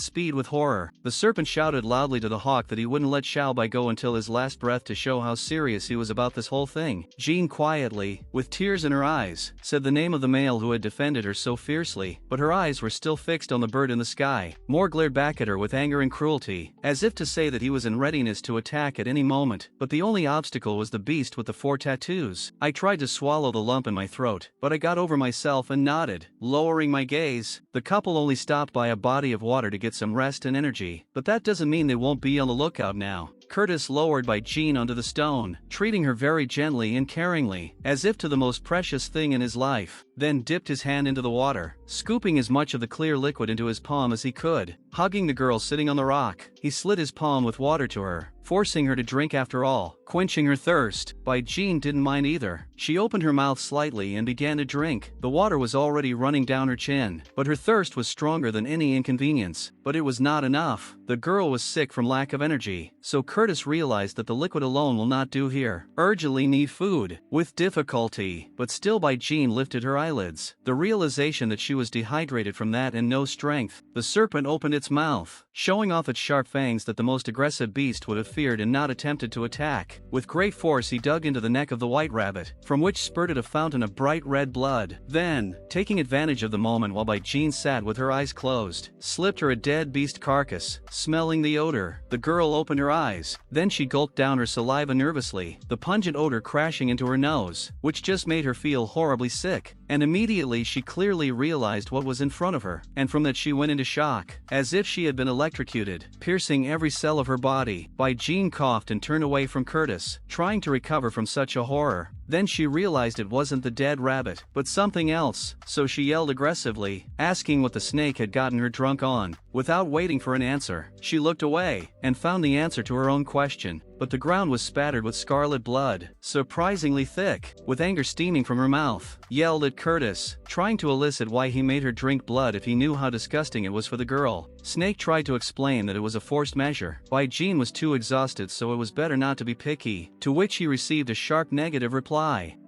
speed with horror. The serpent shouted loudly to the hawk that he wouldn't let Xiao Bai go until his last breath to show how serious he was about this whole thing. Jean quietly, with tears in her eyes, said the name of the male who had defended her so fiercely, but her eyes were still fixed on the bird in the sky. Moore glared back at her with anger and cruelty, as if to say that he was in readiness to attack at any moment, but the only obstacle was the beast with the 4 tattoos. I tried to swallow the lump in my throat, but I got over myself and nodded, lowering my gaze. The couple only stopped by a body of water to get some rest and energy, but that doesn't mean they won't be on the lookout now. Curtis lowered Bai Jing onto the stone, treating her very gently and caringly, as if to the most precious thing in his life, then dipped his hand into the water, scooping as much of the clear liquid into his palm as he could. Hugging the girl sitting on the rock, he slid his palm with water to her, forcing her to drink after all, quenching her thirst. Bai Jing didn't mind either. She opened her mouth slightly and began to drink. The water was already running down her chin, but her thirst was stronger than any inconvenience. But it was not enough. The girl was sick from lack of energy, so Curtis realized that the liquid alone will not do here. Urgently need food. With difficulty, but still Bai Jing lifted her eyelids. The realization that she was dehydrated from that and no strength. The serpent opened its mouth, showing off its sharp fangs that the most aggressive beast would have feared and not attempted to attack. With great force he dug into the neck of the white rabbit, from which spurted a fountain of bright red blood. Then, taking advantage of the moment while Bai Jing sat with her eyes closed, slipped her a dead beast carcass. Smelling the odor, the girl opened her eyes. Then she gulped down her saliva nervously, the pungent odor crashing into her nose, which just made her feel horribly sick. and immediately she clearly realized what was in front of her, and from that she went into shock, as if she had been electrocuted, piercing every cell of her body. Bai Jing coughed and turned away from Curtis, trying to recover from such a horror. Then she realized it wasn't the dead rabbit, but something else, so she yelled aggressively, asking what the snake had gotten her drunk on. Without waiting for an answer, she looked away, and found the answer to her own question, but the ground was spattered with scarlet blood, surprisingly thick. With anger steaming from her mouth, yelled at Curtis, trying to elicit why he made her drink blood if he knew how disgusting it was for the girl. Snake tried to explain that it was a forced measure. Bai Jing was too exhausted, so it was better not to be picky, to which he received a sharp negative reply.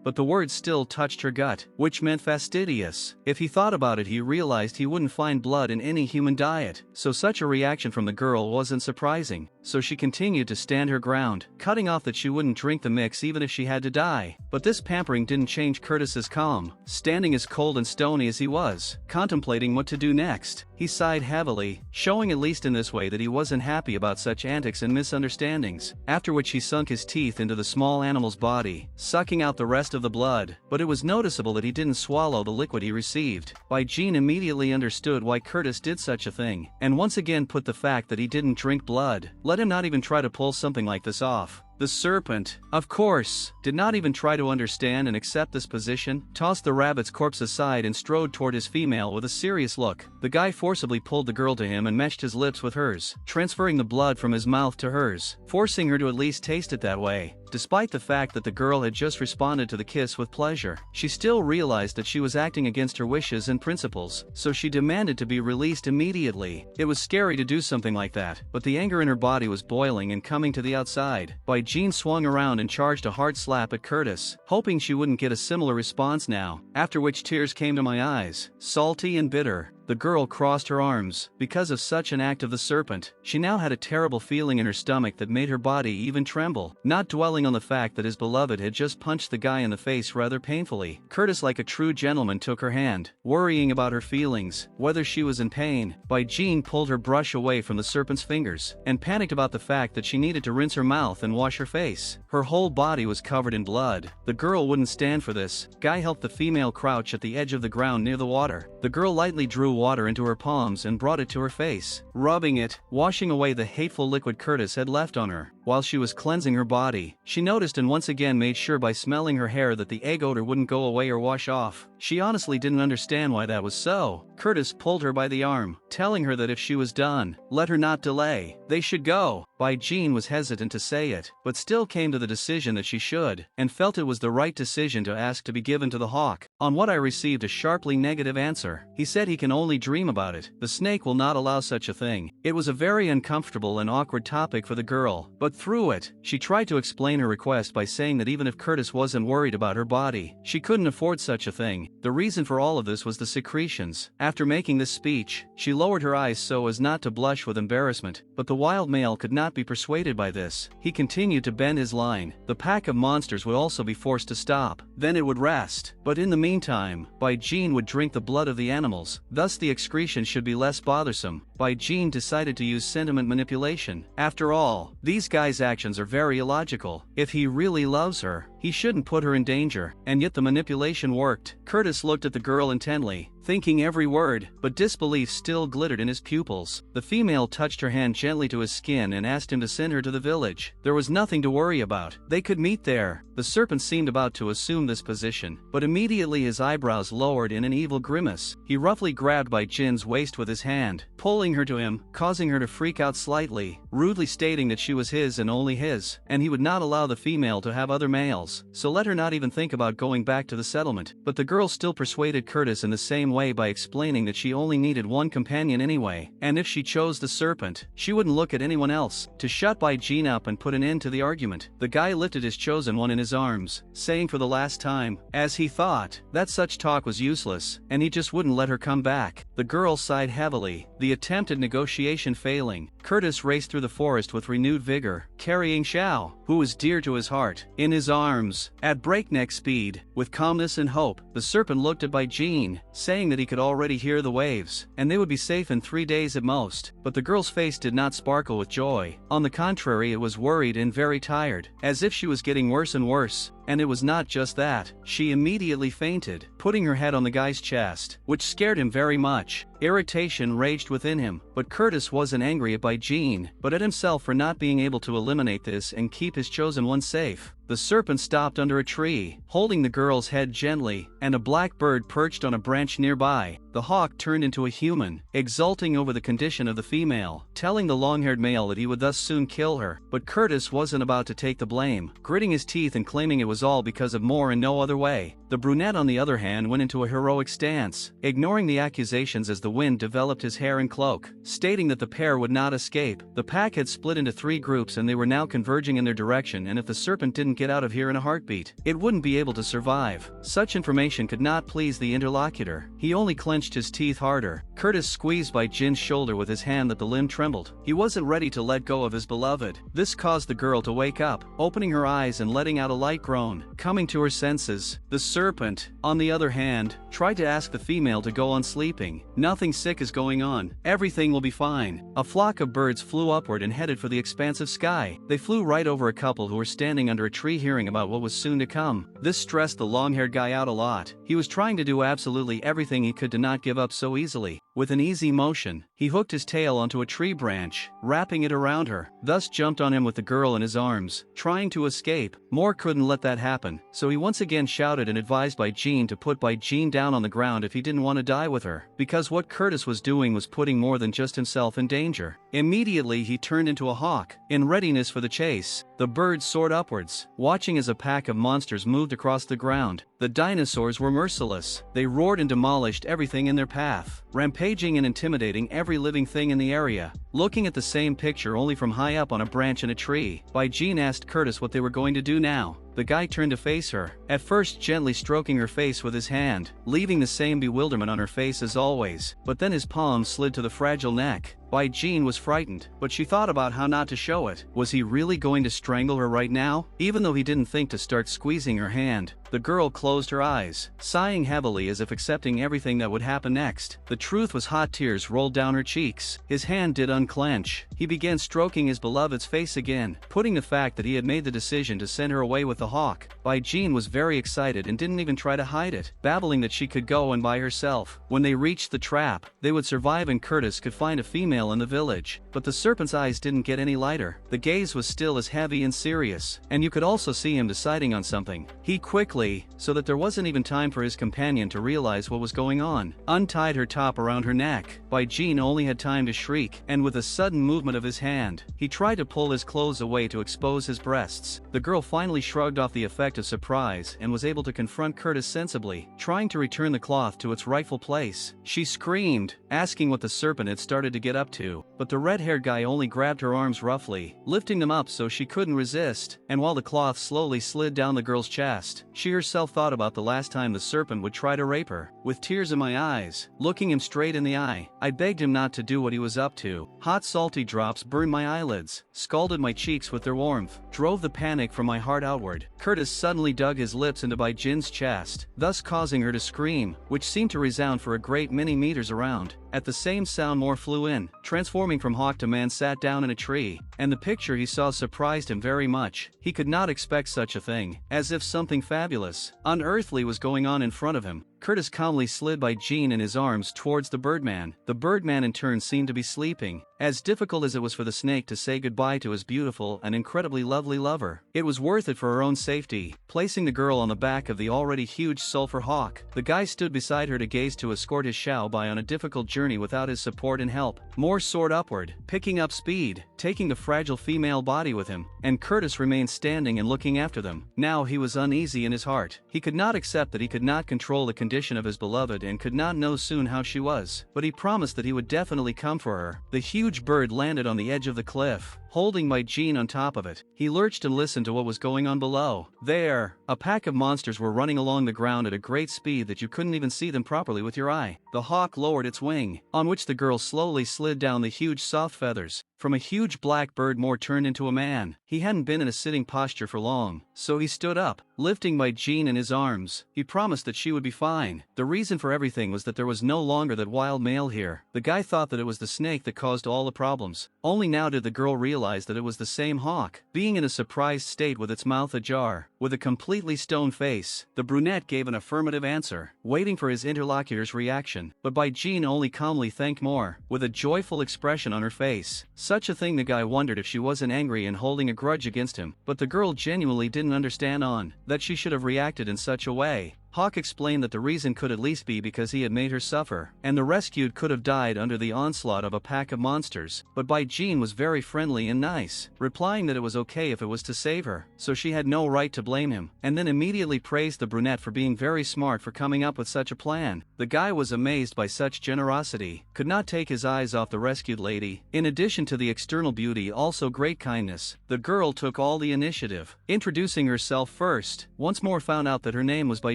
But the words still touched her gut, which meant fastidious. If he thought about it, he realized he wouldn't find blood in any human diet, so such a reaction from the girl wasn't surprising. So she continued to stand her ground, cutting off that she wouldn't drink the mix even if she had to die. But this pampering didn't change Curtis's calm. Standing as cold and stony as he was, contemplating what to do next, he sighed heavily, showing at least in this way that he wasn't happy about such antics and misunderstandings, after which he sunk his teeth into the small animal's body, sucking out the rest of the blood. But it was noticeable that he didn't swallow the liquid he received. Bai Jing immediately understood why Curtis did such a thing, and once again put the fact that he didn't drink blood. Let him not even try to pull something like this off. The serpent, of course, did not even try to understand and accept this position, tossed the rabbit's corpse aside and strode toward his female with a serious look. The guy forcibly pulled the girl to him and meshed his lips with hers, transferring the blood from his mouth to hers, forcing her to at least taste it that way. Despite the fact that the girl had just responded to the kiss with pleasure, she still realized that she was acting against her wishes and principles, so she demanded to be released immediately. It was scary to do something like that, but the anger in her body was boiling and coming to the outside. Bai Jing swung around and charged a hard slap at Curtis, hoping she wouldn't get a similar response now, after which tears came to my eyes, salty and bitter. The girl crossed her arms. Because of such an act of the serpent, she now had a terrible feeling in her stomach that made her body even tremble. Not dwelling on the fact that his beloved had just punched the guy in the face rather painfully, Curtis, like a true gentleman, took her hand, worrying about her feelings, whether she was in pain. Bai Jing pulled her brush away from the serpent's fingers, and panicked about the fact that she needed to rinse her mouth and wash her face. Her whole body was covered in blood. The girl wouldn't stand for this. Guy helped the female crouch at the edge of the ground near the water. The girl lightly drew water into her palms and brought it to her face, rubbing it, washing away the hateful liquid Curtis had left on her. While she was cleansing her body, she noticed and once again made sure by smelling her hair that the egg odor wouldn't go away or wash off. She honestly didn't understand why that was so. Curtis pulled her by the arm, telling her that if she was done, let her not delay. They should go. Bai Jing was hesitant to say it, but still came to the decision that she should, and felt it was the right decision to ask to be given to the hawk. On what I received a sharply negative answer. He said he can only dream about it. The snake will not allow such a thing. It was a very uncomfortable and awkward topic for the girl, but through it, she tried to explain her request by saying that even if Curtis wasn't worried about her body, she couldn't afford such a thing. The reason for all of this was the secretions. After making this speech, she lowered her eyes so as not to blush with embarrassment, but the wild male could not be persuaded by this. He continued to bend his line. The pack of monsters would also be forced to stop. Then it would rest. But in the meantime, Bai Jing would drink the blood of the animals. Thus the excretion should be less bothersome. Bai Jing decided to use sentiment manipulation. After all, these guys' actions are very illogical. If he really loves her, he shouldn't put her in danger. And yet the manipulation worked. Curtis looked at the girl intently, thinking every word, but disbelief still glittered in his pupils. The female touched her hand gently to his skin and asked him to send her to the village. There was nothing to worry about. They could meet there. The serpent seemed about to assume this position, but immediately his eyebrows lowered in an evil grimace. He roughly grabbed Bai Jing's waist with his hand, pulling her to him, causing her to freak out slightly, rudely stating that she was his and only his, and he would not allow the female to have other males, so let her not even think about going back to the settlement. But the girl still persuaded Curtis in the same way by explaining that she only needed one companion anyway, and if she chose the serpent, she wouldn't look at anyone else. To shut Bai Jing up and put an end to the argument, the guy lifted his chosen one in his arms, saying for the last time, as he thought, that such talk was useless, and he just wouldn't let her come back. The girl sighed heavily, the attempted negotiation failing. Curtis raced through the forest with renewed vigor, carrying Xiao, who was dear to his heart, in his arms. At breakneck speed, with calmness and hope, the serpent looked at Bai Jing, saying that he could already hear the waves, and they would be safe in 3 days at most. But the girl's face did not sparkle with joy. On the contrary, it was worried and very tired, as if she was getting worse and worse. And it was not just that, she immediately fainted, putting her head on the guy's chest, which scared him very much. Irritation raged within him, but Curtis wasn't angry at Bai Jing, but at himself for not being able to eliminate this and keep his chosen one safe. The serpent stopped under a tree, holding the girl's head gently, and a black bird perched on a branch nearby. The hawk turned into a human, exulting over the condition of the female, telling the long-haired male that he would thus soon kill her. But Curtis wasn't about to take the blame, gritting his teeth and claiming it was all because of more and no other way. The brunette on the other hand went into a heroic stance, ignoring the accusations as the wind developed his hair and cloak, stating that the pair would not escape. The pack had split into 3 groups and they were now converging in their direction, and if the serpent didn't get out of here in a heartbeat, it wouldn't be able to survive. Such information could not please the interlocutor. He only clenched his teeth harder. Curtis squeezed Bai Jing's shoulder with his hand that the limb trembled. He wasn't ready to let go of his beloved. This caused the girl to wake up, opening her eyes and letting out a light groan. Coming to her senses, the serpent, on the other hand, tried to ask the female to go on sleeping. Nothing sick is going on. Everything will be fine. A flock of birds flew upward and headed for the expansive sky. They flew right over a couple who were standing under a tree hearing about what was soon to come. This stressed the long-haired guy out a lot. He was trying to do absolutely everything he could to not give up so easily. With an easy motion, he hooked his tail onto a tree branch, wrapping it around her, thus jumped on him with the girl in his arms, trying to escape. Moore couldn't let that happen, so he once again shouted and advised Bai Jing to put Bai Jing down on the ground if he didn't want to die with her, because what Curtis was doing was putting more than just himself in danger. Immediately he turned into a hawk, in readiness for the chase. The bird soared upwards, watching as a pack of monsters moved across the ground. The dinosaurs were merciless. They roared and demolished everything in their path, rampaging and intimidating every living thing in the area. Looking at the same picture only from high up on a branch in a tree, Bai Jing asked Curtis what they were going to do now. The guy turned to face her, at first gently stroking her face with his hand, leaving the same bewilderment on her face as always, but then his palm slid to the fragile neck. Bai Jing was frightened, but she thought about how not to show it. Was he really going to strangle her right now? Even though he didn't think to start squeezing her hand, the girl closed her eyes, sighing heavily as if accepting everything that would happen next. The truth was hot tears rolled down her cheeks. His hand did unclench. He began stroking his beloved's face again, putting the fact that he had made the decision to send her away with the hawk. Bai Jing was very excited and didn't even try to hide it, babbling that she could go and by herself. When they reached the trap, they would survive and Curtis could find a female in the village. But the serpent's eyes didn't get any lighter. The gaze was still as heavy and serious, and you could also see him deciding on something. He quickly, so that there wasn't even time for his companion to realize what was going on, untied her top around her neck. Bai Jing only had time to shriek, and with a sudden movement of his hand, he tried to pull his clothes away to expose his breasts. The girl finally shrugged off the effect of surprise and was able to confront Curtis sensibly, trying to return the cloth to its rightful place. She screamed, asking what the serpent had started to get up to, but the red-haired guy only grabbed her arms roughly, lifting them up so she couldn't resist, and while the cloth slowly slid down the girl's chest, she herself thought about the last time the serpent would try to rape her. With tears in my eyes, looking him straight in the eye, I begged him not to do what he was up to. Hot salty drops burned my eyelids, scalded my cheeks with their warmth, drove the panic from my heart outward. Curtis suddenly dug his lips into Bai Jing's chest, thus causing her to scream, which seemed to resound for a great many meters around. At the same sound Moore flew in, transforming from hawk to man, sat down in a tree, and the picture he saw surprised him very much. He could not expect such a thing, as if something fabulous, unearthly was going on in front of him. Curtis calmly slid Bai Jing in his arms towards the Birdman. The Birdman in turn seemed to be sleeping. As difficult as it was for the snake to say goodbye to his beautiful and incredibly lovely lover, it was worth it for her own safety. Placing the girl on the back of the already huge sulfur hawk, the guy stood beside her to gaze to escort his Xiao Bai on a difficult journey without his support and help. Moore soared upward, picking up speed, taking the fragile female body with him, and Curtis remained standing and looking after them. Now he was uneasy in his heart. He could not accept that he could not control the condition of his beloved and could not know soon how she was, but he promised that he would definitely come for her. The huge bird landed on the edge of the cliff, holding Bai Jing on top of it. He lurched and listened to what was going on below. There, a pack of monsters were running along the ground at a great speed that you couldn't even see them properly with your eye. The hawk lowered its wing, on which the girl slowly slid down the huge soft feathers. From a huge black bird Moore turned into a man. He hadn't been in a sitting posture for long, so he stood up, lifting Bai Jing in his arms. He promised that she would be fine. The reason for everything was that there was no longer that wild male here. The guy thought that it was the snake that caused all the problems. Only now did the girl realize realized that it was the same hawk. Being in a surprised state with its mouth ajar, with a completely stone face, the brunette gave an affirmative answer, waiting for his interlocutor's reaction. But Bai Jing only calmly thanked more, with a joyful expression on her face. Such a thing, the guy wondered if she wasn't angry and holding a grudge against him, but the girl genuinely didn't understand that she should have reacted in such a way. Hawk explained that the reason could at least be because he had made her suffer, and the rescued could have died under the onslaught of a pack of monsters, but Bai Jing was very friendly and nice, replying that it was okay if it was to save her, so she had no right to blame him, and then immediately praised the brunette for being very smart for coming up with such a plan. The guy was amazed by such generosity, could not take his eyes off the rescued lady. In addition to the external beauty, also great kindness, the girl took all the initiative, introducing herself first. Once more found out that her name was Bai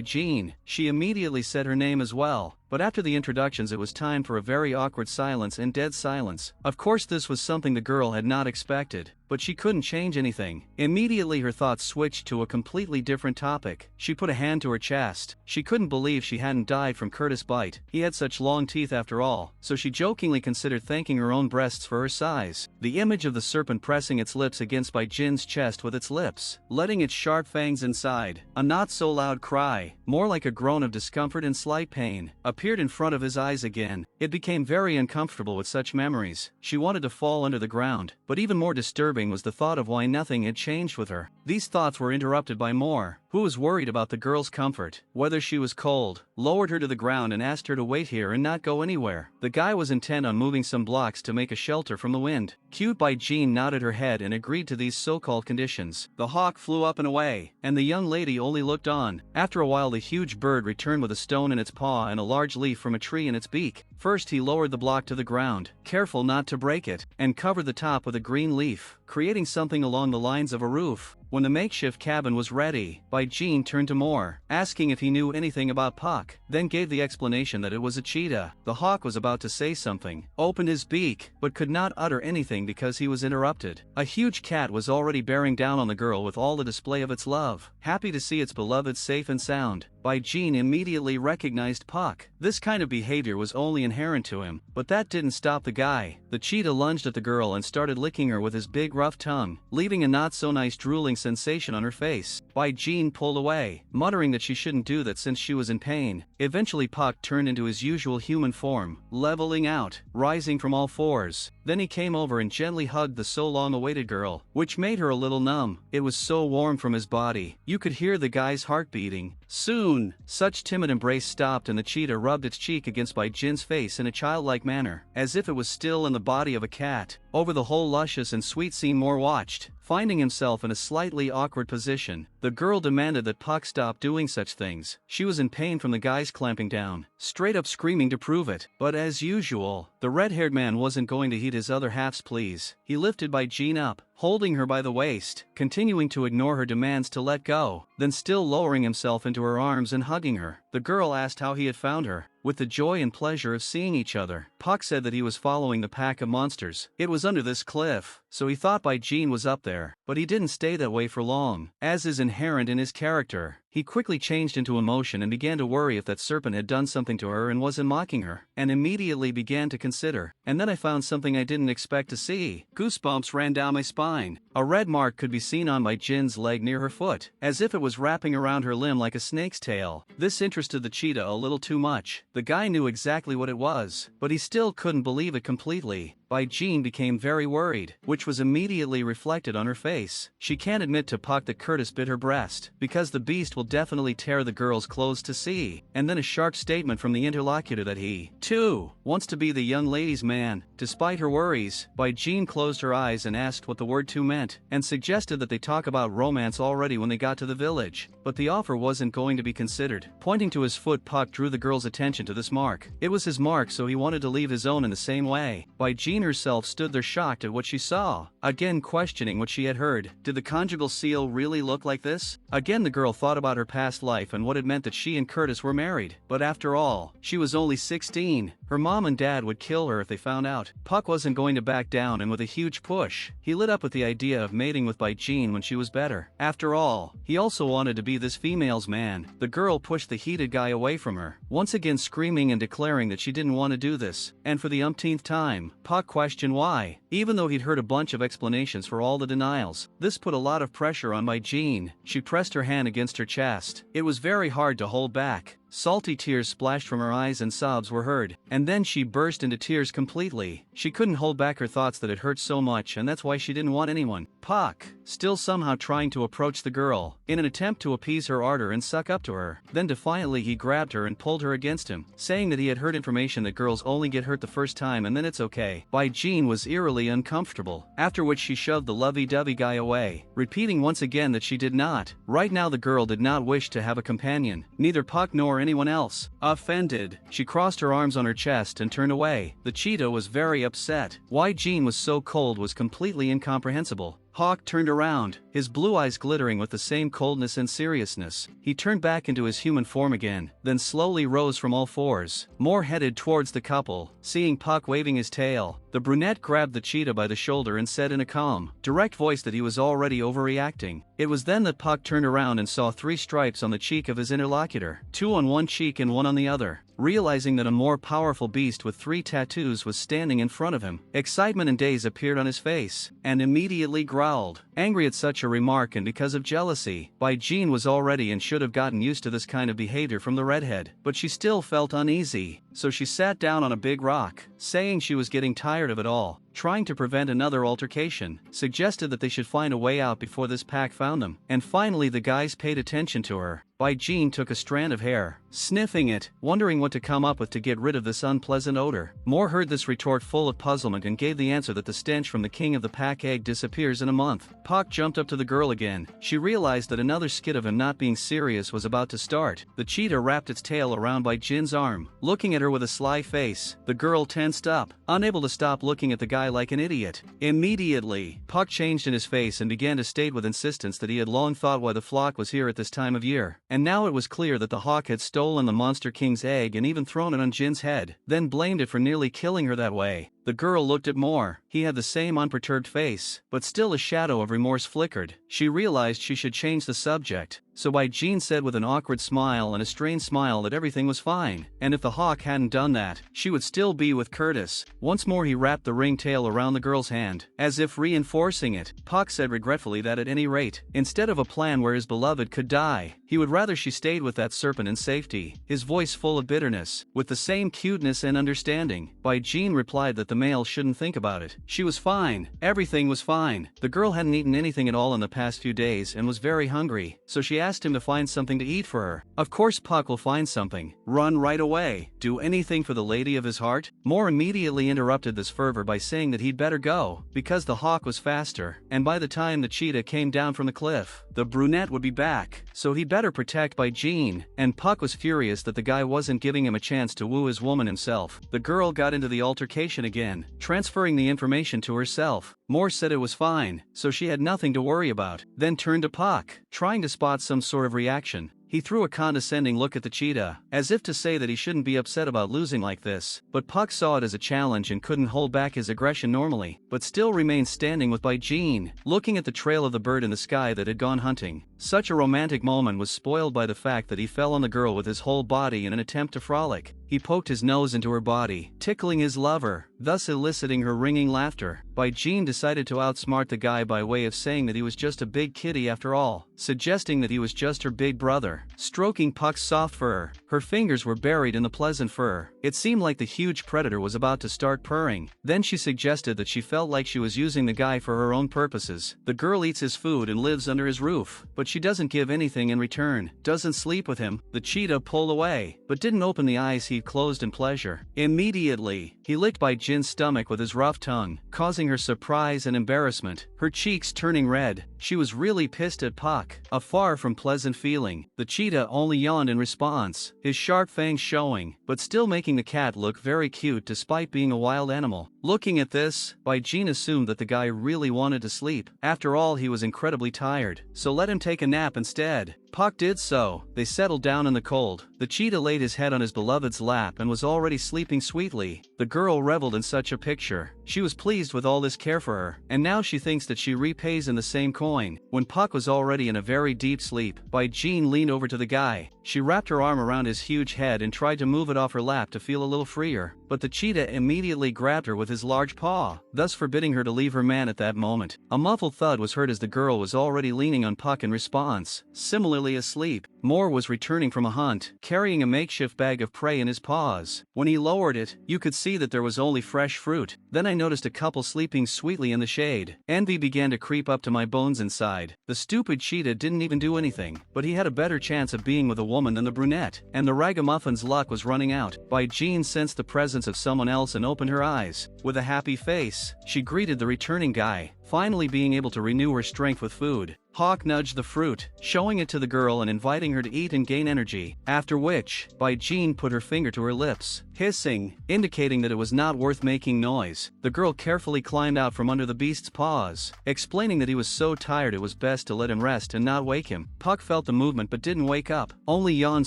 Jing. She immediately said her name as well. But after the introductions, it was time for a very awkward silence and dead silence. Of course, this was something the girl had not expected, but she couldn't change anything. Immediately her thoughts switched to a completely different topic. She put a hand to her chest. She couldn't believe she hadn't died from Curtis' bite. He had such long teeth after all, so she jokingly considered thanking her own breasts for her size. The image of the serpent pressing its lips against Bai Jing's chest with its lips, letting its sharp fangs inside. A not so loud cry, more like a groan of discomfort and slight pain, appeared in front of his eyes again. It became very uncomfortable with such memories. She wanted to fall under the ground, but even more disturbing was the thought of why nothing had changed with her. These thoughts were interrupted by Moore, who was worried about the girl's comfort, whether she was cold, lowered her to the ground and asked her to wait here and not go anywhere. The guy was intent on moving some blocks to make a shelter from the wind. Cute Bai Jing nodded her head and agreed to these so-called conditions. The hawk flew up and away, and the young lady only looked on. After a while, the huge bird returned with a stone in its paw and a large leaf from a tree in its beak. First he lowered the block to the ground, careful not to break it, and covered the top with a green leaf, creating something along the lines of a roof. When the makeshift cabin was ready, Bai Jing turned to Moore, asking if he knew anything about Puck, then gave the explanation that it was a cheetah. The hawk was about to say something, opened his beak, but could not utter anything because he was interrupted. A huge cat was already bearing down on the girl with all the display of its love. Happy to see its beloved safe and sound, Bai Jing immediately recognized Puck. This kind of behavior was only inherent to him, but that didn't stop the guy. The cheetah lunged at the girl and started licking her with his big rough tongue, leaving a not so nice drooling sensation on her face. Bai Jing pulled away, muttering that she shouldn't do that since she was in pain. Eventually Puck turned into his usual human form, leveling out, rising from all fours. Then he came over and gently hugged the so long awaited girl, which made her a little numb. It was so warm from his body, you could hear the guy's heart beating. Soon, such timid embrace stopped and the cheetah rubbed its cheek against Bai Jing's face in a childlike manner, as if it was still in the body of a cat. Over the whole luscious and sweet scene Moore watched, finding himself in a slightly awkward position. The girl demanded that Puck stop doing such things. She was in pain from the guys clamping down, straight up screaming to prove it. But as usual, the red-haired man wasn't going to heed his other half's pleas. He lifted Bai Jing up, holding her by the waist, continuing to ignore her demands to let go, then still lowering himself into her arms and hugging her. The girl asked how he had found her, with the joy and pleasure of seeing each other. Puck said that he was following the pack of monsters. It was under this cliff, so he thought Bai Jing was up there, but he didn't stay that way for long. As is inherent in his character, he quickly changed into emotion and began to worry if that serpent had done something to her and wasn't mocking her, and immediately began to consider. And then I found something I didn't expect to see. Goosebumps ran down my spine. A red mark could be seen on Bai Jing's leg near her foot, as if it was wrapping around her limb like a snake's tail. This interested the cheetah a little too much. The guy knew exactly what it was, but he still couldn't believe it completely. Bai Jing became very worried, which was immediately reflected on her face. She can't admit to Puck that Curtis bit her breast, because the beast will definitely tear the girl's clothes to see. And then a sharp statement from the interlocutor that he, too, wants to be the young lady's man. Despite her worries, Bai Jing closed her eyes and asked what the word "to" meant, and suggested that they talk about romance already when they got to the village. But the offer wasn't going to be considered. Pointing to his foot, Puck drew the girl's attention to this mark. It was his mark, so he wanted to leave his own in the same way. Bai Jing herself stood there shocked at what she saw, again questioning what she had heard. Did the conjugal seal really look like this? Again the girl thought about her past life and what it meant that she and Curtis were married. But after all, she was only 16. Her mom and dad would kill her if they found out. Puck wasn't going to back down, and with a huge push, he lit up with the idea of mating with Bai Jing when she was better. After all, he also wanted to be this female's man. The girl pushed the heated guy away from her, once again screaming and declaring that she didn't want to do this. And for the umpteenth time, Puck question why, even though he'd heard a bunch of explanations for all the denials. This put a lot of pressure on Bai Jing. She pressed her hand against her chest. It was very hard to hold back. Salty tears splashed from her eyes and sobs were heard, and then she burst into tears completely. She couldn't hold back her thoughts that it hurt so much, and that's why she didn't want anyone. Puck, still somehow trying to approach the girl, in an attempt to appease her ardor and suck up to her. Then defiantly he grabbed her and pulled her against him, saying that he had heard information that girls only get hurt the first time and then it's okay. Bai Jing was eerily uncomfortable, after which she shoved the lovey-dovey guy away, repeating once again that she did not. Right now the girl did not wish to have a companion, neither Puck nor anyone else. Offended, she crossed her arms on her chest and turned away. The cheetah was very upset. Why Jing was so cold was completely incomprehensible. Hawk turned around, his blue eyes glittering with the same coldness and seriousness. He turned back into his human form again, then slowly rose from all fours, more headed towards the couple. Seeing Puck waving his tail, the brunette grabbed the cheetah by the shoulder and said in a calm, direct voice that he was already overreacting. It was then that Puck turned around and saw 3 stripes on the cheek of his interlocutor, 2 on one cheek and 1 on the other. Realizing that a more powerful beast with 3 tattoos was standing in front of him, excitement and daze appeared on his face, and immediately growled. Angry at such a remark and because of jealousy, Bai Jing was already and should have gotten used to this kind of behavior from the redhead, but she still felt uneasy, so she sat down on a big rock, saying she was getting tired of it all. Trying to prevent another altercation, suggested that they should find a way out before this pack found them, and finally the guys paid attention to her. Bai Jing took a strand of hair, sniffing it, wondering what to come up with to get rid of this unpleasant odor. Moore heard this retort full of puzzlement and gave the answer that the stench from the king of the pack egg disappears in a month. Puck jumped up to the girl again. She realized that another skit of him not being serious was about to start. The cheetah wrapped its tail around Bai Jing's arm, looking at her with a sly face. The girl tensed up, unable to stop looking at the guy like an idiot. Immediately, Puck changed in his face and began to state with insistence that he had long thought why the flock was here at this time of year. And now it was clear that the hawk had stolen the Monster King's egg and even thrown it on Jin's head, then blamed it for nearly killing her that way. The girl looked at Moore. He had the same unperturbed face, but still a shadow of remorse flickered. She realized she should change the subject, so Bai Jing said with an awkward smile and a strained smile that everything was fine, and if the hawk hadn't done that, she would still be with Curtis. Once more he wrapped the ringtail around the girl's hand, as if reinforcing it. Puck said regretfully that at any rate, instead of a plan where his beloved could die, he would rather she stayed with that serpent in safety, his voice full of bitterness. With the same cuteness and understanding, Bai Jing replied that the male shouldn't think about it. She was fine. Everything was fine. The girl hadn't eaten anything at all in the past few days and was very hungry, so she asked him to find something to eat for her. Of course Puck will find something. Run right away. Do anything for the lady of his heart? Moore immediately interrupted this fervor by saying that he'd better go, because the hawk was faster, and by the time the cheetah came down from the cliff, the brunette would be back, so he'd better protect Bai Jing. And Puck was furious that the guy wasn't giving him a chance to woo his woman himself. The girl got into the altercation again, transferring the information to herself. Moore said it was fine, so she had nothing to worry about, then turned to Puck, trying to spot some sort of reaction. He threw a condescending look at the cheetah, as if to say that he shouldn't be upset about losing like this, but Puck saw it as a challenge and couldn't hold back his aggression normally, but still remained standing with Bai Jing, looking at the trail of the bird in the sky that had gone hunting. Such a romantic moment was spoiled by the fact that he fell on the girl with his whole body in an attempt to frolic. He poked his nose into her body, tickling his lover, thus eliciting her ringing laughter. Bai Jing decided to outsmart the guy by way of saying that he was just a big kitty after all, suggesting that he was just her big brother. Stroking Puck's soft fur, her fingers were buried in the pleasant fur. It seemed like the huge predator was about to start purring. Then she suggested that she felt like she was using the guy for her own purposes. The girl eats his food and lives under his roof, but she doesn't give anything in return, doesn't sleep with him. The cheetah pulled away, but didn't open the eyes he'd closed in pleasure. Immediately, he licked Bai Jin's stomach with his rough tongue, causing her surprise and embarrassment, her cheeks turning red. She was really pissed at Puck, a far from pleasant feeling. The cheetah only yawned in response, his sharp fangs showing, but still making the cat look very cute despite being a wild animal. Looking at this, Bai Jing assumed that the guy really wanted to sleep. After all, he was incredibly tired, so let him take a nap instead. Puck did so. They settled down in the cold. The cheetah laid his head on his beloved's lap and was already sleeping sweetly. The girl reveled in such a picture. She was pleased with all this care for her, and now she thinks that she repays in the same coin. When Puck was already in a very deep sleep, Bai Jing leaned over to the guy. She wrapped her arm around his huge head and tried to move it off her lap to feel a little freer, but the cheetah immediately grabbed her with his large paw, thus forbidding her to leave her man at that moment. A muffled thud was heard as the girl was already leaning on Puck in response, similarly asleep. Moore was returning from a hunt, carrying a makeshift bag of prey in his paws. When he lowered it, you could see that there was only fresh fruit. Then I noticed a couple sleeping sweetly in the shade. Envy began to creep up to my bones inside. The stupid cheetah didn't even do anything, but he had a better chance of being with a woman than the brunette, and the ragamuffin's luck was running out. Bai Jing sensed the presence of someone else and opened her eyes. With a happy face, she greeted the returning guy, finally being able to renew her strength with food. Hawk nudged the fruit, showing it to the girl and inviting her to eat and gain energy, after which, Bai Jing put her finger to her lips, hissing, indicating that it was not worth making noise. The girl carefully climbed out from under the beast's paws, explaining that he was so tired it was best to let him rest and not wake him. Puck felt the movement but didn't wake up, only yawned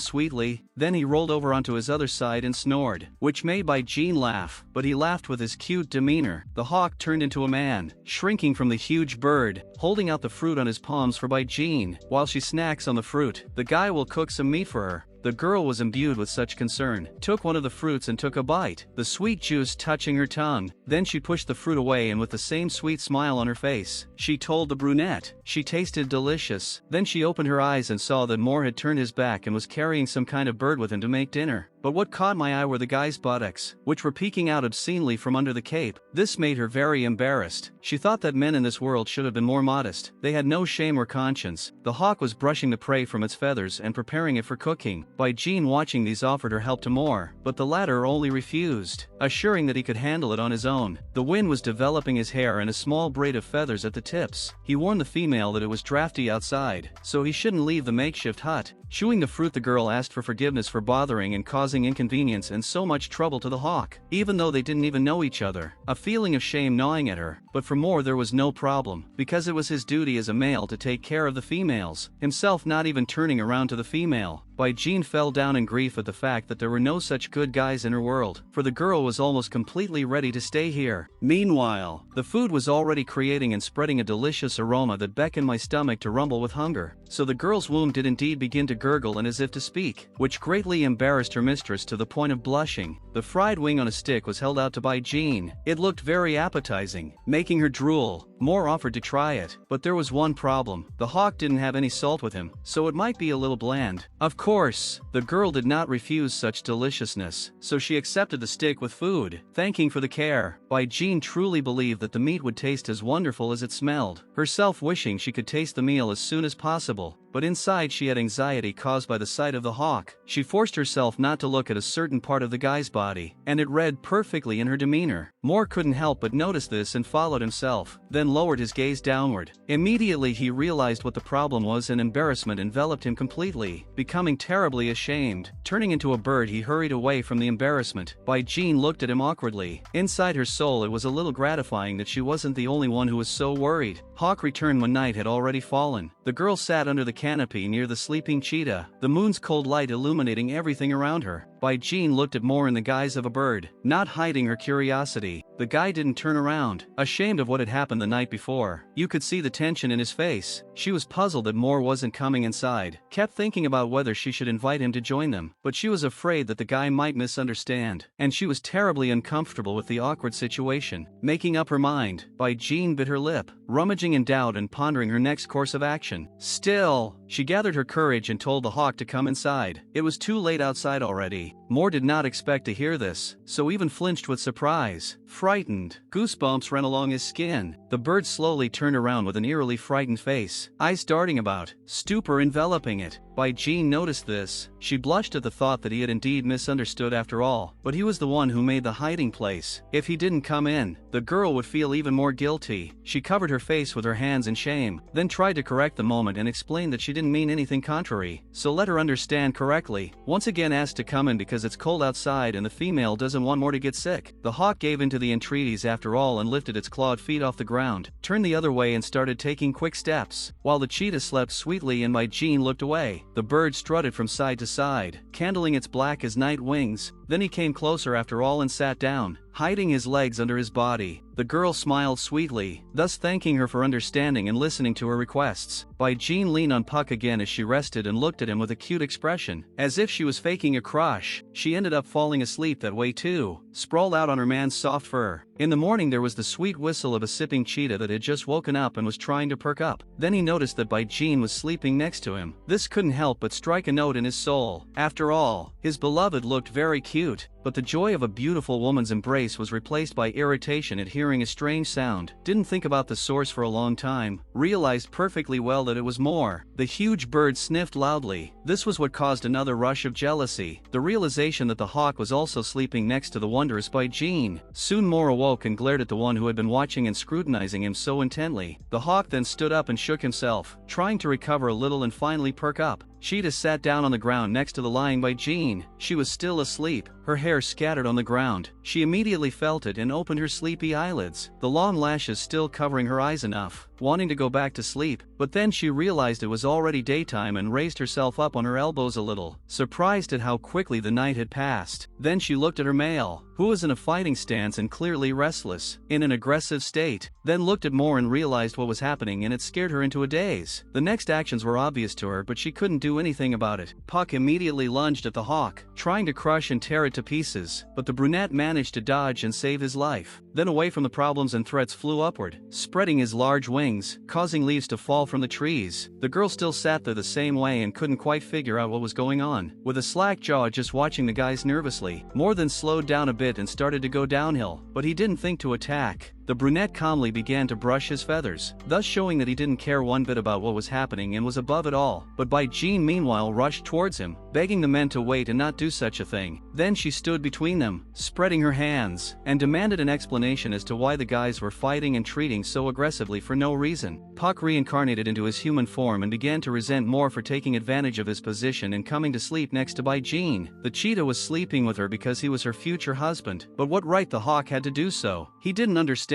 sweetly. Then he rolled over onto his other side and snored, which made Bai Jing laugh, but he laughed with his cute demeanor. The hawk turned into a man, shrinking from the huge bird, holding out the fruit on his palms for Bai Jing. While she snacks on the fruit, the guy will cook some meat for her. The girl was imbued with such concern, took one of the fruits and took a bite, the sweet juice touching her tongue. Then she pushed the fruit away and with the same sweet smile on her face, she told the brunette she tasted delicious. Then she opened her eyes and saw that Moore had turned his back and was carrying some kind of bird with him to make dinner. But what caught my eye were the guy's buttocks, which were peeking out obscenely from under the cape. This made her very embarrassed. She thought that men in this world should have been more modest. They had no shame or conscience. The hawk was brushing the prey from its feathers and preparing it for cooking. Bai Jing, watching these, offered her help to Moore, but the latter only refused, assuring that he could handle it on his own. The wind was developing his hair and a small braid of feathers at the tips. He warned the female that it was drafty outside, so he shouldn't leave the makeshift hut. Chewing the fruit, the girl asked for forgiveness for bothering and causing inconvenience and so much trouble to the hawk, even though they didn't even know each other. A feeling of shame gnawing at her, but for Moore there was no problem, because it was his duty as a male to take care of the females, himself not even turning around to the female. Bai Jing fell down in grief at the fact that there were no such good guys in her world, for the girl was almost completely ready to stay here. Meanwhile, the food was already creating and spreading a delicious aroma that beckoned my stomach to rumble with hunger, so the girl's womb did indeed begin to gurgle and as if to speak, which greatly embarrassed her mistress to the point of blushing. The fried wing on a stick was held out to Bai Jing. It looked very appetizing, making her drool. Moore offered to try it, but there was one problem. The hawk didn't have any salt with him, so it might be a little bland. Of course, the girl did not refuse such deliciousness, so she accepted the stick with food, thanking for the care. Bai Jing truly believed that the meat would taste as wonderful as it smelled, herself wishing she could taste the meal as soon as possible. But inside she had anxiety caused by the sight of the hawk. She forced herself not to look at a certain part of the guy's body, and it read perfectly in her demeanor. Moore couldn't help but notice this and followed himself, then lowered his gaze downward. Immediately he realized what the problem was and embarrassment enveloped him completely, becoming terribly ashamed. Turning into a bird, he hurried away from the embarrassment. Bai Jing looked at him awkwardly. Inside her soul it was a little gratifying that she wasn't the only one who was so worried. Hawk returned when night had already fallen. The girl sat under the canopy near the sleeping cheetah, the moon's cold light illuminating everything around her. Bai Jing looked at Moore in the guise of a bird, not hiding her curiosity. The guy didn't turn around, ashamed of what had happened the night before. You could see the tension in his face. She was puzzled that Moore wasn't coming inside, kept thinking about whether she should invite him to join them, but she was afraid that the guy might misunderstand, and she was terribly uncomfortable with the awkward situation. Making up her mind, Bai Jing bit her lip, rummaging in doubt and pondering her next course of action. Still, she gathered her courage and told the hawk to come inside. It was too late outside already. Moore did not expect to hear this, so even flinched with surprise. Frightened, goosebumps ran along his skin. The bird slowly turned around with an eerily frightened face, eyes darting about, stupor enveloping it. Bai Jing noticed this. She blushed at the thought that he had indeed misunderstood after all, but he was the one who made the hiding place. If he didn't come in, the girl would feel even more guilty. She covered her face with her hands in shame, then tried to correct the moment and explained that she didn't mean anything contrary, so let her understand correctly. Once again asked to come in because because it's cold outside and the female doesn't want more to get sick. The hawk gave in to the entreaties after all and lifted its clawed feet off the ground, turned the other way and started taking quick steps, while the cheetah slept sweetly and Bai Jing looked away. The bird strutted from side to side, candling its black as night wings. Then he came closer after all and sat down, hiding his legs under his body. The girl smiled sweetly, thus thanking her for understanding and listening to her requests. Bai Jing leaned on Puck again as she rested and looked at him with a cute expression, as if she was faking a crush. She ended up falling asleep that way too, sprawled out on her man's soft fur. In the morning there was the sweet whistle of a sipping cheetah that had just woken up and was trying to perk up. Then he noticed that Bai Jing was sleeping next to him. This couldn't help but strike a note in his soul. After all, his beloved looked very cute. But the joy of a beautiful woman's embrace was replaced by irritation at hearing a strange sound. Didn't think about the source for a long time, realized perfectly well that it was more. The huge bird sniffed loudly. This was what caused another rush of jealousy. The realization that the hawk was also sleeping next to the wondrous Bai Jing. Soon Moore awoke and glared at the one who had been watching and scrutinizing him so intently. The hawk then stood up and shook himself, trying to recover a little and finally perk up. Cheetah sat down on the ground next to the lying Bai Jing. She was still asleep, her hair scattered on the ground. She immediately felt it and opened her sleepy eyelids, the long lashes still covering her eyes enough, wanting to go back to sleep. But then she realized it was already daytime and raised herself up on her elbows a little, surprised at how quickly the night had passed. Then she looked at her male, who was in a fighting stance and clearly restless, in an aggressive state, then looked at Moore and realized what was happening, and it scared her into a daze. The next actions were obvious to her, but she couldn't do anything about it. Puck immediately lunged at the hawk, trying to crush and tear it to pieces, but the brunette managed to dodge and save his life. Then away from the problems and threats flew upward, spreading his large wings, causing leaves to fall from the trees. The girl still sat there the same way and couldn't quite figure out what was going on. With a slack jaw just watching the guys nervously, Moore then slowed down a bit and started to go downhill, but he didn't think to attack. The brunette calmly began to brush his feathers, thus showing that he didn't care one bit about what was happening and was above it all. But Bai Jing meanwhile rushed towards him, begging the men to wait and not do such a thing. Then she stood between them, spreading her hands, and demanded an explanation as to why the guys were fighting and treating so aggressively for no reason. Puck reincarnated into his human form and began to resent Moore for taking advantage of his position and coming to sleep next to Bai Jing. The cheetah was sleeping with her because he was her future husband, but what right the hawk had to do so? He didn't understand.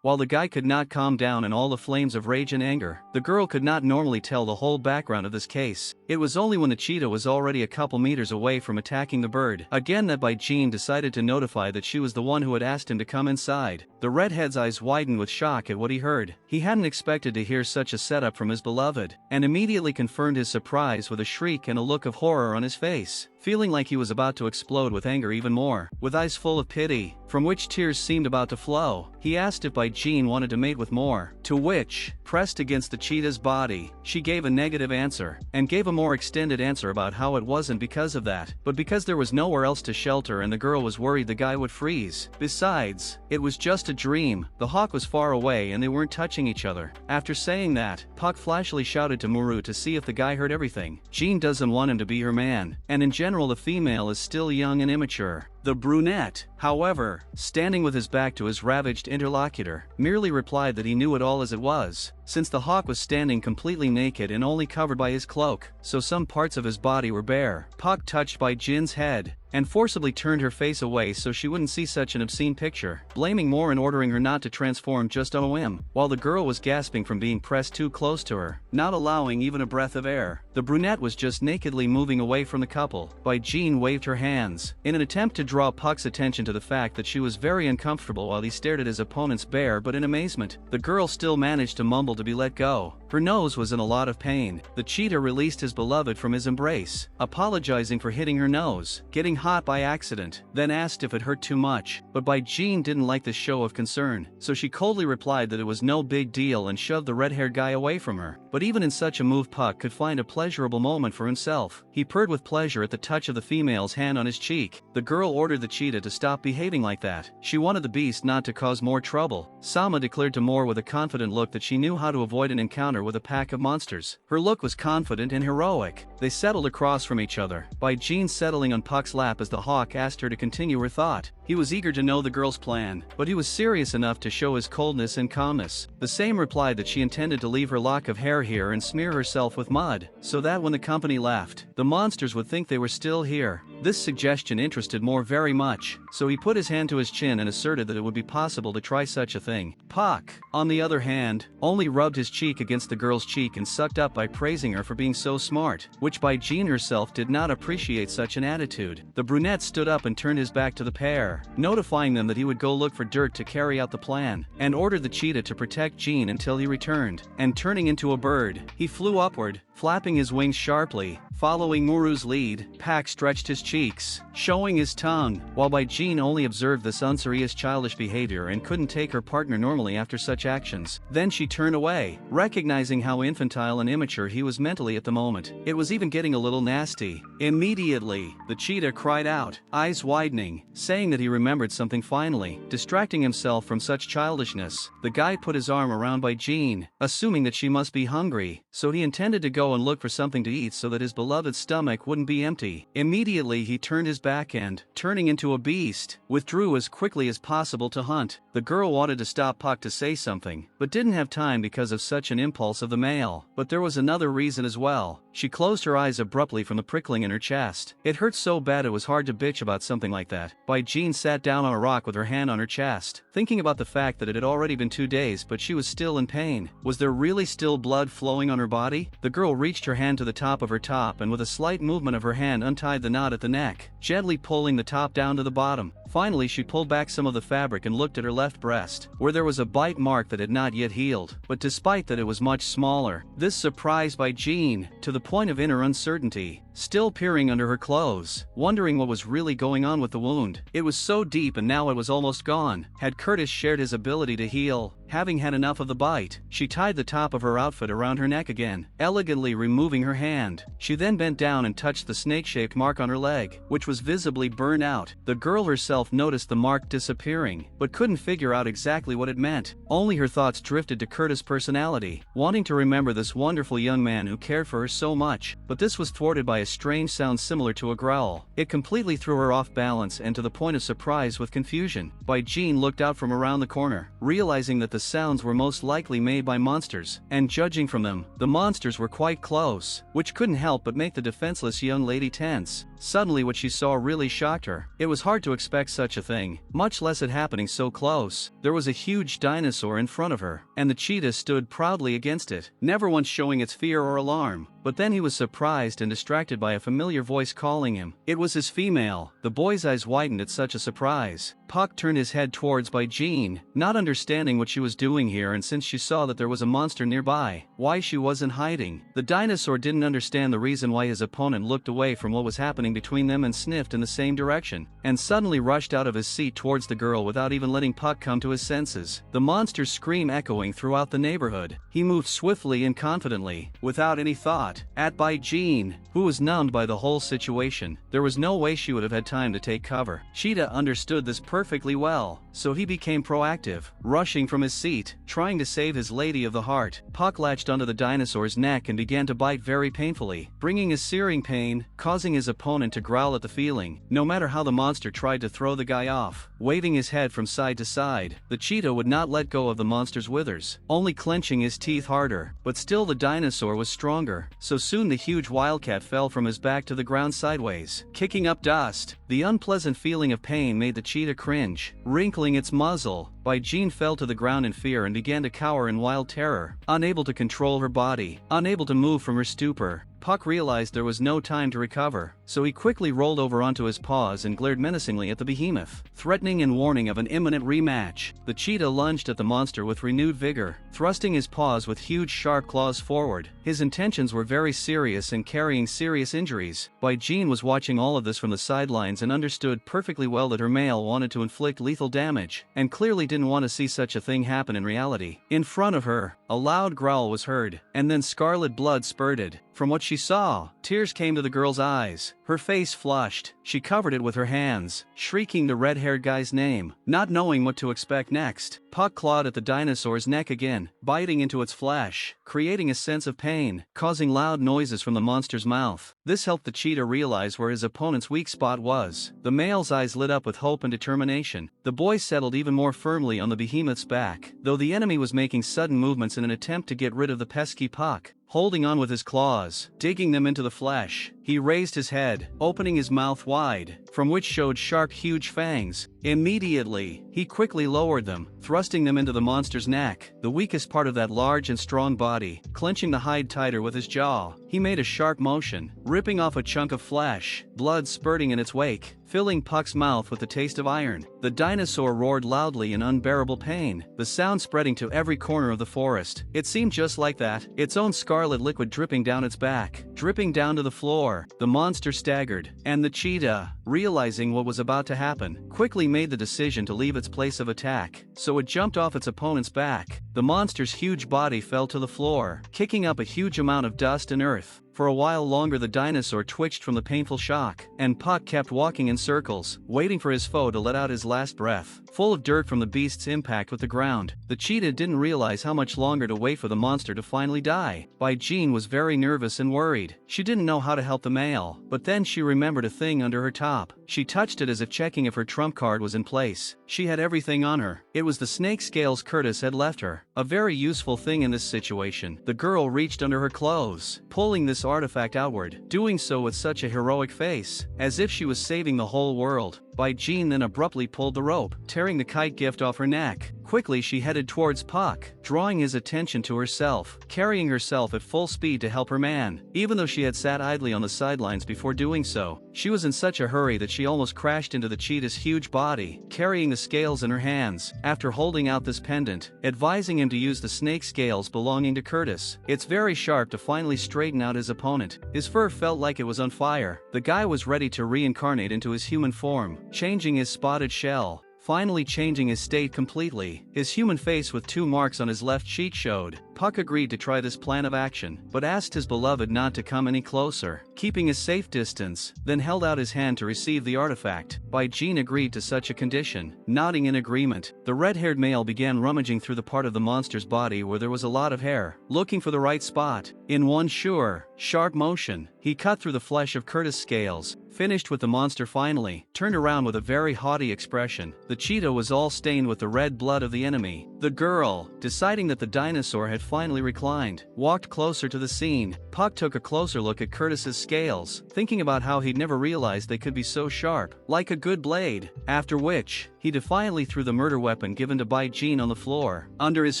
While the guy could not calm down in all the flames of rage and anger, the girl could not normally tell the whole background of this case. It was only when the cheetah was already a couple meters away from attacking the bird again that Bai Jing decided to notify that she was the one who had asked him to come inside. The redhead's eyes widened with shock at what he heard. He hadn't expected to hear such a setup from his beloved, and immediately confirmed his surprise with a shriek and a look of horror on his face, feeling like he was about to explode with anger even more. With eyes full of pity, from which tears seemed about to flow, he asked if Bai Jing wanted to mate with Moore, to which, pressed against the cheetah's body, she gave a negative answer, and gave a more extended answer about how it wasn't because of that, but because there was nowhere else to shelter and the girl was worried the guy would freeze. Besides, it was just a dream, the hawk was far away and they weren't touching each other. After saying that, Puck flashily shouted to Muru to see if the guy heard everything. Jing doesn't want him to be her man, and in general the female is still young and immature. The brunette, however, standing with his back to his ravaged interlocutor, merely replied that he knew it all as it was, since the hawk was standing completely naked and only covered by his cloak, so some parts of his body were bare. Puck touched Bai Jin's head, and forcibly turned her face away so she wouldn't see such an obscene picture, blaming Moore and ordering her not to transform just on a whim, while the girl was gasping from being pressed too close to her, not allowing even a breath of air. The brunette was just nakedly moving away from the couple. Bai Jing waved her hands, in an attempt to draw Puck's attention to the fact that she was very uncomfortable while he stared at his opponent's bare, but in amazement, the girl still managed to mumble to be let go. Her nose was in a lot of pain. The cheetah released his beloved from his embrace, apologizing for hitting her nose, getting hot by accident, then asked if it hurt too much, but Bai Jing didn't like this show of concern, so she coldly replied that it was no big deal and shoved the red-haired guy away from her. But even in such a move, Puck could find a pleasurable moment for himself. He purred with pleasure at the touch of the female's hand on his cheek. The girl ordered the cheetah to stop behaving like that. She wanted the beast not to cause more trouble. Sama declared to Moore with a confident look that she knew how to avoid an encounter with a pack of monsters. Her look was confident and heroic. They settled across from each other, Bai Jing settling on Puck's lap as the hawk asked her to continue her thought. He was eager to know the girl's plan, but he was serious enough to show his coldness and calmness. The same replied that she intended to leave her lock of hair here and smear herself with mud, so that when the company left, the monsters would think they were still here. This suggestion interested Moore very much, so he put his hand to his chin and asserted that it would be possible to try such a thing. Puck, on the other hand, only rubbed his cheek against the girl's cheek and sucked up by praising her for being so smart, which Bai Jing herself did not appreciate such an attitude. The brunette stood up and turned his back to the pair, notifying them that he would go look for dirt to carry out the plan, and ordered the cheetah to protect Jing until he returned. And turning into a bird, he flew upward, flapping his wings sharply. Following Muru's lead, Pak stretched his cheeks, showing his tongue, while Bai Jing only observed this unserious childish behavior and couldn't take her partner normally after such actions. Then she turned away, recognizing how infantile and immature he was mentally at the moment. It was even getting a little nasty. Immediately, the cheetah cried out, eyes widening, saying that he remembered something finally. Distracting himself from such childishness, the guy put his arm around Bai Jing, assuming that she must be hungry, so he intended to go and look for something to eat so that his beloved stomach wouldn't be empty. Immediately he turned his back and, turning into a beast, withdrew as quickly as possible to hunt. The girl wanted to stop Puck to say something, but didn't have time because of such an impulse of the male. But there was another reason as well. She closed her eyes abruptly from the prickling in her chest. It hurt so bad it was hard to bitch about something like that. Bai Jing sat down on a rock with her hand on her chest, thinking about the fact that it had already been 2 days but she was still in pain. Was there really still blood flowing on her body? The girl reached her hand to the top of her top and with a slight movement of her hand untied the knot at the neck, gently pulling the top down to the bottom. Finally she pulled back some of the fabric and looked at her left breast, where there was a bite mark that had not yet healed, but despite that it was much smaller. This surprised Bai Jing, to the point of inner uncertainty, still peering under her clothes, wondering what was really going on with the wound. It was so deep and now it was almost gone. Had Curtis shared his ability to heal, having had enough of the bite? She tied the top of her outfit around her neck again, elegantly removing her hand. She then bent down and touched the snake-shaped mark on her leg, which was visibly burned out. The girl herself noticed the mark disappearing, but couldn't figure out exactly what it meant. Only her thoughts drifted to Curtis' personality, wanting to remember this wonderful young man who cared for her so much, but this was thwarted by a strange sound similar to a growl. It completely threw her off balance and to the point of surprise with confusion. Bai Jing looked out from around the corner, realizing that the sounds were most likely made by monsters, and judging from them, the monsters were quite close, which couldn't help but make the defenseless young lady tense. Suddenly what she saw really shocked her. It was hard to expect such a thing, much less it happening so close. There was a huge dinosaur in front of her, and the cheetah stood proudly against it, never once showing its fear or alarm. But then he was surprised and distracted by a familiar voice calling him. It was his female. The boy's eyes widened at such a surprise. Puck turned his head towards Bai Jing, not understanding what she was doing here, and since she saw that there was a monster nearby, why she wasn't hiding. The dinosaur didn't understand the reason why his opponent looked away from what was happening between them and sniffed in the same direction, and suddenly rushed out of his seat towards the girl without even letting Puck come to his senses. The monster's scream echoing throughout the neighborhood. He moved swiftly and confidently, without any thought, at Bai Jing, who was numbed by the whole situation. There was no way she would have had time to take cover. Cheetah understood this perfectly well, so he became proactive, rushing from his seat, trying to save his lady of the heart. Puck latched onto the dinosaur's neck and began to bite very painfully, bringing a searing pain, causing his opponent to growl at the feeling. No matter how the monster tried to throw the guy off, waving his head from side to side, the cheetah would not let go of the monster's withers, only clenching his teeth harder. But still the dinosaur was stronger, so soon the huge wildcat fell from his back to the ground sideways, kicking up dust. The unpleasant feeling of pain made the cheetah cringe, wrinkling its muzzle. Bai Jing fell to the ground in fear and began to cower in wild terror, unable to control her body, unable to move from her stupor. Puck realized there was no time to recover, so he quickly rolled over onto his paws and glared menacingly at the behemoth, threatening and warning of an imminent rematch. The cheetah lunged at the monster with renewed vigor, thrusting his paws with huge sharp claws forward. His intentions were very serious and carrying serious injuries. Bai Jing was watching all of this from the sidelines and understood perfectly well that her male wanted to inflict lethal damage, and clearly didn't want to see such a thing happen in reality. In front of her, a loud growl was heard, and then scarlet blood spurted. From what she saw, tears came to the girl's eyes. Her face flushed. She covered it with her hands, shrieking the red-haired guy's name, not knowing what to expect next. Puck clawed at the dinosaur's neck again, biting into its flesh, creating a sense of pain, causing loud noises from the monster's mouth. This helped the cheetah realize where his opponent's weak spot was. The male's eyes lit up with hope and determination. The boy settled even more firmly on the behemoth's back, though the enemy was making sudden movements in an attempt to get rid of the pesky Puck. holding on with his claws, digging them into the flesh. He raised his head, opening his mouth wide, from which showed sharp huge fangs. Immediately, he quickly lowered them, thrusting them into the monster's neck, the weakest part of that large and strong body, clenching the hide tighter with his jaw. He made a sharp motion, ripping off a chunk of flesh, blood spurting in its wake, filling Puck's mouth with the taste of iron. The dinosaur roared loudly in unbearable pain, the sound spreading to every corner of the forest. It seemed just like that, its own scarlet liquid dripping down its back, dripping down to the floor. The monster staggered, and the cheetah, realizing what was about to happen, quickly made the decision to leave its place of attack, so it jumped off its opponent's back. The monster's huge body fell to the floor, kicking up a huge amount of dust and earth. For a while longer the dinosaur twitched from the painful shock, and Puck kept walking in circles, waiting for his foe to let out his last breath. Full of dirt from the beast's impact with the ground, the cheetah didn't realize how much longer to wait for the monster to finally die. Bai Jing was very nervous and worried. She didn't know how to help the male, but then she remembered a thing under her top. She touched it as if checking if her trump card was in place. She had everything on her. It was the snake scales Curtis had left her. A very useful thing in this situation. The girl reached under her clothes, pulling this artifact outward, doing so with such a heroic face, as if she was saving the whole world. Bai Jing then abruptly pulled the rope, tearing the kite gift off her neck. Quickly she headed towards Puck, drawing his attention to herself, carrying herself at full speed to help her man. Even though she had sat idly on the sidelines before doing so, she was in such a hurry that she almost crashed into the cheetah's huge body, carrying the scales in her hands. After holding out this pendant, advising him to use the snake scales belonging to Curtis, it's very sharp to finally straighten out his opponent. His fur felt like it was on fire. The guy was ready to reincarnate into his human form, changing his spotted shell, finally changing his state completely. His human face with 2 marks on his left cheek showed. Puck agreed to try this plan of action, but asked his beloved not to come any closer, keeping a safe distance, then held out his hand to receive the artifact. Bai Jing agreed to such a condition, nodding in agreement. The red-haired male began rummaging through the part of the monster's body where there was a lot of hair, looking for the right spot. In one sure, sharp motion, he cut through the flesh of Curtis' scales, finished with the monster finally, turned around with a very haughty expression. The cheetah was all stained with the red blood of the enemy. The girl, deciding that the dinosaur had finally reclined, walked closer to the scene. Puck took a closer look at Curtis's scales, thinking about how he'd never realized they could be so sharp, like a good blade, after which, he defiantly threw the murder weapon given to Bai Jing on the floor, under his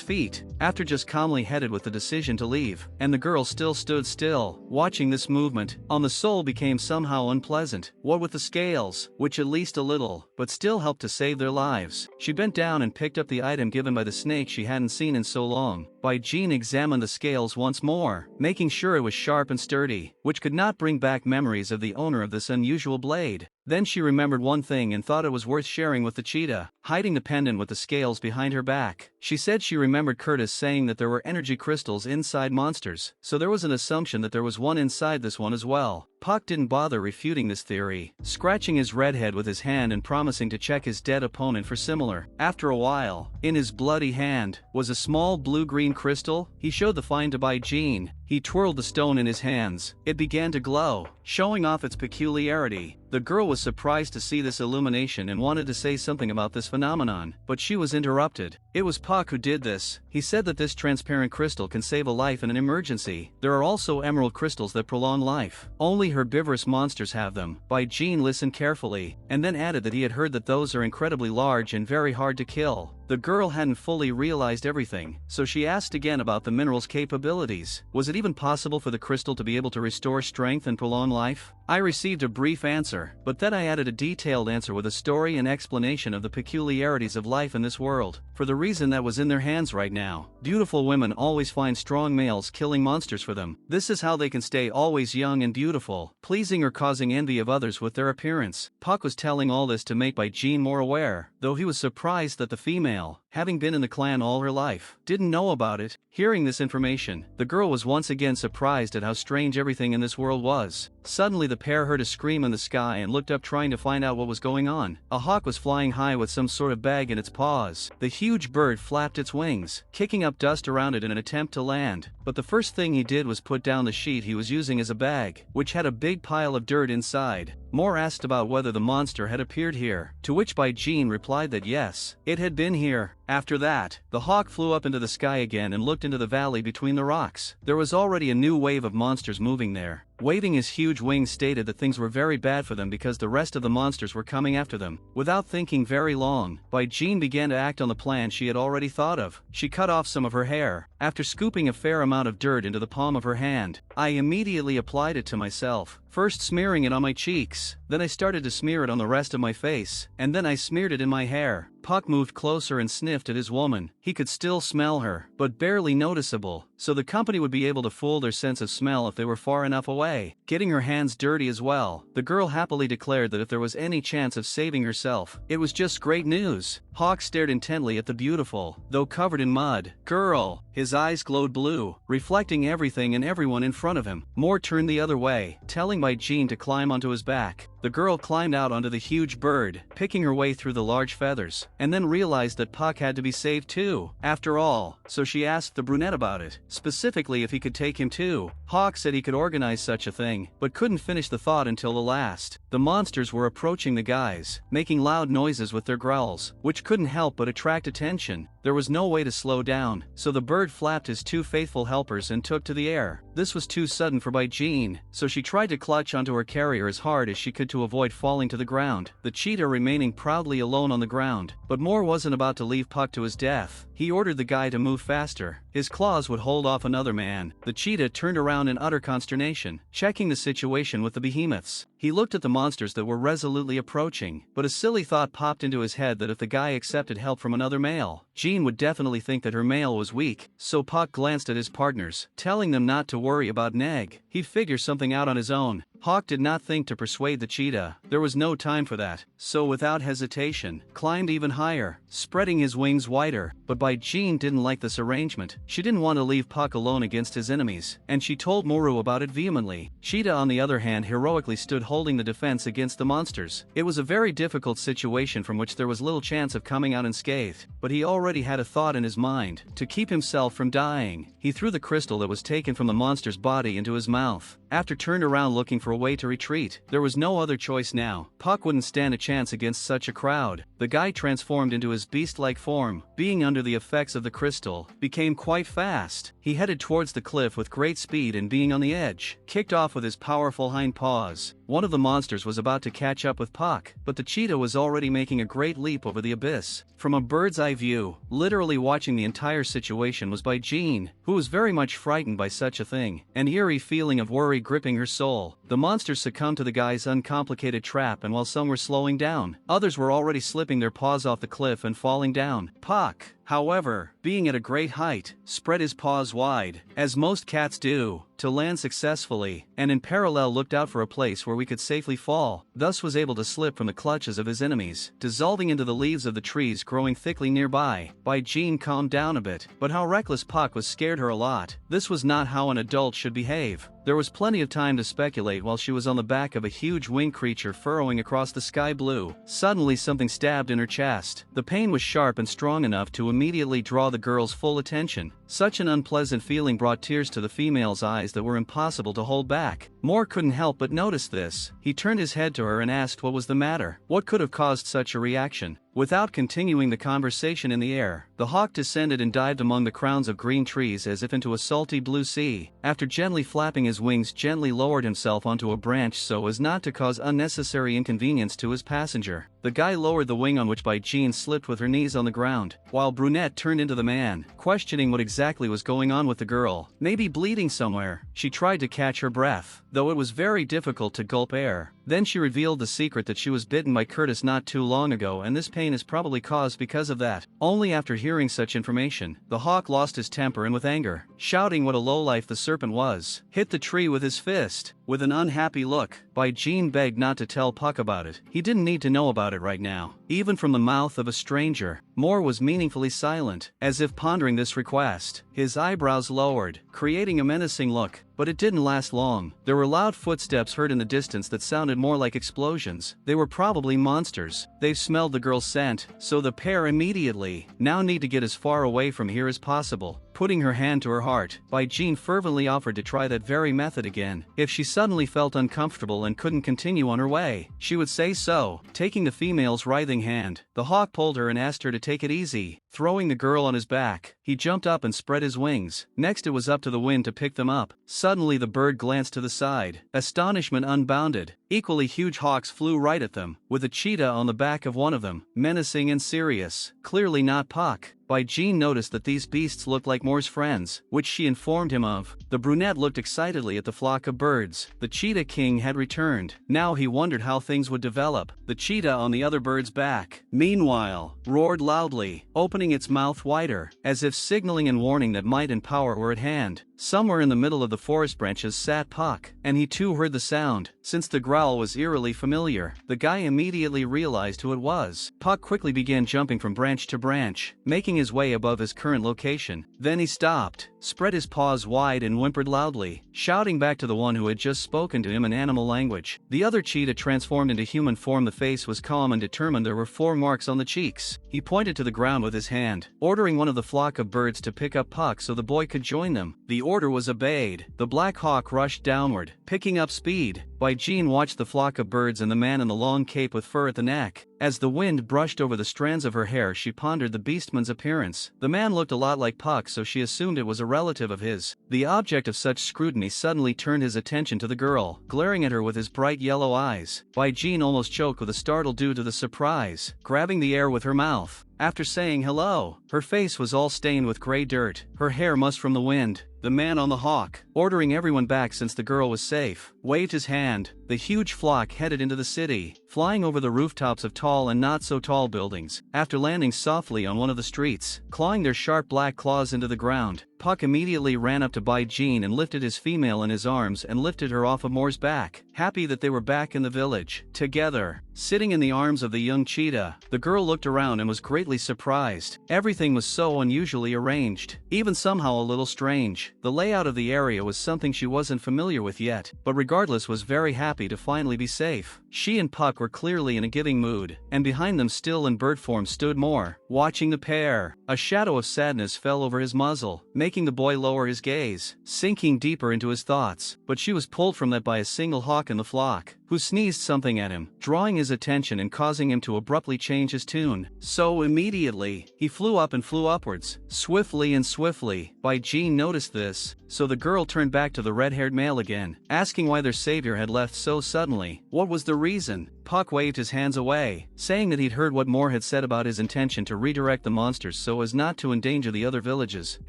feet, after just calmly headed with the decision to leave, and the girl still stood still, watching this movement. On the soul became somehow unpleasant, what with the scales, which at least a little, but still helped to save their lives. She bent down and picked up the item given by the snake she hadn't seen in so long. Bai Jing examined the scales once more, making sure it was sharp and sturdy, which could not bring back memories of the owner of this unusual blade. Then she remembered one thing and thought it was worth sharing with the cheetah, hiding the pendant with the scales behind her back. She said she remembered Curtis saying that there were energy crystals inside monsters, so there was an assumption that there was one inside this one as well. Puck didn't bother refuting this theory, scratching his red head with his hand and promising to check his dead opponent for similar. After a while, in his bloody hand, was a small blue-green crystal. He showed the find to Bai Jing. He twirled the stone in his hands. It began to glow, showing off its peculiarity. The girl was surprised to see this illumination and wanted to say something about this phenomenon, but she was interrupted. It was Puck who did this. He said that this transparent crystal can save a life in an emergency. There are also emerald crystals that prolong life. Only herbivorous monsters have them. Bai Jing listened carefully, and then added that he had heard that those are incredibly large and very hard to kill. The girl hadn't fully realized everything, so she asked again about the mineral's capabilities. Was it even possible for the crystal to be able to restore strength and prolong life? I received a brief answer, but then I added a detailed answer with a story and explanation of the peculiarities of life in this world, for the reason that was in their hands right now. Beautiful women always find strong males killing monsters for them. This is how they can stay always young and beautiful, pleasing or causing envy of others with their appearance. Puck was telling all this to make Bai Jing more aware, though he was surprised that the female, having been in the clan all her life, didn't know about it. Hearing this information, the girl was once again surprised at how strange everything in this world was. Suddenly the pair heard a scream in the sky and looked up trying to find out what was going on. A hawk was flying high with some sort of bag in its paws. The huge bird flapped its wings, kicking up dust around it in an attempt to land, but the first thing he did was put down the sheet he was using as a bag, which had a big pile of dirt inside. Moore asked about whether the monster had appeared here, to which Bai Jing replied that yes, it had been here. After that, the hawk flew up into the sky again and looked into the valley between the rocks. There was already a new wave of monsters moving there. Waving his huge wings stated that things were very bad for them because the rest of the monsters were coming after them. Without thinking very long, Bai Jing began to act on the plan she had already thought of. She cut off some of her hair. After scooping a fair amount of dirt into the palm of her hand, I immediately applied it to myself, first smearing it on my cheeks, then I started to smear it on the rest of my face, and then I smeared it in my hair. Puck moved closer and sniffed at his woman. He could still smell her, but barely noticeable, so the company would be able to fool their sense of smell if they were far enough away. Getting her hands dirty as well, the girl happily declared that if there was any chance of saving herself, it was just great news. Hawk stared intently at the beautiful, though covered in mud, girl. His eyes glowed blue, reflecting everything and everyone in front of him. Moore turned the other way, telling Bai Jing to climb onto his back. The girl climbed out onto the huge bird, picking her way through the large feathers, and then realized that Puck had to be saved too, after all, so she asked the brunette about it, specifically if he could take him too. Hawk said he could organize such a thing, but couldn't finish the thought until the last. The monsters were approaching the guys, making loud noises with their growls, which couldn't help but attract attention. There was no way to slow down, so the bird flapped his two faithful helpers and took to the air. This was too sudden for Bai Jing, so she tried to clutch onto her carrier as hard as she could to avoid falling to the ground, the cheetah remaining proudly alone on the ground. But Moore wasn't about to leave Puck to his death. He ordered the guy to move faster. His claws would hold off another man. The cheetah turned around in utter consternation, checking the situation with the behemoths. He looked at the monsters that were resolutely approaching, but a silly thought popped into his head that if the guy accepted help from another male, Jean would definitely think that her male was weak, so Puck glanced at his partners, telling them not to worry about Neg. He'd figure something out on his own. Hawk did not think to persuade the cheetah. There was no time for that, so without hesitation, climbed even higher, spreading his wings wider. But Bai Jing didn't like this arrangement. She didn't want to leave Puck alone against his enemies, and she told Moru about it vehemently. Cheetah on the other hand heroically stood holding the defense against the monsters. It was a very difficult situation from which there was little chance of coming out unscathed, but he already had a thought in his mind. To keep himself from dying, he threw the crystal that was taken from the monster's body into his mouth. After turned around looking for a way to retreat. There was no other choice now. Puck wouldn't stand a chance against such a crowd. The guy transformed into his beast-like form, being under the effects of the crystal, became quite fast. He headed towards the cliff with great speed and being on the edge, kicked off with his powerful hind paws. One of the monsters was about to catch up with Puck, but the cheetah was already making a great leap over the abyss. From a bird's eye view, literally watching the entire situation was Bai Jing, who was very much frightened by such a thing, an eerie feeling of worry gripping her soul. The monsters succumbed to the guy's uncomplicated trap, and while some were slowing down, others were already slipping their paws off the cliff and falling down. Puck, however, being at a great height, spread his paws wide, as most cats do, to land successfully, and in parallel looked out for a place where we could safely fall, thus was able to slip from the clutches of his enemies, dissolving into the leaves of the trees growing thickly nearby. Bai Jing calmed down a bit, but how reckless Puck was scared her a lot. This was not how an adult should behave. There was plenty of time to speculate while she was on the back of a huge winged creature furrowing across the sky blue. Suddenly something stabbed in her chest. The pain was sharp and strong enough to immediately draw the girl's full attention. Such an unpleasant feeling brought tears to the female's eyes that were impossible to hold back. Moore couldn't help but notice this. He turned his head to her and asked what was the matter. What could have caused such a reaction? Without continuing the conversation in the air, the hawk descended and dived among the crowns of green trees as if into a salty blue sea. After gently flapping his wings, gently lowered himself onto a branch so as not to cause unnecessary inconvenience to his passenger. The guy lowered the wing on which Bai Jing slipped with her knees on the ground, while Brunette turned into the man, questioning what exactly was going on with the girl. Maybe bleeding somewhere. She tried to catch her breath, though it was very difficult to gulp air. Then she revealed the secret that she was bitten by Curtis not too long ago, and this pain is probably caused because of that. Only after hearing such information, the hawk lost his temper and with anger, shouting what a lowlife the serpent was, hit the tree with his fist. With an unhappy look, Bai Jing begged not to tell Puck about it. He didn't need to know about it right now, even from the mouth of a stranger. Moore was meaningfully silent, as if pondering this request. His eyebrows lowered, creating a menacing look, but it didn't last long. There were loud footsteps heard in the distance that sounded more like explosions. They were probably monsters. They've smelled the girl's scent, so the pair immediately now need to get as far away from here as possible. Putting her hand to her heart, Bai Jing fervently offered to try that very method again. If she suddenly felt uncomfortable and couldn't continue on her way, she would say so. Taking the female's writhing hand, the hawk pulled her and asked her to take it easy. Throwing the girl on his back, he jumped up and spread his wings. Next it was up to the wind to pick them up. Suddenly the bird glanced to the side. Astonishment unbounded. Equally huge hawks flew right at them, with a cheetah on the back of one of them, menacing and serious. Clearly not Puck. Bai Jing noticed that these beasts looked like Moore's friends, which she informed him of. The brunette looked excitedly at the flock of birds. The cheetah king had returned. Now he wondered how things would develop. The cheetah on the other bird's back, meanwhile, roared loudly, opening its mouth wider, as if signaling and warning that might and power were at hand. Somewhere in the middle of the forest branches sat Puck, and he too heard the sound. Since the growl was eerily familiar, the guy immediately realized who it was. Puck quickly began jumping from branch to branch, making his way above his current location. Then he stopped, spread his paws wide and whimpered loudly, shouting back to the one who had just spoken to him in animal language. The other cheetah transformed into human form. The face was calm and determined. There were 4 marks on the cheeks. He pointed to the ground with his hand, ordering one of the flock of birds to pick up Puck so the boy could join them. The order was obeyed. The black hawk rushed downward, picking up speed. Bai Jing watched the flock of birds and the man in the long cape with fur at the neck. As the wind brushed over the strands of her hair, she pondered the beastman's appearance. The man looked a lot like Puck, so she assumed it was a relative of his. The object of such scrutiny suddenly turned his attention to the girl, glaring at her with his bright yellow eyes. Bai Jing almost choked with a startle due to the surprise, grabbing the air with her mouth. After saying hello, her face was all stained with gray dirt, her hair mussed from the wind. The man on the hawk, ordering everyone back since the girl was safe, waved his hand. The huge flock headed into the city, flying over the rooftops of tall and not so tall buildings. After landing softly on one of the streets, clawing their sharp black claws into the ground, Puck immediately ran up to Bai Jing and lifted his female in his arms and lifted her off of Moore's back. Happy that they were back in the village, together, sitting in the arms of the young cheetah, the girl looked around and was greatly surprised. Everything was so unusually arranged, even somehow a little strange. The layout of the area was something she wasn't familiar with yet, but regardless was very happy to finally be safe. She and Puck were clearly in a giving mood, and behind them still in bird form stood Moore, watching the pair. A shadow of sadness fell over his muzzle, making the boy lower his gaze, sinking deeper into his thoughts, but she was pulled from that by a single hawk in the flock, who sneezed something at him, drawing his attention and causing him to abruptly change his tune. So immediately, he flew up and flew upwards, swiftly and swiftly. Bai Jing noticed this, so the girl turned back to the red-haired male again, asking why their savior had left so suddenly. What was the reason? Puck waved his hands away, saying that he'd heard what Moore had said about his intention to redirect the monsters so as not to endanger the other villages,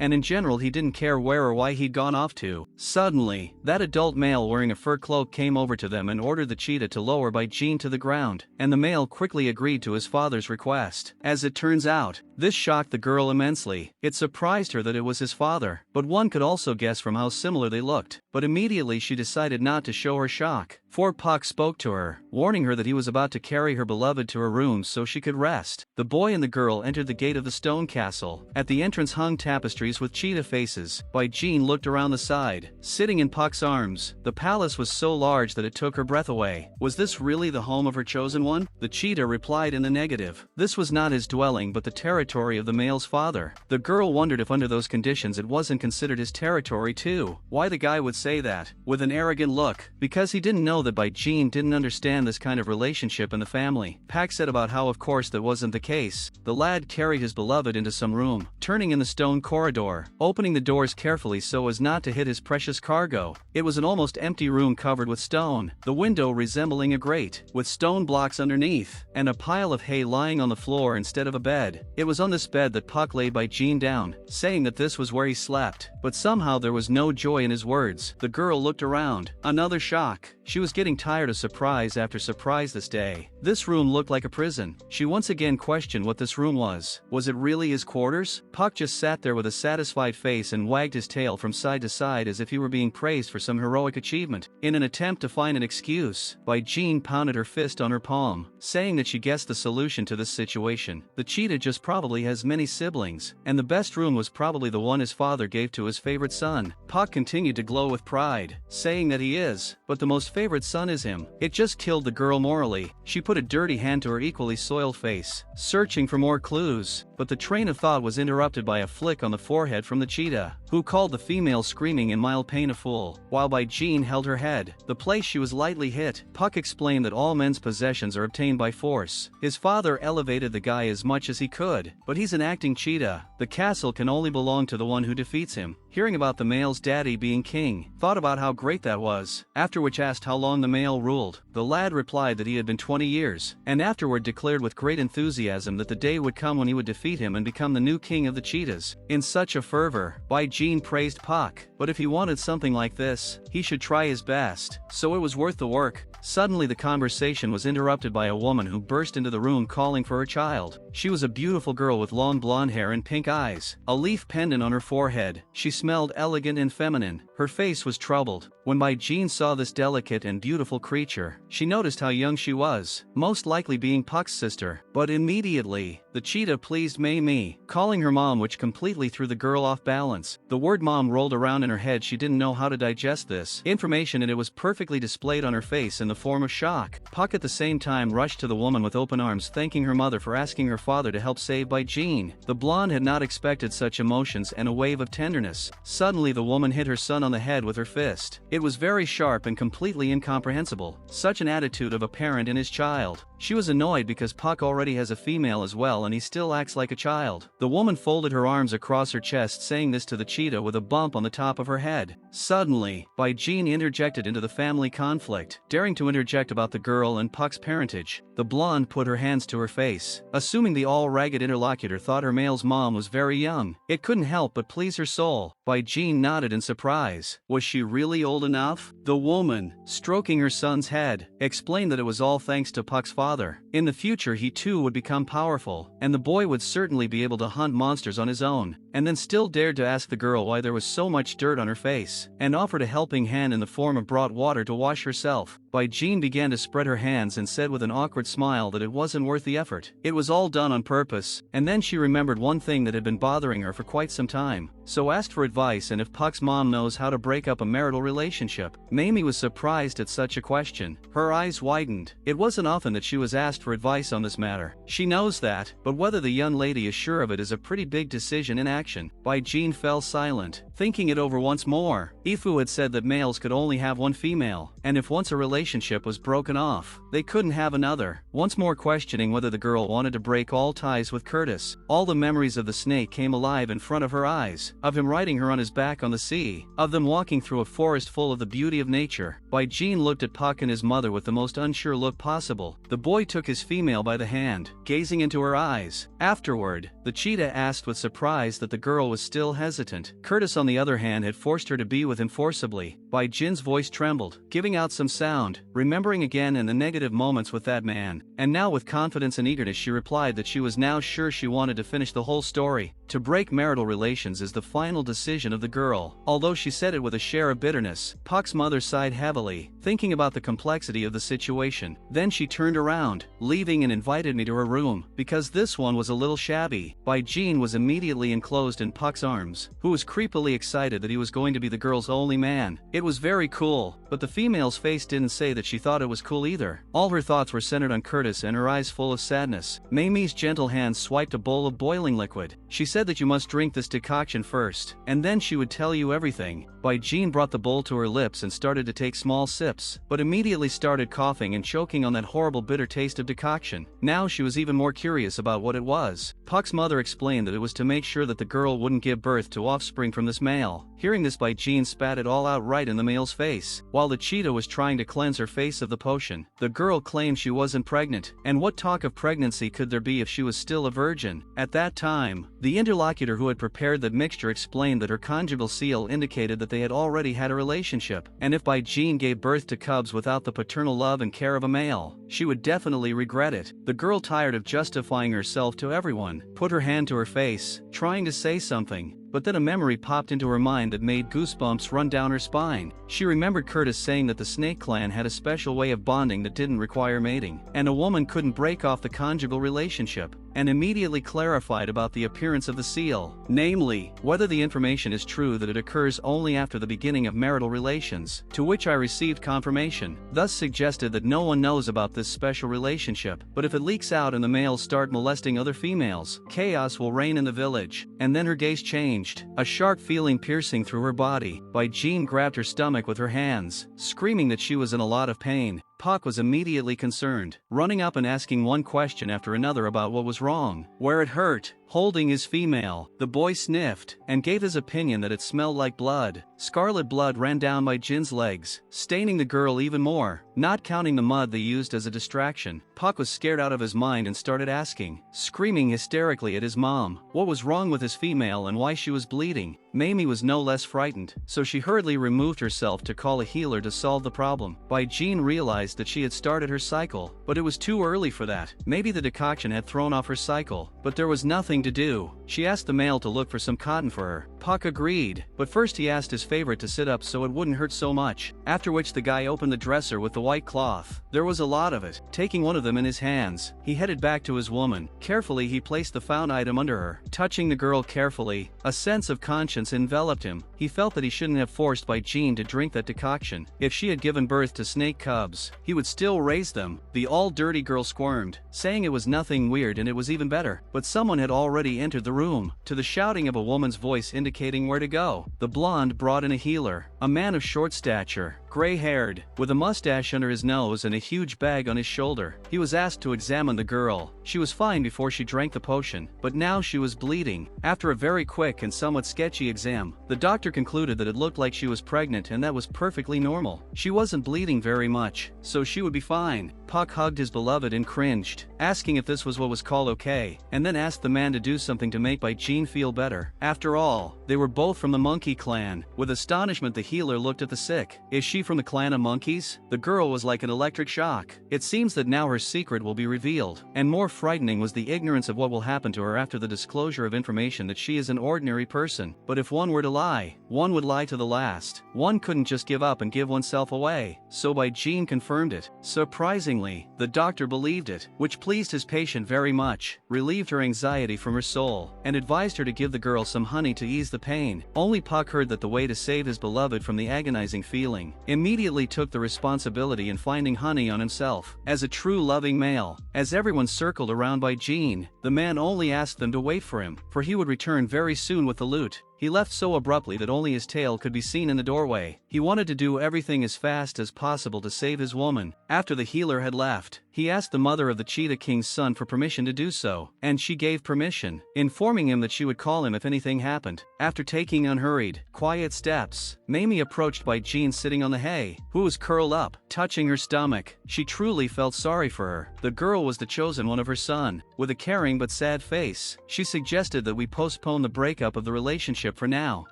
and in general he didn't care where or why he'd gone off to. Suddenly, that adult male wearing a fur cloak came over to them and ordered the cheetah to lower Bai Jing to the ground, and the male quickly agreed to his father's request. As it turns out, this shocked the girl immensely. It surprised her that it was his father, but one could also guess from how similar they looked. But immediately she decided not to show her shock, for Puck spoke to her, warning her that he was about to carry her beloved to her room so she could rest. The boy and the girl entered the gate of the stone castle. At the entrance hung tapestries with cheetah faces. Bai Jing looked around the side, sitting in Puck's arms. The palace was so large that it took her breath away. Was this really the home of her chosen one? The cheetah replied in the negative. This was not his dwelling but the territory of the male's father. The girl wondered if under those conditions it wasn't considered his territory too. Why the guy would say that, with an arrogant look, because he didn't know that Bai Jing didn't understand this kind of relationship in the family. Pack said about how of course that wasn't the case. The lad carried his beloved into some room, turning in the stone corridor, opening the doors carefully so as not to hit his precious cargo. It was an almost empty room covered with stone, the window resembling a grate, with stone blocks underneath, and a pile of hay lying on the floor instead of a bed. It was on this bed that Puck laid Bai Jing down, saying that this was where he slept, but somehow there was no joy in his words. The girl looked around. Another shock. She was getting tired of surprise after surprise this day. This room looked like a prison. She once again questioned what this room was. Was it really his quarters? Puck just sat there with a satisfied face and wagged his tail from side to side as if he were being praised for some heroic achievement. In an attempt to find an excuse, Bai Jing pounded her fist on her palm, saying that she guessed the solution to this situation. The cheetah just probably has many siblings, and the best room was probably the one his father gave to his favorite son. Puck continued to glow with pride, saying that he is, but the most favorite son is him. It just killed the girl morally. She put put a dirty hand to her equally soiled face, searching for more clues, but the train of thought was interrupted by a flick on the forehead from the cheetah, who called the female screaming in mild pain a fool, while Bai Jing held her head. The place she was lightly hit. Puck explained that all men's possessions are obtained by force. His father elevated the guy as much as he could, but he's an acting cheetah. The castle can only belong to the one who defeats him. Hearing about the male's daddy being king, thought about how great that was, after which asked how long the male ruled. The lad replied that he had been 20 years, and afterward declared with great enthusiasm that the day would come when he would defeat him and become the new king of the cheetahs. In such a fervor, Bai Jing praised Puck, but if he wanted something like this, he should try his best, so it was worth the work. Suddenly the conversation was interrupted by a woman who burst into the room calling for her child. She was a beautiful girl with long blonde hair and pink eyes, a leaf pendant on her forehead. She smelled elegant and feminine. Her face was troubled. When Bai Jing saw this delicate and beautiful creature, she noticed how young she was, most likely being Puck's sister. But immediately, the cheetah pleased Mei, calling her mom, which completely threw the girl off balance. The word mom rolled around in her head. She didn't know how to digest this information, and it was perfectly displayed on her face in the form of shock. Puck at the same time rushed to the woman with open arms, thanking her mother for asking her father to help save Bai Jing. The blonde had not expected such emotions and a wave of tenderness. Suddenly the woman hit her son on the head with her fist. It was very sharp and completely incomprehensible. Such an attitude of a parent in his child. She was annoyed because Puck already has a female as well and he still acts like a child. The woman folded her arms across her chest, saying this to the cheetah with a bump on the top of her head. Suddenly, Bai Jing interjected into the family conflict, daring to interject about the girl and Puck's parentage. The blonde put her hands to her face, assuming the all-ragged interlocutor thought her male's mom was very young. It couldn't help but please her soul. Bai Jing nodded in surprise. Was she really old enough? The woman, stroking her son's head, explained that it was all thanks to Puck's father. In the future he too would become powerful, and the boy would certainly be able to hunt monsters on his own, and then still dared to ask the girl why there was so much dirt on her face, and offered a helping hand in the form of brought water to wash herself. Bai Jing began to spread her hands and said with an awkward smile that it wasn't worth the effort. It was all done on purpose, and then she remembered one thing that had been bothering her for quite some time, so asked for advice and if Puck's mom knows how to break up a marital relationship. Mamie was surprised at such a question. Her eyes widened. It wasn't often that she was asked for advice on this matter. She knows that, but whether the young lady is sure of it is a pretty big decision in action. Bai Jing fell silent, thinking it over once more. Ifu had said that males could only have one female, and if once a relationship was broken off, they couldn't have another. Once more questioning whether the girl wanted to break all ties with Curtis, all the memories of the snake came alive in front of her eyes, of him riding her on his back on the sea, of them walking through a forest full of the beauty of nature. Bai Jing looked at Puck and his mother with the most unsure look possible. The boy took his female by the hand, gazing into her eyes. Afterward, the cheetah asked with surprise that the girl was still hesitant. Curtis on the other hand had forced her to be with him forcibly. Bai Jing's voice trembled, giving out some sound, remembering again in the negative moments with that man, and now with confidence and eagerness she replied that she was now sure she wanted to finish the whole story. To break marital relations is the final decision of the girl. Although she said it with a share of bitterness, Puck's mother sighed heavily, thinking about the complexity of the situation. Then she turned around, leaving, and invited me to her room, because this one was a little shabby. Bai Jing was immediately enclosed in Puck's arms, who was creepily excited that he was going to be the girl's only man. It was very cool, but the female's face didn't say that she thought it was cool either. All her thoughts were centered on Curtis and her eyes full of sadness. Mamie's gentle hand swiped a bowl of boiling liquid. She said that you must drink this decoction first, and then she would tell you everything. Bai Jing brought the bowl to her lips and started to take small sips, but immediately started coughing and choking on that horrible bitter taste of decoction. Now she was even more curious about what it was. Puck's mother explained that it was to make sure that the girl wouldn't give birth to offspring from this male. Hearing this, Bai Jing spat it all out right in the male's face. While the cheetah was trying to cleanse her face of the potion, the girl claimed she wasn't pregnant, and what talk of pregnancy could there be if she was still a virgin? At that time, the interlocutor who had prepared that mixture explained that her conjugal seal indicated that they had already had a relationship, and if Bai Jing gave birth to cubs without the paternal love and care of a male, she would definitely regret it. The girl, tired of justifying herself to everyone, put her hand to her face, trying to say something, but then a memory popped into her mind that made goosebumps run down her spine. She remembered Curtis saying that the Snake Clan had a special way of bonding that didn't require mating, and a woman couldn't break off the conjugal relationship. and immediately clarified about the appearance of the seal, namely, whether the information is true that it occurs only after the beginning of marital relations, to which I received confirmation, thus suggested that no one knows about this special relationship, but if it leaks out and the males start molesting other females, chaos will reign in the village. And then her gaze changed, a sharp feeling piercing through her body. Bai Jing grabbed her stomach with her hands, screaming that she was in a lot of pain. Pak was immediately concerned, running up and asking one question after another about what was wrong, where it hurt. Holding his female, the boy sniffed, and gave his opinion that it smelled like blood. Scarlet blood ran down Bai Jin's legs, staining the girl even more. Not counting the mud they used as a distraction, Pak was scared out of his mind and started asking, screaming hysterically at his mom, what was wrong with his female and why she was bleeding. Mamie was no less frightened, so she hurriedly removed herself to call a healer to solve the problem. Bai Jing realized that she had started her cycle, but it was too early for that. Maybe the decoction had thrown off her cycle, but there was nothing to do. She asked the male to look for some cotton for her. Pak agreed, but first he asked his favorite to sit up so it wouldn't hurt so much, after which the guy opened the dresser with the white cloth. There was a lot of it. Taking one of them in his hands, he headed back to his woman. Carefully he placed the found item under her, touching the girl carefully. A sense of conscience enveloped him. He felt that he shouldn't have forced Bai Jing to drink that decoction. If she had given birth to snake cubs, he would still raise them. The all-dirty girl squirmed, saying it was nothing weird and it was even better. But someone had already entered the room, to the shouting of a woman's voice indicating where to go. The blonde brought in a healer, a man of short stature, gray-haired, with a mustache under his nose and a huge bag on his shoulder. He was asked to examine the girl. She was fine before she drank the potion, but now she was bleeding. After a very quick and somewhat sketchy exam, the doctor concluded that it looked like she was pregnant and that was perfectly normal. She wasn't bleeding very much, so she would be fine. Pak hugged his beloved and cringed, asking if this was what was called okay, and then asked the man to do something to make Bai Jing feel better. After all, they were both from the monkey clan. With astonishment the healer looked at the sick. Is she from the clan of monkeys? The girl was like an electric shock. It seems that now her secret will be revealed, and more frightening was the ignorance of what will happen to her after the disclosure of information that she is an ordinary person. But if one were to lie, one would lie to the last. One couldn't just give up and give oneself away. So Bai Jing confirmed it. Surprisingly, the doctor believed it, which pleased his patient very much, relieved her anxiety from her soul, and advised her to give the girl some honey to ease the pain. Only Pak heard that the way to save his beloved from the agonizing feeling, immediately took the responsibility in finding honey on himself. As a true loving male, as everyone circled around Bai Jing, the man only asked them to wait for him, for he would return very soon with the loot. He left so abruptly that only his tail could be seen in the doorway. He wanted to do everything as fast as possible to save his woman. After the healer had left, he asked the mother of the Cheetah King's son for permission to do so, and she gave permission, informing him that she would call him if anything happened. After taking unhurried, quiet steps, Mamie approached Bai Jing sitting on the hay, who was curled up, touching her stomach. She truly felt sorry for her. The girl was the chosen one of her son. With a caring but sad face, she suggested that we postpone the breakup of the relationship for now,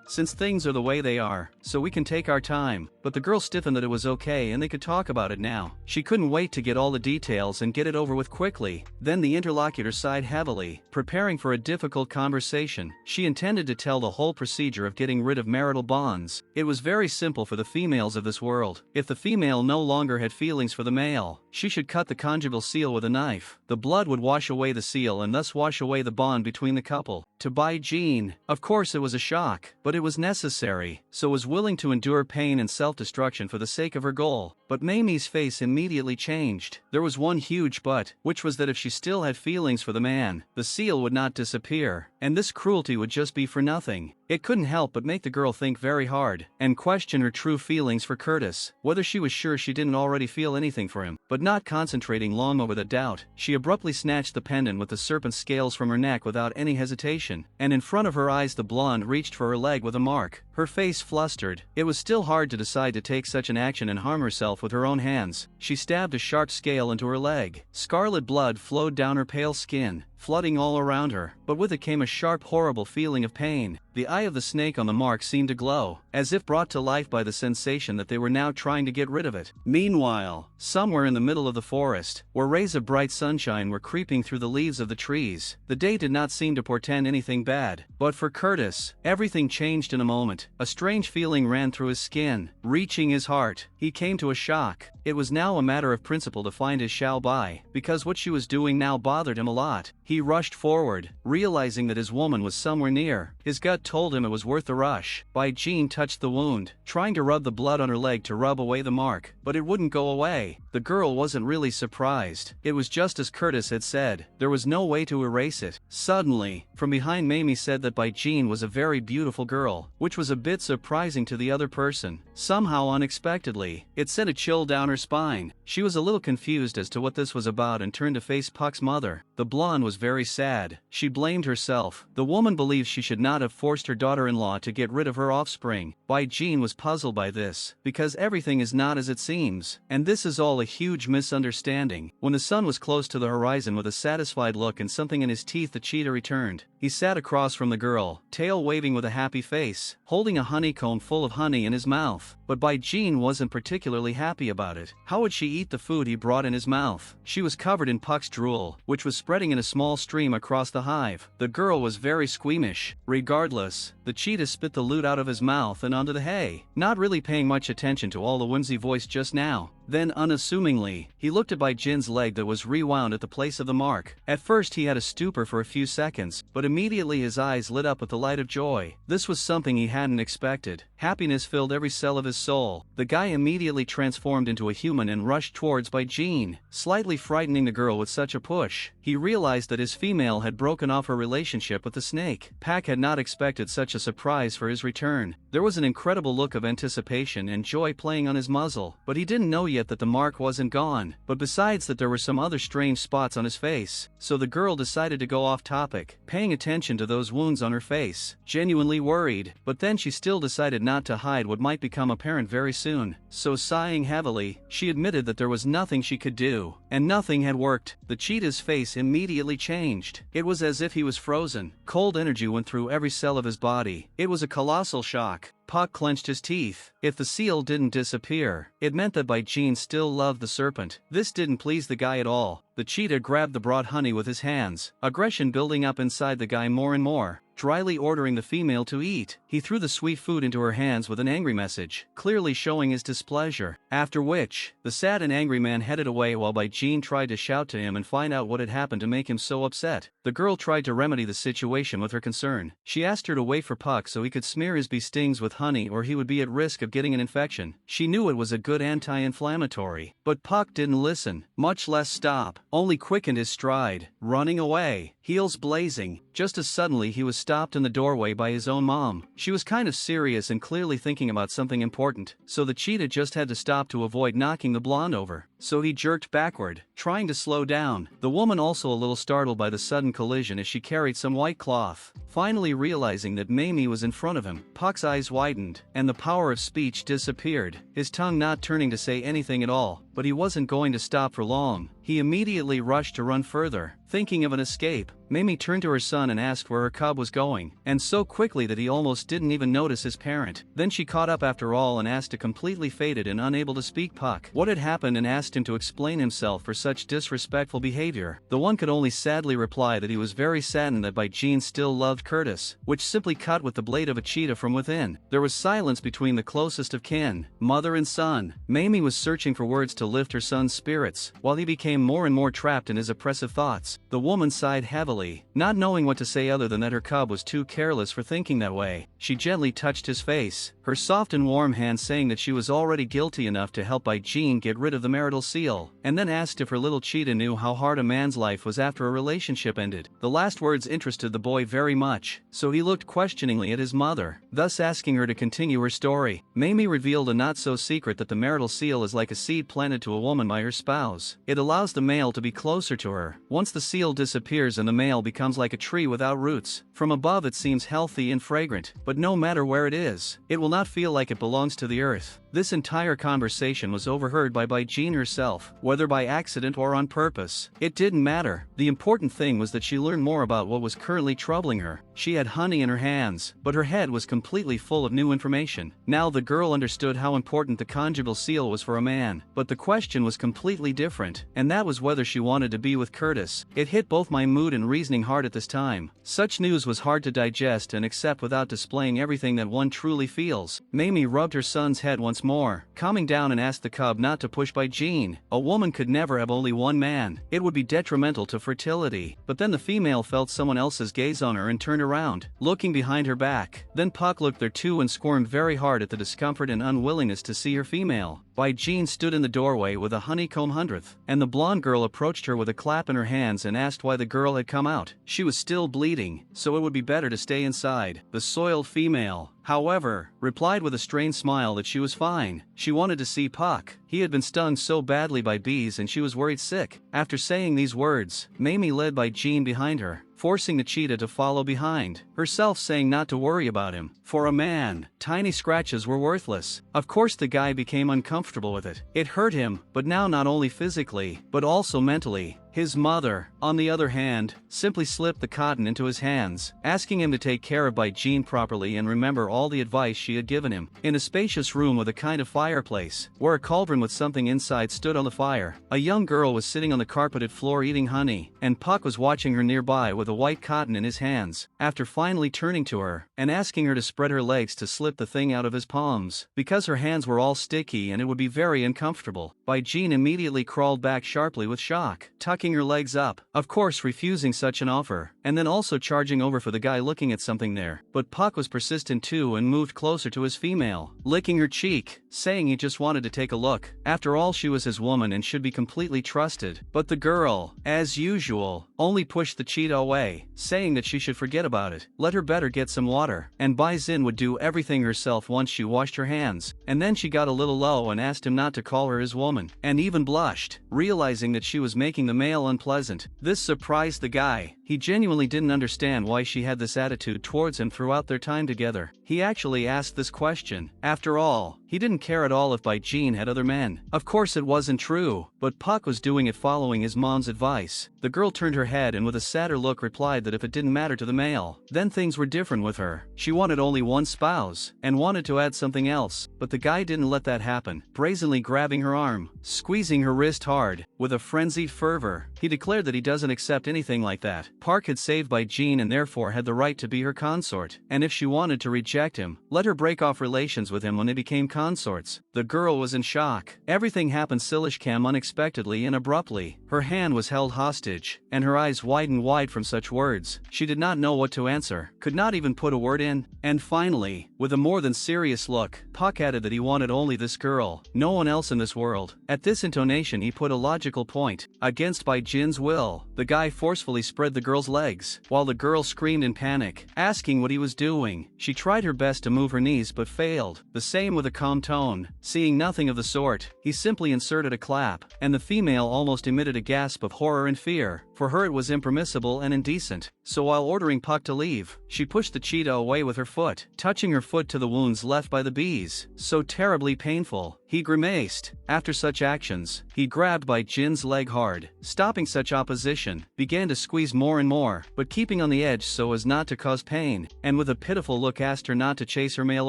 since things are the way they are, so we can take our time. But the girl stiffened that it was okay and they could talk about it now. She couldn't wait to get all the details and get it over with quickly. Then the interlocutor sighed heavily, preparing for a difficult conversation. She intended to tell the whole procedure of getting rid of marital bonds. It was very simple for the females of this world. If the female no longer had feelings for the male, she should cut the conjugal seal with a knife. The blood would wash away the seal and thus wash away the bond between the couple. To Bai Jing, of course it was a shock, but it was necessary, so was willing to endure pain and self-destruction for the sake of her goal. But Mamie's face immediately changed. There was one huge but, which was that if she still had feelings for the man, the seal would not disappear, and this cruelty would just be for nothing. It couldn't help but make the girl think very hard, and question her true feelings for Curtis, whether she was sure she didn't already feel anything for him. But not concentrating long over the doubt, she abruptly snatched the pendant with the serpent scales from her neck without any hesitation, and in front of her eyes the blonde reached for her leg with a mark. Her face flustered. It was still hard to decide to take such an action and harm herself with her own hands. She stabbed a sharp scale into her leg. Scarlet blood flowed down her pale skin, flooding all around her, but with it came a sharp, horrible feeling of pain. The eye of the snake on the mark seemed to glow, as if brought to life by the sensation that they were now trying to get rid of it. Meanwhile, somewhere in the middle of the forest, where rays of bright sunshine were creeping through the leaves of the trees, the day did not seem to portend anything bad. But for Curtis, everything changed in a moment. A strange feeling ran through his skin, reaching his heart. He came to a shock. It was now a matter of principle to find his Xiao Bai, because what she was doing now bothered him a lot. He rushed forward, realizing that his woman was somewhere near. His gut told him it was worth the rush. Bai Jing touched the wound, trying to rub the blood on her leg to rub away the mark, but it wouldn't go away. The girl wasn't really surprised. It was just as Curtis had said. There was no way to erase it. Suddenly, from behind, Mamie said that Bai Jing was a very beautiful girl, which was a bit surprising to the other person. Somehow unexpectedly, it sent a chill down her spine. She was a little confused as to what this was about and turned to face Puck's mother. The blonde was very sad. She blamed herself. The woman believed she should not have forced her daughter-in-law to get rid of her offspring. Bai Jing was puzzled by this, because everything is not as it seems, and this is all a huge misunderstanding. When the sun was close to the horizon with a satisfied look and something in his teeth, the cheetah returned. He sat across from the girl, tail waving with a happy face, holding a honeycomb full of honey in his mouth. But Bai Jing wasn't particularly happy about it. How would she eat the food he brought in his mouth? She was covered in Puck's drool, which was spreading in a small stream across the hive. The girl was very squeamish. Regardless, the cheetah spit the loot out of his mouth and onto the hay, not really paying much attention to all the whimsy voice just now. Then, unassumingly, he looked at Bai Jin's leg that was rewound at the place of the mark. At first he had a stupor for a few seconds, but immediately his eyes lit up with the light of joy. This was something he hadn't expected. Happiness filled every cell of his soul. The guy immediately transformed into a human and rushed towards Bai Jing, slightly frightening the girl with such a push. He realized that his female had broken off her relationship with the snake. Pak had not expected such a surprise for his return. There was an incredible look of anticipation and joy playing on his muzzle, but he didn't know yet that the mark wasn't gone. But besides that, there were some other strange spots on his face, so the girl decided to go off topic, paying attention to those wounds on her face, genuinely worried. But then she still decided not to hide what might become apparent very soon. So sighing heavily, she admitted that there was nothing she could do, and nothing had worked. The cheetah's face immediately changed. It was as if he was frozen. Cold energy went through every cell of his body. It was a colossal shock. Puck clenched his teeth. If the seal didn't disappear, it meant that Bai Jing still loved the serpent. This didn't please the guy at all. The cheetah grabbed the brought honey with his hands, aggression building up inside the guy more and more, dryly ordering the female to eat. He threw the sweet food into her hands with an angry message, clearly showing his displeasure. After which, the sad and angry man headed away while Bai Jing tried to shout to him and find out what had happened to make him so upset. The girl tried to remedy the situation with her concern. She asked her to wait for Puck so he could smear his bee stings with honey, or he would be at risk of getting an infection. She knew it was a good anti-inflammatory. But Puck didn't listen, much less stop, only quickened his stride, running away, heels blazing. Just as suddenly he was stopped in the doorway by his own mom. She was kind of serious and clearly thinking about something important, so the cheetah just had to stop to avoid knocking the blonde over. So he jerked backward, trying to slow down. The woman also a little startled by the sudden collision as she carried some white cloth. Finally realizing that Mamie was in front of him, Puck's eyes widened, and the power of speech disappeared, his tongue not turning to say anything at all. But he wasn't going to stop for long. He immediately rushed to run further, thinking of an escape. Mamie turned to her son and asked where her cub was going, and so quickly that he almost didn't even notice his parent. Then she caught up after all and asked a completely faded and unable to speak Puck what had happened and asked him to explain himself for such disrespectful behavior. The one could only sadly reply that he was very saddened that Bai Jing still loved Curtis, which simply cut with the blade of a cheetah from within. There was silence between the closest of kin, mother and son. Mamie was searching for words to lift her son's spirits, while he became more and more trapped in his oppressive thoughts. The woman sighed heavily, not knowing what to say other than that her cub was too careless for thinking that way. She gently touched his face, her soft and warm hand saying that she was already guilty enough to help Bai Jing get rid of the marital seal, and then asked if her little cheetah knew how hard a man's life was after a relationship ended. The last words interested the boy very much, so he looked questioningly at his mother, thus asking her to continue her story. Mamie revealed a not-so-secret that the marital seal is like a seed planted to a woman by her spouse. It allows the male to be closer to her. Once the seal disappears and the male becomes like a tree without roots. From above it seems healthy and fragrant, but no matter where it is, it will not feel like it belongs to the earth. This entire conversation was overheard by Bai Jing herself, whether by accident or on purpose. It didn't matter. The important thing was that she learned more about what was currently troubling her. She had honey in her hands, but her head was completely full of new information. Now the girl understood how important the conjugal seal was for a man, but the question was completely different, and that was whether she wanted to be with Curtis. It hit both my mood and reasoning hard at this time. Such news was hard to digest and accept without displaying everything that one truly feels. Mamie rubbed her son's head once more, calming down, and asked the cub not to push Bai Jing. A woman could never have only one man. It would be detrimental to fertility. But then the female felt someone else's gaze on her and turned around, looking behind her back. Then Puck looked there too and squirmed very hard at the discomfort and unwillingness to see her female. Bai Jing stood in the doorway with a honeycomb hundredth, and the blonde girl approached her with a clap in her hands and asked why the girl had come out. She was still bleeding, so it would be better to stay inside. The soiled female, however, replied with a strained smile that she was fine. She wanted to see Puck. He had been stung so badly by bees and she was worried sick. After saying these words, Mamie led Bai Jing behind her, forcing the cheetah to follow behind, herself saying not to worry about him. For a man, tiny scratches were worthless. Of course the guy became uncomfortable with it. It hurt him, but now not only physically, but also mentally. His mother, on the other hand, simply slipped the cotton into his hands, asking him to take care of Bai Jing properly and remember all the advice she had given him. In a spacious room with a kind of fireplace, where a cauldron with something inside stood on the fire, a young girl was sitting on the carpeted floor eating honey, and Puck was watching her nearby with a white cotton in his hands. After finally turning to her, and asking her to spread her legs to slip the thing out of his palms, because her hands were all sticky and it would be very uncomfortable, Bai Jing immediately crawled back sharply with shock, tucking her legs up, of course refusing such an offer, and then also charging over for the guy looking at something there. But Puck was persistent too and moved closer to his female, licking her cheek, saying he just wanted to take a look. After all, she was his woman and should be completely trusted. But the girl, as usual, only pushed the cheetah away, saying that she should forget about it, let her better get some water, and Bai Jing would do everything herself once she washed her hands. And then she got a little low and asked him not to call her his woman, and even blushed, realizing that she was making the male unpleasant. This surprised the guy. He genuinely didn't understand why she had this attitude towards him throughout their time together. He actually asked this question. After all, he didn't care at all if Bai Jing had other men. Of course it wasn't true, but Puck was doing it following his mom's advice. The girl turned her head and with a sadder look replied that if it didn't matter to the male, then things were different with her. She wanted only one spouse, and wanted to add something else, but the guy didn't let that happen, brazenly grabbing her arm, squeezing her wrist hard, with a frenzied fervor. He declared that he doesn't accept anything like that. Park had saved Bai Jing and therefore had the right to be her consort, and if she wanted to reject him, let her break off relations with him when they became consorts. The girl was in shock. Everything happened silishcam unexpectedly and abruptly. Her hand was held hostage, and her eyes widened wide from such words. She did not know what to answer, could not even put a word in, and finally, with a more than serious look, Puck added that he wanted only this girl, no one else in this world. At this intonation he put a logical point. Against Bai Jing's will, the guy forcefully spread the girl's legs, while the girl screamed in panic, asking what he was doing. She tried her best to move her knees but failed. The same with a calm tone. Seeing nothing of the sort, he simply inserted a clap, and the female almost emitted a gasp of horror and fear. For her it was impermissible and indecent. So while ordering Puck to leave, she pushed the cheetah away with her foot, touching her foot to the wounds left by the bees. So terribly painful. He grimaced. After such actions, he grabbed Bai Jing's leg hard, stopping such opposition, began to squeeze more and more, but keeping on the edge so as not to cause pain, and with a pitiful look asked her not to chase her male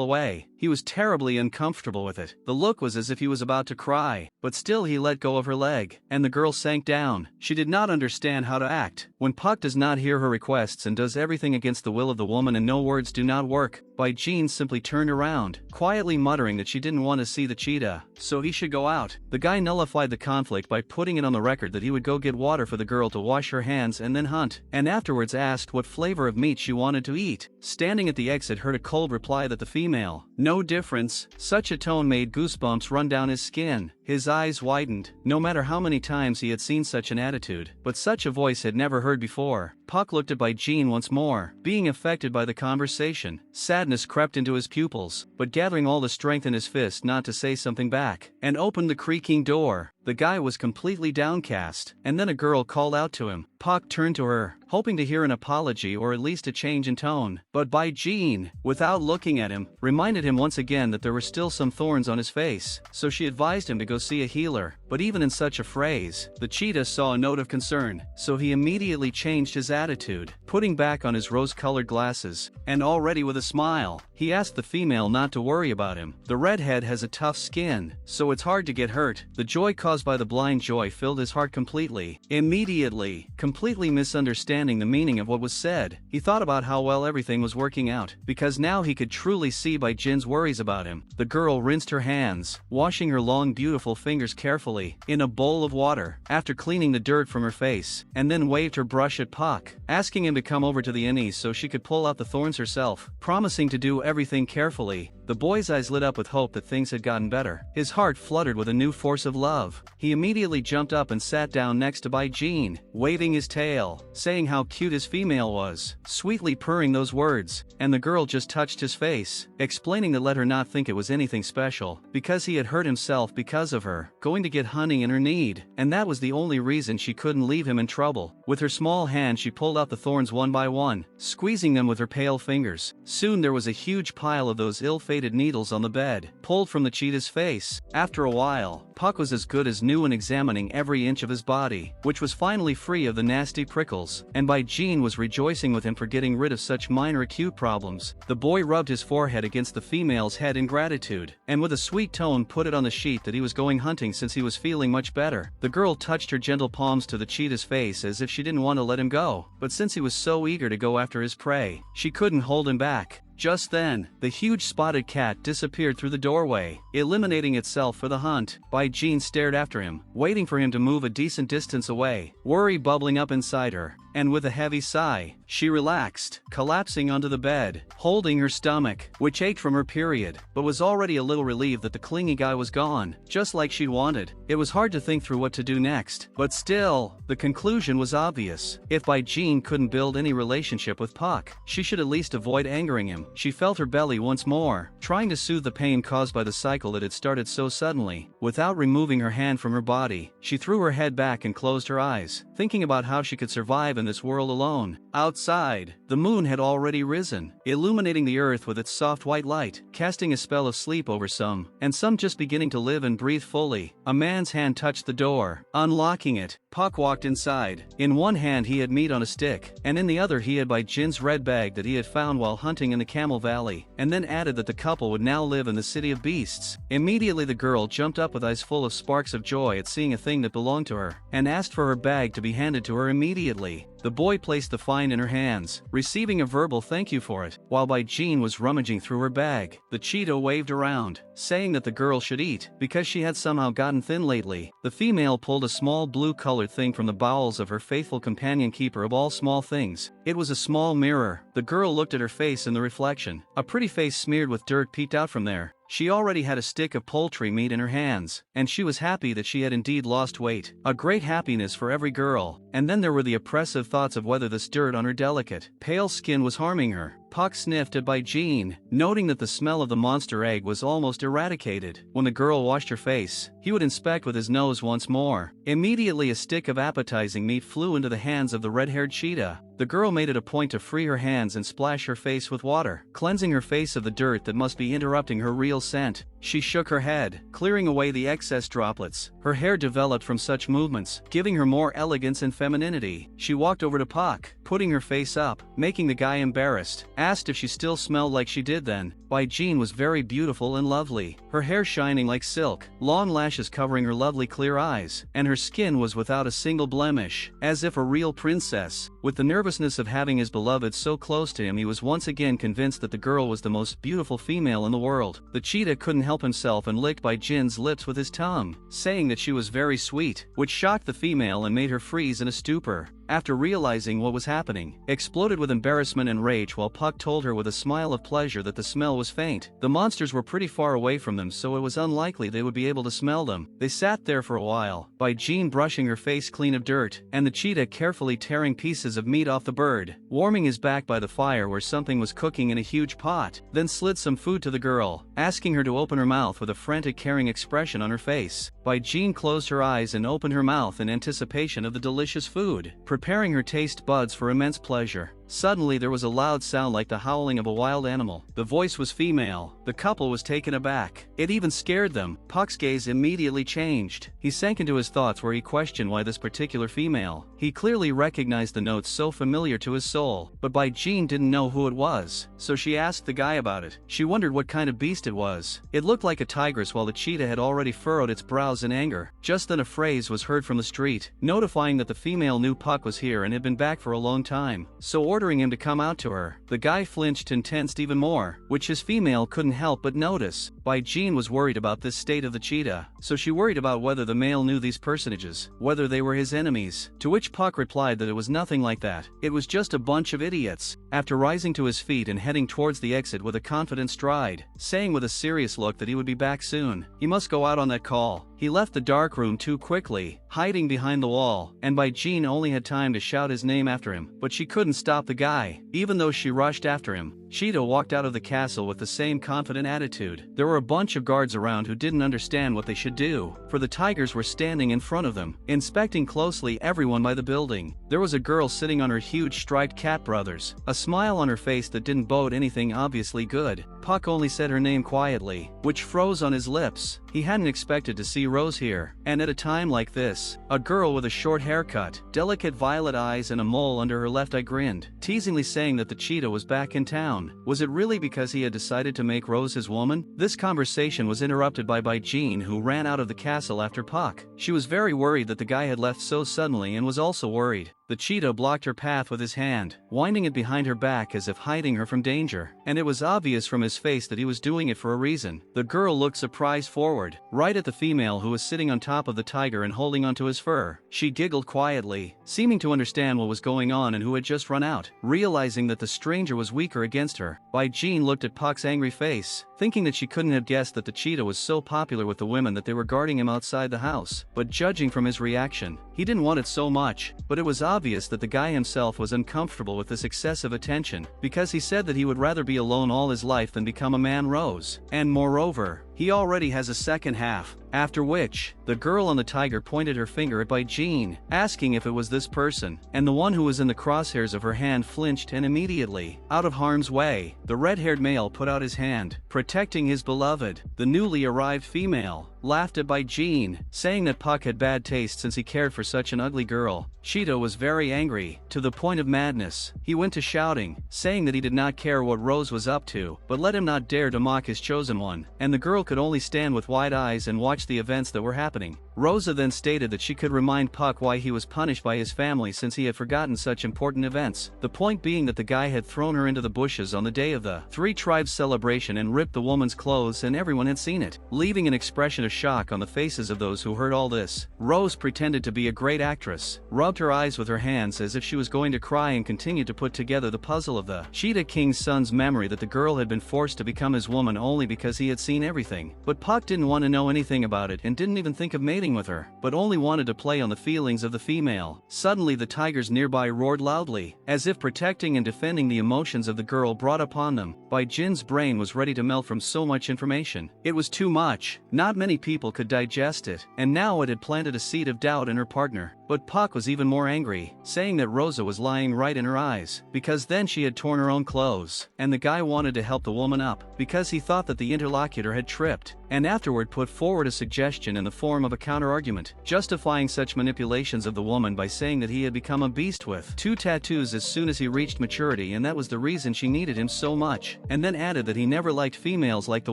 away. He was terribly uncomfortable with it. The look was as if he was about to cry, but still he let go of her leg, and the girl sank down. She did not understand how to act. When Puck does not hear her requests and does everything against the will of the woman and no words do not work, Bai Jing simply turned around, quietly muttering that she didn't want to see the cheetah, so he should go out. The guy nullified the conflict by putting it on the record that he would go get water for the girl to wash her hands and then hunt, and afterwards asked what flavor of meat she wanted to eat. Standing at the exit heard a cold reply that the female, no difference. Such a tone made goosebumps run down his skin. His eyes widened. No matter how many times he had seen such an attitude, but such a voice had never heard before. Puck looked at Bai Jing once more, being affected by the conversation. Sadness crept into his pupils, but gathering all the strength in his fist not to say something back, and opened the creaking door. The guy was completely downcast, and then a girl called out to him. Puck turned to her, hoping to hear an apology or at least a change in tone, but Bai Jing, without looking at him, reminded him once again that there were still some thorns on his face, so she advised him to go see a healer. but even in such a phrase, the cheetah saw a note of concern, so he immediately changed his attitude, putting back on his rose-colored glasses, and already with a smile, he asked the female not to worry about him. The redhead has a tough skin, so it's hard to get hurt. The joy caused by the blind joy filled his heart completely. Immediately, completely misunderstanding the meaning of what was said, he thought about how well everything was working out, because now he could truly see Bai Jing's worries about him. The girl rinsed her hands, washing her long beautiful fingers carefully, in a bowl of water, after cleaning the dirt from her face, and then waved her brush at Puck, asking him to come over to the innie so she could pull out the thorns herself, promising to do everything carefully. The boy's eyes lit up with hope that things had gotten better. His heart fluttered with a new force of love. He immediately jumped up and sat down next to Bai Jing, waving his tail, saying how cute his female was, sweetly purring those words, and the girl just touched his face, explaining that let her not think it was anything special, because he had hurt himself because of her, going to get honey in her need, and that was the only reason she couldn't leave him in trouble. With her small hand she pulled out the thorns one by one, squeezing them with her pale fingers. Soon there was a huge pile of those ill-fated needles on the bed, pulled from the cheetah's face. After a while, Puck was as good as new in examining every inch of his body, which was finally free of the nasty prickles, and Bai Jing was rejoicing with him for getting rid of such minor acute problems. The boy rubbed his forehead against the female's head in gratitude, and with a sweet tone put it on the sheet that he was going hunting since he was feeling much better. The girl touched her gentle palms to the cheetah's face as if she didn't want to let him go, but since he was so eager to go after his prey, she couldn't hold him back. Just then, the huge spotted cat disappeared through the doorway, eliminating itself for the hunt. Bai Jing stared after him, waiting for him to move a decent distance away, worry bubbling up inside her, and with a heavy sigh, she relaxed, collapsing onto the bed, holding her stomach, which ached from her period, but was already a little relieved that the clingy guy was gone, just like she'd wanted. It was hard to think through what to do next, but still, the conclusion was obvious. If Bai Jing couldn't build any relationship with Puck, she should at least avoid angering him. She felt her belly once more, trying to soothe the pain caused by the cycle that had started so suddenly. Without removing her hand from her body, she threw her head back and closed her eyes, thinking about how she could survive in this world alone. Outside, the moon had already risen, illuminating the earth with its soft white light, casting a spell of sleep over some, and some just beginning to live and breathe fully. A man's hand touched the door. Unlocking it, Puck walked inside. In one hand he had meat on a stick, and in the other he had Bai Jing's red bag that he had found while hunting in the Camel Valley, and then added that the couple would now live in the City of Beasts. Immediately the girl jumped up with eyes full of sparks of joy at seeing a thing that belonged to her, and asked for her bag to be handed to her immediately. The boy placed the find in her hands, receiving a verbal thank you for it. While Bai Jing was rummaging through her bag, the cheetah waved around, saying that the girl should eat, because she had somehow gotten thin lately. The female pulled a small blue-colored thing from the bowels of her faithful companion keeper of all small things. It was a small mirror. The girl looked at her face in the reflection. A pretty face smeared with dirt peeked out from there. She already had a stick of poultry meat in her hands, and she was happy that she had indeed lost weight. A great happiness for every girl. And then there were the oppressive thoughts of whether this dirt on her delicate, pale skin was harming her. Puck sniffed at Bai Jing, noting that the smell of the monster egg was almost eradicated. When the girl washed her face, he would inspect with his nose once more. Immediately a stick of appetizing meat flew into the hands of the red-haired cheetah. The girl made it a point to free her hands and splash her face with water, cleansing her face of the dirt that must be interrupting her real scent. She shook her head, clearing away the excess droplets. Her hair developed from such movements, giving her more elegance and femininity. She walked over to Puck, putting her face up, making the guy embarrassed, asked if she still smelled like she did then. Bai Jing was very beautiful and lovely, her hair shining like silk, long lashes covering her lovely clear eyes, and her skin was without a single blemish, as if a real princess. With the nervousness of having his beloved so close to him, he was once again convinced that the girl was the most beautiful female in the world. The cheetah couldn't help himself and licked Bai Jing's lips with his tongue, saying that she was very sweet, which shocked the female and made her freeze in a stupor. After realizing what was happening, exploded with embarrassment and rage while Puck told her with a smile of pleasure that the smell was faint. The monsters were pretty far away from them, so it was unlikely they would be able to smell them. They sat there for a while, Bai Jing brushing her face clean of dirt, and the cheetah carefully tearing pieces of meat off the bird, warming his back by the fire where something was cooking in a huge pot, then slid some food to the girl, asking her to open her mouth with a frantic caring expression on her face. Bai Jing closed her eyes and opened her mouth in anticipation of the delicious food, preparing her taste buds for immense pleasure. Suddenly there was a loud sound like the howling of a wild animal. The voice was female. The couple was taken aback. It even scared them. Puck's gaze immediately changed. He sank into his thoughts where he questioned why this particular female. He clearly recognized the notes so familiar to his soul, but Bai Jing didn't know who it was, so she asked the guy about it. She wondered what kind of beast it was. It looked like a tigress while the cheetah had already furrowed its brows in anger. Just then a phrase was heard from the street, notifying that the female knew Puck was here and had been back for a long time, so ordering him to come out to her. The guy flinched and tensed even more, which his female couldn't help but notice. Bai Jing was worried about this state of the cheetah, so she worried about whether the male knew these personages, whether they were his enemies, to which Puck replied that it was nothing like that. It was just a bunch of idiots. After rising to his feet and heading towards the exit with a confident stride, saying with a serious look that he would be back soon, he must go out on that call. He left the dark room too quickly, hiding behind the wall, and Bai Jing only had time to shout his name after him, but she couldn't stop the guy. Even though she rushed after him, Cheetah walked out of the castle with the same confident attitude. There were a bunch of guards around who didn't understand what they should do, for the tigers were standing in front of them, inspecting closely everyone by the building. There was a girl sitting on her huge striped cat brothers, a smile on her face that didn't bode anything obviously good. Puck only said her name quietly, which froze on his lips. He hadn't expected to see Rose here, and at a time like this, a girl with a short haircut, delicate violet eyes and a mole under her left eye grinned, teasingly saying that the cheetah was back in town. Was it really because he had decided to make Rose his woman? This conversation was interrupted by Bai Jing, who ran out of the castle after Puck. She was very worried that the guy had left so suddenly and was also worried. The cheetah blocked her path with his hand, winding it behind her back as if hiding her from danger, and it was obvious from his face that he was doing it for a reason. The girl looked surprised forward, right at the female who was sitting on top of the tiger and holding onto his fur. She giggled quietly, seeming to understand what was going on and who had just run out. Realizing that the stranger was weaker against her, Bai Jing looked at Puck's angry face, thinking that she couldn't have guessed that the cheetah was so popular with the women that they were guarding him outside the house. But judging from his reaction, he didn't want it so much, but it was obvious that the guy himself was uncomfortable with this excessive attention, because he said that he would rather be alone all his life than become a man Rose. And moreover, he already has a second half. After which, the girl on the tiger pointed her finger at Bai Jing, asking if it was this person, and the one who was in the crosshairs of her hand flinched and immediately, out of harm's way, the red-haired male put out his hand, protecting his beloved. The newly arrived female laughed at Bai Jing, saying that Puck had bad taste since he cared for such an ugly girl. Cheetah was very angry, to the point of madness. He went to shouting, saying that he did not care what Rose was up to, but let him not dare to mock his chosen one, and the girl could only stand with wide eyes and watch the events that were happening. Rosa then stated that she could remind Puck why he was punished by his family since he had forgotten such important events. The point being that the guy had thrown her into the bushes on the day of the Three Tribes celebration and ripped the woman's clothes, and everyone had seen it, leaving an expression of shock on the faces of those who heard all this. Rose pretended to be a great actress, rubbed her eyes with her hands as if she was going to cry, and continued to put together the puzzle of the Cheetah King's son's memory that the girl had been forced to become his woman only because he had seen everything. But Puck didn't want to know anything about it and didn't even think of mating with her, but only wanted to play on the feelings of the female. Suddenly the tigers nearby roared loudly, as if protecting and defending the emotions of the girl brought upon them. Bai Jin's brain was ready to melt from so much information. It was too much. Not many people could digest it, and now it had planted a seed of doubt in her partner. But Puck was even more angry, saying that Rosa was lying right in her eyes, because then she had torn her own clothes, and the guy wanted to help the woman up, because he thought that the interlocutor had tripped, and afterward put forward a suggestion in the form of a counter-argument, justifying such manipulations of the woman by saying that he had become a beast with 2 tattoos as soon as he reached maturity, and that was the reason she needed him so much, and then added that he never liked females like the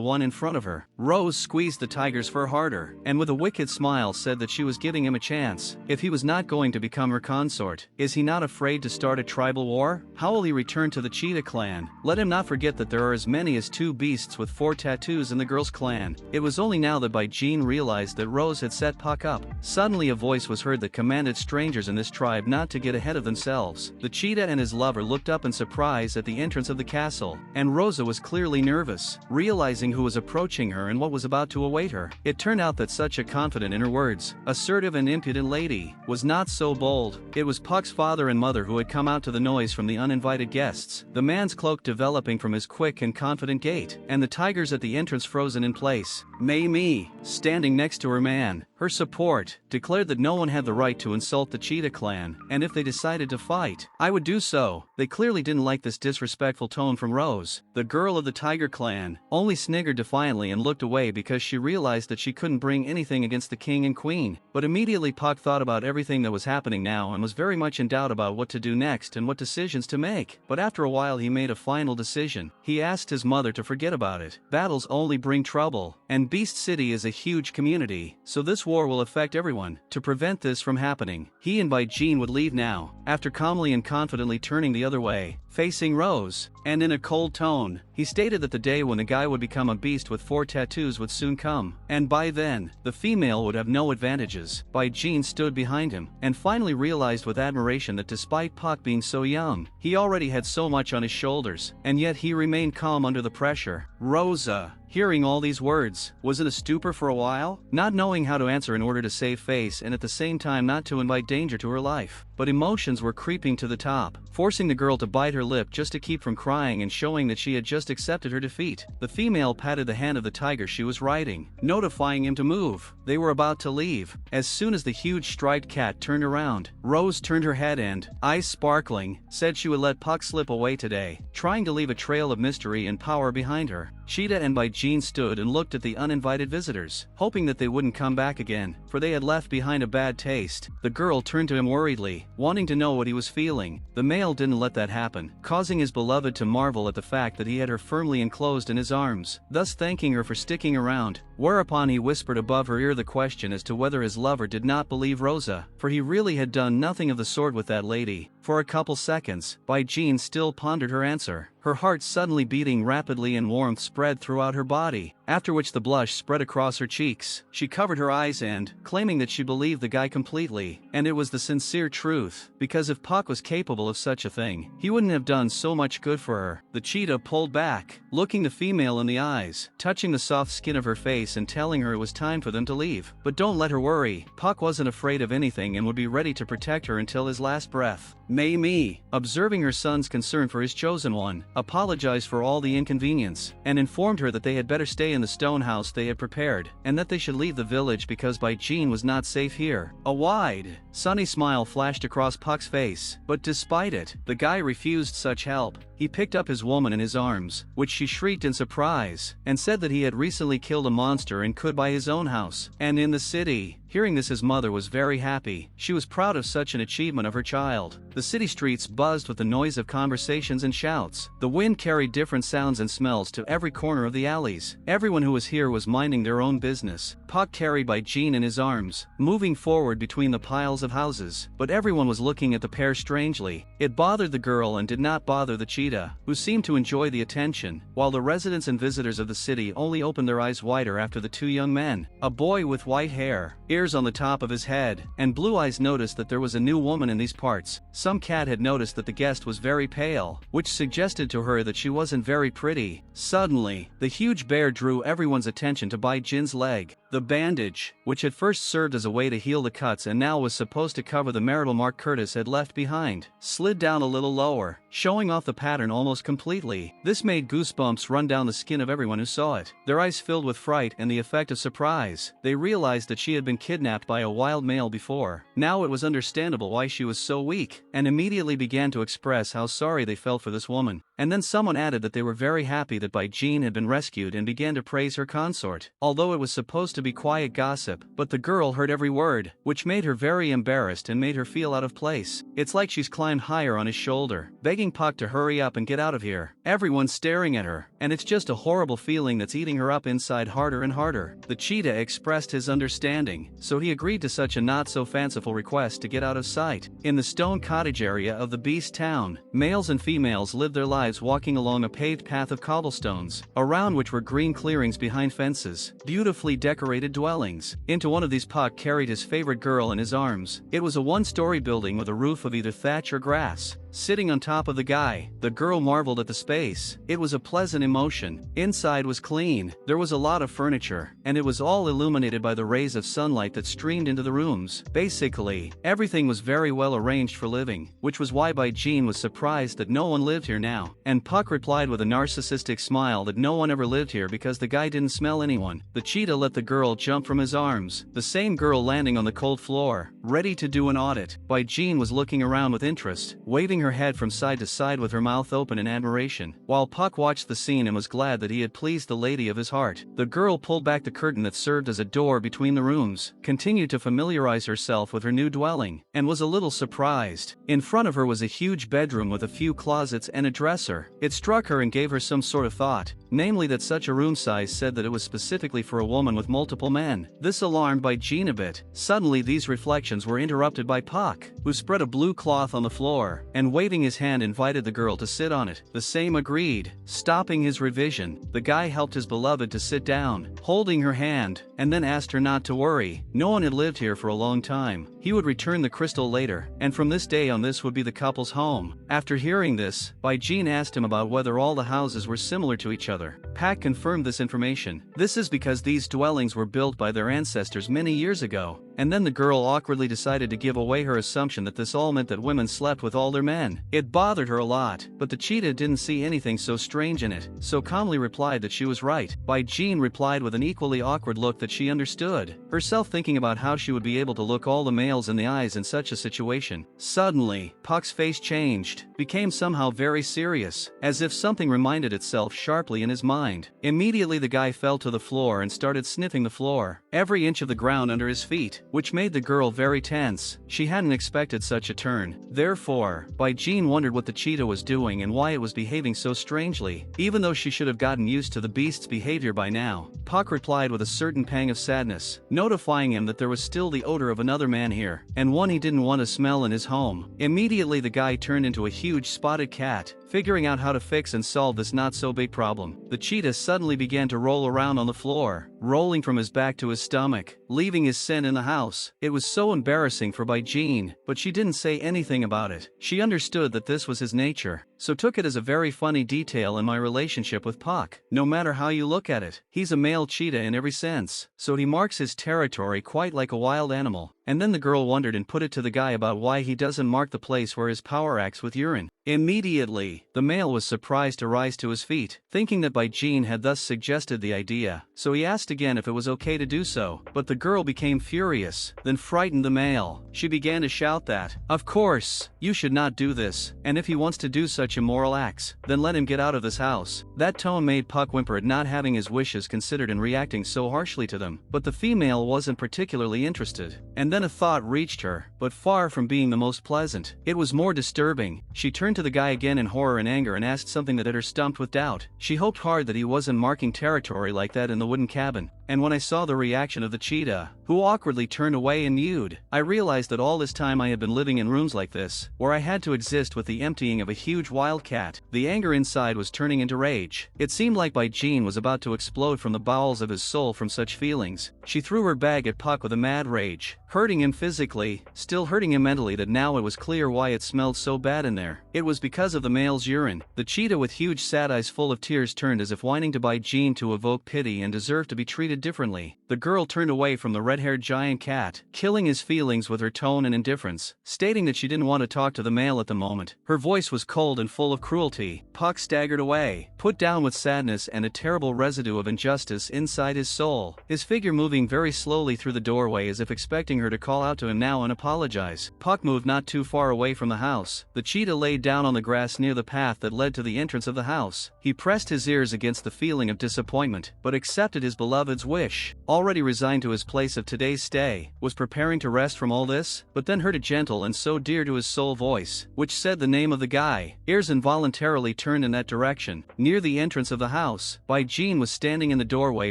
one in front of her. Rose squeezed the tiger's fur harder, and with a wicked smile said that she was giving him a chance, if he was not going to become her consort. Is he not afraid to start a tribal war? How will he return to the Cheetah clan? Let him not forget that there are as many as 2 beasts with 4 tattoos in the girl's clan. It was only now that Bai Jing realized that Rose had set Puck up. Suddenly a voice was heard that commanded strangers in this tribe not to get ahead of themselves. The cheetah and his lover looked up in surprise at the entrance of the castle, and Rosa was clearly nervous, realizing who was approaching her and what was about to await her. It turned out that such a confident, in her words, assertive and impudent lady was not so bold. It was Puck's father and mother who had come out to the noise from the uninvited guests, the man's cloak developing from his quick and confident gait, and the tigers at the entrance frozen in place. Mei Mi, standing next to her man, her Her support declared that no one had the right to insult the Cheetah clan, and if they decided to fight, I would do so. They clearly didn't like this disrespectful tone from Rose. The girl of the Tiger clan only sniggered defiantly and looked away because she realized that she couldn't bring anything against the king and queen. But immediately Puck thought about everything that was happening now and was very much in doubt about what to do next and what decisions to make. But after a while he made a final decision. He asked his mother to forget about it. Battles only bring trouble, and Beast City is a huge community, so this war will affect everyone. To prevent this from happening, he and Bai Jing would leave now. After calmly and confidently turning the other way, facing Rose, and in a cold tone, he stated that the day when the guy would become a beast with 4 tattoos would soon come, and by then, the female would have no advantages. Bai Jing stood behind him, and finally realized with admiration that despite Puck being so young, he already had so much on his shoulders, and yet he remained calm under the pressure. Rosa, hearing all these words, was in a stupor for a while, not knowing how to answer in order to save face and at the same time not to invite danger to her life. But emotions were creeping to the top, forcing the girl to bite her lip just to keep from crying and showing that she had just accepted her defeat. The female patted the hand of the tiger she was riding, notifying him to move. They were about to leave. As soon as the huge striped cat turned around, Rose turned her head and, eyes sparkling, said she would let Puck slip away today, trying to leave a trail of mystery and power behind her. Cheetah and Bai Jing stood and looked at the uninvited visitors, hoping that they wouldn't come back again, for they had left behind a bad taste. The girl turned to him worriedly, wanting to know what he was feeling. The male didn't let that happen, causing his beloved to marvel at the fact that he had her firmly enclosed in his arms, thus thanking her for sticking around. Whereupon he whispered above her ear the question as to whether his lover did not believe Rosa, for he really had done nothing of the sort with that lady. For a couple seconds, Bai Jing still pondered her answer, her heart suddenly beating rapidly and warmth spread throughout her body, after which the blush spread across her cheeks. She covered her eyes and, claiming that she believed the guy completely, and it was the sincere truth, because if Puck was capable of such a thing, he wouldn't have done so much good for her. The cheetah pulled back, looking the female in the eyes, touching the soft skin of her face and telling her it was time for them to leave. But don't let her worry, Puck wasn't afraid of anything and would be ready to protect her until his last breath. Mei Mi, observing her son's concern for his chosen one, apologized for all the inconvenience, and informed her that they had better stay in the stone house they had prepared, and that they should leave the village because Bai Jing was not safe here. A wide, sunny smile flashed across Puck's face, but despite it, the guy refused such help. He picked up his woman in his arms, which she shrieked in surprise, and said that he had recently killed a monster and could buy his own house, and in the city. Hearing this, his mother was very happy. She was proud of such an achievement of her child. The city streets buzzed with the noise of conversations and shouts. The wind carried different sounds and smells to every corner of the alleys. Everyone who was here was minding their own business. Puck carried Bai Jing in his arms, moving forward between the piles of houses. But everyone was looking at the pair strangely. It bothered the girl and did not bother the cheetah, who seemed to enjoy the attention, while the residents and visitors of the city only opened their eyes wider after the two young men. A boy with white hair, ears on the top of his head, and blue eyes noticed that there was a new woman in these parts. Some cat had noticed that the guest was very pale, which suggested to her that she wasn't very pretty. Suddenly, the huge bear drew everyone's attention to Bai Jing's leg. The bandage, which had first served as a way to heal the cuts and now was supposed to cover the marital mark Curtis had left behind, slid down a little lower, showing off the pattern almost completely. This made goosebumps run down the skin of everyone who saw it. Their eyes filled with fright and the effect of surprise. They realized that she had been kidnapped by a wild male before. Now it was understandable why she was so weak, and immediately began to express how sorry they felt for this woman. And then someone added that they were very happy that Bai Jing had been rescued and began to praise her consort, although it was supposed to be quiet gossip. But the girl heard every word, which made her very embarrassed and made her feel out of place. It's like she's climbed higher on his shoulder, begging Puck to hurry up and get out of here. Everyone's staring at her, and it's just a horrible feeling that's eating her up inside harder and harder. The cheetah expressed his understanding, so he agreed to such a not-so-fanciful request to get out of sight. In the stone cottage area of the beast town, males and females lived their lives walking along a paved path of cobblestones, around which were green clearings behind fences, beautifully decorated dwellings. Into one of these Puck carried his favorite girl in his arms. It was a one-story building with a roof of either thatch or grass. sitting on top of the guy. The girl marveled at the space. It was a pleasant emotion. Inside was clean, there was a lot of furniture, and it was all illuminated by the rays of sunlight that streamed into the rooms. Basically, everything was very well arranged for living, which was why Bai Jing was surprised that no one lived here now. And Puck replied with a narcissistic smile that no one ever lived here because the guy didn't smell anyone. The cheetah let the girl jump from his arms, the same girl landing on the cold floor, ready to do an audit. Bai Jing was looking around with interest, waving her head from side to side with her mouth open in admiration, while Puck watched the scene and was glad that he had pleased the lady of his heart. The girl pulled back the curtain that served as a door between the rooms, continued to familiarize herself with her new dwelling, and was a little surprised. In front of her was a huge bedroom with a few closets and a dresser. It struck her and gave her some sort of thought, namely that such a room size said that it was specifically for a woman with multiple men. This alarmed Bai Jing a bit. Suddenly these reflections were interrupted by Puck, who spread a blue cloth on the floor, and waving his hand invited the girl to sit on it. The same agreed. Stopping his revision, the guy helped his beloved to sit down, holding her hand, and then asked her not to worry. No one had lived here for a long time. He would return the crystal later, and from this day on this would be the couple's home. After hearing this, Bai Jing asked him about whether all the houses were similar to each other. Pak confirmed this information. This is because these dwellings were built by their ancestors many years ago. And then the girl awkwardly decided to give away her assumption that this all meant that women slept with all their men. It bothered her a lot, but the cheetah didn't see anything so strange in it, so calmly replied that she was right. Bai Jing replied with an equally awkward look that she understood, herself thinking about how she would be able to look all the males in the eyes in such a situation. Suddenly, Puck's face changed, became somehow very serious, as if something reminded itself sharply in his mind. Immediately the guy fell to the floor and started sniffing the floor, every inch of the ground under his feet, which made the girl very tense. She hadn't expected such a turn. Therefore, Bai Jing wondered what the cheetah was doing and why it was behaving so strangely, even though she should have gotten used to the beast's behavior by now. Puck replied with a certain pang of sadness, notifying him that there was still the odor of another man here, and one he didn't want to smell in his home. Immediately the guy turned into a huge spotted cat, figuring out how to fix and solve this not-so-big problem. The cheetah suddenly began to roll around on the floor, rolling from his back to his stomach, leaving his scent in the house. It was so embarrassing for Bai Jing, but she didn't say anything about it. She understood that this was his nature, so took it as a very funny detail in my relationship with Puck. No matter how you look at it, he's a male cheetah in every sense, so he marks his territory quite like a wild animal. And then the girl wondered and put it to the guy about why he doesn't mark the place where his power acts with urine. Immediately, the male was surprised to rise to his feet, thinking that Bai Jing had thus suggested the idea, so he asked again if it was okay to do so, but the girl became furious, then frightened the male. She began to shout that, of course, you should not do this, and if he wants to do such immoral acts, then let him get out of this house. That tone made Puck whimper at not having his wishes considered and reacting so harshly to them, but the female wasn't particularly interested. And then a thought reached her, but far from being the most pleasant. It was more disturbing. She turned to the guy again in horror and anger and asked something that had her stumped with doubt. She hoped hard that he wasn't marking territory like that in the wooden cabin. And when I saw the reaction of the cheetah, who awkwardly turned away and mewed, I realized that all this time I had been living in rooms like this, where I had to exist with the emptying of a huge wildcat. The anger inside was turning into rage. It seemed like Bai Jing was about to explode from the bowels of his soul from such feelings. She threw her bag at Puck with a mad rage, hurting him physically, still hurting him mentally. That now it was clear why it smelled so bad in there. It was because of the male's urine. The cheetah with huge sad eyes full of tears turned as if whining to Bai Jing to evoke pity and deserve to be treated differently. The girl turned away from the red-haired giant cat, killing his feelings with her tone and indifference, stating that she didn't want to talk to the male at the moment. Her voice was cold and full of cruelty. Puck staggered away, put down with sadness and a terrible residue of injustice inside his soul, his figure moving very slowly through the doorway as if expecting her to call out to him now and apologize. Puck moved not too far away from the house. The cheetah laid down on the grass near the path that led to the entrance of the house. He pressed his ears against the feeling of disappointment, but accepted his beloved's wish. Already resigned to his place of today's stay, was preparing to rest from all this, but then heard a gentle and so dear to his soul voice, which said the name of the guy. Ears involuntarily turned in that direction. Near the entrance of the house, Bai Jing was standing in the doorway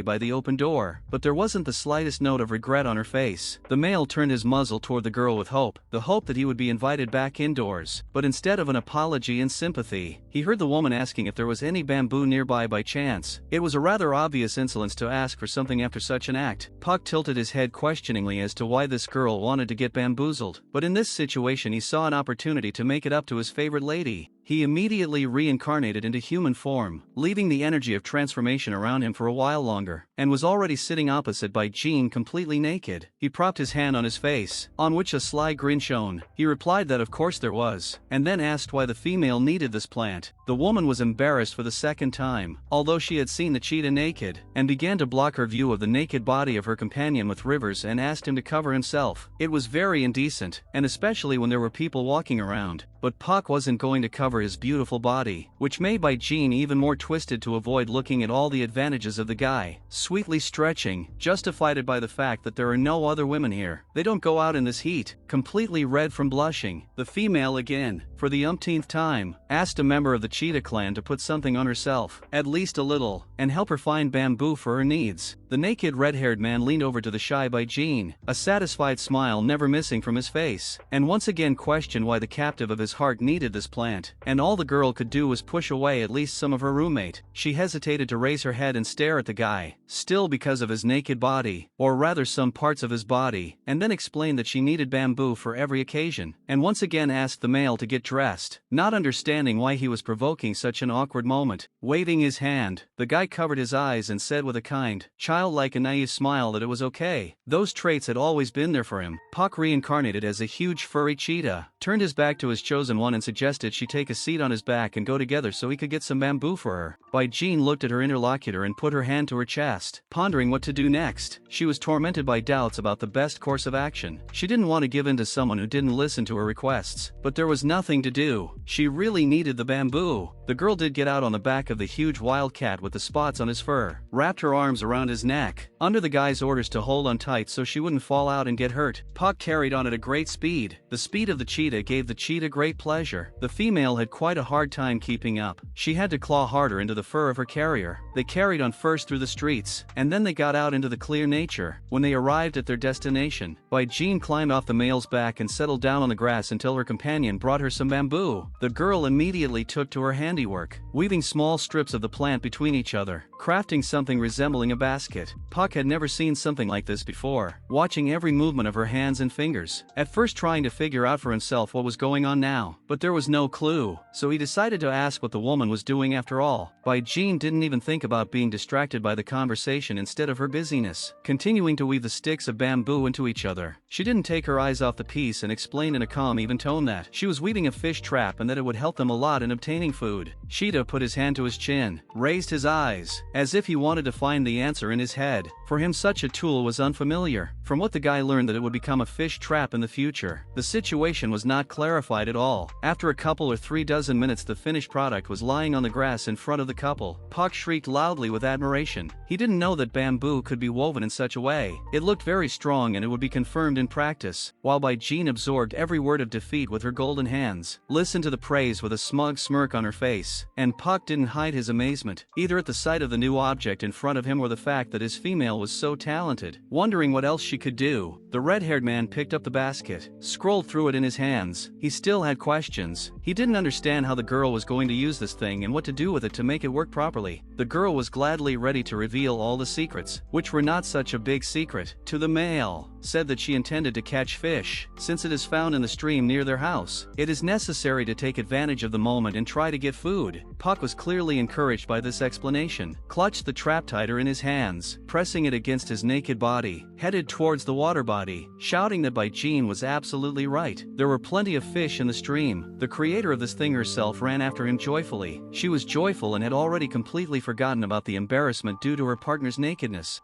by the open door, but there wasn't the slightest note of regret on her face. The male turned his muzzle toward the girl with hope, the hope that he would be invited back indoors, but instead of an apology and sympathy, he heard the woman asking if there was any bamboo nearby by chance. It was a rather obvious insolence to ask for some something after such an act. Puck tilted his head questioningly as to why this girl wanted to get bamboozled, but in this situation he saw an opportunity to make it up to his favorite lady. He immediately reincarnated into human form, leaving the energy of transformation around him for a while longer, and was already sitting opposite Bai Jing completely naked. He propped his hand on his face, on which a sly grin shone. He replied that of course there was, and then asked why the female needed this plant. The woman was embarrassed for the second time, although she had seen the cheetah naked, and began to block her view of the naked body of her companion with rivers and asked him to cover himself. It was very indecent, and especially when there were people walking around. But Puck wasn't going to cover his beautiful body, which made Bai Jing even more twisted to avoid looking at all the advantages of the guy. Sweetly stretching, justified by the fact that there are no other women here. They don't go out in this heat. Completely red from blushing, the female again, for the umpteenth time, asked a member of the Cheetah clan to put something on herself, at least a little, and help her find bamboo for her needs. The naked red-haired man leaned over to the shy Bai Jing, a satisfied smile never missing from his face, and once again questioned why the captive of his heart needed this plant, and all the girl could do was push away at least some of her roommate. She hesitated to raise her head and stare at the guy, still because of his naked body, or rather some parts of his body, and then explained that she needed bamboo for every occasion, and once again asked the male to get dressed, not understanding why he was provoking such an awkward moment. Waving his hand, the guy covered his eyes and said with a kind, childlike and naive smile that it was okay. Those traits had always been there for him. Puck reincarnated as a huge furry cheetah, turned his back to his chosen one and suggested she take a seat on his back and go together so he could get some bamboo for her. Bai Jing looked at her interlocutor and put her hand to her chest, pondering what to do next. She was tormented by doubts about the best course of action. She didn't want to give in to someone who didn't listen to her requests, but there was nothing to do. She really needed the bamboo. The girl did get out on the back of the huge wildcat with the spots on his fur, wrapped her arms around his neck, under the guy's orders to hold on tight so she wouldn't fall out and get hurt. Puck carried on at a great speed. The speed of the cheetah gave the cheetah great pleasure. The female had quite a hard time keeping up. She had to claw harder into the fur of her carrier. They carried on first through the streets, and then they got out into the clear nature. When they arrived at their destination, Bai Jing climbed off the male's back and settled down on the grass until her companion brought her some bamboo. The girl immediately took to her handiwork, weaving small strips of the plant between each other, crafting something resembling a basket. Puck had never seen something like this before, watching every movement of her hands and fingers, at first trying to figure out for himself what was going on now, but there was no clue, so he decided to ask what the woman was doing after all. Bai Jing didn't even think about being distracted by the conversation instead of her busyness, continuing to weave the sticks of bamboo into each other. She didn't take her eyes off the piece and explained in a calm, even tone that she was weaving a fish trap and that it would help them a lot in obtaining food. Cheetah put his hand to his chin, raised his eyes, as if he wanted to find the answer in his head. For him such a tool was unfamiliar. From what the guy learned that it would become a fish trap in the future, the situation was not clarified at all. After a couple or 3 dozen minutes the finished product was lying on the grass in front of the couple. Puck shrieked loudly with admiration. He didn't know that bamboo could be woven in such a way. It looked very strong and it would be confirmed in practice, while Bai Jing absorbed every word of defeat with her golden hands, listened to the praise with a smug smirk on her face, and Puck didn't hide his amazement, either at the sight of the new object in front of him or the fact that his female was so talented. Wondering what else she could do, the red-haired man picked up the basket, scrolled through it in his hands. He still had questions. He didn't understand how the girl was going to use this thing and what to do with it to make it work properly. The girl was gladly ready to reveal all the secrets, which were not such a big secret. To the male, said that she intended to catch fish, since it is found in the stream near their house. It is necessary to take advantage of the moment and try to get food. Puck was clearly encouraged by this explanation, clutched the trap tighter in his hands, pressing it against his naked body, headed towards the water body, shouting that Bai Jing was absolutely right. There were plenty of fish in the stream. The creator of this thing herself ran after him joyfully. She was joyful and had already completely forgotten about the embarrassment due to her partner's nakedness.